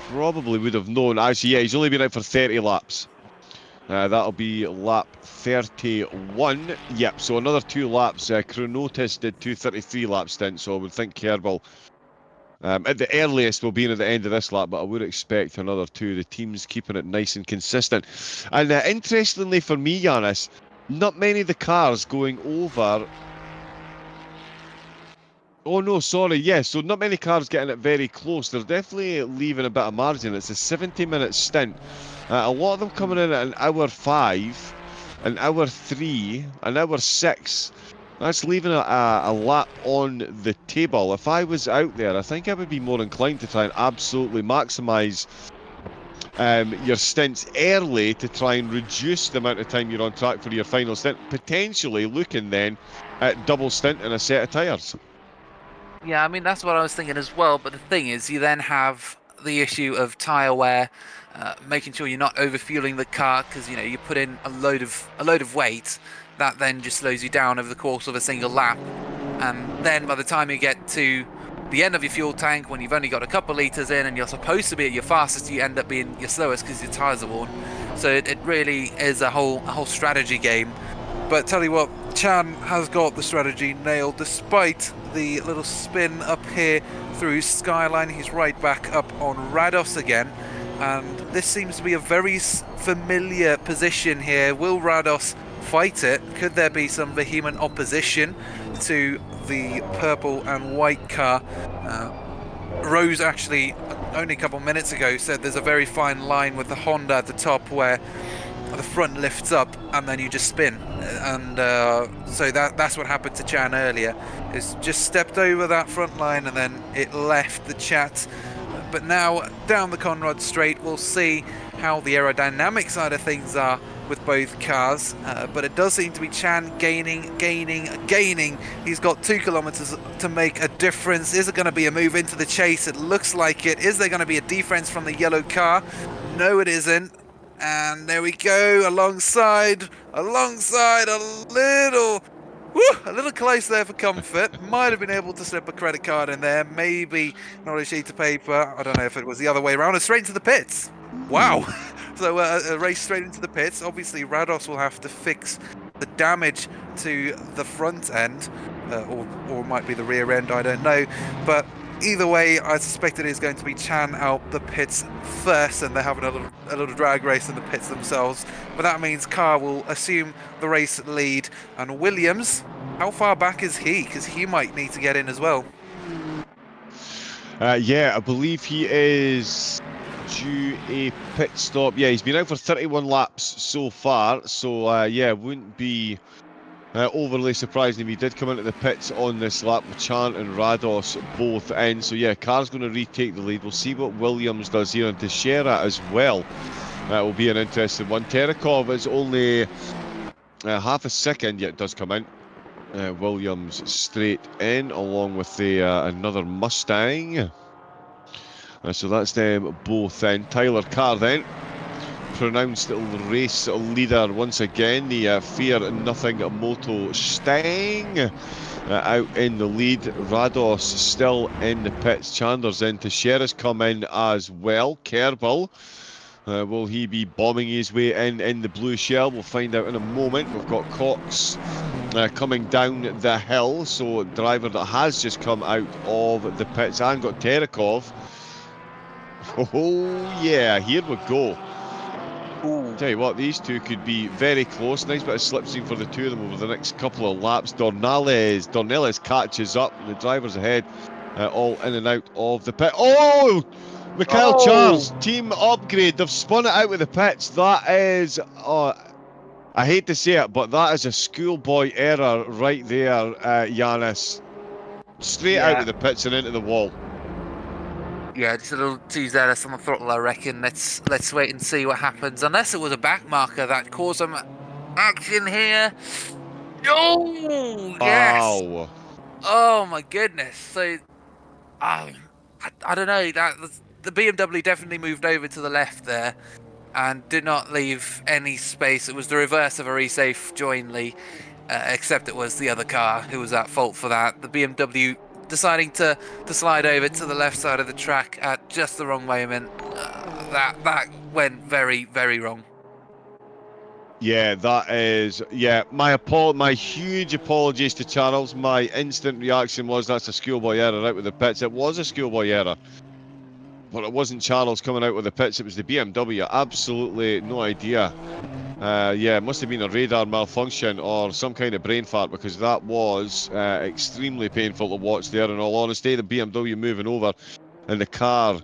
probably would have known. Actually, yeah, he's only been out for 30 laps. That'll be lap 31. Yep, so another 2 laps. Chronotis did 2:33 lap stint, so I would think Kerbal at the earliest will be in at the end of this lap, but I would expect another 2. The team's keeping it nice and consistent. And interestingly for me, Yannis, not many of the cars going over... Oh no, sorry, yes, so not many cars getting it very close. They're definitely leaving a bit of margin. It's a 70-minute stint. A lot of them coming in at an hour 5, an hour 3, an hour 6. That's leaving a lap on the table. If I was out there, I think I would be more inclined to try and absolutely maximise your stints early to try and reduce the amount of time you're on track for your final stint. Potentially looking then at double stint and a set of tyres. Yeah, I mean, that's what I was thinking as well. But the thing is, you then have the issue of tyre wear, making sure you're not overfueling the car, because, you know, you put in a load of weight that then just slows you down over the course of a single lap. And then by the time you get to the end of your fuel tank, when you've only got a couple of litres in and you're supposed to be at your fastest, you end up being your slowest because your tyres are worn. So it really is a whole strategy game. But tell you what, Chan has got the strategy nailed despite the little spin up here through Skyline. He's right back up on Rados again, and this seems to be a very familiar position here. Will Rados fight it? Could there be some vehement opposition to the purple and white car? Rose actually only a couple minutes ago said there's a very fine line with the Honda at the top where the front lifts up and then you just spin. And so that's what happened to Chan earlier, is just stepped over that front line and then it left the chat. But now down the Conrad Straight, we'll see how the aerodynamic side of things are with both cars, but it does seem to be Chan gaining. He's got 2 kilometers to make a difference. Is it going to be a move into the chase? It looks like it. Is there going to be a defense from the yellow car? No, it isn't. And there we go, alongside a little close there for comfort. Might have been able to slip a credit card in there, maybe not a sheet of paper. I don't know if it was the other way around. And straight into the pits. Wow. So a race straight into the pits. Obviously, Rados will have to fix the damage to the front end, or it might be the rear end, I don't know. But either way, I suspect it is going to be Chan out the pits first, and they're having a little drag race in the pits themselves. But that means Carr will assume the race lead. And Williams, how far back is he? Because he might need to get in as well. Yeah, I believe he is due a pit stop. Yeah, he's been out for 31 laps so far. So, yeah, wouldn't be overly surprising if he did come into the pits on this lap with Chan and Rados both in. So yeah, Carr's going to retake the lead. We'll see what Williams does here, and Teixeira as well. That will be an interesting one. Terekov is only half a second, yet does come in. Williams straight in, along with the another Mustang. So that's them both in. Tyler Carr then, pronounced race leader once again, the Fear Nothing Moto Stang out in the lead. Rados still in the pits. Chandler's in. Teixeira's come in as well. Kerbal, will he be bombing his way in the blue shell? We'll find out in a moment. We've got Cox coming down the hill, so driver that has just come out of the pits, and got Terekov. Oh yeah, here we go. Ooh. Tell you what, these two could be very close. Nice bit of slipstream for the two of them over the next couple of laps. Dornelles catches up. The drivers ahead, all in and out of the pit. Oh! Mikhail Charles, team upgrade. They've spun it out with the pits. That is, I hate to say it, but that is a schoolboy error right there, Yannis. Straight out of the pits and into the wall. Yeah, just a little too zealous on the throttle, I reckon. Let's wait and see what happens. Unless it was a back marker that caused some action here. Oh, yes! Wow. Oh, my goodness. So, I don't know. The BMW definitely moved over to the left there and did not leave any space. It was the reverse of a resafe jointly, except it was the other car who was at fault for that. The BMW deciding to slide over to the left side of the track at just the wrong moment. That went very, very wrong. Yeah, that is, yeah, my huge apologies to Charles. My instant reaction was that's a schoolboy error out with the pits. It was a schoolboy error, but it wasn't Charles coming out with the pits, it was the BMW. Absolutely no idea. Yeah, it must have been a radar malfunction or some kind of brain fart, because that was extremely painful to watch there, in all honesty. The BMW moving over and the car.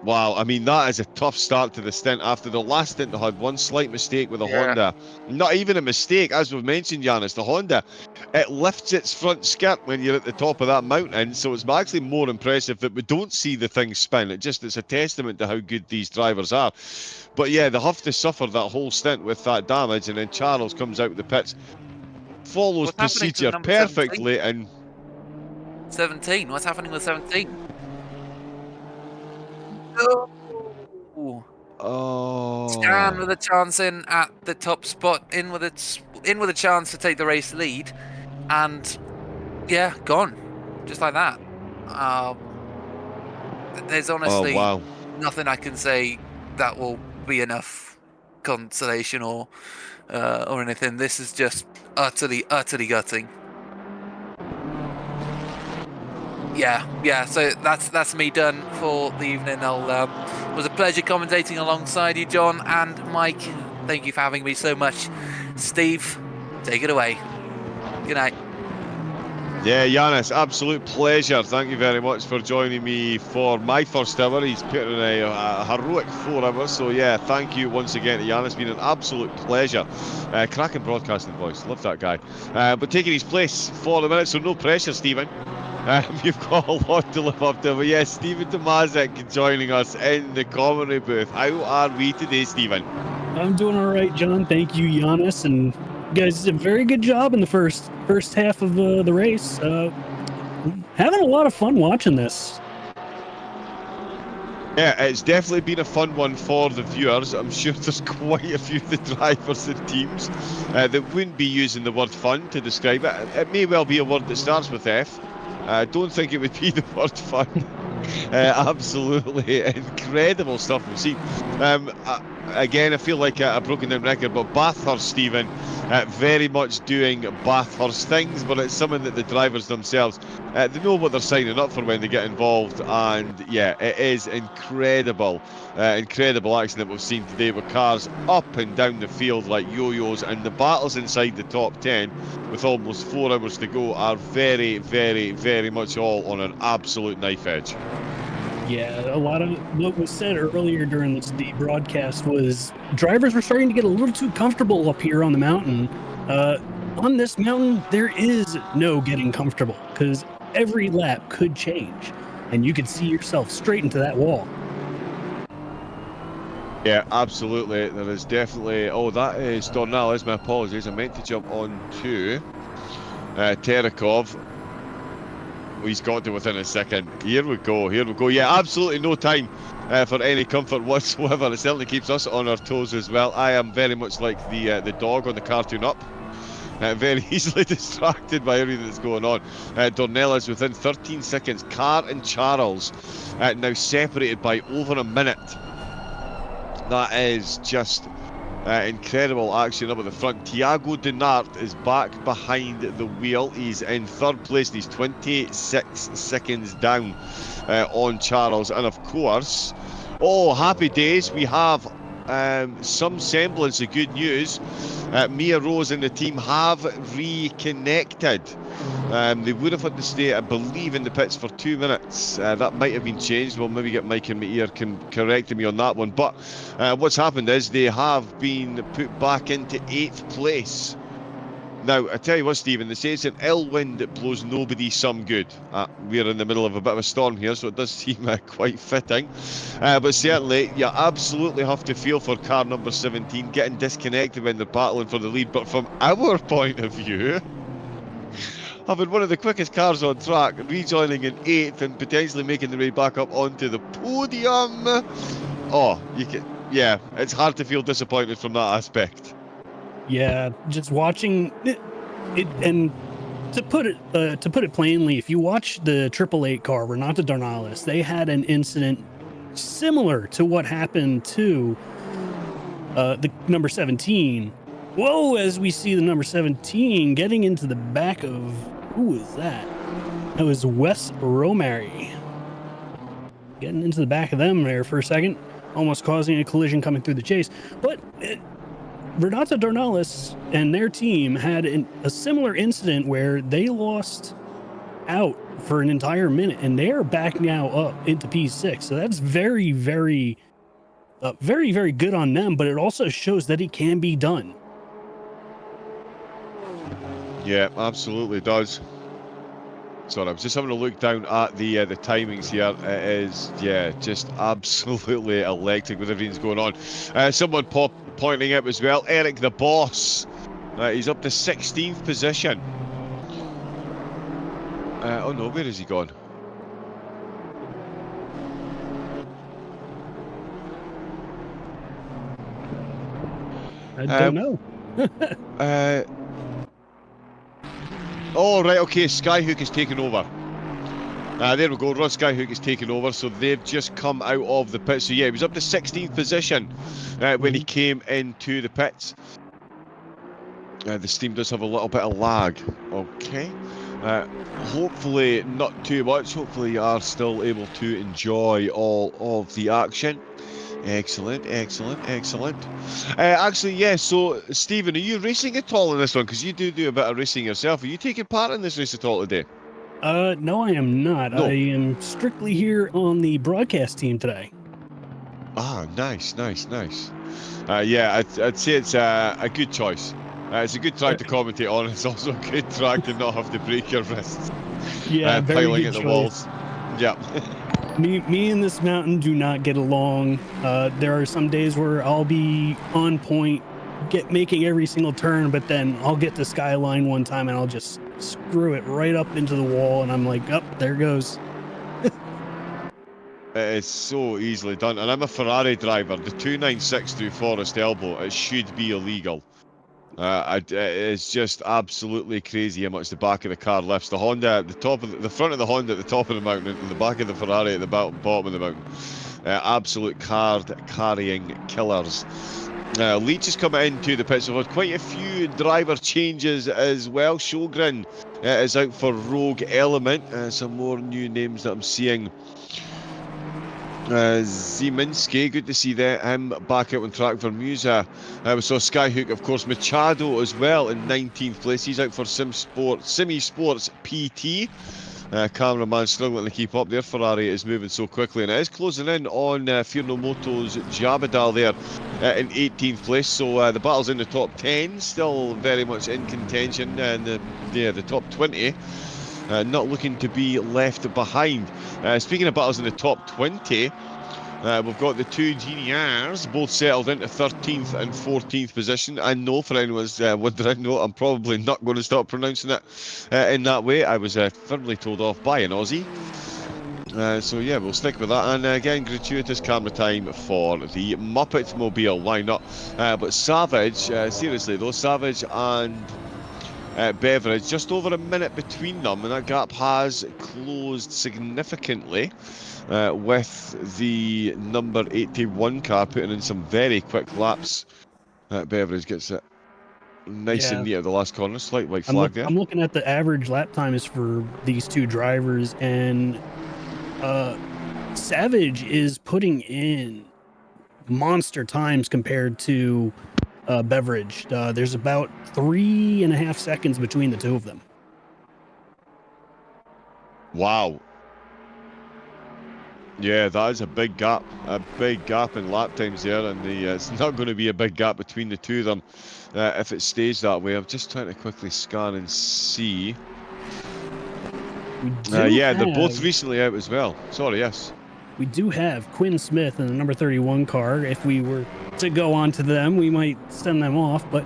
Wow, I mean, that is a tough start to the stint. After the last stint, they had one slight mistake with the Honda. Not even a mistake, as we've mentioned, Yannis. The Honda, it lifts its front skirt when you're at the top of that mountain, so it's actually more impressive that we don't see the thing spin. It's a testament to how good these drivers are. But yeah, they have to suffer that whole stint with that damage, and then Charles comes out of the pits, follows procedure perfectly, 17? 17? What's happening with 17? Scan with a chance in at the top spot, in with a chance to take the race lead, and yeah, gone, just like that. There's honestly nothing I can say that will be enough consolation or anything. This is just utterly gutting. Yeah. So that's me done for the evening. It was a pleasure commentating alongside you, John and Mike. Thank you for having me so much. Steve, take it away. Good night. Yeah, Yannis, absolute pleasure. Thank you very much for joining me for my first hour. He's put in a heroic 4 hours. So, yeah, thank you once again to Yannis. It's been an absolute pleasure. Cracking broadcasting voice. Love that guy. But taking his place for the minute, so no pressure, Stephen. You've got a lot to live up to. But, yes, Stephen Tomazic joining us in the commentary booth. How are we today, Stephen? I'm doing all right, John. Thank you, Yannis, and you guys did a very good job in the first half of the race. Having a lot of fun watching this. Yeah, it's definitely been a fun one for the viewers. I'm sure there's quite a few of the drivers and teams that wouldn't be using the word fun to describe it. It may well be a word that starts with F. I don't think it would be the word fun. Absolutely incredible stuff we've seen. Again, I feel like a broken down record, but Bathurst, Stephen, very much doing Bathurst things, but it's something that the drivers themselves, they know what they're signing up for when they get involved, and yeah, it is incredible action that we've seen today with cars up and down the field like yo-yos, and the battles inside the top 10 with almost 4 hours to go are very, very, very much all on an absolute knife edge. Yeah, a lot of what was said earlier during the broadcast was drivers were starting to get a little too comfortable up here on the mountain. On this mountain, there is no getting comfortable because every lap could change, and you could see yourself straight into that wall. Yeah, absolutely. There is definitely... Oh, that is Dornales. My apologies. I meant to jump on to Terekov. He's got to within a second. Here we go. Yeah, absolutely no time for any comfort whatsoever. It certainly keeps us on our toes as well. I am very much like the dog on the cartoon Up. Very easily distracted by everything that's going on. Dornelles within 13 seconds. Carr and Charles now separated by over a minute. That is just incredible action up at the front. Thiago Denart is back behind the wheel. He's in third place. He's 26 seconds down on Charles. And of course, oh, happy days. We have some semblance of good news. Mia Rose and the team have reconnected. They would have had to stay, I believe, in the pits for 2 minutes. That might have been changed. We'll maybe get Mike in my ear correcting me on that one. But what's happened is they have been put back into 8th place. Now, I tell you what, Stephen, they say it's an ill wind that blows nobody some good. We're in the middle of a bit of a storm here, so it does seem quite fitting. But certainly, you absolutely have to feel for car number 17 getting disconnected when they're battling for the lead. But from our point of view, having one of the quickest cars on track, rejoining in 8th and potentially making the way back up onto the podium. Oh, yeah, it's hard to feel disappointed from that aspect. Yeah, just watching it, and to put it plainly, if you watch the 888 car, Renata Dornales, they had an incident similar to what happened to the number 17. Whoa, as we see the number 17 getting into the back of, who was that? That was Wes Romary. Getting into the back of them there for a second, almost causing a collision coming through the chase. But Renata Dornales and their team had a similar incident where they lost out for an entire minute, and they are back now up into P6. So that's very, very, very, very good on them. But it also shows that it can be done. Yeah, absolutely does. Sorry, I was just having a look down at the timings here. It is, yeah, just absolutely electric with everything's going on. Someone pointing out as well, Eric the Boss. He's up to 16th position. Oh no, where has he gone? I don't know. Oh, right, okay, Skyhook is taking over. There we go, Rod Skyhook is taking over, so they've just come out of the pits. So yeah, he was up to 16th position when he came into the pits. The steam does have a little bit of lag. Okay. Hopefully not too much. Hopefully you are still able to enjoy all of the action. Excellent, excellent, excellent. Actually, yeah, so, Stephen, are you racing at all in this one? Because you do a bit of racing yourself. Are you taking part in this race at all today? No, I am not. No. I am strictly here on the broadcast team today. Ah, nice, nice, nice. Yeah, I'd say it's a good choice. It's a good track to commentate on. It's also a good track to not have to break your wrists. Yeah, very Piling good at the choice. walls. Yeah. Me and this mountain do not get along. There are some days where I'll be on point, making every single turn, but then I'll get to Skyline one time and I'll just screw it right up into the wall, and I'm like, oh, there goes. It is so easily done. And I'm a Ferrari driver. The 296 through Forest Elbow, it should be illegal. It's just absolutely crazy how much the back of the car lifts. The Honda at the top of the front of the Honda at the top of the mountain, and the back of the Ferrari at the bottom of the mountain. Absolute card-carrying killers. Leach is coming into the pits. We've had quite a few driver changes as well. Sjogren is out for Rogue Element. Some more new names that I'm seeing. Zieminski, good to see him back out on track for Musa. We saw Skyhook, of course, Machado as well in 19th place. He's out for Simi Sports PT. Cameraman struggling to keep up there. Ferrari is moving so quickly, and it is closing in on Firnomoto's Jabadal there in 18th place. So the battle's in the top 10, still very much in contention, and the top 20. Not looking to be left behind. Speaking of battles in the top 20, we've got the two Geniars both settled into 13th and 14th position. I know for anyone's wondering, no, I'm probably not going to stop pronouncing it in that way. I was firmly told off by an Aussie. So yeah, we'll stick with that. And again, gratuitous camera time for the Muppet Mobile. Why not? But Savage, seriously though, Savage and Beveridge, just over a minute between them, and that gap has closed significantly with the number 81 car putting in some very quick laps. Beveridge gets it nice and neat at the last corner. Slight white flag there. I'm looking at the average lap times for these two drivers, and Savage is putting in monster times compared to Beveridge. There's about 3.5 seconds between the two of them. Wow. Yeah, that is a big gap in lap times there, and it's not going to be a big gap between the two of them if it stays that way. I'm just trying to quickly scan and see. Yeah, they're both recently out as well. Sorry, yes. We do have Quinn Smith in the number 31 car. If we were to go on to them, we might send them off, but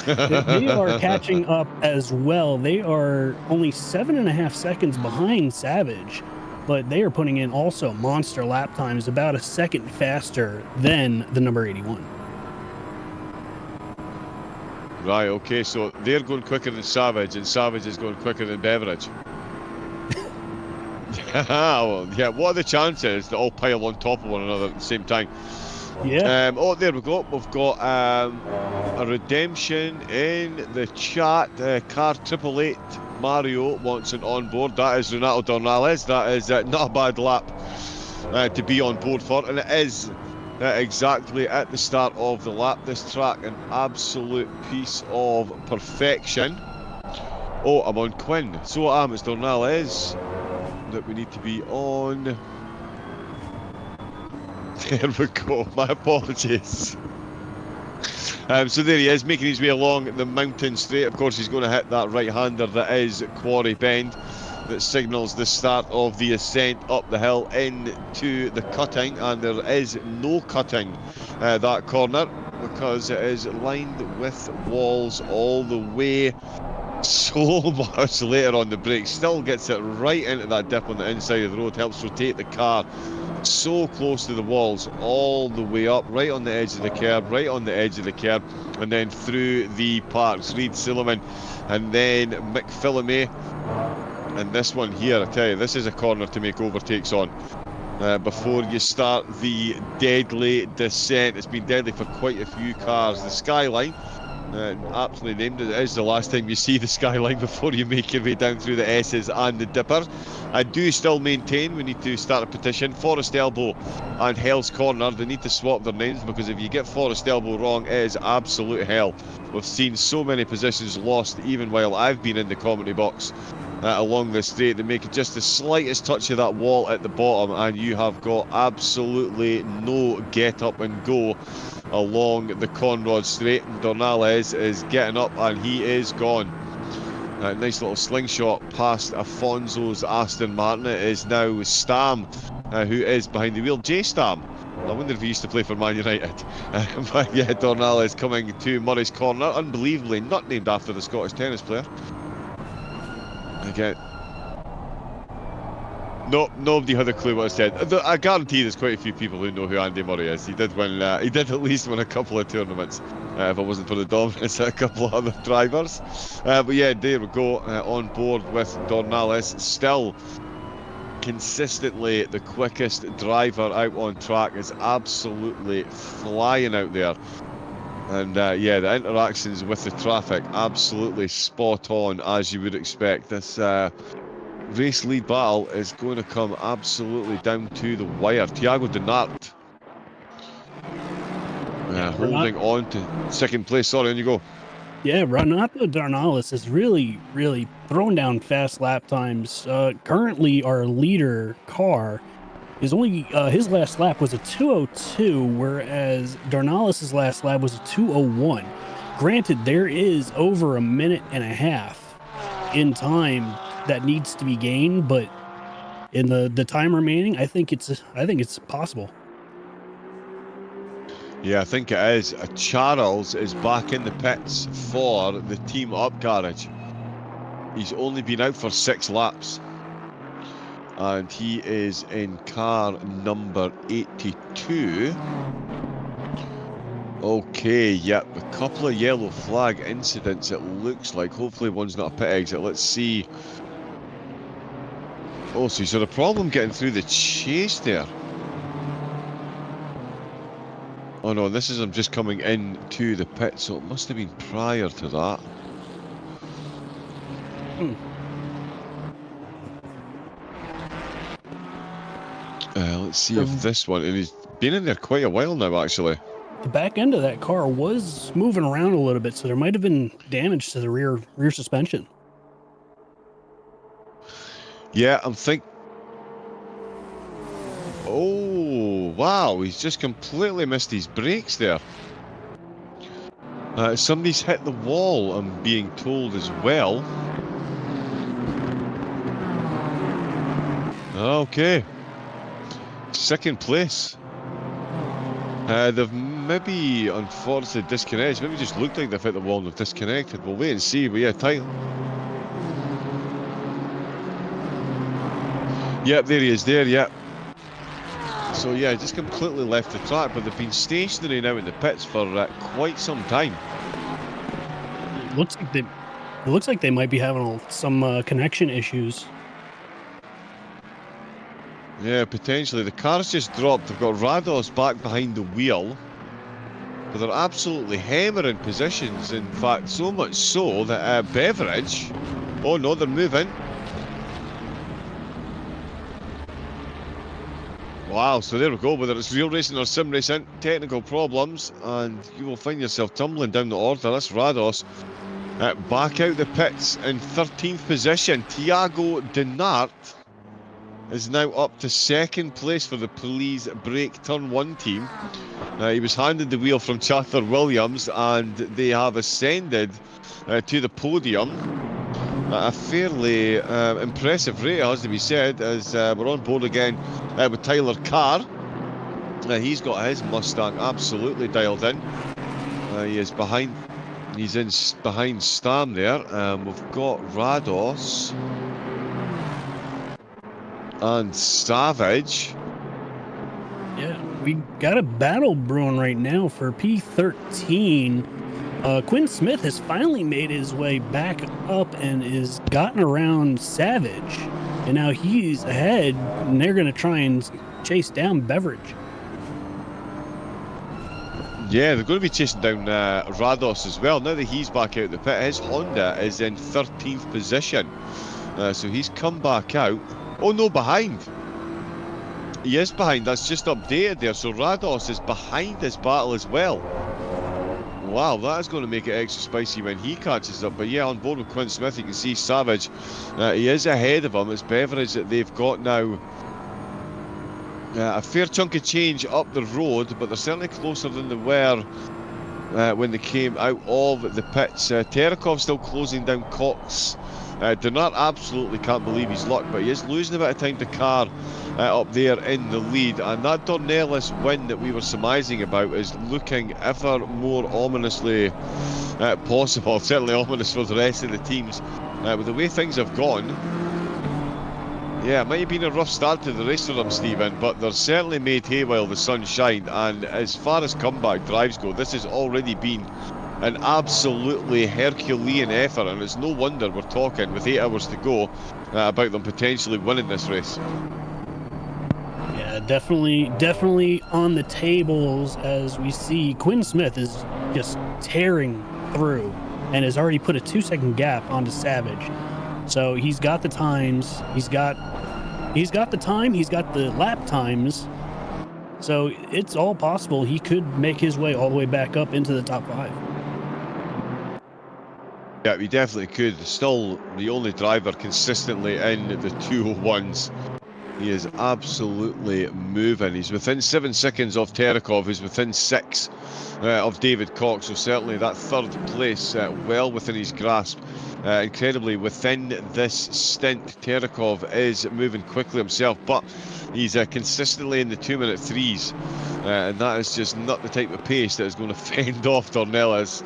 they are catching up as well. They are only 7.5 seconds behind Savage, but they are putting in also monster lap times, about a second faster than the number 81. Right, okay, so they're going quicker than Savage, and Savage is going quicker than Beveridge. Well, yeah, what are the chances to all pile on top of one another at the same time? Yeah. Oh, there we go. We've got a redemption in the chat. Car 888 Mario wants an on board. That is Renato Dornales. That is not a bad lap to be on board for, and it is exactly at the start of the lap. This track, an absolute piece of perfection. Oh, I'm on Quinn. So I am. It's Dornales that we need to be on. There we go. My apologies. So there he is, making his way along the mountain straight. Of course, he's going to hit that right-hander that is Quarry Bend, that signals the start of the ascent up the hill into the cutting, and there is no cutting that corner because it is lined with walls all the way. So much later on the brakes, still gets it right into that dip on the inside of the road, helps rotate the car so close to the walls all the way up, right on the edge of the curb, and then through the parks. Reed Silliman and then McPhillamy, and this one here, I tell you, this is a corner to make overtakes on before you start the deadly descent. It's been deadly for quite a few cars. The Skyline Absolutely named it. It is the last time you see the skyline before you make your way down through the S's and the Dippers. I do still maintain we need to start a petition. Forest Elbow and Hell's Corner, they need to swap their names, because if you get Forest Elbow wrong, it is absolute hell. We've seen so many positions lost even while I've been in the commentary box along the straight. They make just the slightest touch of that wall at the bottom and you have got absolutely no get up and go along the Conrod straight. Dornales is getting up and he is gone. Nice little slingshot past Afonso's Aston Martin. It is now Stam who is behind the wheel. J Stam. I wonder if he used to play for Man United. But yeah, Dornales coming to Murray's Corner. Unbelievably not named after the Scottish tennis player. Again. No, nobody had a clue what I said. I guarantee there's quite a few people who know who Andy Murray is. He did win. He did at least win a couple of tournaments. If it wasn't for the dominance of a couple of other drivers. But yeah, there we go. On board with Dornales. Still consistently the quickest driver out on track. Is absolutely flying out there. And yeah, the interactions with the traffic absolutely spot on, as you would expect. This race lead battle is going to come absolutely down to the wire. Thiago Denart holding on to second place. Sorry, on you go. Yeah, Renato Dornales has really thrown down fast lap times. Currently, our leader car is only his last lap was a 2:02, whereas Dornales' last lap was a 2:01. Granted, there is over a minute and a half in time that needs to be gained, but in the time remaining, I think it's possible. Yeah, I think it is. Charles is back in the pits for the team up garage. He's only been out for 6 laps. And he is in car number 82. Okay, yep, a couple of yellow flag incidents it looks like. Hopefully one's not a pit exit. Let's see. Oh, so he's had a problem getting through the chase there. Oh no, this is him just coming into the pit, so it must have been prior to that. Let's see if this one, and he's been in there quite a while now actually. The back end of that car was moving around a little bit, so there might have been damage to the rear suspension. Yeah, oh, wow, he's just completely missed his brakes there. Somebody's hit the wall, I'm being told as well. Okay. Second place. They've maybe, unfortunately, disconnected. Maybe just looked like they've hit the wall and they've disconnected. We'll wait and see, but yeah, tight. Yep, there he is there, yep. So yeah, just completely left the track, but they've been stationary now in the pits for quite some time. It looks like they might be having some connection issues. Yeah, potentially. The car's just dropped. They've got Rados back behind the wheel. But they're absolutely hammering positions. In fact, so much so that Beveridge... Oh no, they're moving. Wow, so there we go. Whether it's real racing or sim racing, technical problems, and you will find yourself tumbling down the order. That's Rados. Back out the pits in 13th position. Thiago Denart is now up to second place for the Please Brake Turn 1 team. He was handed the wheel from Chatham Williams and they have ascended to the podium. A fairly impressive rate, has to be said, as we're on board again with Tyler Carr. He's got his Mustang absolutely dialed in. He is behind. He's behind Stam there. We've got Rados and Savage. Yeah, we got a battle brewing right now for P13. Quinn Smith has finally made his way back up and is gotten around Savage, and now he's ahead, and they're going to try and chase down Beveridge. Yeah, they're going to be chasing down Rados as well. Now that he's back out the pit, his Honda is in 13th position. So he's come back out. Oh no, behind. He is behind. That's just updated there. So Rados is behind this battle as well. Wow, that is going to make it extra spicy when he catches up. But yeah, on board with Quinn Smith, you can see Savage. He is ahead of him. It's Beveridge that they've got now. A fair chunk of change up the road, but they're certainly closer than they were when they came out of the pits. Terekhov still closing down Cox. Denard absolutely can't believe his luck, but he is losing a bit of time to Carr up there in the lead. And that Dornelis win that we were surmising about is looking ever more ominously possible. Certainly ominous for the rest of the teams. With the way things have gone, yeah, it might have been a rough start to the race for them, Stephen, but they're certainly made hay while the sun shined. And as far as comeback drives go, this has already been an absolutely Herculean effort, and it's no wonder we're talking, with 8 hours to go, about them potentially winning this race. Yeah, definitely on the tables as we see Quinn Smith is just tearing through and has already put a 2-second gap onto Savage. So he's got the times, he's got the time, he's got the lap times. So it's all possible he could make his way all the way back up into the top 5. Yeah, he definitely could. Still the only driver consistently in the 201s. He is absolutely moving. He's within 7 seconds of Terekhov, who's within 6 of David Cox. So certainly that 3rd place well within his grasp. Incredibly, within this stint, Terekhov is moving quickly himself, but he's consistently in the 2-minute 3s. And that is just not the type of pace that is going to fend off Dornelis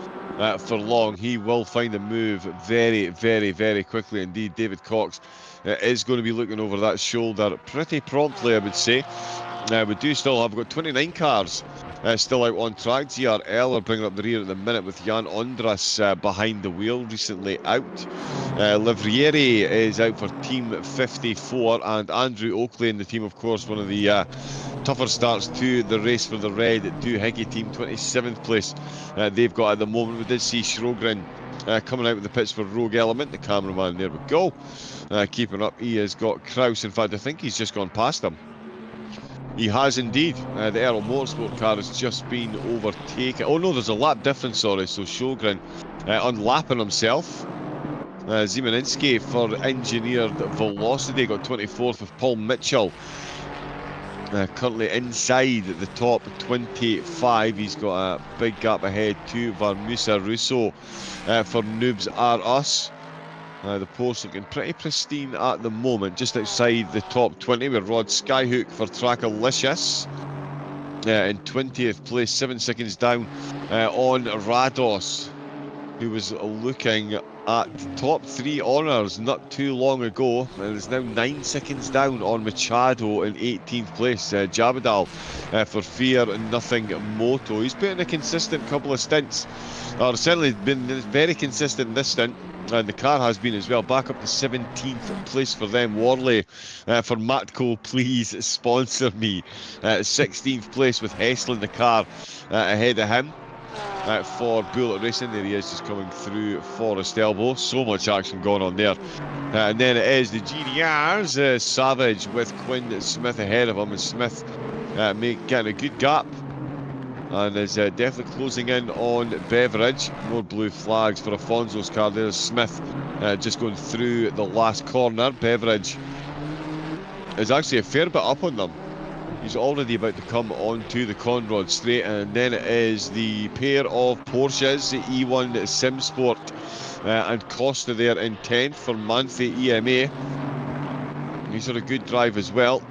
for long. He will find a move very, very, very quickly indeed. David Cox is going to be looking over that shoulder pretty promptly, I would say. We do still have got 29 cars still out on track. GRL are bringing up the rear at the minute with Jan Ondras behind the wheel, recently out. Livrieri is out for Team 54, and Andrew Oakley in the team, of course, one of the tougher starts to the race for the Red Doohickey team, 27th place they've got at the moment. We did see Shrogren coming out with the pits for Rogue Element, the cameraman. There we go. Keeping up, he has got Kraus. In fact, I think he's just gone past him. He has indeed. The Earl Motorsport car has just been overtaken. Oh no, there's a lap difference, sorry. So Sjogren unlapping himself. Ziemanski for Engineered Velocity got 24th with Paul Mitchell. Currently inside the top 25. He's got a big gap ahead to Varmusa Russo for Noobs Are Us. The post looking pretty pristine at the moment, just outside the top 20 with Rod Skyhook for Trackilicious. In 20th place, 7 seconds down on Rados, who was looking at top 3 honours not too long ago, and is now 9 seconds down on Machado in 18th place. Jabadal for Fear Nothing Moto. He's been in a consistent couple of stints, or certainly been very consistent in this stint. And the car has been as well, back up to 17th place for them. Worley for Matco, please sponsor me. 16th place with Hessel in the car ahead of him. For Bullet Racing, there he is, just coming through Forest Elbow. So much action going on there. And then it is the GDRs, Savage with Quinn Smith ahead of him, and Smith getting a good gap. And is definitely closing in on Beveridge. More blue flags for Afonso's car. There's Smith just going through the last corner. Beveridge is actually a fair bit up on them. He's already about to come onto the Conrod straight. And then it is the pair of Porsches, the E1 SimSport and Costa there in 10th for Manthi EMA. He's had a good drive as well.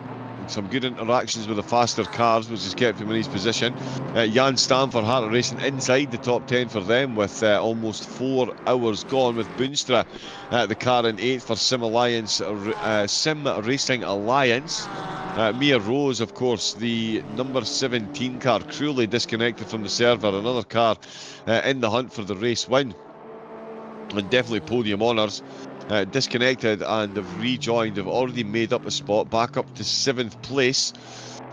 Some good interactions with the faster cars, which has kept him in his position. Jan Stam for Heart Racing inside the top 10 for them, with almost 4 hours gone, with Boonstra the car in 8th for Sim Racing Alliance. Mia Rose, of course, the number 17 car, cruelly disconnected from the server. Another car in the hunt for the race win, and definitely podium honours. Disconnected and have rejoined, have already made up a spot, back up to 7th place.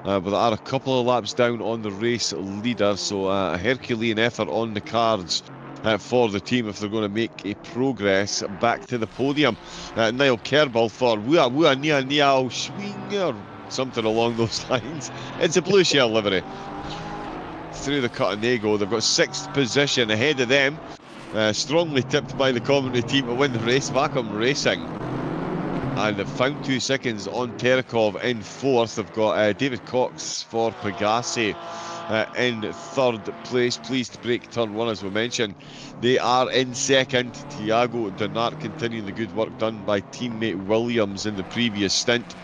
but there are a couple of laps down on the race leader, so a Herculean effort on the cards for the team if they're going to make a progress back to the podium. Niall Kerbal for Wua Wua Nia Nia Swing, or something along those lines. It's a blue shell livery. Through the cut and they go. They've got 6th position ahead of them. Strongly tipped by the commentary team to win the race. Vacuum Racing. And they've found 2 seconds on Terakov in 4th. They've got David Cox for Pegassi in 3rd place. Pleased to break turn 1, as we mentioned. They are in 2nd. Thiago Denart continuing the good work done by teammate Williams in the previous stint.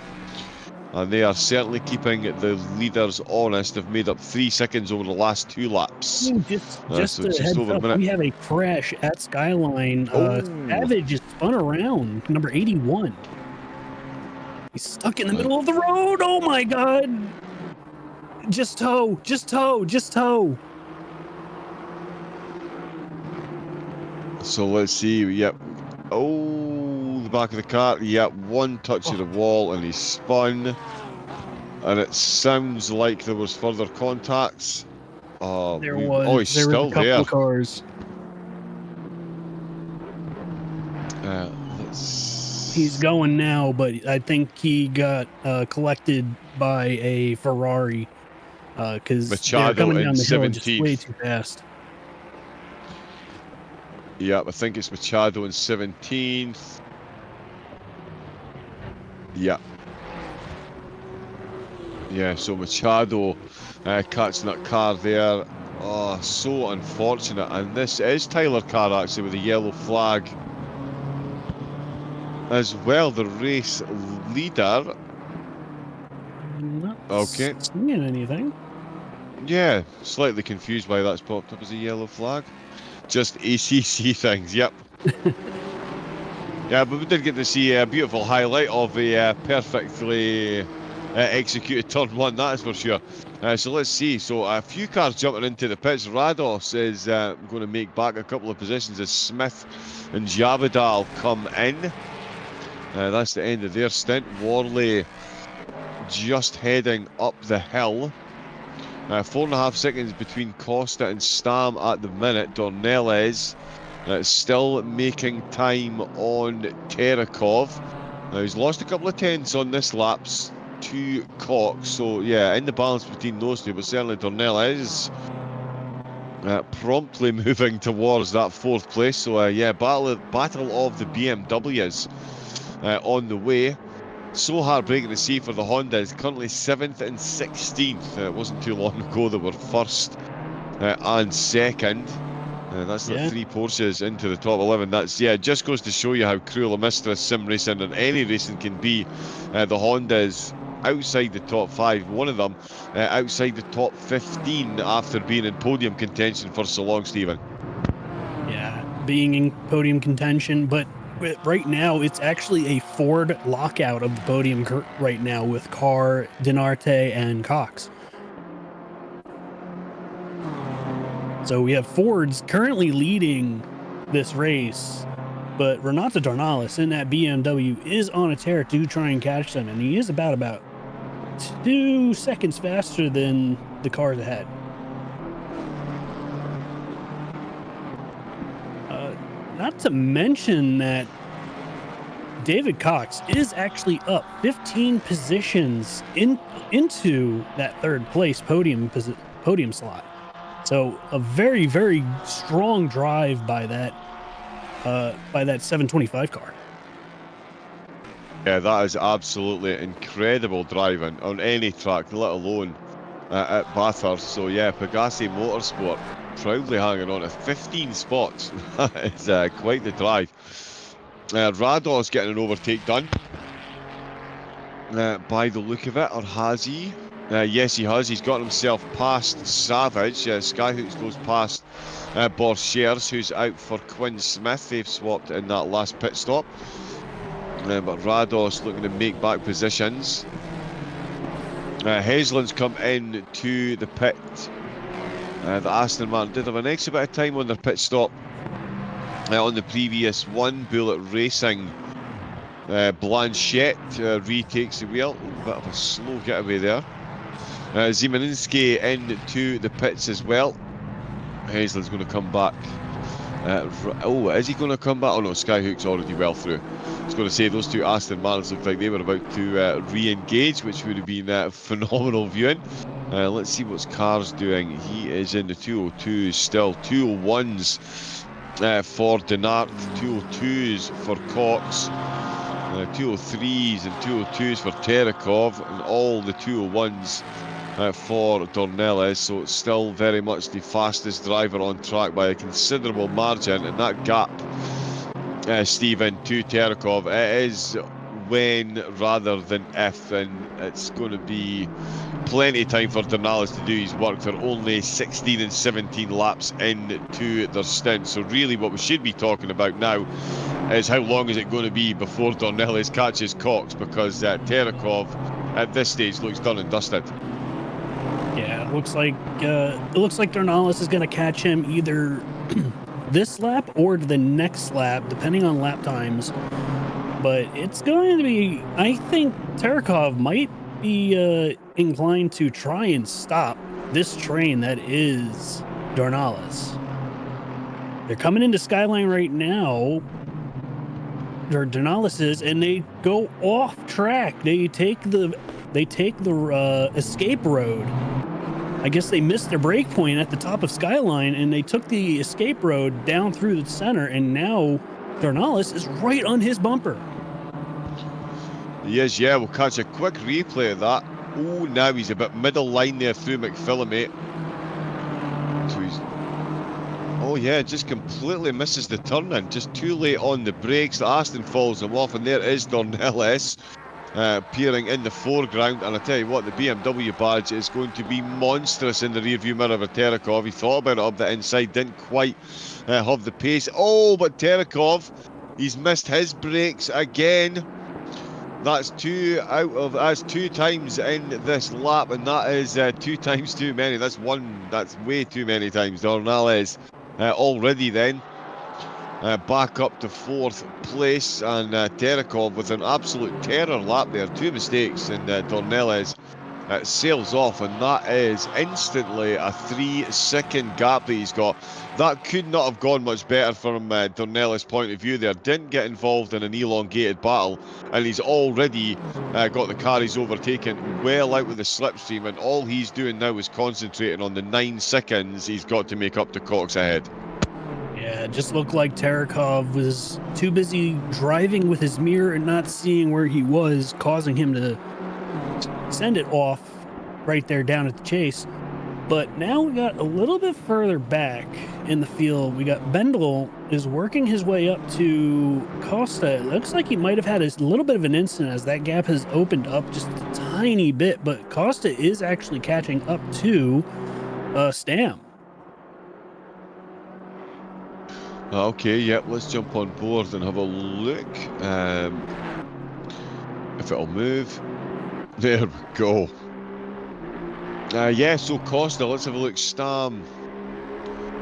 And they are certainly keeping the leaders honest. They've made up 3 seconds over the last 2 laps. Just So a it's just heads over a up, minute. we have a crash at Skyline. Oh. Savage is spun around, number 81. He's stuck in the middle of the road. Oh my God. Just toe, just toe, just toe. So let's see. Yep. Oh, the back of the car. Yep. One touch of the wall and he's spun. And it sounds like there was further contacts. Oh, There he's was still a couple there. of cars. He's going now, but I think he got collected by a Ferrari because they're Machado coming in down the hill just 17th. way too fast. Yep, I think it's Machado in 17th. Yep. Yeah, so Machado catching that car there. Oh, so unfortunate. And this is Tyler Carr actually with a yellow flag as well. The race leader. Not Okay. seeing anything. Yeah, slightly confused why that's popped up as a yellow flag. Just ACC things, yep. Yeah, but we did get to see a beautiful highlight of a perfectly executed turn 1, that is for sure. So let's see. So a few cars jumping into the pits. Rados is going to make back a couple of positions as Smith and Javidal come in. That's the end of their stint. Worley just heading up the hill. 4.5 seconds between Costa and Stam at the minute. Dornelles still making time on Terakov. Now he's lost a couple of tenths on this laps to Cox, so yeah, in the balance between those two, but certainly Dornelles promptly moving towards that 4th place. So yeah, battle of the BMWs on the way. So heartbreaking to see for the Hondas, currently 7th and 16th. It wasn't too long ago they were 1st and 2nd. That's like 3 Porsches into the top 11. That's, yeah, it just goes to show you how cruel a mistress sim racing and any racing can be. The Hondas outside the top 5, one of them outside the top 15 after being in podium contention for so long, Stephen. Yeah, being in podium contention, but right now it's actually a Ford lockout of the podium right now with Carr, Dinarte, and Cox. So we have Fords currently leading this race, but Renato Dornales in that BMW is on a tear to try and catch them, and he is about 2 seconds faster than the cars ahead. Not to mention that David Cox is actually up 15 positions into that 3rd place podium slot. So a very, very strong drive by that 725 car. Yeah, that is absolutely incredible driving on any track, let alone at Bathurst. So yeah, Pegassi Motorsport proudly hanging on to 15 spots. That is quite the drive. Rados getting an overtake done by the look of it, or has he? Yes, he has. He's got himself past Savage. Skyhooks goes past Borchers, who's out for Quinn Smith. They've swapped in that last pit stop. But Rados looking to make back positions. Hazeland's come in to the pit. The Aston Martin did have an extra bit of time on their pit stop on the previous one. Bullet Racing Blanchette retakes the wheel. A bit of a slow getaway there. Ziemianski into the pits as well. Hazel's going to come back. Is he going to come back? Oh no, Skyhook's already well through. I was going to say those two Aston Martins looked like they were about to re-engage, which would have been phenomenal viewing. Let's see what Carr's doing. He is in the 202s still. 201s for Denart, 202s for Cox, 203s and 202s for Terakov, and all the 201s for Dornelles. So it's still very much the fastest driver on track by a considerable margin, and that gap, Stephen, to Terakov, it is when rather than if, and it's going to be plenty of time for Dornelles to do his work. They're only 16 and 17 laps into their stint, so really what we should be talking about now is how long is it going to be before Dornelles catches Cox, because Terakov at this stage looks done and dusted. Yeah, it looks like Dornelles is going to catch him either this lap or the next lap, depending on lap times. But it's going to be, I think Terakov might be inclined to try and stop this train that is Dornelles. They're coming into Skyline right now. Dornelles is, and they go off track. They take the escape road. I guess they missed their break point at the top of Skyline, and they took the escape road down through the center, and now Dornelles is right on his bumper. He is, yeah. We'll catch a quick replay of that. Oh, now he's a bit middle line there through McPhillamate. So he's... Oh, yeah, just completely misses the turn-in. Just too late on the brakes. The Aston falls him off, and there is Dornelles appearing in the foreground. And I tell you what, the BMW badge is going to be monstrous in the rearview mirror of Terakov. He thought about it up the inside, didn't quite have the pace. Oh, but Terakov, he's missed his brakes again. That's two times in this lap, and that is 2 times too many. That's way too many times. Dornelles already then back up to 4th place, and Terakov with an absolute terror lap there. 2 mistakes, and Dornelles sails off, and that is instantly a 3-second gap that he's got. That could not have gone much better from Dornelles' point of view there. Didn't get involved in an elongated battle, and he's already got the car he's overtaken well out with the slipstream, and all he's doing now is concentrating on the 9 seconds he's got to make up to Cox ahead. Yeah, it just looked like Terakov was too busy driving with his mirror and not seeing where he was, causing him to send it off right there down at the chase. But now we got a little bit further back in the field. We got Bendel is working his way up to Costa. It looks like he might have had a little bit of an incident as that gap has opened up just a tiny bit, but Costa is actually catching up to Stam. Okay, yep, let's jump on board and have a look. If it'll move. There we go. Yeah, so Costa, let's have a look. Stam.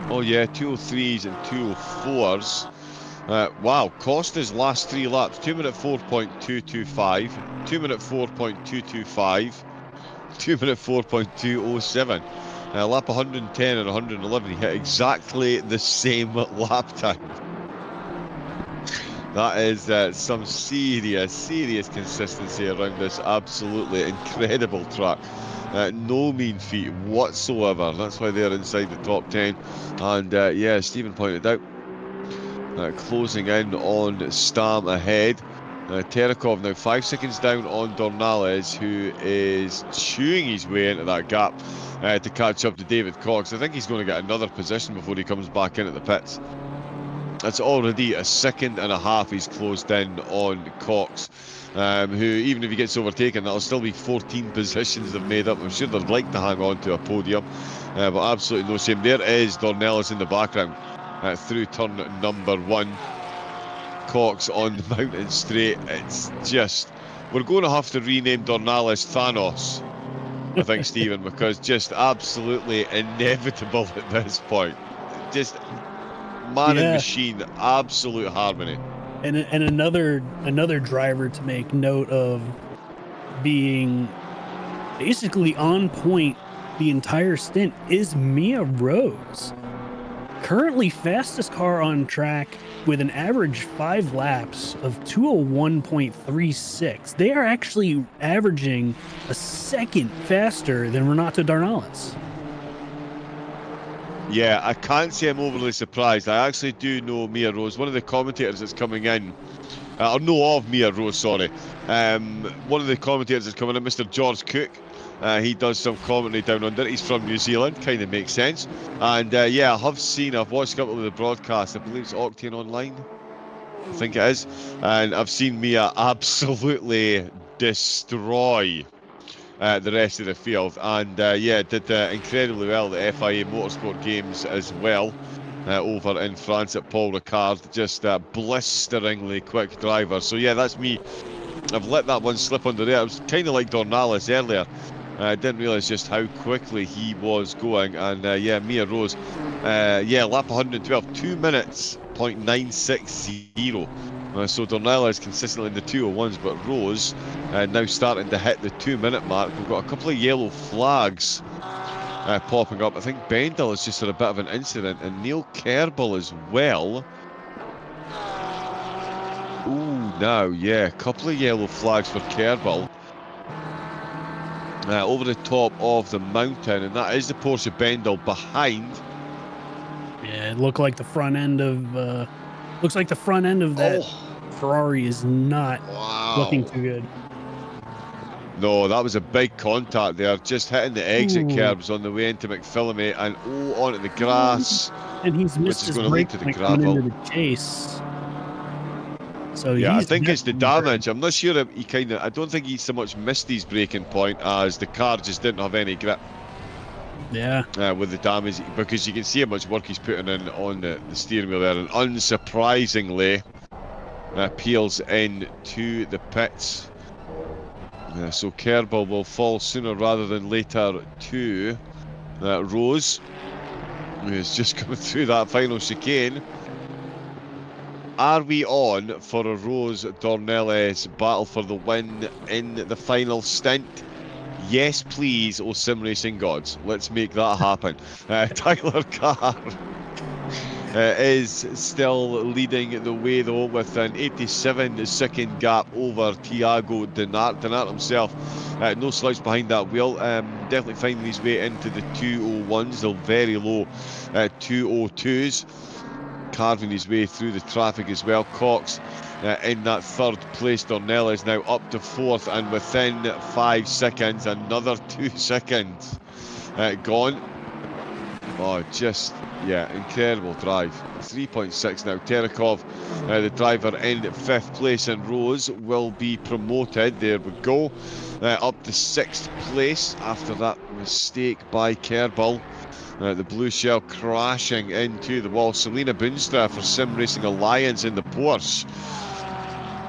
Oh yeah, 203s and 204s. Wow, Costa's last 3 laps, 2 minute 4.225, 2 minute 4.225, 2 minute 4.207. Lap 110 and 111, he hit exactly the same lap time. That is some serious consistency around this absolutely incredible track. No mean feat whatsoever. That's why they're inside the top 10. And yeah, Stephen pointed out, closing in on Stam ahead. Terakov now 5 seconds down on Dornelles, who is chewing his way into that gap to catch up to David Cox. I think he's going to get another position before he comes back in at the pits. That's already a 1.5 seconds he's closed in on Cox, who, even if he gets overtaken, that'll still be 14 positions they've made up. I'm sure they'd like to hang on to a podium, but absolutely no shame. There is Dornelles in the background through turn number 1. Cox on the mountain straight. It's just, we're going to have to rename Dornelles Thanos, I think, Stephen, because just absolutely inevitable at this point. Just man and machine, absolute harmony. And another driver to make note of being basically on point the entire stint is Mia Rose. Currently fastest car on track with an average 5 laps of 201.36. They are actually averaging a second faster than Renato Darnales. Yeah, I can't say I'm overly surprised. I actually do know Mia Rose. One of the commentators that's coming in, or know of Mia Rose, sorry. One of the commentators that's coming in, Mr. George Cooke. He does some commentary down under. He's from New Zealand, kind of makes sense. And yeah, I've watched a couple of the broadcasts. I believe it's Octane Online. I think it is. And I've seen Mia absolutely destroy the rest of the field, and yeah, did incredibly well at the FIA Motorsport Games as well, over in France at Paul Ricard. Just a blisteringly quick driver. So yeah, that's me. I've let that one slip under there. I was kind of like Dornales earlier. I didn't realise just how quickly he was going, and yeah, Mia Rose, yeah, lap 112, 2 minutes, 0.960. So Dornales consistently in the 201s, but Rose now starting to hit the 2-minute mark. We've got a couple of yellow flags popping up. I think Bendel has just had a bit of an incident, and Neil Kerbal as well. Ooh, now, yeah, a couple of yellow flags for Kerbal. Over the top of the mountain, and that is the Porsche Bendel behind. Yeah, it looked like the front end of that Ferrari is not looking too good. No, that was a big contact there, just hitting the exit Ooh. curbs on the way into McPhillamy, and onto the grass, And he's missed his going to lead brake to the point coming gravel. into the chase. So Yeah, I he's think it's the definitely damage. I'm not sure I don't think he so much missed his braking point as the car just didn't have any grip. Yeah. With the damage, because you can see how much work he's putting in on the steering wheel there, and unsurprisingly, peels into the pits. So Kerbal will fall sooner rather than later to Rose, who is just coming through that final chicane. Are we on for a Rose Dornelles battle for the win in the final stint? Yes, please, oh sim racing gods. Let's make that happen. Tyler Carr is still leading the way, though, with an 87-second gap over Thiago Denart. Denart himself, no slouch behind that wheel. Definitely finding his way into the 201s, the very low 202s. Carving his way through the traffic as well. Cox in that third place. Dornelles now up to fourth, and within 5 seconds, another 2 seconds gone. Oh, just, yeah, incredible drive. 3.6 now. Terekov, the driver, in 5th place, and Rose will be promoted. There we go. Up to 6th place after that mistake by Kerbal. The blue shell crashing into the wall. Selena Boonstra for Sim Racing Alliance in the Porsche.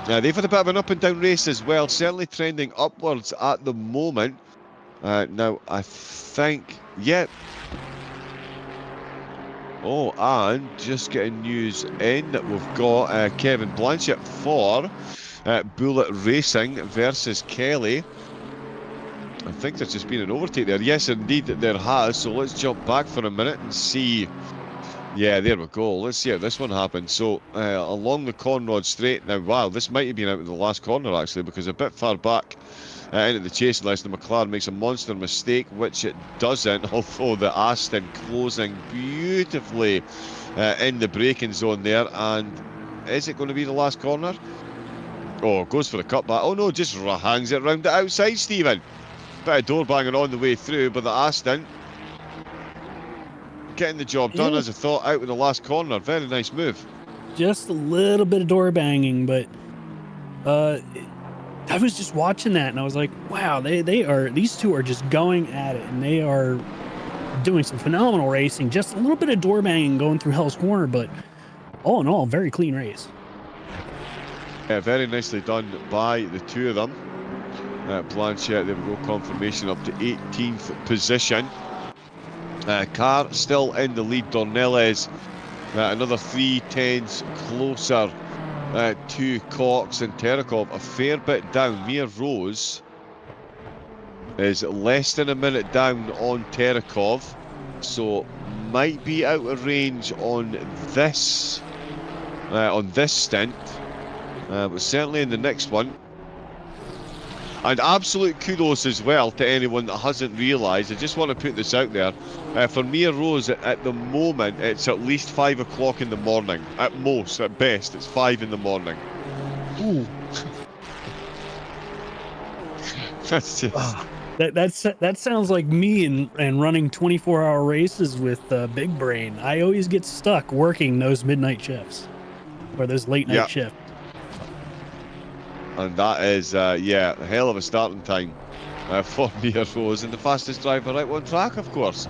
They've had a bit of an up and down race as well, certainly trending upwards at the moment. Now, I think, yeah. Oh, and just getting news in that we've got Kevin Blanchett for Bullet Racing versus Kelly. I think there's just been an overtake there. Yes, indeed, there has. So let's jump back for a minute and see. Yeah, there we go. Let's see how this one happened. So along the Conrod Straight. Now, wow, this might have been out in the last corner, actually, because a bit far back into the chase list, the McLaren makes a monster mistake, which it doesn't, although the Aston closing beautifully in the braking zone there. And is it going to be the last corner? Oh, goes for the cutback. Oh, no, just hangs it round the outside, Stephen. Bit of door banging on the way through, but the Aston getting the job done, as I thought, out with the last corner. Very nice move. Just a little bit of door banging, but I was just watching that and I was like, wow, these two are just going at it, and they are doing some phenomenal racing. Just a little bit of door banging going through Hell's Corner, but all in all, very clean race. Yeah, very nicely done by the two of them. Blanchett, there we go, confirmation up to 18th position. Carr still in the lead. Dornelles another 3/10 closer to Cox, and Terekov a fair bit down. Mia Rose is less than a minute down on Terekov, so might be out of range on this stint, but certainly in the next one. And absolute kudos as well to anyone that hasn't realised. I just want to put this out there. For Mare Rose, at the moment, it's at least 5 o'clock in the morning. At most, at best, it's 5 in the morning. Ooh. That's just... That sounds like me and running 24-hour races with Big Brain. I always get stuck working those midnight shifts or those late night shifts. And that is, yeah, a hell of a starting time for Mare Rose, and the fastest driver out on track, of course.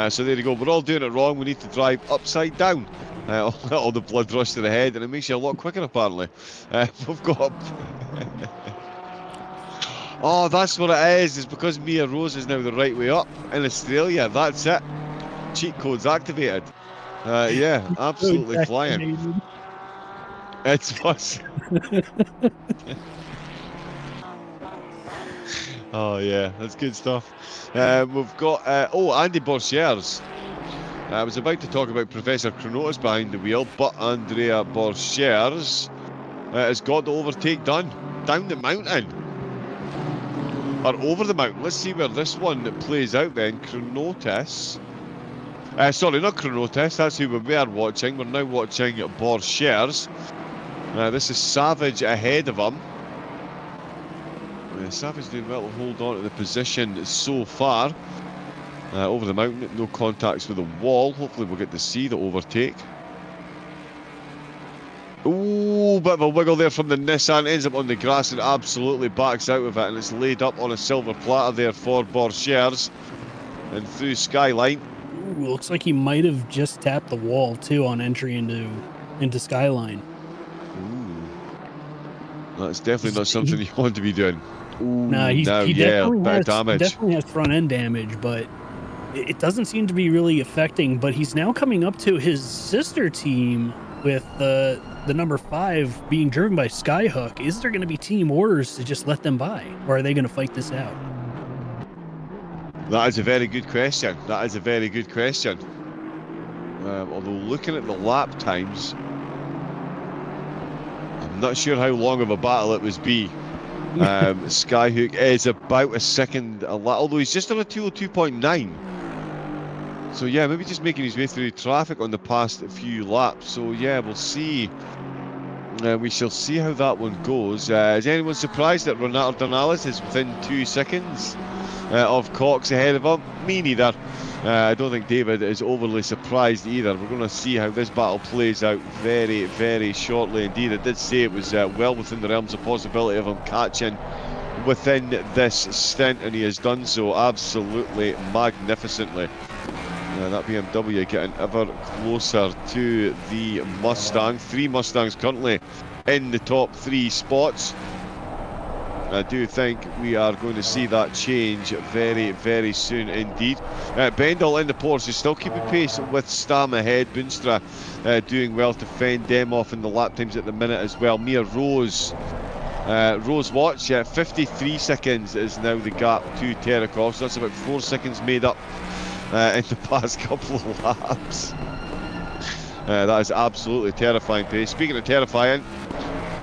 So there you go. We're all doing it wrong. We need to drive upside down. All the blood rush to the head, and it makes you a lot quicker, apparently. We've got... Oh, that's what it is. It's because Mare Rose is now the right way up in Australia. That's it. Cheat code's activated. Yeah, absolutely flying. It's was. Oh yeah, that's good stuff. We've got Andy Borchers. I was about to talk about Professor Chronotis behind the wheel, but Andrea Borchers has got the overtake done down the mountain. Or over the mountain. Let's see where this one plays out then. Chronotis. Sorry, not Chronotis. That's who we were watching. We're now watching Borchers. This is Savage ahead of him. Savage doing well to hold on to the position so far. Over the mountain, no contacts with the wall. Hopefully we'll get to see the overtake. Ooh, bit of a wiggle there from the Nissan. Ends up on the grass and absolutely backs out of it. And it's laid up on a silver platter there for Borchers. And through Skyline. Ooh, looks like he might have just tapped the wall too on entry into Skyline. Ooh. That's definitely not something you want to be doing. Ooh, no, he definitely has front end damage, but it doesn't seem to be really affecting. But he's now coming up to his sister team with the number 5 being driven by Skyhook. Is there going to be team orders to just let them by, or are they going to fight this out? That is a very good question. That is a very good question. Although looking at the lap times, I'm not sure how long of a battle it was be. Skyhook is about a second a lap, although he's just on a 202.9. So yeah, maybe just making his way through traffic on the past few laps. So yeah, we'll see. We shall see how that one goes. Is anyone surprised that Renato Dornales is within 2 seconds of Cox ahead of him? Me neither. I don't think David is overly surprised either. We're going to see how this battle plays out very, very shortly indeed. I did say it was well within the realms of possibility of him catching within this stint, and he has done so absolutely magnificently. That BMW getting ever closer to the Mustang. 3 Mustangs currently in the top 3 spots. I do think we are going to see that change very, very soon indeed. Bendel in the Porsche is still keeping pace with Stam ahead. Boonstra doing well to fend them off in the lap times at the minute as well. Mare Rose. Rose Watch, 53 seconds is now the gap to Terekov. So that's about 4 seconds made up in the past couple of laps. That is absolutely terrifying pace. Speaking of terrifying,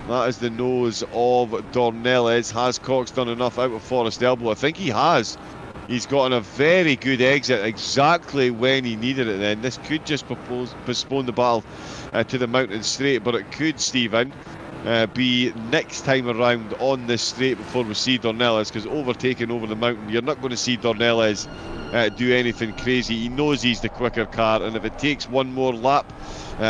that is the nose of Dornelles. Has Cox done enough out of Forest Elbow? I think he has. He's gotten a very good exit exactly when he needed it then. This could just postpone the battle to the mountain straight, but it could, Stephen, be next time around on this straight before we see Dornelles, because overtaking over the mountain, you're not going to see Dornelles do anything crazy. He knows he's the quicker car, and if it takes one more lap,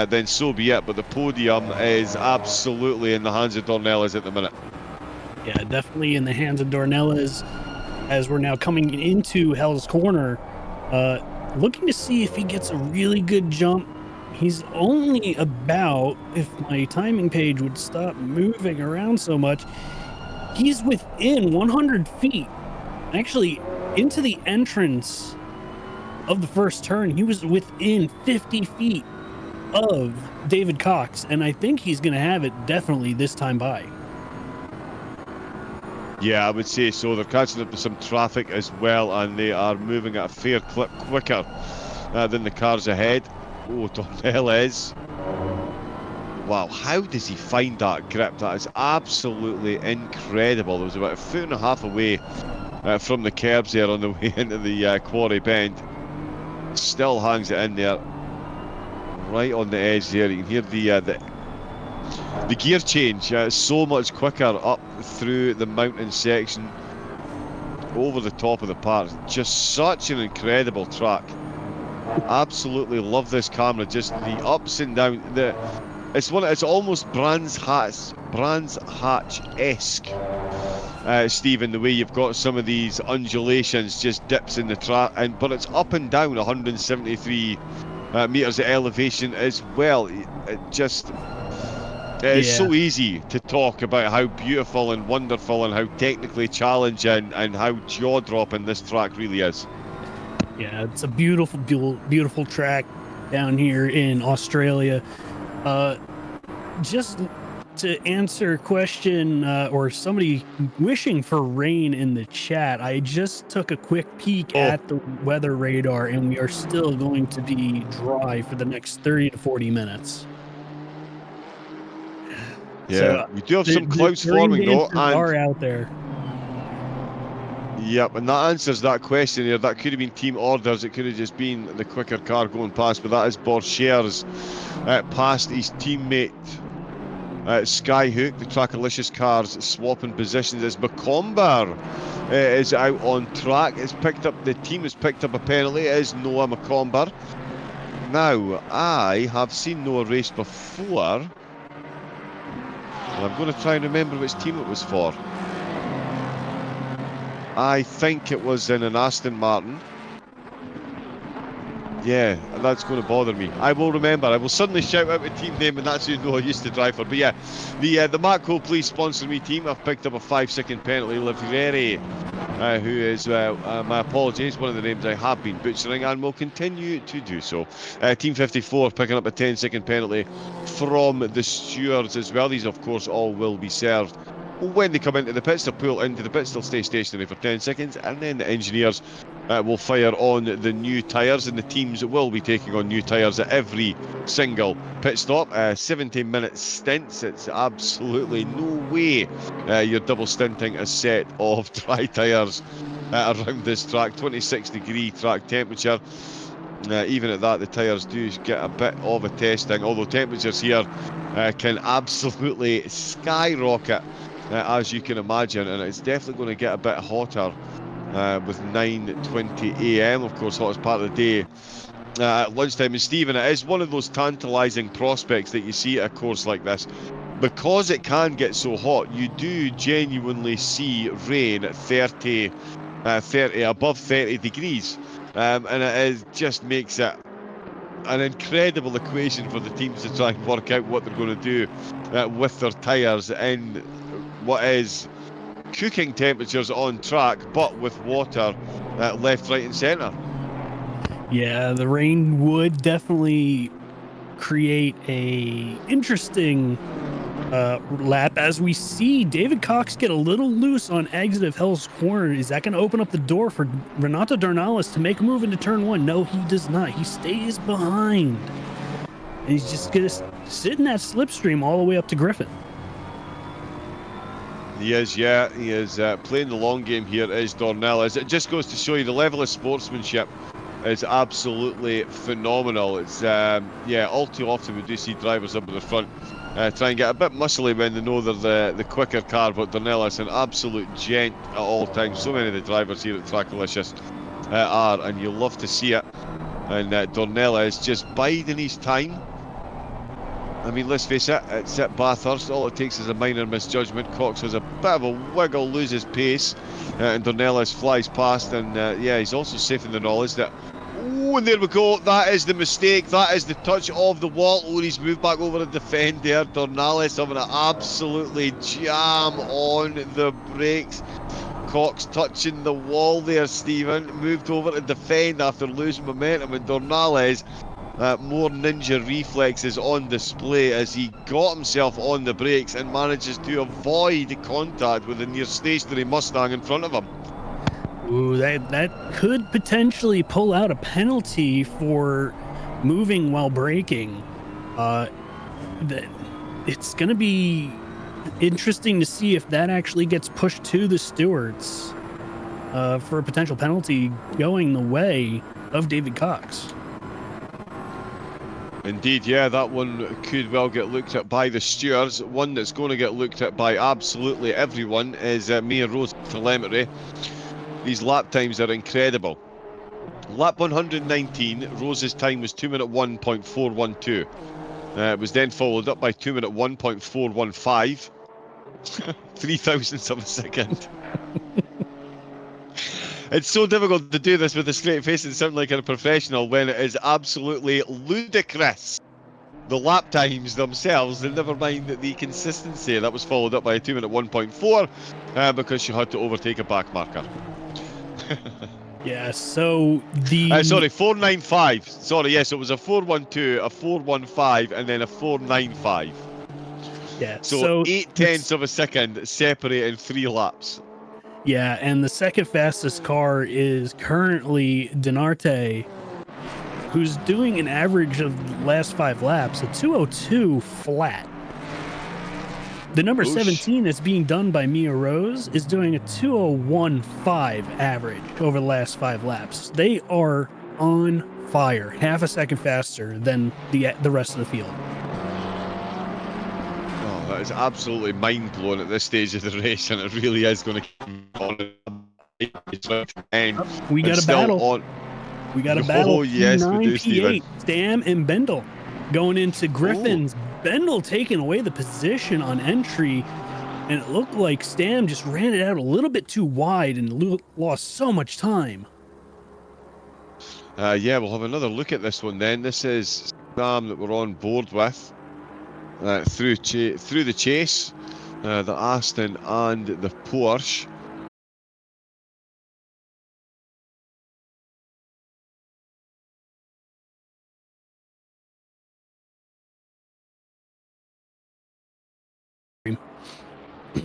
then so be it. But the podium is absolutely in the hands of Dornelles at the minute. Yeah, definitely in the hands of Dornelles, as we're now coming into Hell's Corner, looking to see if he gets a really good jump. He's only about, if my timing page would stop moving around so much, he's within 100 feet. Actually, into the entrance of the first turn, he was within 50 feet of David Cox, and I think he's going to have it definitely this time by. Yeah, I would say so. They're catching up to some traffic as well, and they are moving at a fair clip quicker than the cars ahead. Oh, Tornell. Wow, how does he find that grip? That is absolutely incredible. There was about 1.5 feet away from the curbs there on the way into the quarry bend. Still hangs it in there, right on the edge there. You can hear the gear change so much quicker up through the mountain section over the top of the park. Just such an incredible track. Absolutely love this camera. Just the ups and downs. It's almost Brands Hatch-esque, Stephen, the way you've got some of these undulations, just dips in the track, but it's up and down 173 meters of elevation as well. It's so easy to talk about how beautiful and wonderful and how technically challenging and how jaw-dropping this track really is. Yeah, it's a beautiful, beautiful track down here in Australia. Just to answer a question or somebody wishing for rain in the chat, I just took a quick peek at the weather radar, and we are still going to be dry for the next 30 to 40 minutes. Yeah, So, we do have some clouds forming though, and are out there. Yep, and that answers that question there. That could have been team orders. It could have just been the quicker car going past, but that is Borchers past his teammate Skyhook. The Trackalicious cars swapping positions as Macomber is out on track. The team has picked up a penalty. It is Noah Macomber. Now, I have seen Noah race before, and I'm going to try and remember which team it was for. I think it was in an Aston Martin. Yeah, that's going to bother me. I will remember. I will suddenly shout out the team name, and that's who Noah used to drive for. But yeah, the Matco Police sponsor me team. I've picked up a 5-second penalty. Livreri, who is, my apologies, one of the names I have been butchering and will continue to do so. Team 54 picking up a 10-second penalty from the stewards as well. These, of course, all will be served when they come into the pits. They'll pull into the pits, they'll stay stationary for 10 seconds, and then the engineers will fire on the new tyres, and the teams will be taking on new tyres at every single pit stop. 70-minute stints. It's absolutely no way you're double stinting a set of dry tyres around this track. 26-degree track temperature. Even at that, the tyres do get a bit of a testing, although temperatures here can absolutely skyrocket, as you can imagine, and it's definitely going to get a bit hotter with 9:20 a.m. Of course, hottest part of the day at lunchtime. And Stephen, it is one of those tantalising prospects that you see at a course like this. Because it can get so hot, you do genuinely see rain at 30 above 30 degrees, and just makes it an incredible equation for the teams to try and work out what they're going to do with their tyres in what is cooking temperatures on track, but with water left, right and centre. Yeah, the rain would definitely create a interesting lap, as we see David Cox get a little loose on exit of Hell's Corner. Is that going to open up the door for Renato Dornales to make a move into turn one? No, he does not. He stays behind, and he's just going to sit in that slipstream all the way up to Griffin. He is, yeah. He is playing the long game here, is Dornelles. It just goes to show you the level of sportsmanship is absolutely phenomenal. It's, all too often we do see drivers up at the front try and get a bit muscly when they know they're the quicker car, but Dornelles an absolute gent at all times. So many of the drivers here at Trackalicious are, and you love to see it. And Dornelles just biding his time. I mean, let's face it, it's at Bathurst. All it takes is a minor misjudgment. Cox has a bit of a wiggle, loses pace, and Dornelles flies past. And he's also safe in the knowledge that, and there we go. That is the mistake. That is the touch of the wall. Oh, he's moved back over to defend there. Dornales having an absolutely jam on the brakes. Cox touching the wall there, Stephen. Moved over to defend after losing momentum, and Dornales More ninja reflexes on display as he got himself on the brakes and manages to avoid contact with the near stationary Mustang in front of him. Ooh, that could potentially pull out a penalty for moving while braking. It's going to be interesting to see if that actually gets pushed to the stewards for a potential penalty going the way of David Cox. Indeed, yeah, that one could well get looked at by the stewards. One that's going to get looked at by absolutely everyone is Mare Rose telemetry. These lap times are incredible. Lap 119, Rose's time was 2 minute 1.412. It was then followed up by 2 minute 1.415. 3 thousandths of a second. It's so difficult to do this with a straight face and sound like a professional when it is absolutely ludicrous. The lap times themselves, and never mind the consistency. That was followed up by a 2 minute 1.4 because she had to overtake a back marker. Yeah, so sorry, 495. Sorry, yes, it was a 412, a 415, and then a 495. Yeah, so 0.8 of a second separating 3 laps. Yeah, and the second fastest car is currently Denarte, who's doing an average of the last 5 laps, a 202 flat. The number 17 that's being done by Mare Rose is doing a 201.5 average over the last 5 laps. They are on fire, half a second faster than the rest of the field. Oh, that is absolutely mind-blowing at this stage of the race, and it really is going to keep on. We got a battle. We got a battle. Oh, yes, 9 we do, P8, Stephen. Stam and Bendel going into Griffin's. Bendel taking away the position on entry, and it looked like Stam just ran it out a little bit too wide and lost so much time. Yeah, we'll have another look at this one then. This is Stam that we're on board with through the chase, the Aston and the Porsche.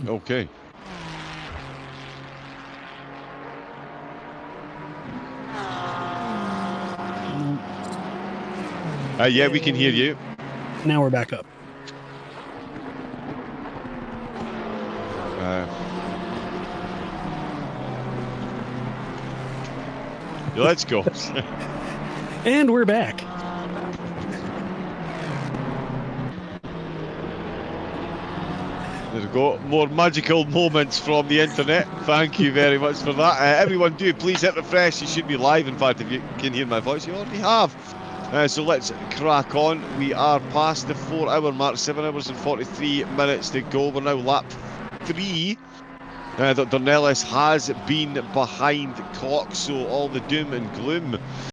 Okay. Yeah, we can hear you. Now we're back up. Let's go. And we're back. There we go. More magical moments from the internet. Thank you very much for that. Everyone do please hit refresh. You should be live. In fact, if you can hear my voice, you already have. So let's crack on. We are past the 4-hour mark, 7 hours and 43 minutes to go. We're now lap 3. That Dornelis has been behind Cooke, so all the doom and gloom